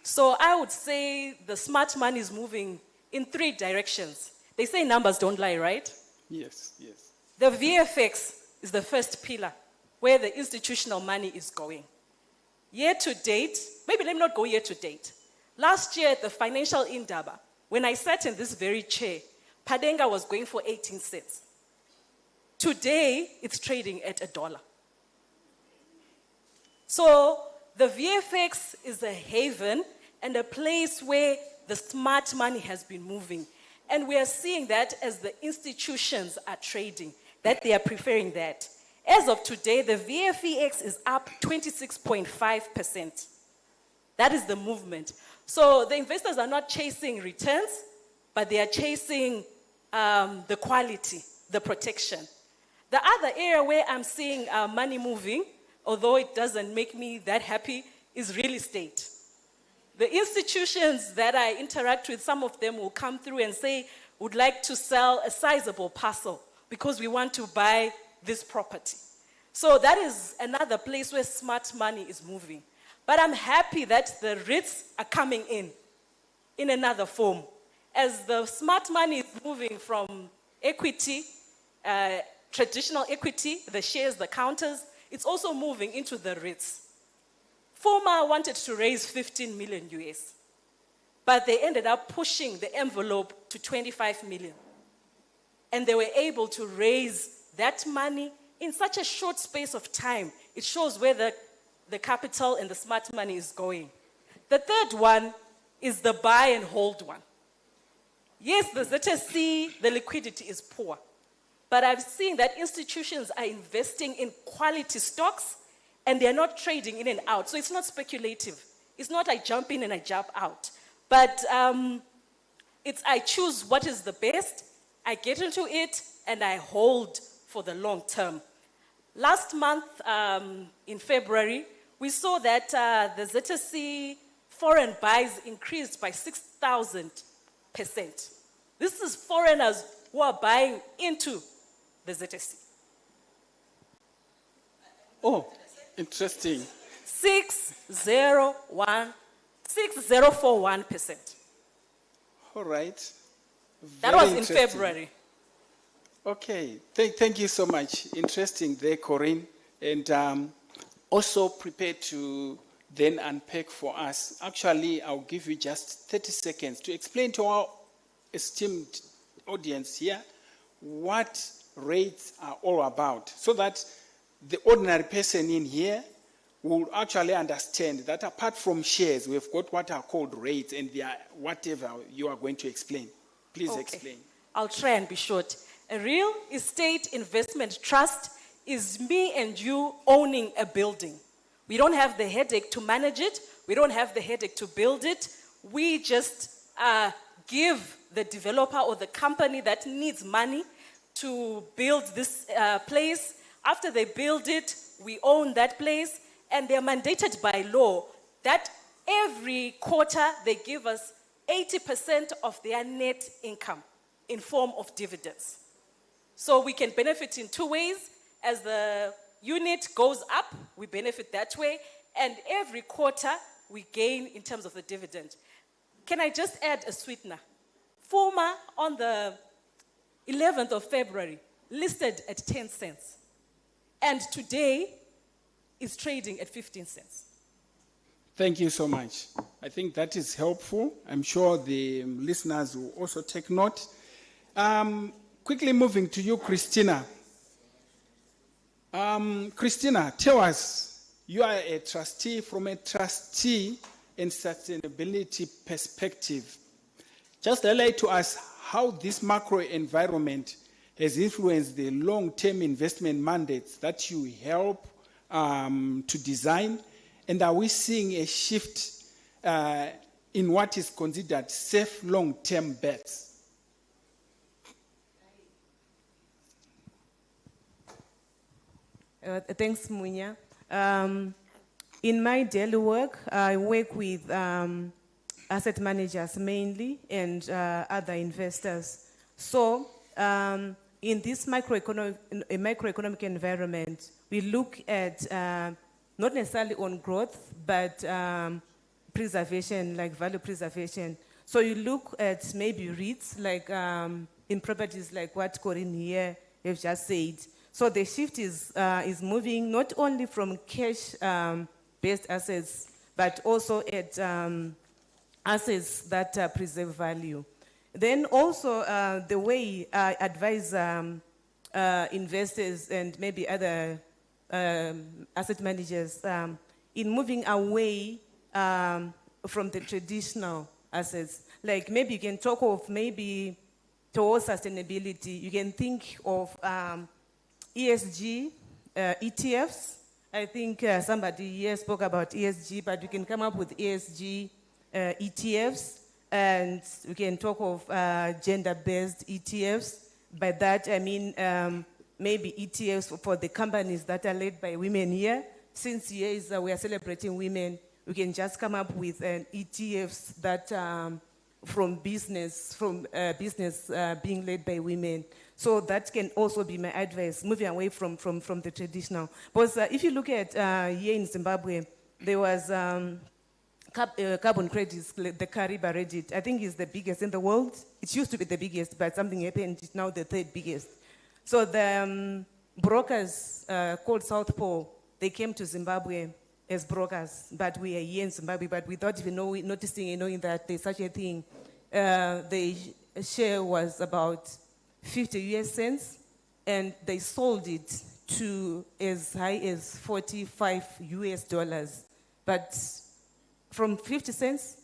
[SPEAKER 8] So I would say the smart money is moving in three directions. They say numbers don't lie, right?
[SPEAKER 5] Yes.
[SPEAKER 8] The VFX is the first pillar where the institutional money is going. Year to date, maybe let me not go year to date. Last year at the financial Indaba, when I sat in this very chair, Padenga was going for 18 cents. Today, it's trading at $1. So the VFX is a haven and a place where the smart money has been moving. And we are seeing that as the institutions are trading, that they are preferring that. As of today, the VFEX is up 26.5%. That is the movement. So the investors are not chasing returns, but they are chasing the quality, the protection. The other area where I'm seeing money moving, although it doesn't make me that happy, is real estate. The institutions that I interact with, some of them will come through and say, would like to sell a sizable parcel because we want to buy this property. So that is another place where smart money is moving. But I'm happy that the REITs are coming in another form. As the smart money is moving from equity, traditional equity, the shares, the counters, it's also moving into the REITs. Former wanted to raise 15 million US, but they ended up pushing the envelope to 25 million. And they were able to raise that money in such a short space of time. It shows where the capital and the smart money is going. The third one is the buy and hold one. Yes, the ZSC, the liquidity is poor. But I've seen that institutions are investing in quality stocks and they're not trading in and out. So it's not speculative. It's not I jump in and I jump out. But it's I choose what is the best, I get into it, and I hold for the long term. Last month, in February, we saw that the ZSC foreign buys increased by 6,000%. This is foreigners who are buying into the ZSC.
[SPEAKER 5] Oh, interesting.
[SPEAKER 8] 6041%.
[SPEAKER 5] All right.
[SPEAKER 8] That
[SPEAKER 5] Very
[SPEAKER 8] was in
[SPEAKER 5] interesting.
[SPEAKER 8] February.
[SPEAKER 5] Okay, thank you so much. Interesting there, Corinne. And also prepared to then unpack for us. Actually, I'll give you just 30 seconds to explain to our esteemed audience here what rates are all about, so that the ordinary person in here will actually understand that apart from shares, we've got what are called rates, and they are whatever you are going to explain. Please
[SPEAKER 8] Okay.
[SPEAKER 5] explain.
[SPEAKER 8] I'll try and be short. A real estate investment trust is me and you owning a building. We don't have the headache to manage it. We don't have the headache to build it. We just give the developer or the company that needs money to build this place. After they build it, we own that place, and they're mandated by law that every quarter they give us 80% of their net income in form of dividends. So we can benefit in two ways. As the unit goes up, we benefit that way, and every quarter we gain in terms of the dividend. Can I just add a sweetener? Former on the 11th of February listed at 10 cents, and today is trading at 15 cents.
[SPEAKER 5] Thank you so much. I think that is helpful. I'm sure the listeners will also take note. Quickly moving to you, Christina. Christina, tell us, you are a trustee. From a trustee and sustainability perspective, just highlight to us how this macro environment has influenced the long-term investment mandates that you help to design, and are we seeing a shift in what is considered safe long-term bets?
[SPEAKER 13] Thanks, Munya. In my daily work, I work with asset managers mainly and other investors. So in this microeconomic environment, we look at not necessarily on growth, but preservation, like value preservation. So you look at maybe REITs, like in properties like what Corinne here have just said. So the shift is moving not only from cash-based assets, but also at assets that preserve value. Then also the way I advise investors and maybe other asset managers in moving away from the traditional assets. Like maybe you can talk of maybe towards sustainability, you can think of ESG, ETFs. I think somebody here spoke about ESG, but you can come up with ESG ETFs, and we can talk of gender-based ETFs. By that, I mean maybe ETFs for the companies that are led by women here. Since here we are celebrating women, we can just come up with an ETFs that from business being led by women. So that can also be my advice, moving away from the traditional. Because if you look at here in Zimbabwe, there was carbon credits, the Kariba Reddit. I think it's the biggest in the world. It used to be the biggest, but something happened. It's now the third biggest. So the brokers called South Pole, they came to Zimbabwe as brokers, but we are here in Zimbabwe, but without even noticing and knowing that there's such a thing. The share was about 50 US cents, and they sold it to as high as 45 US dollars. But from 50 cents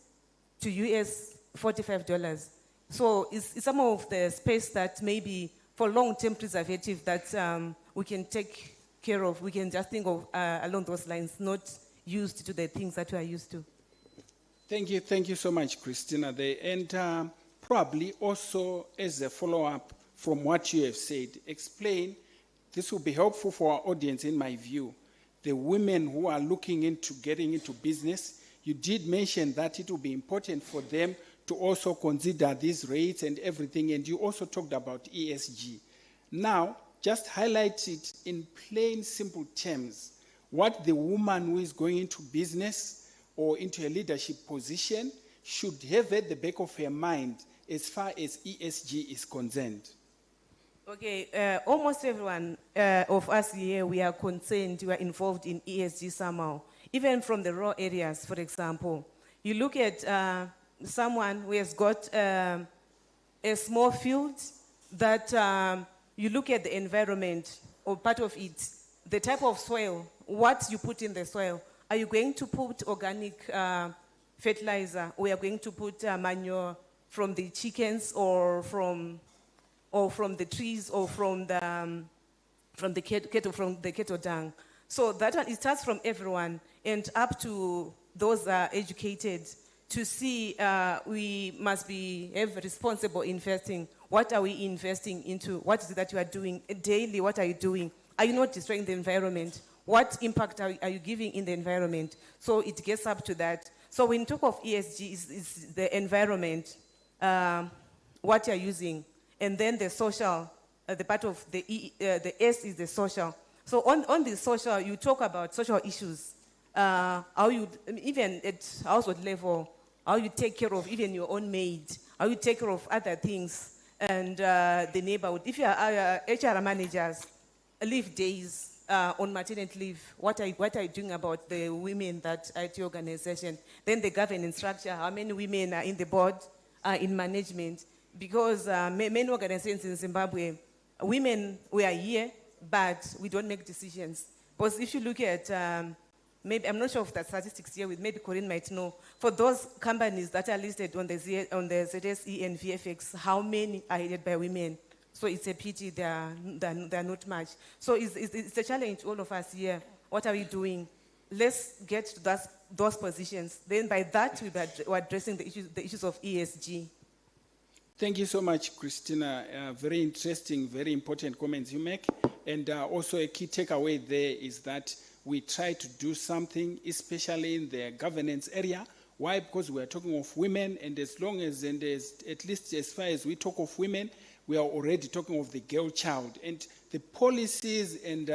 [SPEAKER 13] to US $45. So it's some of the space that maybe for long-term preservative that we can take care of. We can just think of along those lines, not used to the things that we are used to.
[SPEAKER 5] Thank you so much, Christina. And probably also as a follow-up from what you have said, explain, this will be helpful for our audience in my view, the women who are looking into getting into business. You did mention that it will be important for them to also consider these rates and everything, and you also talked about ESG. Now, just highlight it in plain, simple terms, what the woman who is going into business or into a leadership position should have at the back of her mind as far as ESG is concerned.
[SPEAKER 13] Okay, almost everyone of us here, we are concerned, we are involved in ESG somehow. Even from the raw areas, for example. You look at someone who has got a small field that you look at the environment or part of it, the type of soil, what you put in the soil. Are you going to put organic fertilizer, or are you going to put manure from the chickens or from the trees or from the cattle dung? So that one, it starts from everyone and up to those educated to see we must have responsible investing. What are we investing into? What is it that you are doing daily? What are you doing? Are you not destroying the environment? What impact are you giving in the environment? So it gets up to that. So when you talk of ESG, is the environment, what you're using, and then the social, the part of the S is the social. So on the social, you talk about social issues, how you, even at household level, how you take care of even your own maid, how you take care of other things, and the neighborhood. If you are HR managers, leave days on maternity leave, what are you doing about the women that are at your organization? Then the governance structure, how many women are in the board, in management? Because many organizations in Zimbabwe, women, we are here, but we don't make decisions. Because if you look at, maybe, I'm not sure of the statistics here, with maybe Corinne might know, for those companies that are listed on the ZSE and VFX, how many are headed by women? So it's a pity they're not much. So it's a challenge to all of us here. What are we doing? Let's get to those positions. Then by that, we're addressing the issues of ESG.
[SPEAKER 5] Thank you so much, Christina. Very interesting, very important comments you make. And also a key takeaway there is that we try to do something, especially in the governance area. Why? Because we are talking of women, and as long as, and as, at least as far as we talk of women, we are already talking of the girl child. And the policies and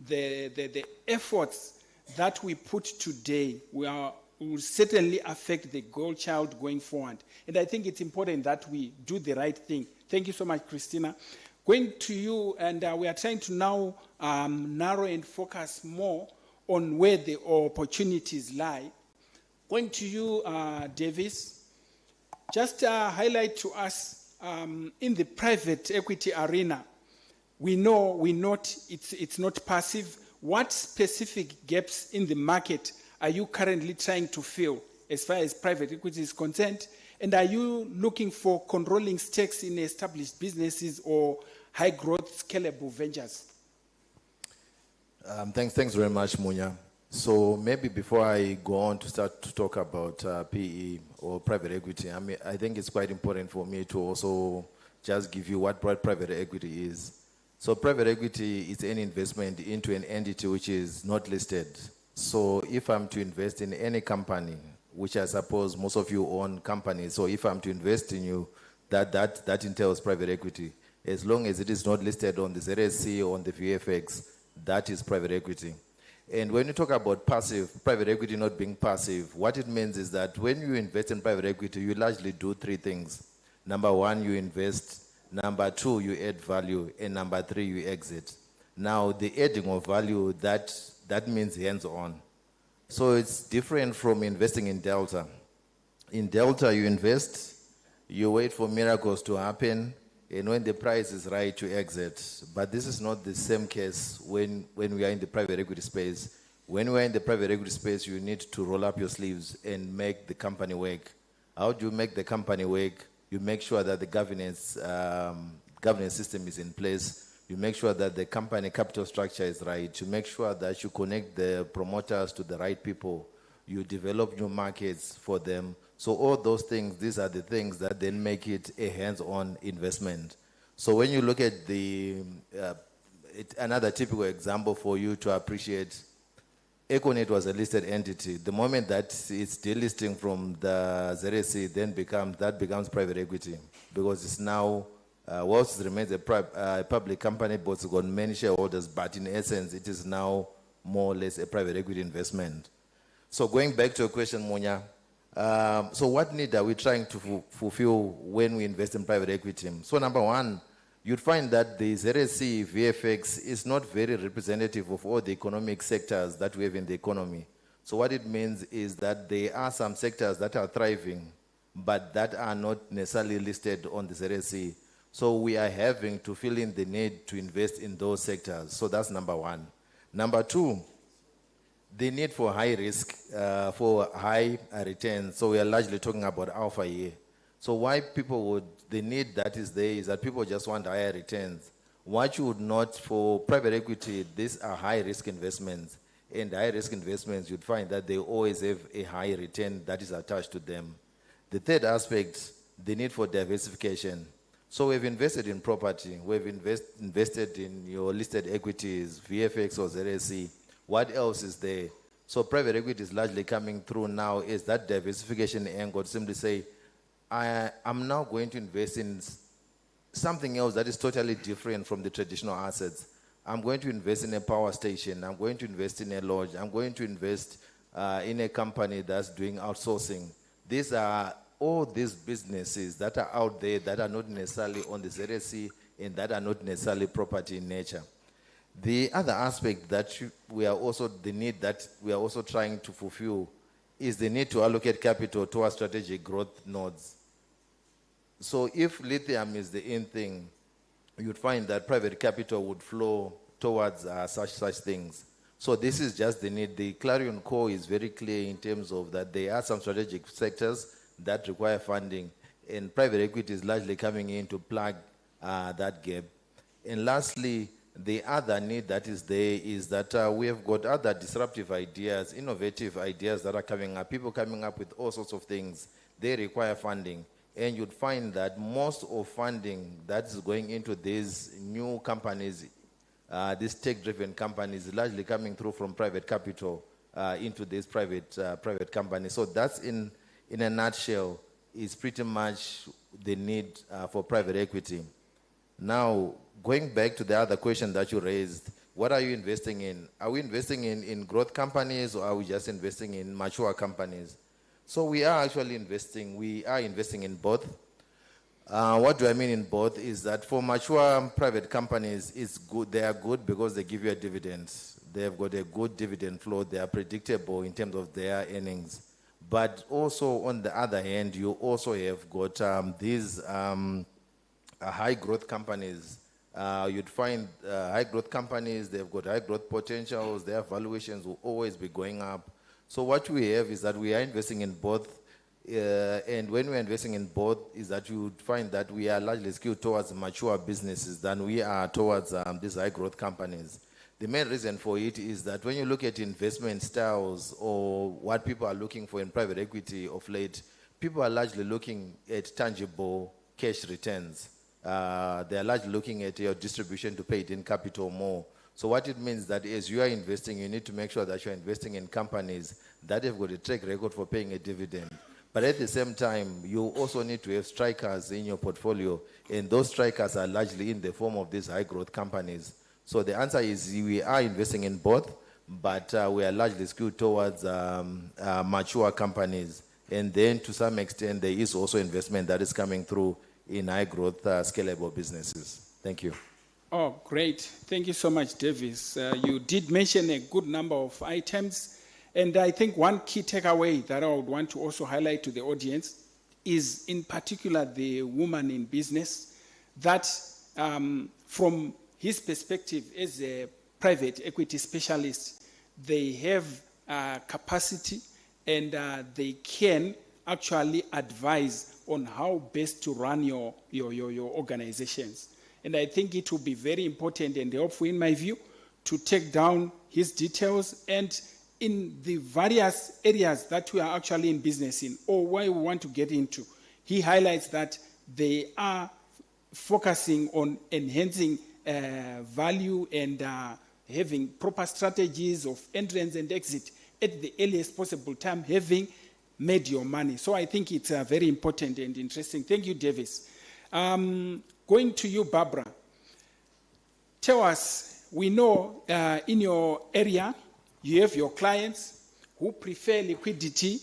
[SPEAKER 5] the efforts that we put today, will certainly affect the girl child going forward. And I think it's important that we do the right thing. Thank you so much, Christina. Going to you, and we are trying to now narrow and focus more on where the opportunities lie. Going to you, Davis, just highlight to us, in the private equity arena, we know it's not passive. What specific gaps in the market are you currently trying to fill as far as private equity is concerned? And are you looking for controlling stakes in established businesses or high growth scalable ventures?
[SPEAKER 24] Thanks very much, Munya. So maybe before I go on to start to talk about PE or private equity, I think it's quite important for me to also just give you what private equity is. So private equity is an investment into an entity which is not listed. So if I'm to invest in any company, which I suppose most of you own companies, so if I'm to invest in you, that entails private equity. As long as it is not listed on the ZSC or on the VFX, that is private equity. And when you talk about private equity not being passive, what it means is that when you invest in private equity, you largely do three things. Number one, you invest. Number two, you add value. And number three, you exit. Now, the adding of value, that that means hands-on. So it's different from investing in Delta. In Delta, you invest, you wait for miracles to happen, and when the price is right, you exit. But this is not the same case when we are in the private equity space. When we are in the private equity space, you need to roll up your sleeves and make the company work. How do you make the company work? You make sure that the governance system is in place. You make sure that the company capital structure is right. You make sure that you connect the promoters to the right people. You develop new markets for them. So all those things, these are the things that then make it a hands-on investment. So when you look at another typical example for you to appreciate, Econet was a listed entity. The moment that it's delisting from the ZSE, then becomes private equity, because it's now, whilst it remains a public company, but it's got many shareholders, but in essence, it is now more or less a private equity investment. So going back to your question, Munya, so what need are we trying to fulfill when we invest in private equity? So number one, you'd find that the ZSE VFX is not very representative of all the economic sectors that we have in the economy. So what it means is that there are some sectors that are thriving, but that are not necessarily listed on the ZSE. So we are having to fill in the need to invest in those sectors. So that's number one. Number two, the need for high risk, for high returns. So we are largely talking about alpha here. So why the need that is there is that people just want higher returns. What you would note for private equity, these are high risk investments. And high risk investments, you'd find that they always have a high return that is attached to them. The third aspect, the need for diversification. So we've invested in property, we've invested in your listed equities, VFX or ZSE. What else is there? So private equity is largely coming through now is that diversification angle to simply say, I'm now going to invest in something else that is totally different from the traditional assets. I'm going to invest in a power station. I'm going to invest in a lodge. I'm going to invest in a company that's doing outsourcing. These are all these businesses that are out there that are not necessarily on the ZSE and that are not necessarily property in nature. The other aspect that we are also trying to fulfill is the need to allocate capital towards strategic growth nodes. So if lithium is the in thing, you'd find that private capital would flow towards such things. So this is just the need. The clarion call is very clear in terms of that there are some strategic sectors that require funding, and private equity is largely coming in to plug that gap. And lastly, the other need that is there is that we have got other disruptive ideas, innovative ideas that are coming up, people coming up with all sorts of things. They require funding. And you'd find that most of funding that is going into these new companies, these tech-driven companies, is largely coming through from private capital into these private companies. So that's in a nutshell is pretty much the need for private equity. Now, going back to the other question that you raised, what are you investing in? Are we investing in growth companies, or are we just investing in mature companies? So we are actually investing in both. What do I mean in both is that for mature private companies, it's good. They are good because they give you a dividend. They have got a good dividend flow. They are predictable in terms of their earnings. But also on the other hand, you also have got these high growth companies. You'd find high growth companies, they've got high growth potentials, their valuations will always be going up. So what we have is that we are investing in both, and when we're investing in both is that you would find that we are largely skewed towards mature businesses than we are towards these high growth companies. The main reason for it is that when you look at investment styles or what people are looking for in private equity of late, people are largely looking at tangible cash returns. They are largely looking at your distribution to paid-in capital more. So what it means that as you are investing, you need to make sure that you're investing in companies that have got a track record for paying a dividend. But at the same time, you also need to have strikers in your portfolio, and those strikers are largely in the form of these high-growth companies. So the answer is we are investing in both, but we are largely skewed towards mature companies. And then to some extent, there is also investment that is coming through in high-growth, scalable businesses. Thank you.
[SPEAKER 5] Oh, great. Thank you so much, Davis. You did mention a good number of items. And I think one key takeaway that I would want to also highlight to the audience is in particular the woman in business, that from his perspective as a private equity specialist, they have capacity and they can actually advise on how best to run your organizations. And I think it will be very important and helpful, in my view, to take down his details and in the various areas that we are actually in business in or where we want to get into. He highlights that they are focusing on enhancing value and having proper strategies of entrance and exit at the earliest possible time, having made your money. So I think it's very important and interesting. Thank you, Davis. Going to you, Barbara. Tell us, we know in your area, you have your clients who prefer liquidity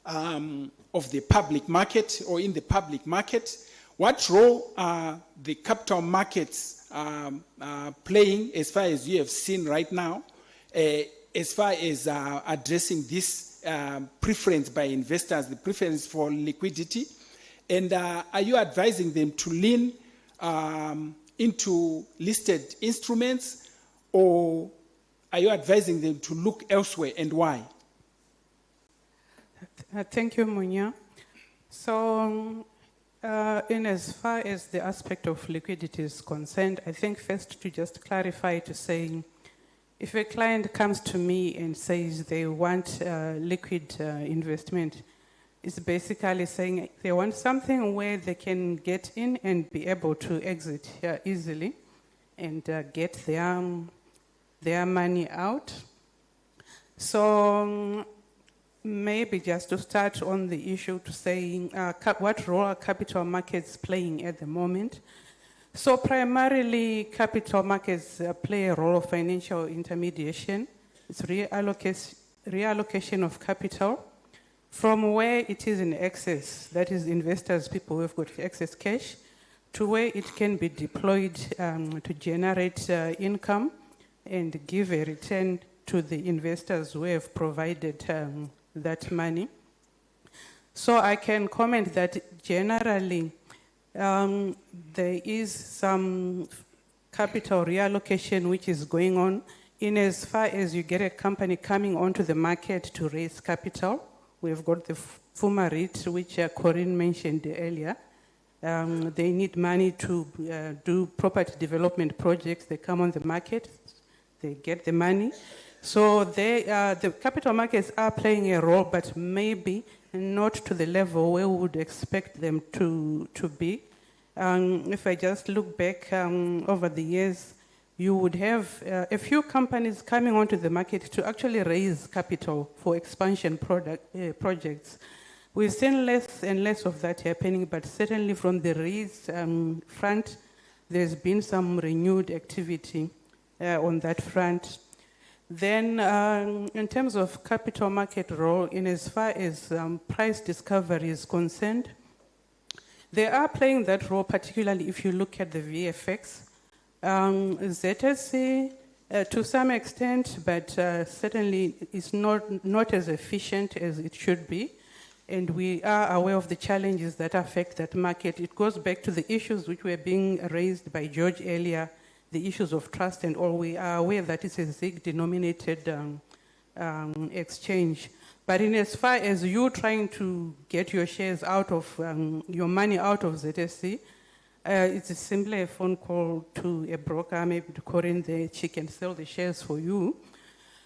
[SPEAKER 5] of the public market or in the public market. What role are the capital markets playing as far as you have seen right now, as far as addressing this preference by investors, the preference for liquidity? And are you advising them to lean into listed instruments, or are you advising them to look elsewhere, and why?
[SPEAKER 14] Thank you, Munya. So, in as far as the aspect of liquidity is concerned, I think first to just clarify to say, if a client comes to me and says they want liquid investment, it's basically saying they want something where they can get in and be able to exit easily and get their money out. So maybe just to start on the issue to say what role are capital markets playing at the moment. So primarily capital markets play a role of financial intermediation. It's reallocation of capital from where it is in excess, that is investors, people who have got excess cash, to where it can be deployed to generate income and give a return to the investors who have provided that money. So I can comment that generally there is some capital reallocation which is going on in as far as you get a company coming onto the market to raise capital. We've got the FUMA REIT, which Corinne mentioned earlier. They need money to do property development projects. They come on the market, they get the money. So the capital markets are playing a role, but maybe not to the level where we would expect them to be. If I just look back over the years, you would have a few companies coming onto the market to actually raise capital for expansion projects. We've seen less and less of that happening, but certainly from the raise front, there's been some renewed activity on that front. Then in terms of capital market role, in as far as price discovery is concerned, they are playing that role, particularly if you look at the VFX. ZSC to some extent, but certainly it's not as efficient as it should be. And we are aware of the challenges that affect that market. It goes back to the issues which were being raised by George earlier, the issues of trust and all. We are aware that it's a ZIG-denominated exchange. But in as far as you trying to get your shares out of, your money out of ZSC, it's simply a phone call to a broker, maybe to Corinne there, she can sell the shares for you.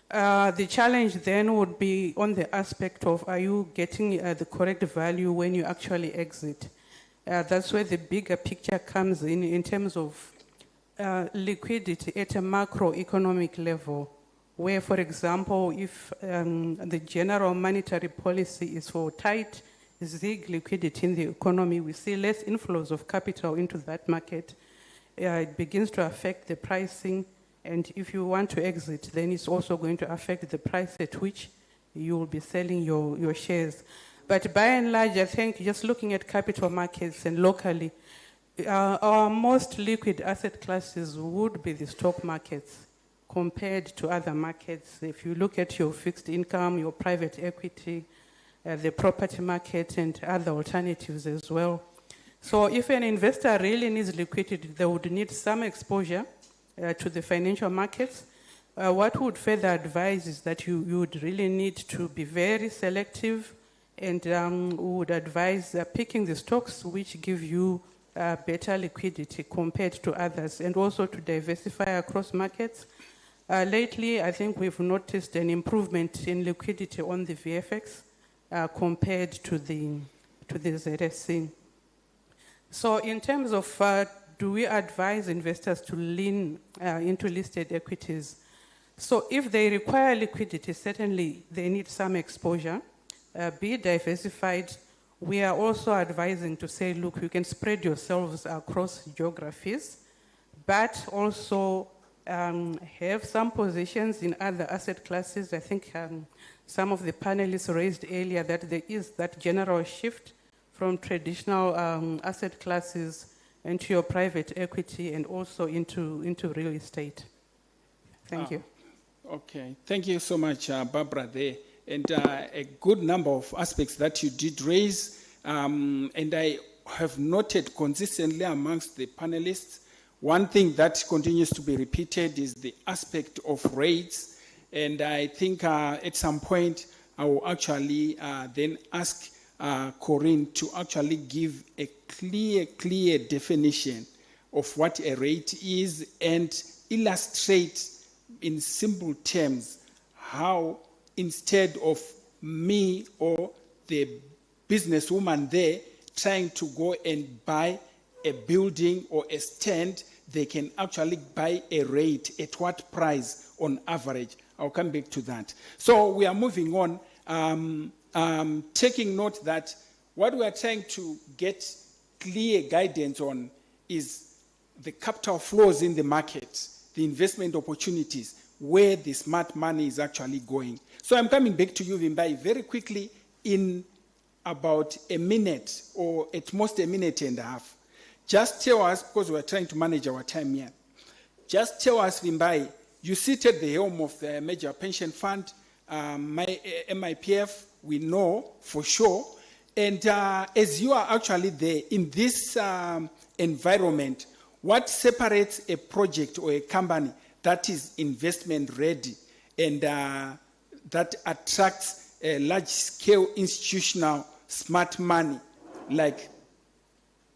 [SPEAKER 14] The challenge then would be on the aspect of, are you getting the correct value when you actually exit? That's where the bigger picture comes in terms of liquidity at a macroeconomic level, where, for example, if the general monetary policy is for tight ZIG liquidity in the economy, we see less inflows of capital into that market. It begins to affect the pricing, and if you want to exit, then it's also going to affect the price at which you will be selling your shares. But by and large, I think just looking at capital markets and locally, Our most liquid asset classes would be the stock markets compared to other markets. If you look at your fixed income, your private equity, the property market, and other alternatives as well. So if an investor really needs liquidity, they would need some exposure to the financial markets. What would further advise is that you would really need to be very selective, and would advise picking the stocks which give you better liquidity compared to others, and also to diversify across markets. Lately, I think we've noticed an improvement in liquidity on the VFX compared to the ZSC. So in terms of do we advise investors to lean into listed equities? So if they require liquidity, certainly they need some exposure, be diversified. We are also advising to say, look, you can spread yourselves across geographies, but also have some positions in other asset classes. I think some of the panelists raised earlier that there is that general shift from traditional asset classes into your private equity and also into real estate. Thank you.
[SPEAKER 5] Okay, thank you so much, Barbara, there. And a good number of aspects that you did raise, and I have noted consistently amongst the panelists, one thing that continues to be repeated is the aspect of rates. And I think at some point I will actually then ask Corinne to actually give a clear definition of what a rate is and illustrate in simple terms how, instead of me or the businesswoman there trying to go and buy a building or a stand, they can actually buy a rate at what price on average. I'll come back to that. So we are moving on, taking note that what we are trying to get clear guidance on is the capital flows in the market, the investment opportunities, where the smart money is actually going. So I'm coming back to you, Vimbai, very quickly in about a minute or at most a minute and a half. Just tell us, because we're trying to manage our time here, just tell us, Vimbai, you sit at the helm of the major pension fund, MIPF, we know for sure. And as you are actually there in this environment, what separates a project or a company that is investment ready and that attracts a large-scale institutional smart money like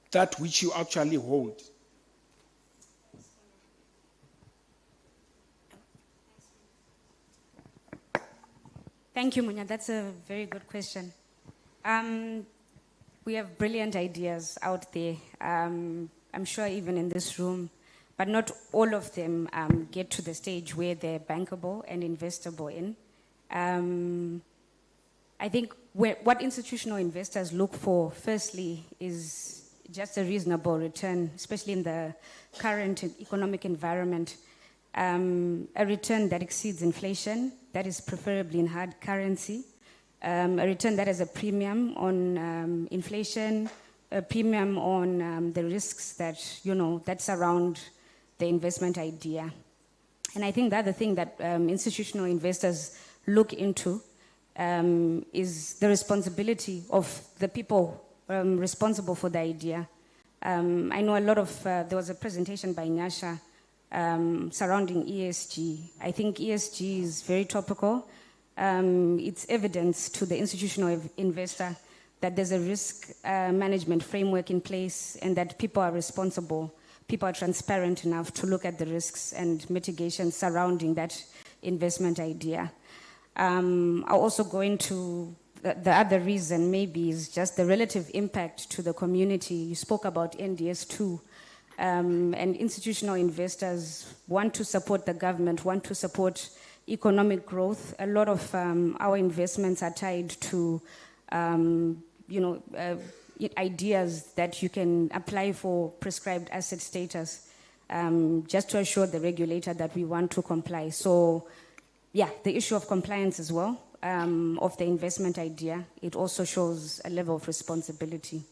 [SPEAKER 5] that which you actually hold?
[SPEAKER 6] Thank you, Munya. That's a very good question. We have brilliant ideas out there. I'm sure even in this room, but not all of them get to the stage where they're bankable and investable in. I think what institutional investors look for, firstly, is just a reasonable return, especially in the current economic environment. A return that exceeds inflation, that is preferably in hard currency. A return that has a premium on inflation, a premium on the risks that, that surround the investment idea. And I think the other thing that institutional investors look into is the responsibility of the people responsible for the idea. I know a lot of, there was a presentation by Nyasha surrounding ESG. I think ESG is very topical. It's evidence to the institutional investor that there's a risk management framework in place and that people are responsible, people are transparent enough to look at the risks and mitigations surrounding that investment idea. I'll also go into the other reason maybe is just the relative impact to the community. You spoke about NDS 2. And institutional investors want to support the government, want to support economic growth. A lot of our investments are tied to, ideas that you can apply for prescribed asset status, just to assure the regulator that we want to comply. So, yeah, the issue of compliance as well, of the investment idea, it also shows a level of responsibility.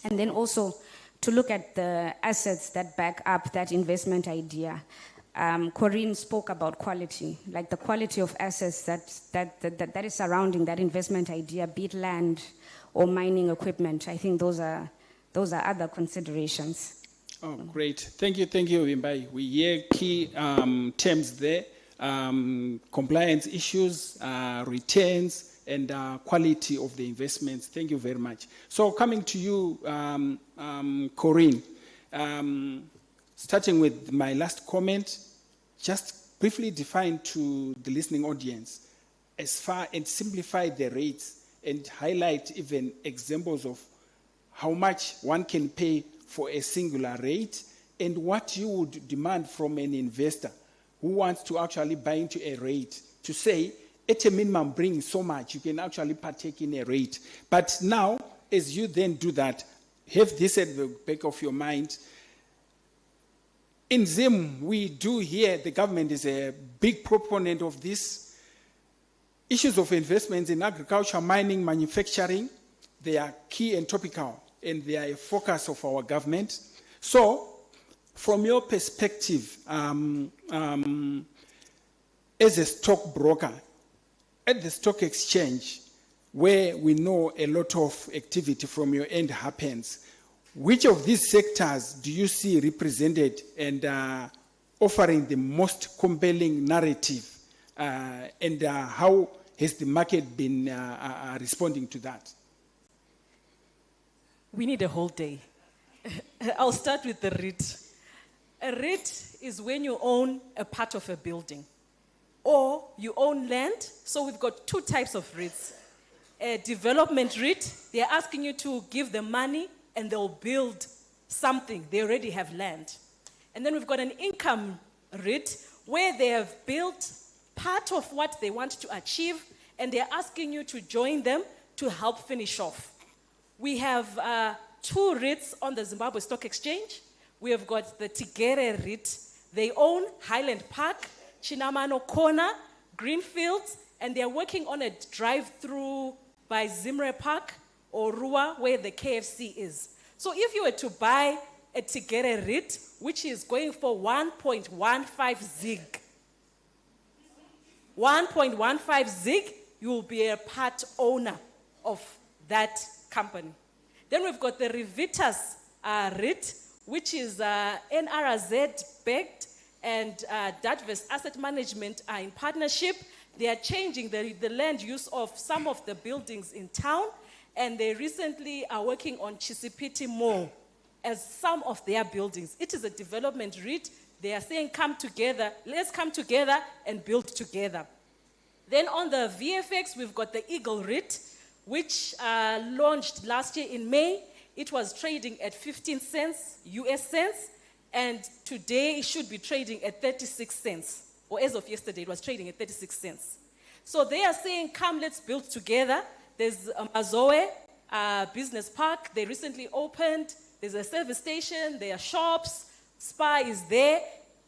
[SPEAKER 6] And then also, to look at the assets that back up that investment idea. Corinne spoke about quality, like the quality of assets that is surrounding that investment idea, be it land or mining equipment. I think those are other considerations.
[SPEAKER 5] Oh, great. Thank you, Wimbai. We hear key terms there, compliance issues, returns, and quality of the investments. Thank you very much. So coming to you, Corinne, starting with my last comment, just briefly define to the listening audience as far and simplify the rates and highlight even examples of how much one can pay for a singular rate and what you would demand from an investor who wants to actually buy into a rate to say, at a minimum, bring so much, you can actually partake in a rate. But now, as you then do that, have this at the back of your mind. In Zim, we do hear the government is a big proponent of this. Issues of investments in agriculture, mining, manufacturing, they are key and topical, and they are a focus of our government. So, from your perspective, as a stockbroker, at the stock exchange, where we know a lot of activity from your end happens, which of these sectors do you see represented and offering the most compelling narrative? And how has the market been responding to that?
[SPEAKER 8] We need a whole day. I'll start with the REIT. A REIT is when you own a part of a building or you own land. So we've got two types of REITs. A development REIT, they're asking you to give them money and they'll build something. They already have land. And then we've got an income REIT where they have built part of what they want to achieve and they're asking you to join them to help finish off. We have two REITs on the Zimbabwe Stock Exchange. We have got the Tigere REIT. They own Highland Park, Chinamano Corner, Greenfields, and they're working on a drive-through by Zimre Park or Rua, where the KFC is. So if you were to buy a Tigere REIT, which is going for 1.15 zig, 1.15 zig, you will be a part owner of that company. Then we've got the Revitas REIT, which is NRZ-backed, and Dadvest Asset Management are in partnership. They are changing the land use of some of the buildings in town, and they recently are working on Chisipiti Mall as some of their buildings. It is a development REIT. They are saying, come together, let's come together and build together. Then on the VFX, we've got the Eagle REIT, which launched last year in May. It was trading at 15 cents, US cents, and today it should be trading at 36 cents. Or as of yesterday, it was trading at 36 cents. So they are saying, come, let's build together. There's a Mazoe Business Park. They recently opened. There's a service station. There are shops. Spa is there.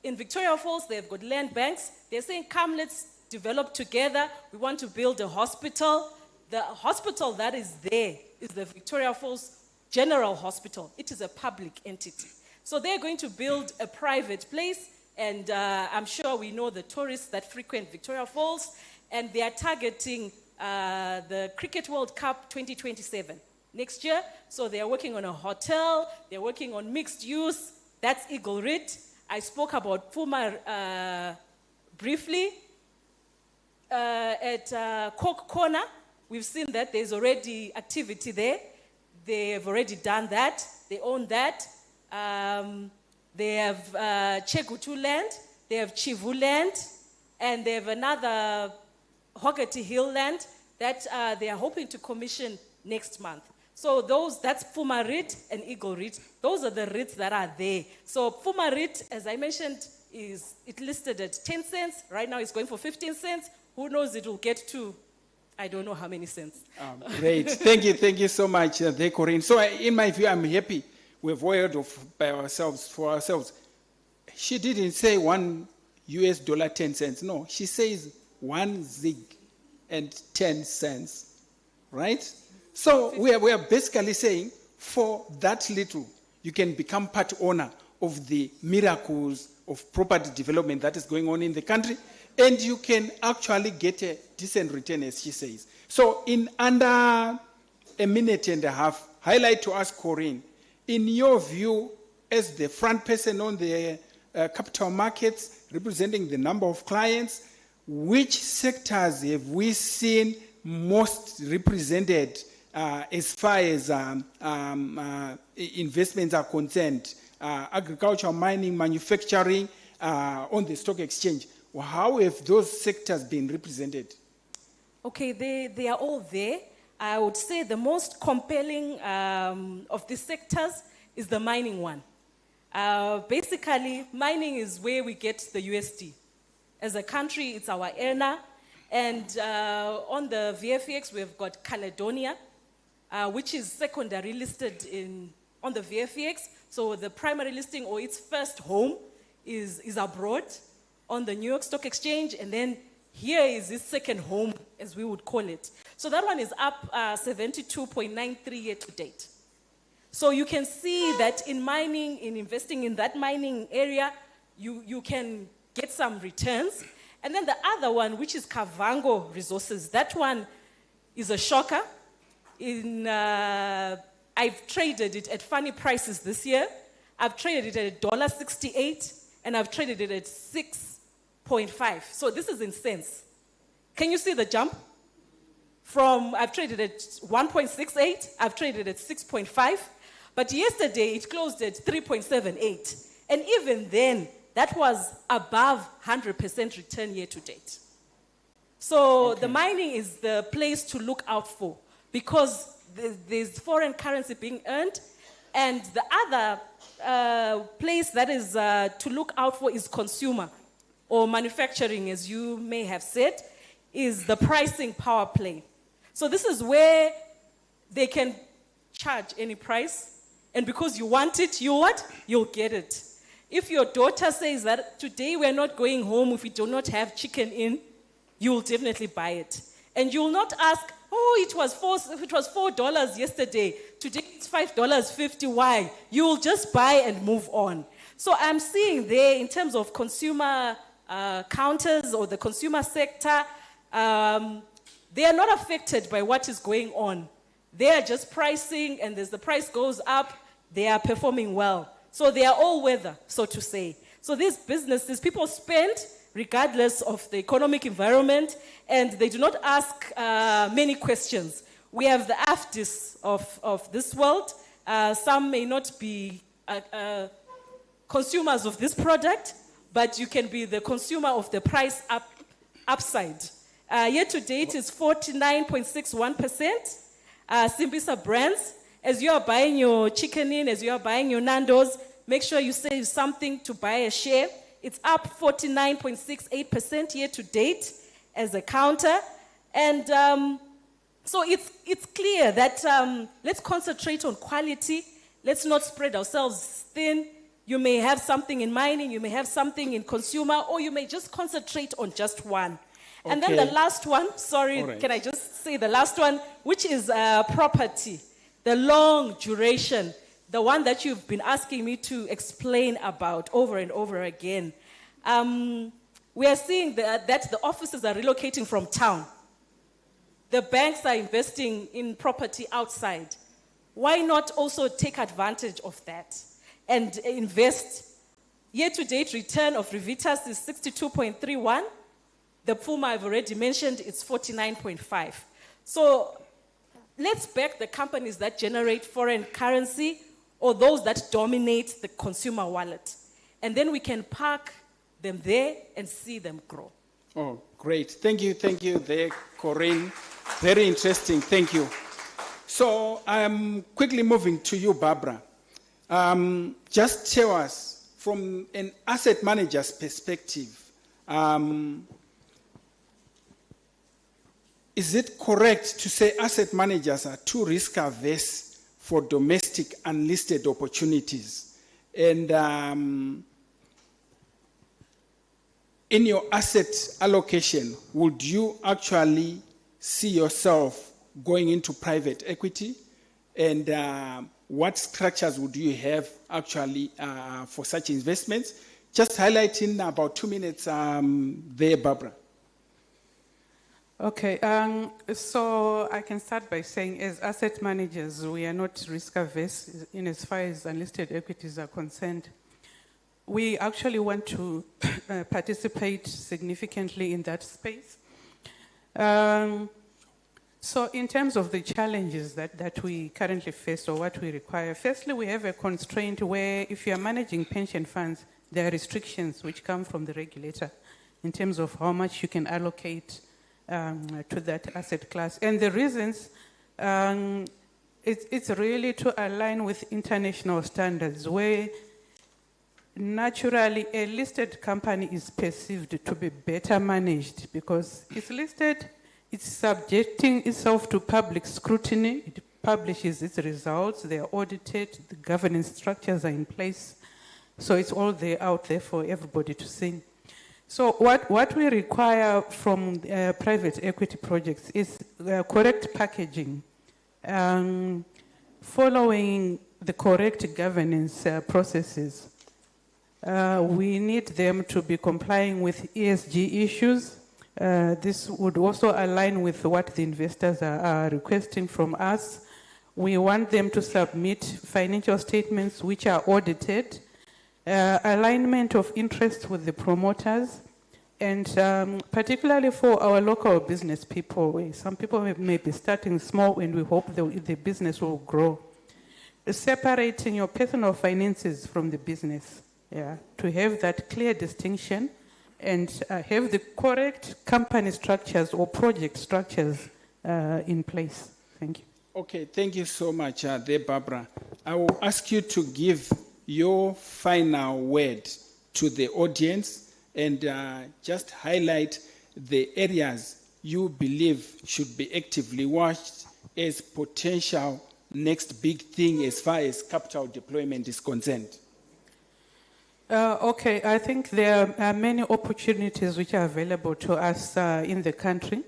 [SPEAKER 8] In Victoria Falls, they've got land banks. They're saying, come, let's develop together. We want to build a hospital. The hospital that is there is the Victoria Falls General Hospital. It is a public entity. So they're going to build a private place, and I'm sure we know the tourists that frequent Victoria Falls, and they are targeting the Cricket World Cup 2027 next year. So they are working on a hotel, they're working on mixed use. That's Eagle REIT. I spoke about Puma briefly. At Coke Corner, we've seen that there's already activity there. They have already done that. They own that. They have Chegutu land, they have Chivu land, and they have another Hoggerty Hill land that they are hoping to commission next month. So that's Puma REIT and Eagle REIT. Those are the REITs that are there. So Puma REIT, as I mentioned, it listed at 10 cents. Right now it's going for 15 cents. Who knows, it will get to, I don't know how many cents.
[SPEAKER 5] Great. Thank you so much, Corinne. So in my view, I'm happy we've wired off for ourselves. She didn't say $1 10 cents. No, she says 1 zig and 10 cents, right? So we are basically saying for that little, you can become part owner of the miracles of property development that is going on in the country, and you can actually get a decent return, as she says. So in under a minute and a half, highlight to us, Corinne, in your view, as the front person on the capital markets, representing the number of clients, which sectors have we seen most represented as far as investments are concerned? Agriculture, mining, manufacturing, on the stock exchange. How have those sectors been represented?
[SPEAKER 8] Okay, they are all there. I would say the most compelling of these sectors is the mining one. Basically, mining is where we get the USD. As a country, it's our earner. And on the VFX, we've got Caledonia, which is secondary listed on the VFX. So the primary listing or its first home is abroad on the New York Stock Exchange. And then here is its second home, as we would call it. So that one is up 72.93 year to date. So you can see that in mining, in investing in that mining area, you can get some returns. And then the other one, which is Kavango Resources, that one is a shocker. I've traded it at funny prices this year. I've traded it at $1.68, and I've traded it at 6.5. So this is in cents. Can you see the jump? I've traded at 1.68, I've traded at 6.5, but yesterday it closed at 3.78. And even then, that was above 100% return year to date. So the mining is the place to look out for because there's foreign currency being earned. And the other place that is to look out for is consumer or manufacturing, as you may have said, is the pricing power play. So this is where they can charge any price. And because you want it, you'll get it. If your daughter says that today we're not going home if we do not have chicken in, you'll definitely buy it. And you'll not ask, oh, it was $4 yesterday, today it's $5.50, why? You'll just buy and move on. So I'm seeing there in terms of consumer counters or the consumer sector, they are not affected by what is going on. They are just pricing, and as the price goes up, they are performing well. So they are all weather, so to say. So these businesses, people spend regardless of the economic environment, and they do not ask many questions. We have the AFDIS of this world. Some may not be consumers of this product, but you can be the consumer of the price upside. Year to date is 49.61%. Simbisa brands, as you are buying your chicken in, as you are buying your Nando's, make sure you save something to buy a share. It's up 49.68% year to date as a counter. And so it's clear that let's concentrate on quality. Let's not spread ourselves thin. You may have something in mining, you may have something in consumer, or you may just concentrate on just one. Okay. And then the last one, can I just say the last one, which is property, the long duration, the one that you've been asking me to explain about over and over again. We are seeing that the offices are relocating from town. The banks are investing in property outside. Why not also take advantage of that and invest? Year-to-date return of Revitas is 62.31. The Puma I've already mentioned, it's 49.5. So let's back the companies that generate foreign currency or those that dominate the consumer wallet. And then we can park them there and see them grow.
[SPEAKER 5] Oh, great. Thank you there, Corinne. Very interesting. Thank you. So I'm quickly moving to you, Barbara. Just tell us, from an asset manager's perspective, is it correct to say asset managers are too risk-averse for domestic unlisted opportunities? And in your asset allocation, would you actually see yourself going into private equity? And what structures would you have actually for such investments? Just highlight in about 2 minutes there, Barbara.
[SPEAKER 14] Okay, so I can start by saying, as asset managers, we are not risk averse in as far as unlisted equities are concerned. We actually want to participate significantly in that space. So in terms of the challenges that we currently face or what we require, firstly, we have a constraint where if you are managing pension funds, there are restrictions which come from the regulator in terms of how much you can allocate to that asset class. And the reasons, it's really to align with international standards where naturally a listed company is perceived to be better managed because it's listed, it's subjecting itself to public scrutiny, it publishes its results, they are audited, the governance structures are in place. So it's all there out there for everybody to see. So what we require from private equity projects is correct packaging, following the correct governance processes. We need them to be complying with ESG issues. This would also align with what the investors are requesting from us. We want them to submit financial statements which are audited, alignment of interest with the promoters, and particularly for our local business people. Some people may be starting small and we hope the business will grow. Separating your personal finances from the business, to have that clear distinction and have the correct company structures or project structures in place. Thank you.
[SPEAKER 5] Okay, thank you so much there, Barbara. I will ask you to give your final word to the audience and just highlight the areas you believe should be actively watched as potential next big thing as far as capital deployment is concerned.
[SPEAKER 14] Okay, I think there are many opportunities which are available to us in the country.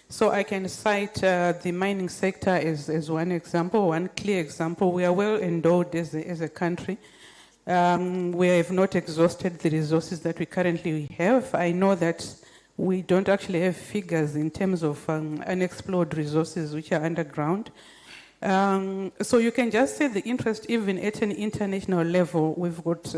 [SPEAKER 14] So I can cite the mining sector as one example, one clear example. We are well endowed as a country. We have not exhausted the resources that we currently have. I know that we don't actually have figures in terms of unexplored resources which are underground. So you can just see the interest even at an international level. We've got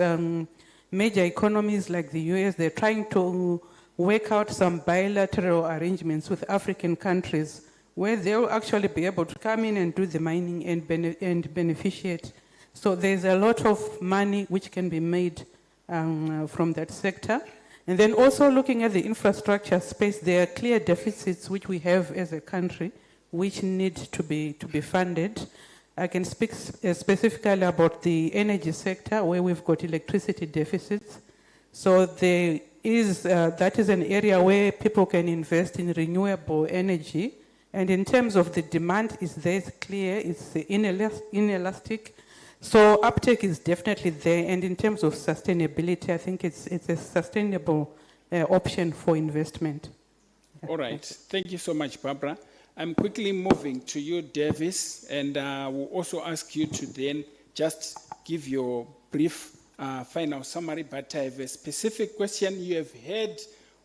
[SPEAKER 14] major economies like the US, they're trying to work out some bilateral arrangements with African countries where they'll actually be able to come in and do the mining and beneficiate. So there's a lot of money which can be made from that sector. And then also looking at the infrastructure space, there are clear deficits which we have as a country which need to be funded. I can speak specifically about the energy sector where we've got electricity deficits. So there is, that is an area where people can invest in renewable energy. And in terms of the demand, it's clear, it's inelastic. So uptake is definitely there. And in terms of sustainability, I think it's a sustainable option for investment.
[SPEAKER 5] All right. Thank you so much, Barbara. I'm quickly moving to you, Davis, and we'll also ask you to then just give your brief final summary, but I have a specific question. You have heard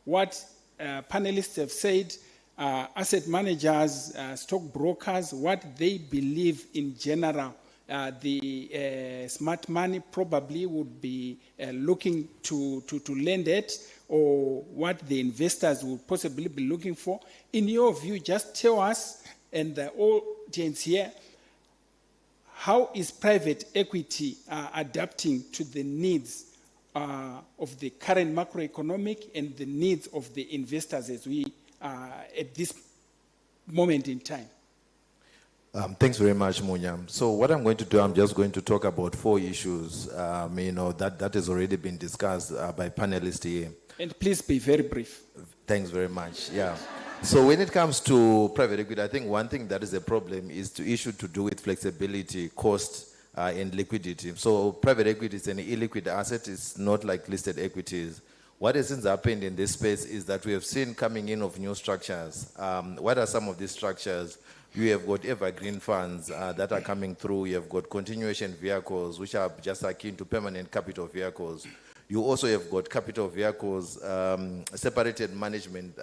[SPEAKER 5] what panelists have said, asset managers, stockbrokers, what they believe in general. The smart money probably would be looking to lend it, or what the investors would possibly be looking for. In your view, just tell us and the audience here, how is private equity adapting to the needs of the current macroeconomic and the needs of the investors as we at this moment in time?
[SPEAKER 24] Thanks very much, Munya. So what I'm going to do, I'm just going to talk about 4 issues, that has already been discussed by panelists here.
[SPEAKER 5] And please be very brief.
[SPEAKER 24] Thanks very much, yeah. So when it comes to private equity, I think one thing that is a problem is the issue to do with flexibility, cost, and liquidity. So private equity is an illiquid asset. It's not like listed equities. What has since happened in this space is that we have seen coming in of new structures. What are some of these structures? You have got evergreen funds that are coming through. You have got continuation vehicles, which are just akin to permanent capital vehicles. You also have got capital vehicles, separated management,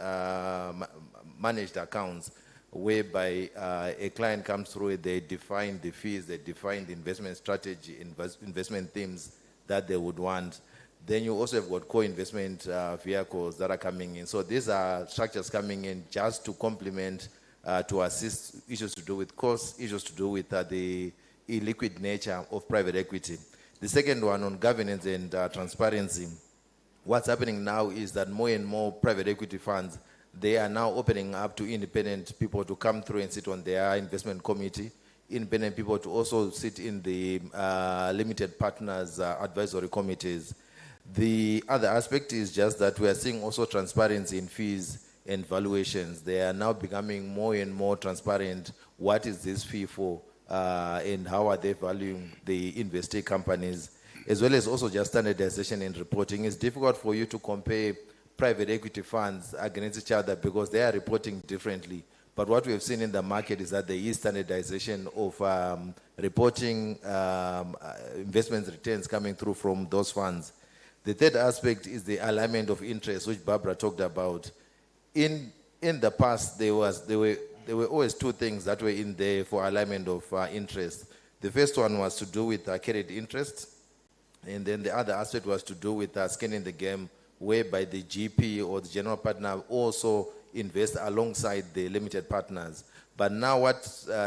[SPEAKER 24] managed accounts, whereby a client comes through, they define the fees, they define the investment strategy, investment themes that they would want. Then you also have got co-investment vehicles that are coming in. So these are structures coming in just to complement, to assist issues to do with costs, issues to do with the illiquid nature of private equity. The second one on governance and transparency. What's happening now is that more and more private equity funds, they are now opening up to independent people to come through and sit on their investment committee, independent people to also sit in the limited partners advisory committees. The other aspect is just that we are seeing also transparency in fees and valuations. They are now becoming more and more transparent. What is this fee for? And how are they valuing the investee companies? As well as also just standardization and reporting. It's difficult for you to compare private equity funds against each other because they are reporting differently. But what we have seen in the market is that there is standardization of reporting investment returns coming through from those funds. The third aspect is the alignment of interest, which Barbara talked about. In the past, there were always two things that were in there for alignment of interest. The first one was to do with carried interest, and then the other aspect was to do with skin in the game, whereby the GP or the general partner also invest alongside the limited partners. But now what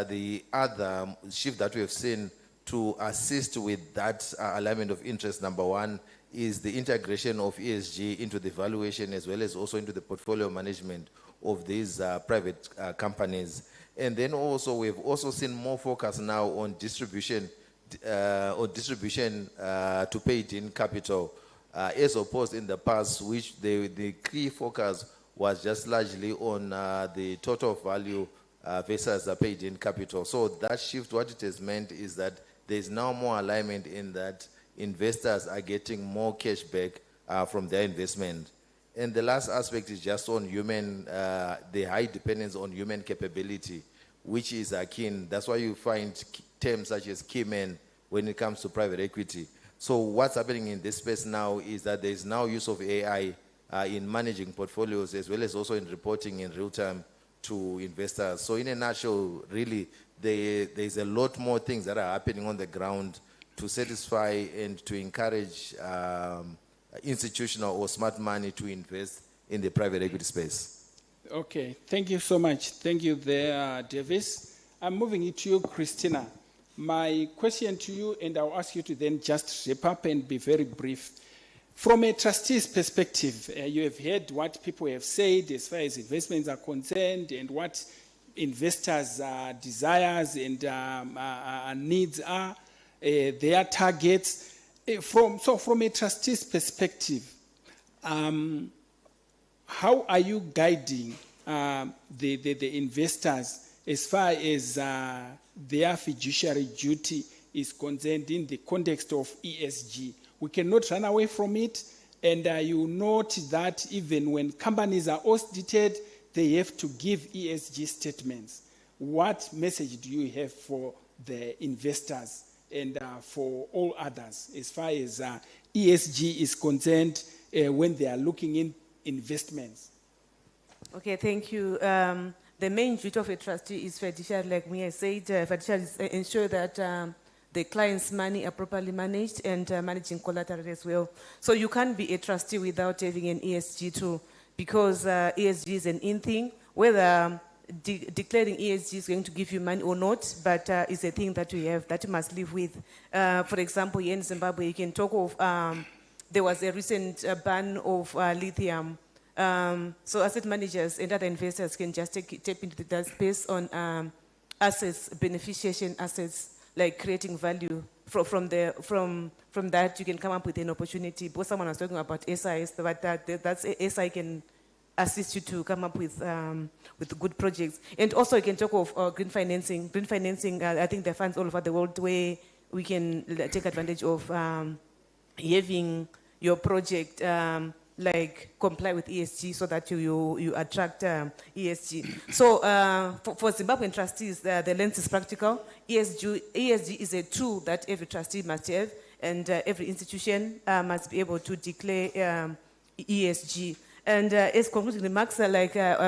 [SPEAKER 24] the other shift that we have seen to assist with that alignment of interest, number one, is the integration of ESG into the valuation as well as also into the portfolio management of these private companies. And then also we've also seen more focus now on distribution to paid-in capital, as opposed in the past, which the key focus was just largely on the total value versus the paid-in capital. So that shift, what it has meant is that there's now more alignment in that investors are getting more cash back from their investment. And the last aspect is just on human, the high dependence on human capability, which is akin. That's why you find terms such as key men when it comes to private equity. So what's happening in this space now is that there's now use of AI in managing portfolios as well as also in reporting in real time to investors. So in a nutshell, really, there's a lot more things that are happening on the ground to satisfy and to encourage institutional or smart money to invest in the private equity space.
[SPEAKER 5] Okay, thank you so much. Thank you there, Davis. I'm moving it to you, Christina. My question to you, and I'll ask you to then just wrap up and be very brief. From a trustee's perspective, you have heard what people have said as far as investments are concerned and what investors' desires and needs are, their targets. So from a trustee's perspective, how are you guiding the investors as far as their fiduciary duty is concerned in the context of ESG? We cannot run away from it, and you note that even when companies are audited, they have to give ESG statements. What message do you have for the investors and for all others as far as ESG is concerned when they are looking in investments?
[SPEAKER 13] Okay, thank you. The main duty of a trustee is fiduciary, like me I said, fiduciary is ensure that the client's money are properly managed and managing collateral as well. So you can't be a trustee without having an ESG tool, because ESG is an in thing, whether declaring ESG is going to give you money or not, but it's a thing that we have that you must live with. For example, here in Zimbabwe, you can talk of, there was a recent ban of lithium. So asset managers and other investors can just tap into that space on assets, beneficiation assets, like creating value. From that, you can come up with an opportunity. Because someone was talking about SIs, but that's SI can assist you to come up with good projects. And also you can talk of green financing. Green financing, I think there are funds all over the world where we can take advantage of having your project like comply with ESG so that you attract ESG. So for Zimbabwean trustees, the lens is practical. ESG is a tool that every trustee must have, and every institution must be able to declare ESG. And as concluding remarks, I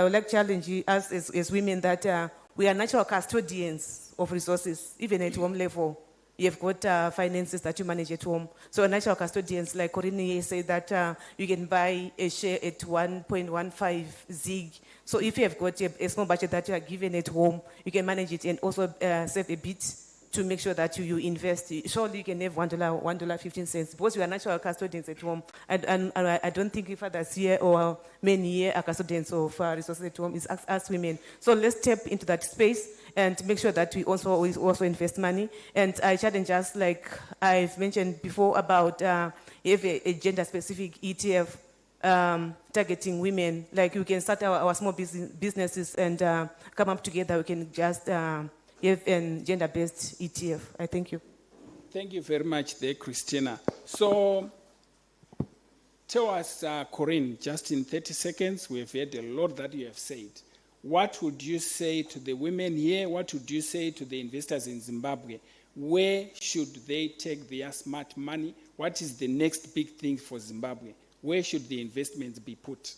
[SPEAKER 13] would like to challenge us as women that we are natural custodians of resources, even at home level. You've got finances that you manage at home. So natural custodians, like Corinne said, that you can buy a share at 1.15 ZiG. So if you have got a small budget that you are given at home, you can manage it and also save a bit to make sure that you invest. Surely you can have $1.15 because we are natural custodians at home. And I don't think if others here or many here are custodians of resources at home. It's us women. So let's tap into that space and make sure that we also invest money. And I challenge us, like I've mentioned before, about if a gender-specific ETF targeting women. Like we can start our small businesses and come up together. We can just have a gender-based ETF. I thank you.
[SPEAKER 5] Thank you very much there, Christina. So tell us, Corinne, just in 30 seconds, we've heard a lot that you have said. What would you say to the women here? What would you say to the investors in Zimbabwe? Where should they take their smart money? What is the next big thing for Zimbabwe? Where should the investments be put?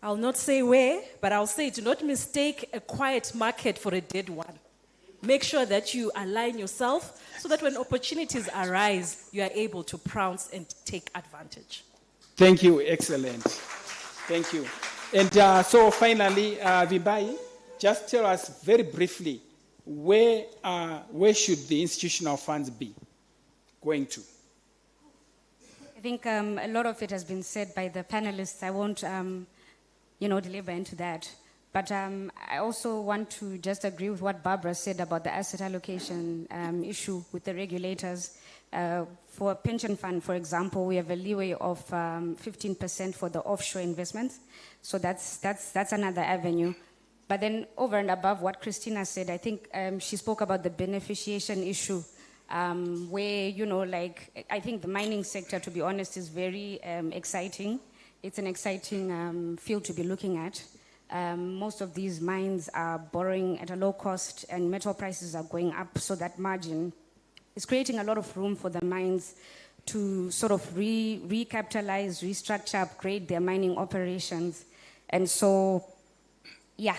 [SPEAKER 8] I'll not say where, but I'll say do not mistake a quiet market for a dead one. Make sure that you align yourself so that when opportunities arise, you are able to pounce and take advantage.
[SPEAKER 5] Thank you. Excellent. Thank you. And so finally, Vibai, just tell us very briefly, where should the institutional funds be going to?
[SPEAKER 6] I think a lot of it has been said by the panelists. I won't, deliver into that. But I also want to just agree with what Barbara said about the asset allocation issue with the regulators. For a pension fund, for example, we have a leeway of 15% for the offshore investments. So that's another avenue. But then over and above what Christina said, I think she spoke about the beneficiation issue, where, I think the mining sector, to be honest, is very exciting. It's an exciting field to be looking at. Most of these mines are borrowing at a low cost and metal prices are going up, so that margin is creating a lot of room for the mines to sort of recapitalize, restructure, upgrade their mining operations. And so, yeah,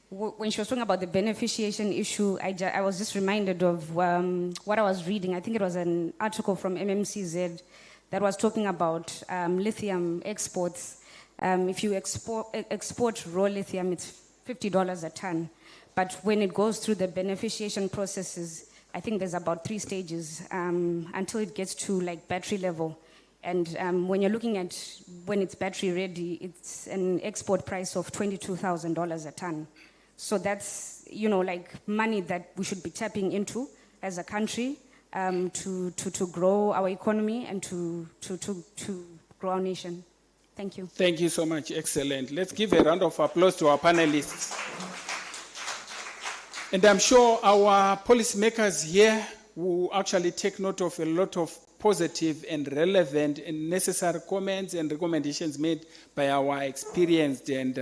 [SPEAKER 6] when she was talking about the beneficiation issue, I was just reminded of what I was reading. I think it was an article from MMCZ that was talking about lithium exports. If you export raw lithium, it's $50 a ton. But when it goes through the beneficiation processes, I think there's about 3 stages until it gets to like battery level. And when you're looking at when it's battery ready, it's an export price of $22,000 a ton. So that's, money that we should be tapping into as a country to grow our economy and to grow our nation. Thank you.
[SPEAKER 5] Thank you so much. Excellent. Let's give a round of applause to our panelists. And I'm sure our policymakers here will actually take note of a lot of positive and relevant and necessary comments and recommendations made by our experienced and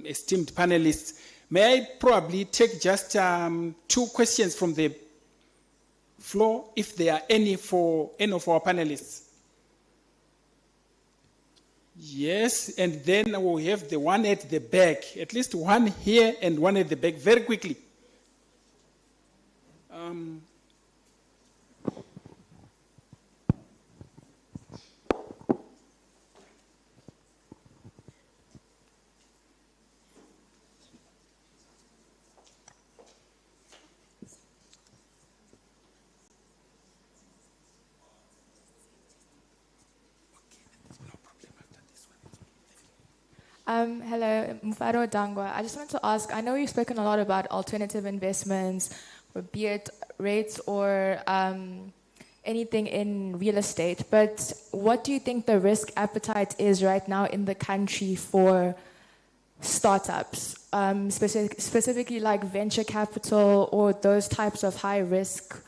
[SPEAKER 5] esteemed panelists. May I probably take just 2 questions from the floor, if there are any for any of our panelists? Yes, and then we'll have the one at the back. At least one here and one at the back, very quickly.
[SPEAKER 21] Hello, Mufaro Dangwa. I just wanted to ask, I know you've spoken a lot about alternative investments, or be it rates or anything in real estate, but what do you think the risk appetite is right now in the country for startups, specifically like venture capital or those types of high-risk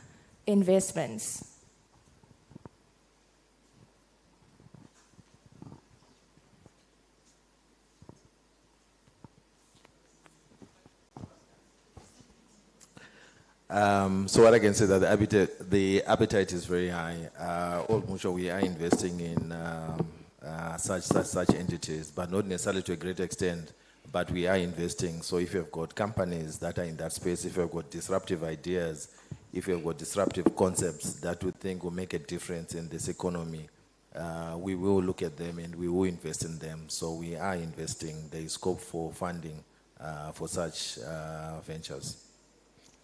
[SPEAKER 21] investments?
[SPEAKER 24] So what I can say that the appetite is very high. Almost we are investing in such entities, but not necessarily to a great extent. But we are investing. So if you've got companies that are in that space, if you've got disruptive ideas, if you've got disruptive concepts that we think will make a difference in this economy, we will look at them and we will invest in them. So we are investing. There is scope for funding for such ventures.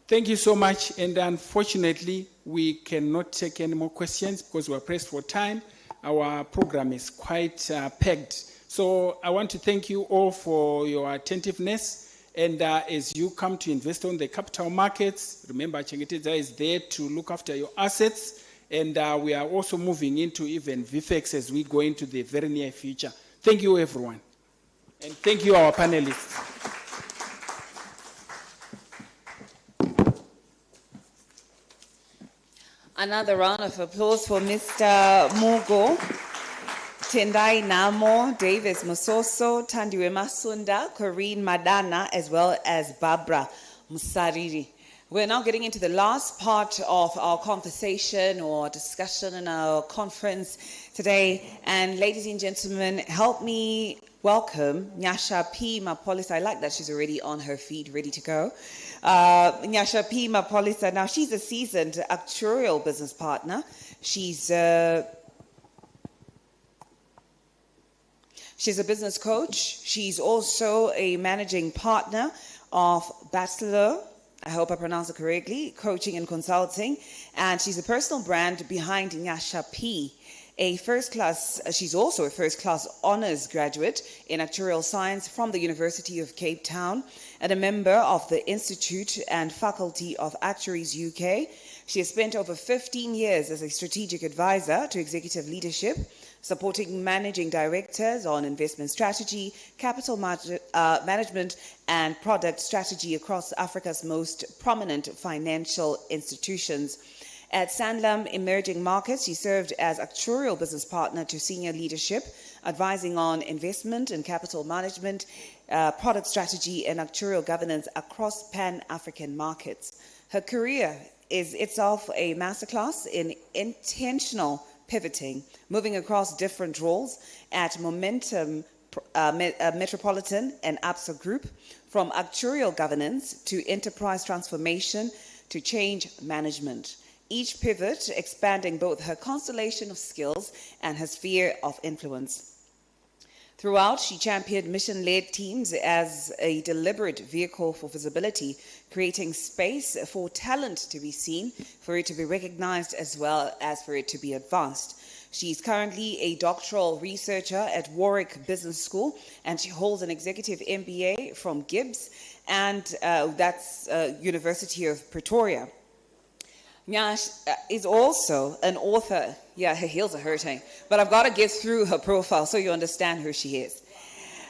[SPEAKER 5] Thank you so much. And unfortunately, we cannot take any more questions because we're pressed for time. Our program is quite packed. So I want to thank you all for your attentiveness. And as you come to invest on the capital markets, remember Chengetedza is there to look after your assets. And we are also moving into even VFX as we go into the very near future. Thank you, everyone. And thank you, our panelists.
[SPEAKER 2] Another round of applause for Mr. Mugo, Tendai Namo, Davis Musoso, Tandiwe Masunda, Corinne Madana, as well as Barbara Musariri. We're now getting into the last part of our conversation or discussion in our conference today. And ladies and gentlemen, help me welcome Nyasha P. Mapolisa. I like that she's already on her feet, ready to go. Nyasha P. Mapolisa. Now, she's a seasoned actuarial business partner. She's a business coach. She's also a managing partner of Bachelor, I hope I pronounced it correctly, coaching and consulting. And she's a personal brand behind Nyasha P. She's also a first-class honors graduate in actuarial science from the University of Cape Town and a member of the Institute and Faculty of Actuaries UK. She has spent over 15 years as a strategic advisor to executive leadership, supporting managing directors on investment strategy, capital management, and product strategy across Africa's most prominent financial institutions. At Sanlam Emerging Markets, she served as actuarial business partner to senior leadership, advising on investment and capital management, product strategy, and actuarial governance across Pan-African markets. Her career is itself a masterclass in intentional pivoting, moving across different roles at Momentum Metropolitan and ABSA Group, from actuarial governance to enterprise transformation to change management. Each pivot expanding both her constellation of skills and her sphere of influence. Throughout, she championed mission-led teams as a deliberate vehicle for visibility, creating space for talent to be seen, for it to be recognized, as well as for it to be advanced. She's currently a doctoral researcher at Warwick Business School, and she holds an executive MBA from Gibbs, and that's University of Pretoria. Nyash is also an author. Yeah, her heels are hurting, but I've got to get through her profile so you understand who she is.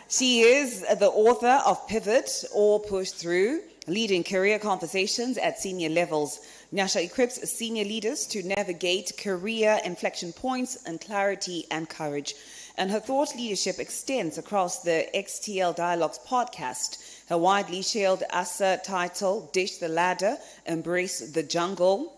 [SPEAKER 2] She is the author of Pivot or Push Through, leading career conversations at senior levels. Nyasha equips senior leaders to navigate career inflection points and clarity and courage. And her thought leadership extends across the XTL Dialogues podcast, her widely shared ASA title, Dish the Ladder, Embrace the Jungle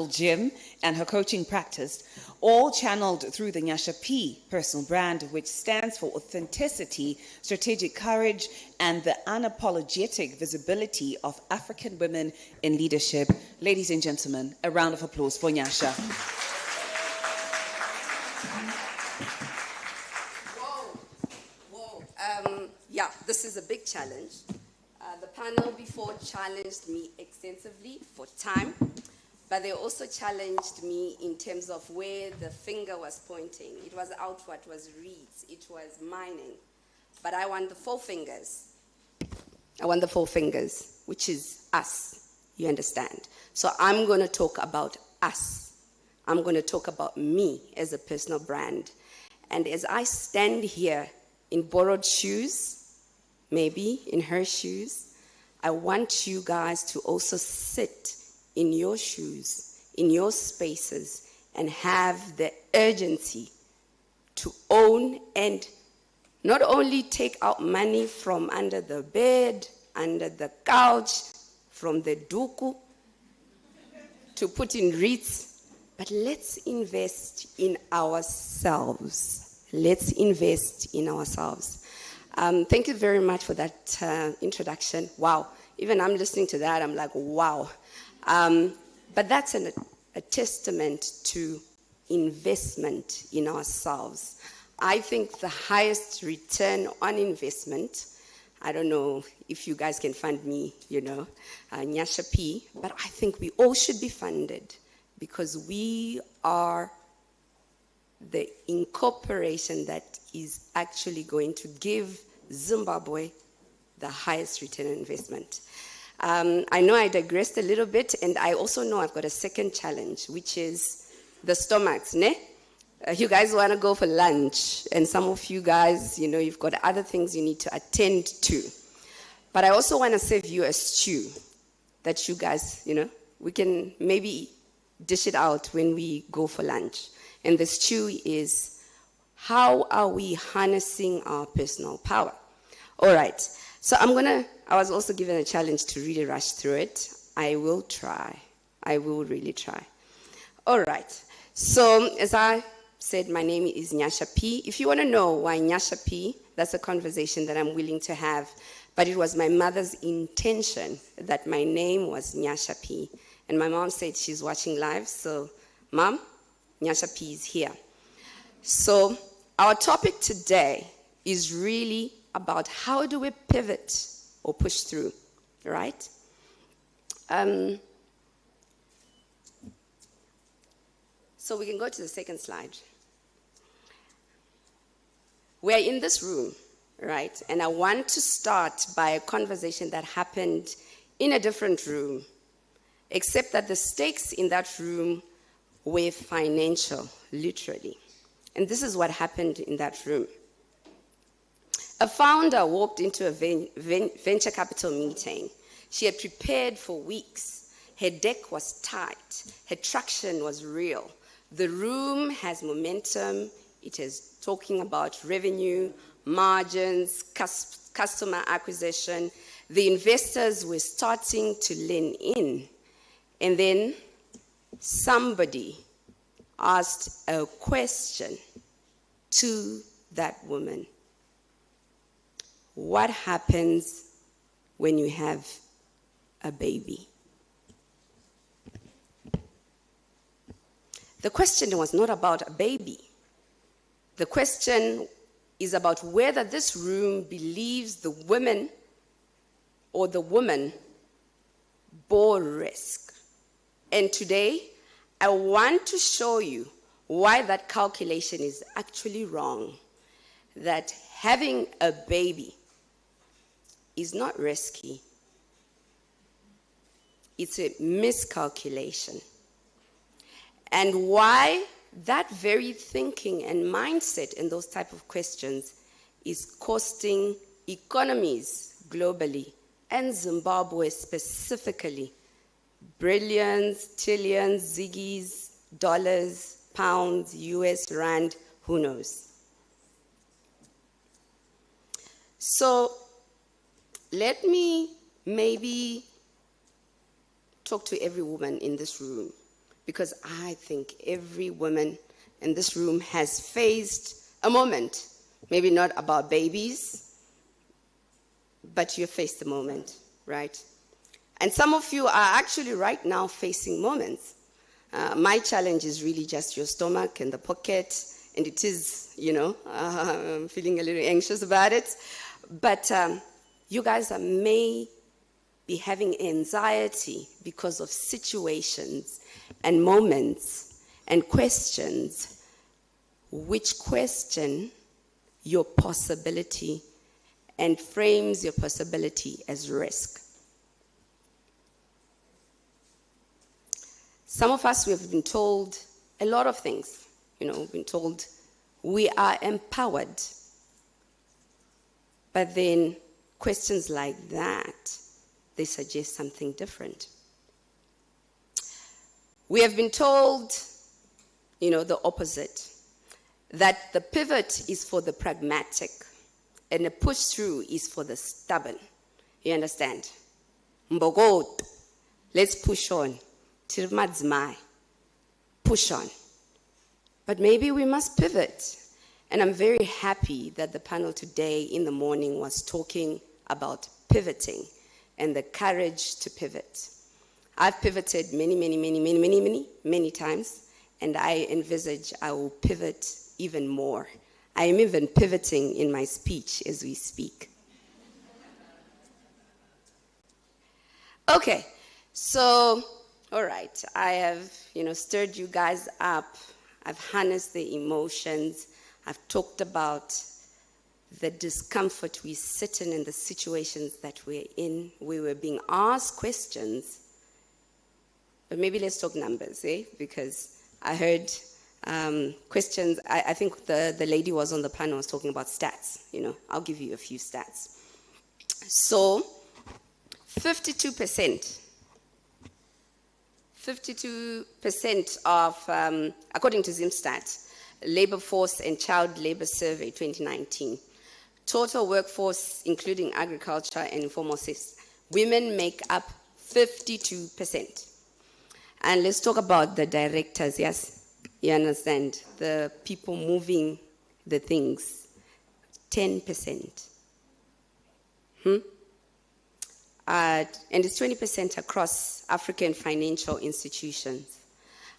[SPEAKER 2] Gym, and her coaching practice, all channeled through the Nyasha P personal brand, which stands for authenticity, strategic courage, and the unapologetic visibility of African women in leadership. Ladies and gentlemen, a round of applause for Nyasha.
[SPEAKER 15] Yeah, this is a big challenge. The panel before challenged me extensively for time, but they also challenged me in terms of where the finger was pointing. It was outward, it was reads, it was mining. But I want the four fingers. I want the four fingers, which is us, you understand? So I'm going to talk about us. I'm going to talk about me as a personal brand. And as I stand here in borrowed shoes, maybe in her shoes, I want you guys to also sit in your shoes, in your spaces, and have the urgency to own and not only take out money from under the bed, under the couch, from the duku, to put in REITs, but let's invest in ourselves. Let's invest in ourselves. Thank you very much for that introduction. Wow. Even I'm listening to that, I'm like, wow. But that's a testament to investment in ourselves. I think the highest return on investment, I don't know if you guys can fund me, Nyasha P, but I think we all should be funded because we are the incorporation that is actually going to give Zimbabwe the highest return on investment. I know I digressed a little bit, and I also know I've got a second challenge, which is the stomachs, ne? You guys want to go for lunch, and some of you guys, you've got other things you need to attend to. But I also want to serve you a stew that you guys, we can maybe dish it out when we go for lunch. And the stew is, how are we harnessing our personal power? All right. So I was also given a challenge to really rush through it. I will try. I will really try. All right. So as I said, my name is Nyasha P. If you want to know why Nyasha P, that's a conversation that I'm willing to have. But it was my mother's intention that my name was Nyasha P. And my mom said she's watching live. So, Mom, Nyasha P is here. So our topic today is really about how do we pivot or push through, right? So we can go to the second slide. We're in this room, right? And I want to start by a conversation that happened in a different room, except that the stakes in that room were financial, literally. And this is what happened in that room. A founder walked into a venture capital meeting. She had prepared for weeks. Her deck was tight. Her traction was real. The room has momentum. It is talking about revenue, margins, customer acquisition. The investors were starting to lean in. And then somebody asked a question to that woman. What happens when you have a baby? The question was not about a baby. The question is about whether this room believes the women or the woman bore risk. And today, I want to show you why that calculation is actually wrong. That having a baby is not risky. It's a miscalculation. And why that very thinking and mindset and those type of questions is costing economies globally and Zimbabwe specifically billions, trillions, ziggies, dollars, pounds, US rand, who knows? So let me maybe talk to every woman in this room, because I think every woman in this room has faced a moment, maybe not about babies, but you faced a moment, right? And some of you are actually right now facing moments. My challenge is really just your stomach and the pocket, and it is, I'm feeling a little anxious about it. But you guys may be having anxiety because of situations and moments and questions which question your possibility and frames your possibility as risk. Some of us, we have been told a lot of things. We've been told we are empowered. But then questions like that, they suggest something different. We have been told, the opposite, that the pivot is for the pragmatic and the push through is for the stubborn. You understand? Mbogot, let's push on Tirmadzmai, push on. But maybe we must pivot. And I'm very happy that the panel today in the morning was talking about pivoting and the courage to pivot. I've pivoted many times, and I envisage I will pivot even more. I am even pivoting in my speech as we speak. Okay, so, all right, I have, stirred you guys up. I've harnessed the emotions. I've talked about the discomfort we sit in and the situations that we're in. We were being asked questions, but maybe let's talk numbers, because I heard questions. I think the lady was on the panel was talking about stats. I'll give you a few stats. So 52% of, according to Zimstat, Labor Force and Child Labor Survey 2019, total workforce, including agriculture and informal sector, women make up 52%. And let's talk about the directors, yes? You understand? The people moving the things, 10%. And it's 20% across African financial institutions.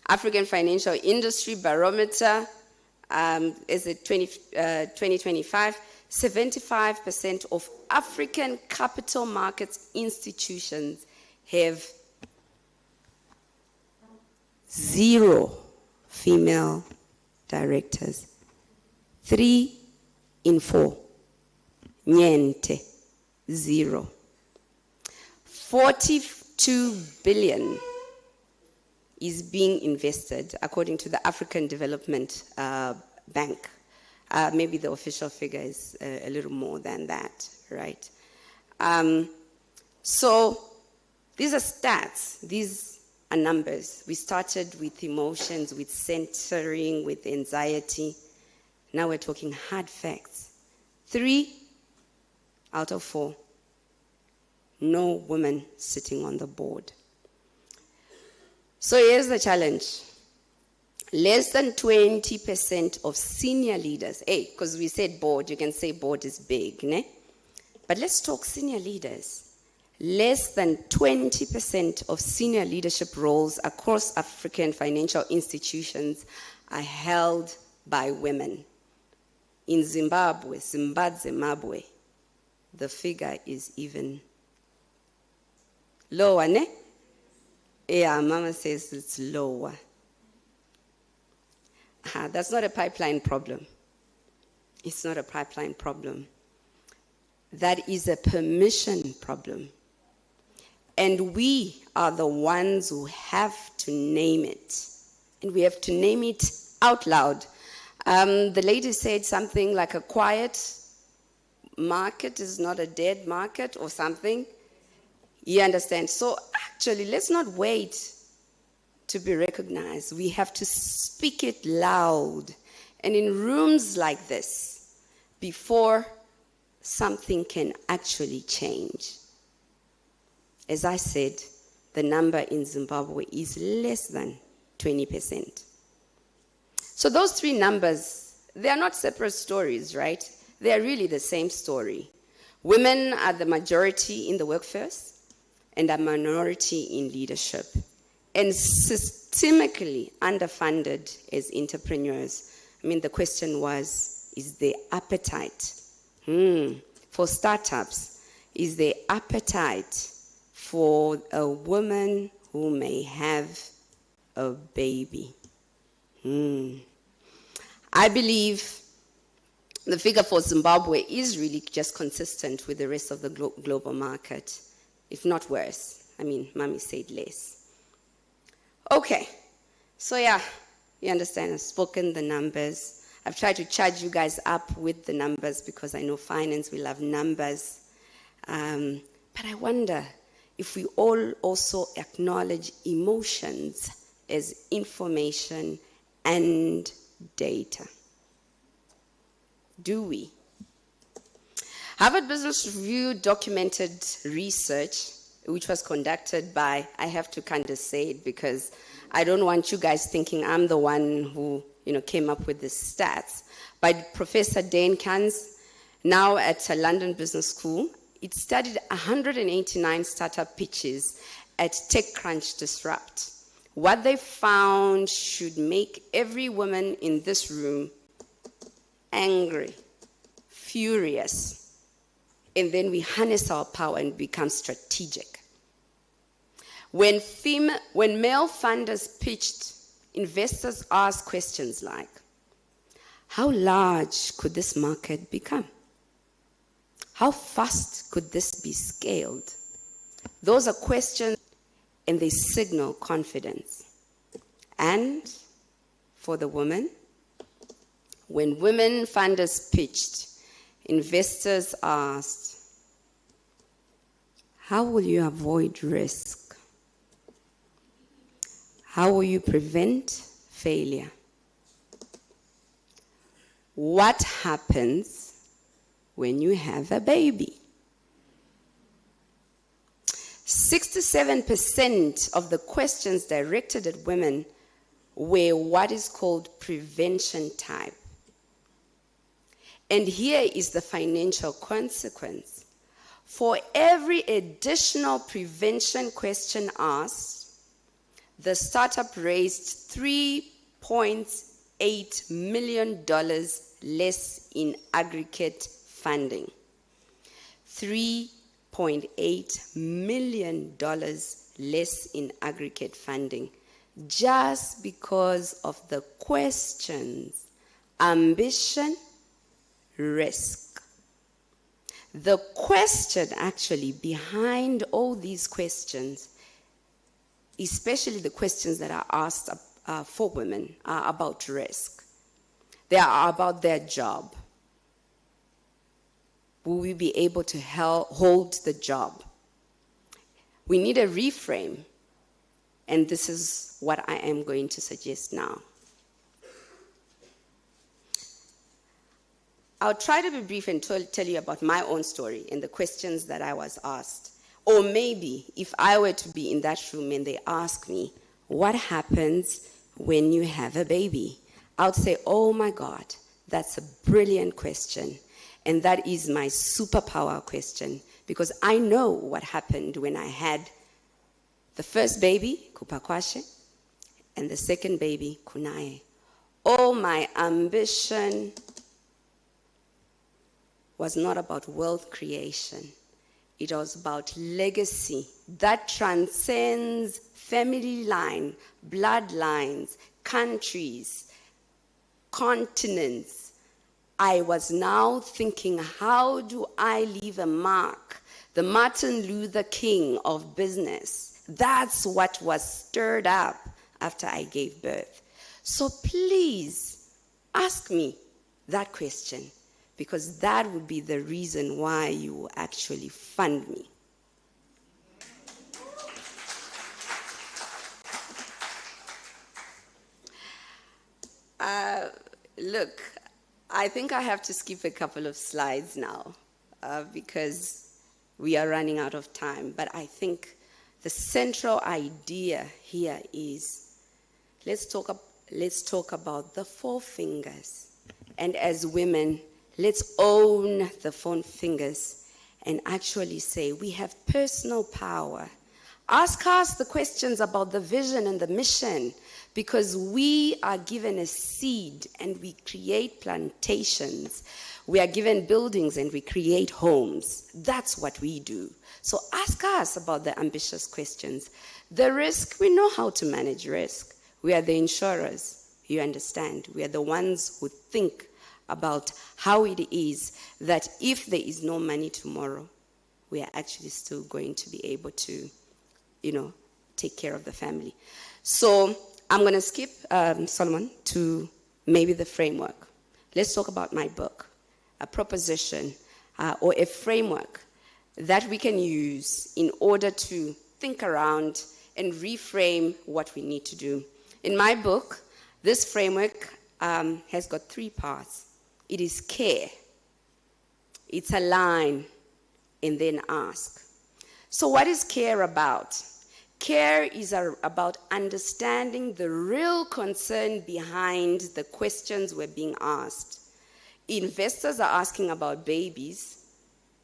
[SPEAKER 15] African Financial Industry Barometer is it 2025, 75% of African capital markets institutions have 0 female directors. 3 in 4. Niente. 0. 42 billion is being invested, according to the African Development Bank. Maybe the official figure is a little more than that, right? So these are stats. These are numbers. We started with emotions, with censoring, with anxiety. Now we're talking hard facts. 3 out of 4. No woman sitting on the board. So here's the challenge. Less than 20% of senior leaders, because we said board, you can say board is big, ne? But let's talk senior leaders. Less than 20% of senior leadership roles across African financial institutions are held by women. In Zimbabwe, the figure is even lower, ne? Yeah, Mama says it's lower. That's not a pipeline problem. It's not a pipeline problem. That is a permission problem. And we are the ones who have to name it. And we have to name it out loud. The lady said something like a quiet market is not a dead market or something. You understand? So actually, let's not wait to be recognized. We have to speak it loud. And in rooms like this, before something can actually change. As I said, the number in Zimbabwe is less than 20%. So those 3 numbers, they are not separate stories, right? They are really the same story. Women are the majority in the workforce and a minority in leadership, and systemically underfunded as entrepreneurs. I mean, the question was, is there appetite for startups? Is there appetite for a woman who may have a baby? I believe the figure for Zimbabwe is really just consistent with the rest of the global market, if not worse. I mean, Mommy said less. Okay, so yeah, you understand, I've spoken the numbers. I've tried to charge you guys up with the numbers because I know finance, we love numbers. But I wonder if we all also acknowledge emotions as information and data. Do we? Harvard Business Review documented research which was conducted by, I have to kind of say it because I don't want you guys thinking I'm the one who, came up with the stats, by Professor Dane Kans, now at London Business School. It studied 189 startup pitches at TechCrunch Disrupt. What they found should make every woman in this room angry, furious, and then we harness our power and become strategic. When male funders pitched, investors asked questions like, how large could this market become? How fast could this be scaled? Those are questions, and they signal confidence. And for the woman, when women funders pitched, investors asked, how will you avoid risk? How will you prevent failure? What happens when you have a baby? 67% of the questions directed at women were what is called prevention type. And here is the financial consequence. For every additional prevention question asked, the startup raised $3.8 million less in aggregate funding. $3.8 million less in aggregate funding, just because of the questions: ambition, risk. The question actually behind all these questions, especially the questions that are asked for women, are about risk. They are about their job. Will we be able to hold the job? We need a reframe, and this is what I am going to suggest now. I'll try to be brief and tell you about my own story and the questions that I was asked. Or maybe if I were to be in that room and they ask me, what happens when you have a baby? I would say, oh my God, that's a brilliant question. And that is my superpower question, because I know what happened when I had the first baby, Kupakwashe, and the second baby, Kunae. Oh, my ambition was not about wealth creation. It was about legacy that transcends family line, bloodlines, countries, continents. I was now thinking, how do I leave a mark? The Martin Luther King of business. That's what was stirred up after I gave birth. So please ask me that question, because that would be the reason why you will actually fund me. Look, I think I have to skip a couple of slides now because we are running out of time. But I think the central idea here is let's talk about the 4 fingers. And as women, let's own the 4 fingers and actually say we have personal power. Ask us the questions about the vision and the mission, because we are given a seed and we create plantations. We are given buildings and we create homes. That's what we do. So ask us about the ambitious questions. The risk, we know how to manage risk. We are the insurers, you understand. We are the ones who think about how it is that if there is no money tomorrow, we are actually still going to be able to, take care of the family. So I'm going to skip, Solomon, to maybe the framework. Let's talk about my book, a proposition or a framework that we can use in order to think around and reframe what we need to do. In my book, this framework has got 3 parts. It is care, it's align, and then ask. So what is CARE about? CARE is about understanding the real concern behind the questions we're being asked. Investors are asking about babies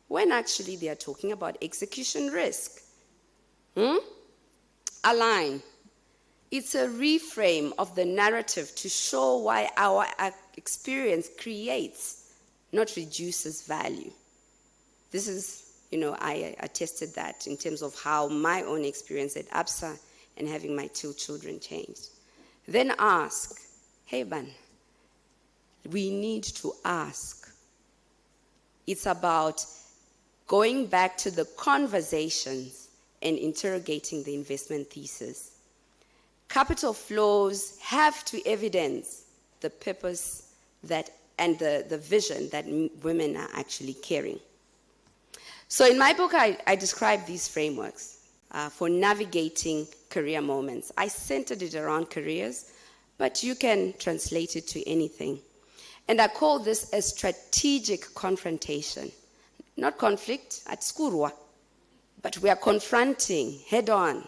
[SPEAKER 15] when actually they are talking about execution risk. Align. It's a reframe of the narrative to show why our experience creates, not reduces value. This is, I attested that in terms of how my own experience at ABSA and having my 2 children changed. Then ask, hey man, we need to ask. It's about going back to the conversations and interrogating the investment thesis. Capital flows have to evidence the purpose and the vision that women are actually carrying. So in my book, I describe these frameworks for navigating career moments. I centered it around careers, but you can translate it to anything. And I call this a strategic confrontation. Not conflict, at skurwa, but we are confronting head-on,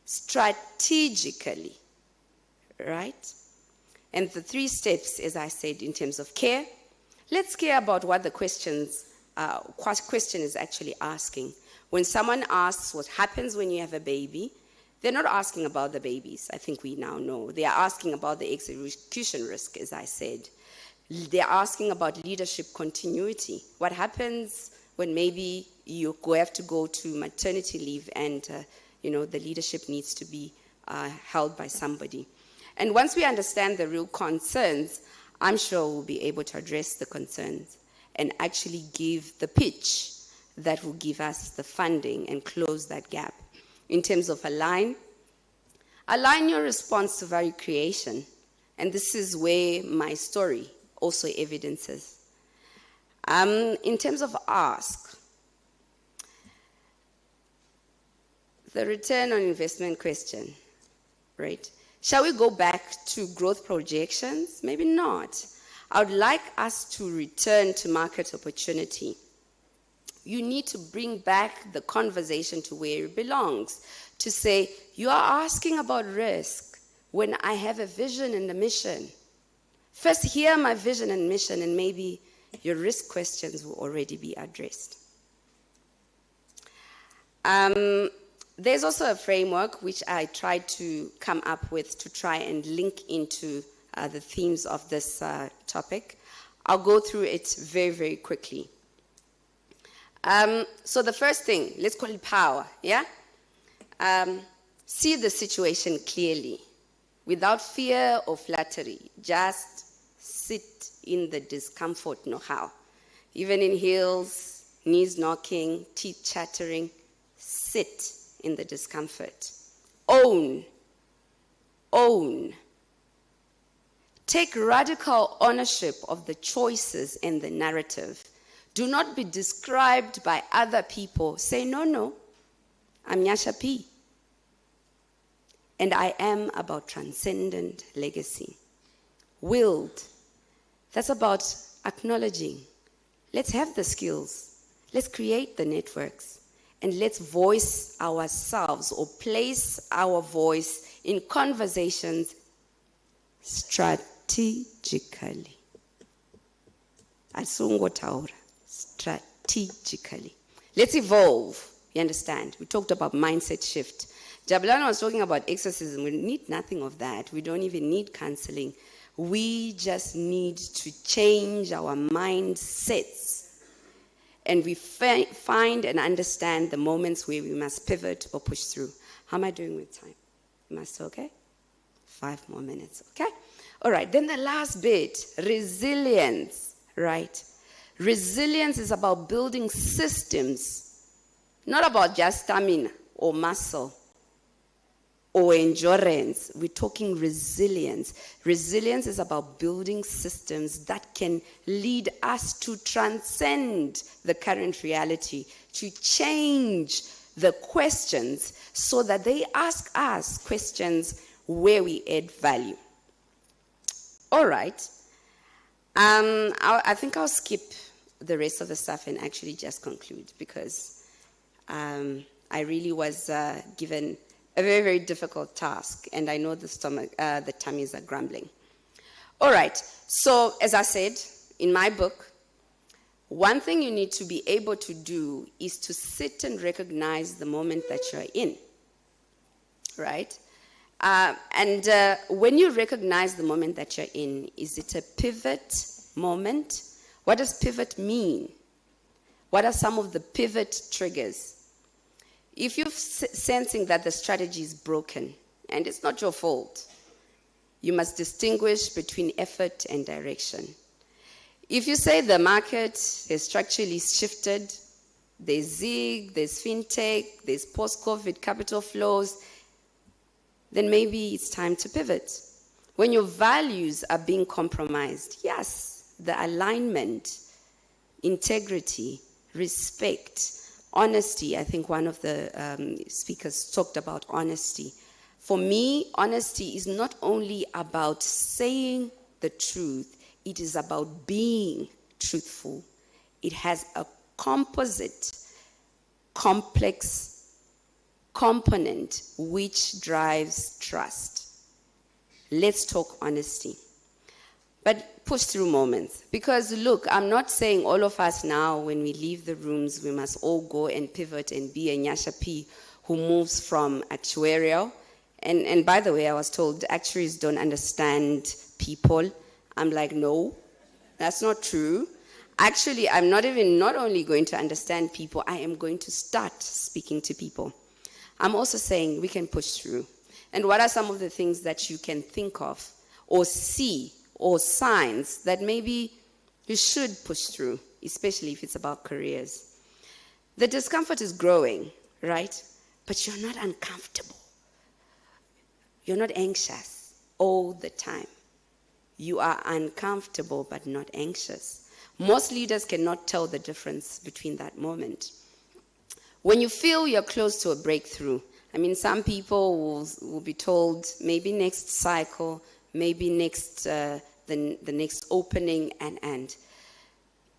[SPEAKER 15] strategically, right? And the 3 steps, as I said, in terms of care, let's care about what the question is actually asking. When someone asks what happens when you have a baby, they're not asking about the babies. I think we now know. They are asking about the execution risk, as I said. They're asking about leadership continuity. What happens when maybe you have to go to maternity leave and the leadership needs to be held by somebody. And once we understand the real concerns, I'm sure we'll be able to address the concerns and actually give the pitch that will give us the funding and close that gap. In terms of align your response to value creation. And this is where my story also evidences. In terms of ask, the return on investment question, right? Shall we go back to growth projections? Maybe not. I would like us to return to market opportunity. You need to bring back the conversation to where it belongs. To say, you are asking about risk when I have a vision and a mission. First, hear my vision and mission, and maybe your risk questions will already be addressed. There's also a framework which I tried to come up with to try and link into the themes of this topic. I'll go through it very, very quickly. So the first thing, let's call it power, yeah? See the situation clearly, without fear or flattery. Just sit in the discomfort, know how. Even in heels, knees knocking, teeth chattering, sit in the discomfort. Own. Take radical ownership of the choices and the narrative. Do not be described by other people. Say, no, I'm Nyasha P. And I am about transcendent legacy. Willed. That's about acknowledging. Let's have the skills. Let's create the networks. And let's voice ourselves or place our voice in conversations strategically. Strategically. Let's evolve. You understand? We talked about mindset shift. Jabulani was talking about exorcism. We need nothing of that. We don't even need counseling. We just need to change our mindsets. And we find and understand the moments where we must pivot or push through. How am I doing with time? Am I still okay? 5 more minutes, okay? All right, then the last bit, resilience, right? Resilience is about building systems, not about just stamina or muscle or endurance. We're talking resilience. Resilience is about building systems that can lead us to transcend the current reality, to change the questions so that they ask us questions where we add value. All right. I think I'll skip the rest of the stuff and actually just conclude because I really was given a very, very difficult task, and I know the tummies are grumbling. All right, so as I said, in my book, one thing you need to be able to do is to sit and recognize the moment that you're in, right? When you recognize the moment that you're in, is it a pivot moment? What does pivot mean? What are some of the pivot triggers? If you're sensing that the strategy is broken, and it's not your fault, you must distinguish between effort and direction. If you say the market has structurally shifted, there's ZIG, there's fintech, there's post-COVID capital flows, then maybe it's time to pivot. When your values are being compromised, yes, the alignment, integrity, respect, honesty. I think one of the speakers talked about honesty. For me, honesty is not only about saying the truth, it is about being truthful. It has a composite, complex component which drives trust. Let's talk honesty. But push through moments. Because look, I'm not saying all of us now, when we leave the rooms, we must all go and pivot and be a Nyasha P who moves from actuarial. And by the way, I was told actuaries don't understand people. I'm like, no, that's not true. Actually, I'm not only going to understand people, I am going to start speaking to people. I'm also saying we can push through. And what are some of the things that you can think of or see or signs that maybe you should push through, especially if it's about careers? The discomfort is growing, right? But you're not uncomfortable. You're not anxious all the time. You are uncomfortable but not anxious. Most leaders cannot tell the difference between that moment. When you feel you're close to a breakthrough, I mean, some people will be told maybe next cycle, maybe next the next opening, and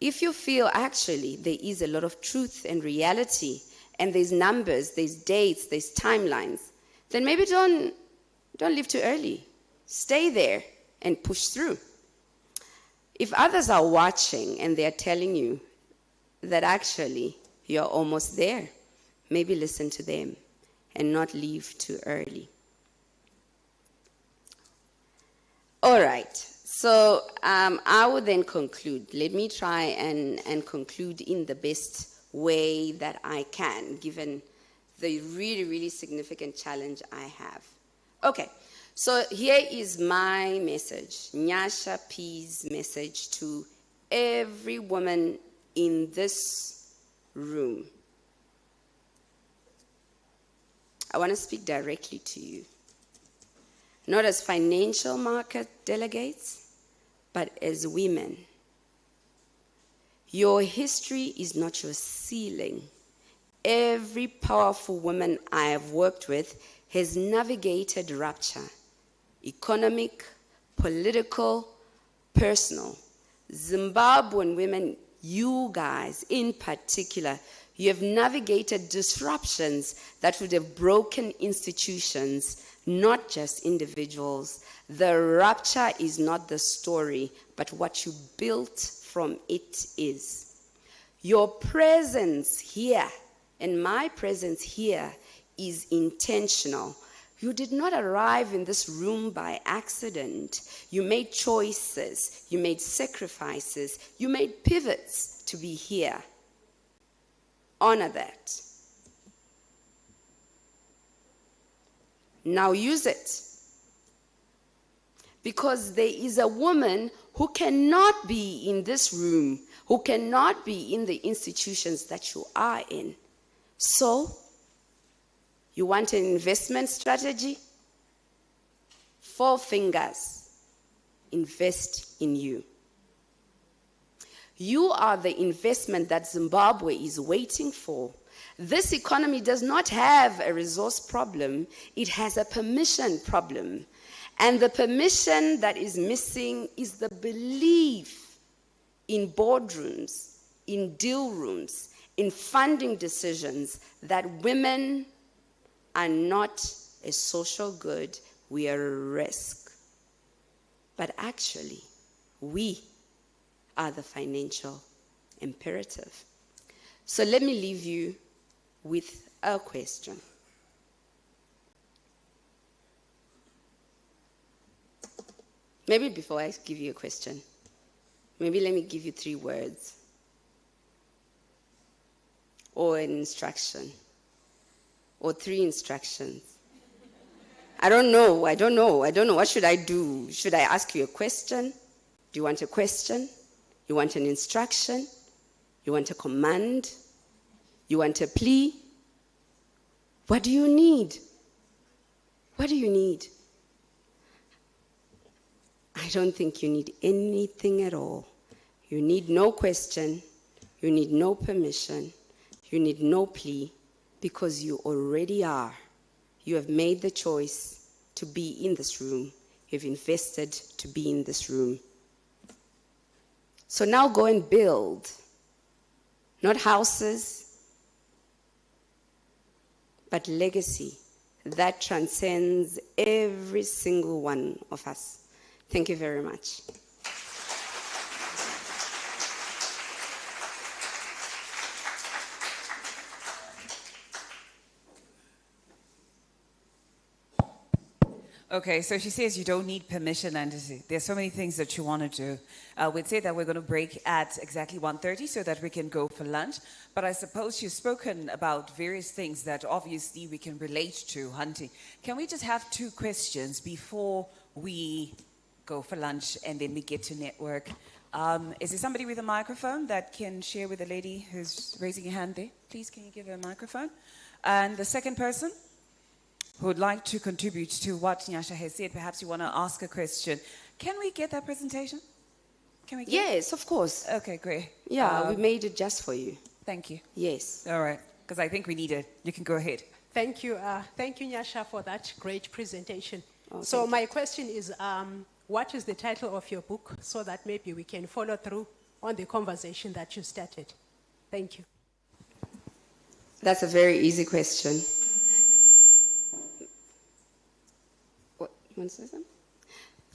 [SPEAKER 15] if you feel actually there is a lot of truth and reality, and there's numbers, there's dates, there's timelines, then maybe don't leave too early. Stay there and push through. If others are watching and they're telling you that actually you're almost there, maybe listen to them and not leave too early. All right, so I will then conclude. Let me try and conclude in the best way that I can, given the really, really significant challenge I have. Okay, so here is my message, Nyasha P's message to every woman in this room. I want to speak directly to you. Not as financial market delegates, but as women. Your history is not your ceiling. Every powerful woman I have worked with has navigated rupture. Economic, political, personal. Zimbabwean women, you guys in particular, you have navigated disruptions that would have broken institutions, not just individuals. The rupture is not the story, but what you built from it is. Your presence here and my presence here is intentional. You did not arrive in this room by accident. You made choices, you made sacrifices, you made pivots to be here. Honor that. Now use it. Because there is a woman who cannot be in this room, who cannot be in the institutions that you are in. So, you want an investment strategy? 4 fingers. Invest in you. You are the investment that Zimbabwe is waiting for. This economy does not have a resource problem. It has a permission problem. And the permission that is missing is the belief in boardrooms, in deal rooms, in funding decisions that women are not a social good, we are a risk. But actually, we are the financial imperative. So let me leave you with a question. Maybe before I give you a question, maybe let me give you 3 words or an instruction or 3 instructions. I don't know. What should I do? Should I ask you a question? Do you want a question? You want an instruction? You want a command? You want a plea? What do you need? What do you need? I don't think you need anything at all. You need no question. You need no permission. You need no plea, because you already are. You have made the choice to be in this room. You've invested to be in this room. So now go and build, not houses, but legacy that transcends every single one of us. Thank you very much.
[SPEAKER 2] Okay, so she says you don't need permission, and there's so many things that you want to do. We'd say that we're going to break at exactly 1:30 so that we can go for lunch. But I suppose you've spoken about various things that obviously we can relate to hunting. Can we just have 2 questions before we go for lunch and then we get to network? Is there somebody with a microphone that can share with the lady who's raising her hand there? Please, can you give her a microphone? And the second person who would like to contribute to what Nyasha has said, perhaps you want to ask a question. Can we get that presentation? Can we get
[SPEAKER 15] Yes, of course.
[SPEAKER 2] Okay, great.
[SPEAKER 15] Yeah, we made it just for you.
[SPEAKER 2] Thank you.
[SPEAKER 15] Yes.
[SPEAKER 2] All right, because I think we need it. You can go ahead.
[SPEAKER 7] Thank you, Nyasha, for that great presentation.
[SPEAKER 15] Oh,
[SPEAKER 7] so my question is, what is the title of your book, so that maybe we can follow through on the conversation that you started? Thank you.
[SPEAKER 15] That's a very easy question.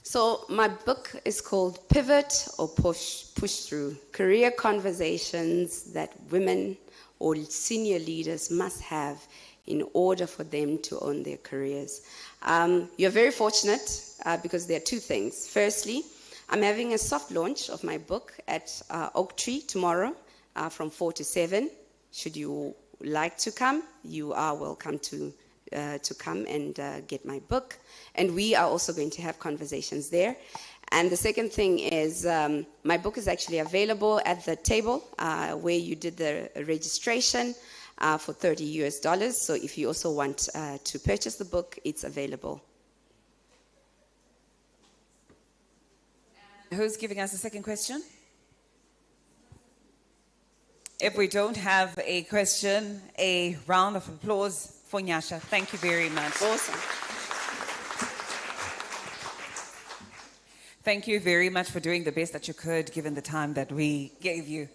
[SPEAKER 15] So my book is called Pivot or Push Through, Career Conversations that Women or Senior Leaders must have in order for them to own their careers. You're very fortunate because there are 2 things. Firstly, I'm having a soft launch of my book at Oak Tree tomorrow from 4 to 7. Should you like to come, you are welcome to come and get my book. And we are also going to have conversations there. And the second thing is my book is actually available at the table where you did the registration for $30 US. So if you also want to purchase the book, it's available.
[SPEAKER 2] Who's giving us the second question? If we don't have a question, a round of applause for Nyasha. Thank you very much.
[SPEAKER 15] Awesome.
[SPEAKER 2] Thank you very much for doing the best that you could, given the time that we gave you.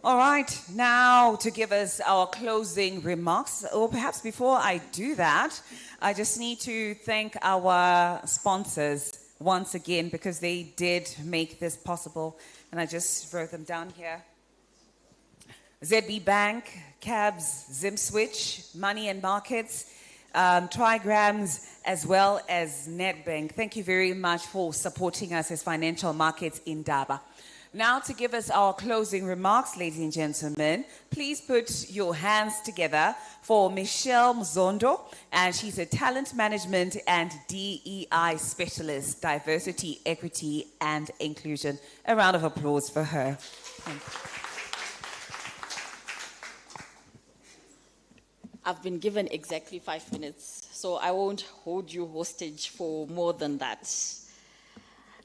[SPEAKER 2] All right, now to give us our closing remarks, or perhaps before I do that, I just need to thank our sponsors once again, because they did make this possible, and I just wrote them down here. ZB Bank, Cabs, ZimSwitch, Money and Markets, Trigrams, as well as NetBank. Thank you very much for supporting us as financial markets in Daba. Now to give us our closing remarks, ladies and gentlemen, please put your hands together for Michelle Mzondo, and she's a talent management and DEI specialist, diversity, equity, and inclusion. A round of applause for her. Thank you.
[SPEAKER 16] I've been given exactly 5 minutes, so I won't hold you hostage for more than that.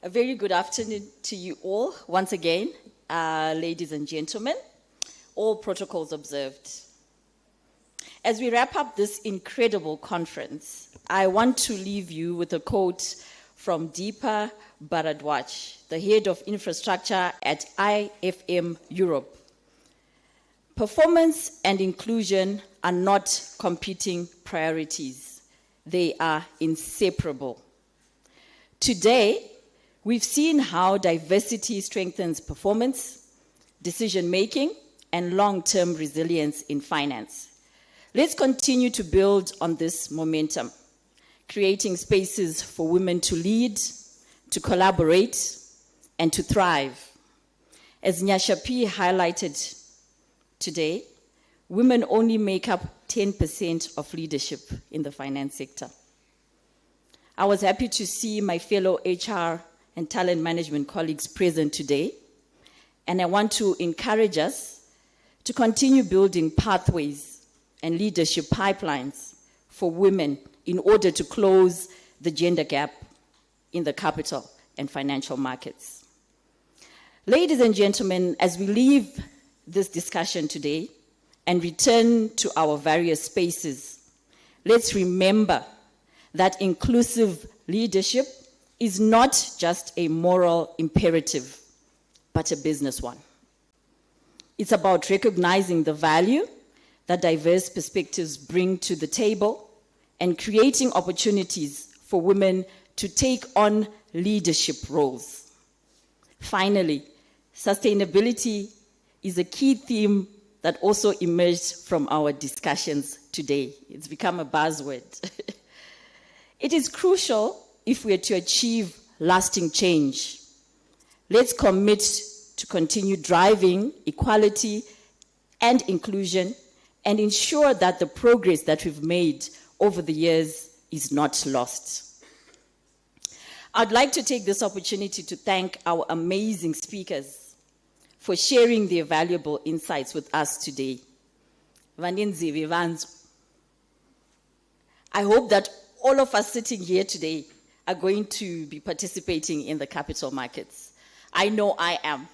[SPEAKER 16] A very good afternoon to you all, once again, ladies and gentlemen, all protocols observed. As we wrap up this incredible conference, I want to leave you with a quote from Deepa Bharadwaj, the head of infrastructure at IFM Europe. Performance and inclusion are not competing priorities. They are inseparable. Today, we've seen how diversity strengthens performance, decision-making, and long-term resilience in finance. Let's continue to build on this momentum, creating spaces for women to lead, to collaborate, and to thrive. As Nyasha P highlighted today, women only make up 10% of leadership in the finance sector. I was happy to see my fellow HR and talent management colleagues present today, and I want to encourage us to continue building pathways and leadership pipelines for women in order to close the gender gap in the capital and financial markets. Ladies and gentlemen, as we leave this discussion today and return to our various spaces, let's remember that inclusive leadership is not just a moral imperative, but a business one. It's about recognizing the value that diverse perspectives bring to the table and creating opportunities for women to take on leadership roles. Finally, sustainability is a key theme that also emerged from our discussions today. It's become a buzzword. It is crucial if we are to achieve lasting change. Let's commit to continue driving equality and inclusion and ensure that the progress that we've made over the years is not lost. I'd like to take this opportunity to thank our amazing speakers for sharing their valuable insights with us today. I hope that all of us sitting here today are going to be participating in the capital markets. I know I am.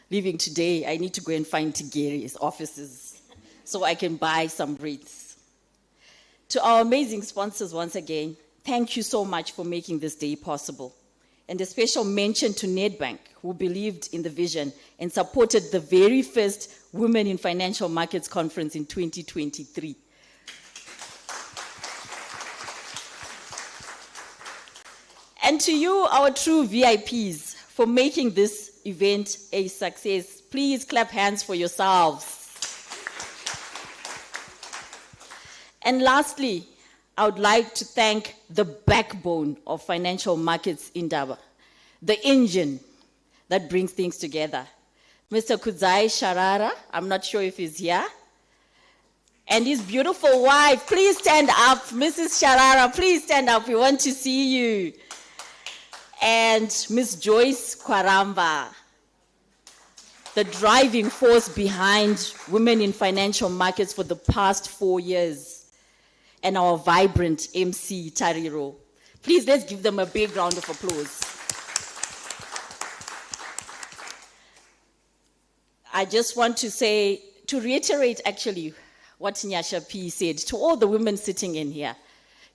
[SPEAKER 16] Leaving today, I need to go and find Tigeri's offices so I can buy some rates. To our amazing sponsors once again, thank you so much for making this day possible. And a special mention to Nedbank, who believed in the vision and supported the very first Women in Financial Markets Conference in 2023. And to you, our true VIPs, for making this event a success. Please clap hands for yourselves. And lastly, I would like to thank the backbone of financial markets in Daba, the engine that brings things together. Mr. Kudzai Sharara, I'm not sure if he's here, and his beautiful wife, please stand up. Mrs. Sharara, please stand up. We want to see you. And Ms. Joyce Kwaramba, the driving force behind Women in Financial Markets for the past 4 years, and our vibrant MC Tariro. Please, let's give them a big round of applause. I just want to say, to reiterate actually what Nyasha P said, to all the women sitting in here,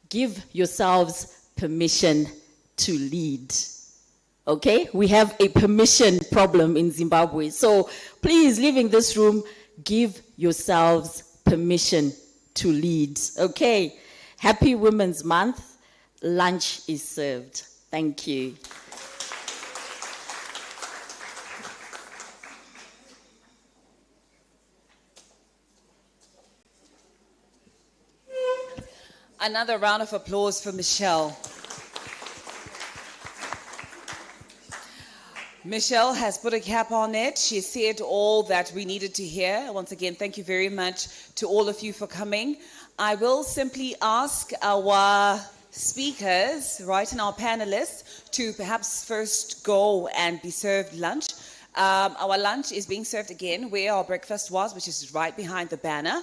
[SPEAKER 16] give yourselves permission to lead. Okay? We have a permission problem in Zimbabwe. So please, leaving this room, give yourselves permission to lead. Okay? Happy Women's Month. Lunch is served. Thank you.
[SPEAKER 2] Another round of applause for Michelle. Michelle has put a cap on it. She said all that we needed to hear. Once again, thank you very much to all of you for coming. I will simply ask our speakers, right, and our panelists to perhaps first go and be served lunch. Our lunch is being served again where our breakfast was, which is right behind the banner.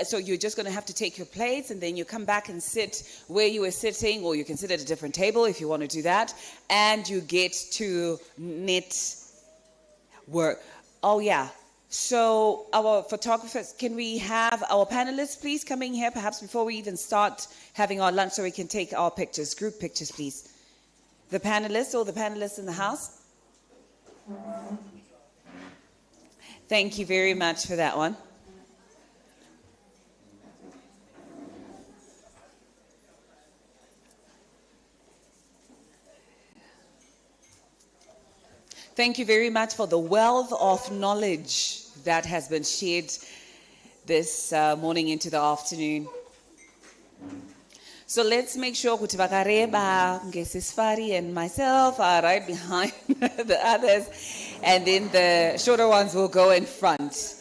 [SPEAKER 2] So you're just going to have to take your plates and then you come back and sit where you were sitting, or you can sit at a different table if you want to do that, and you get to knit work. Oh yeah. So our photographers, can we have our panelists please coming here perhaps before we even start having our lunch so we can take our pictures, group pictures please. The panelists, all the panelists in the house. Thank you very much for that one. Thank you very much for the wealth of knowledge that has been shared this morning into the afternoon. So let's make sure Kuti Bakareba, Ngesisfari and myself are right behind the others, and then the shorter ones will go in front.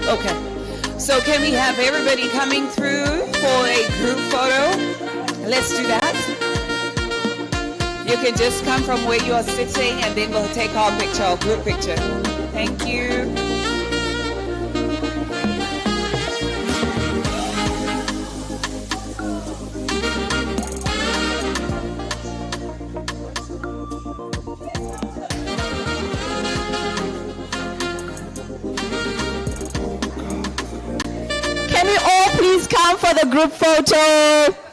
[SPEAKER 2] Okay, so can we have everybody coming through for a group photo? Let's do that. You can just come from where you are sitting and then we'll take our picture, our group picture. Thank you.
[SPEAKER 16] Can we all please come for the group photo?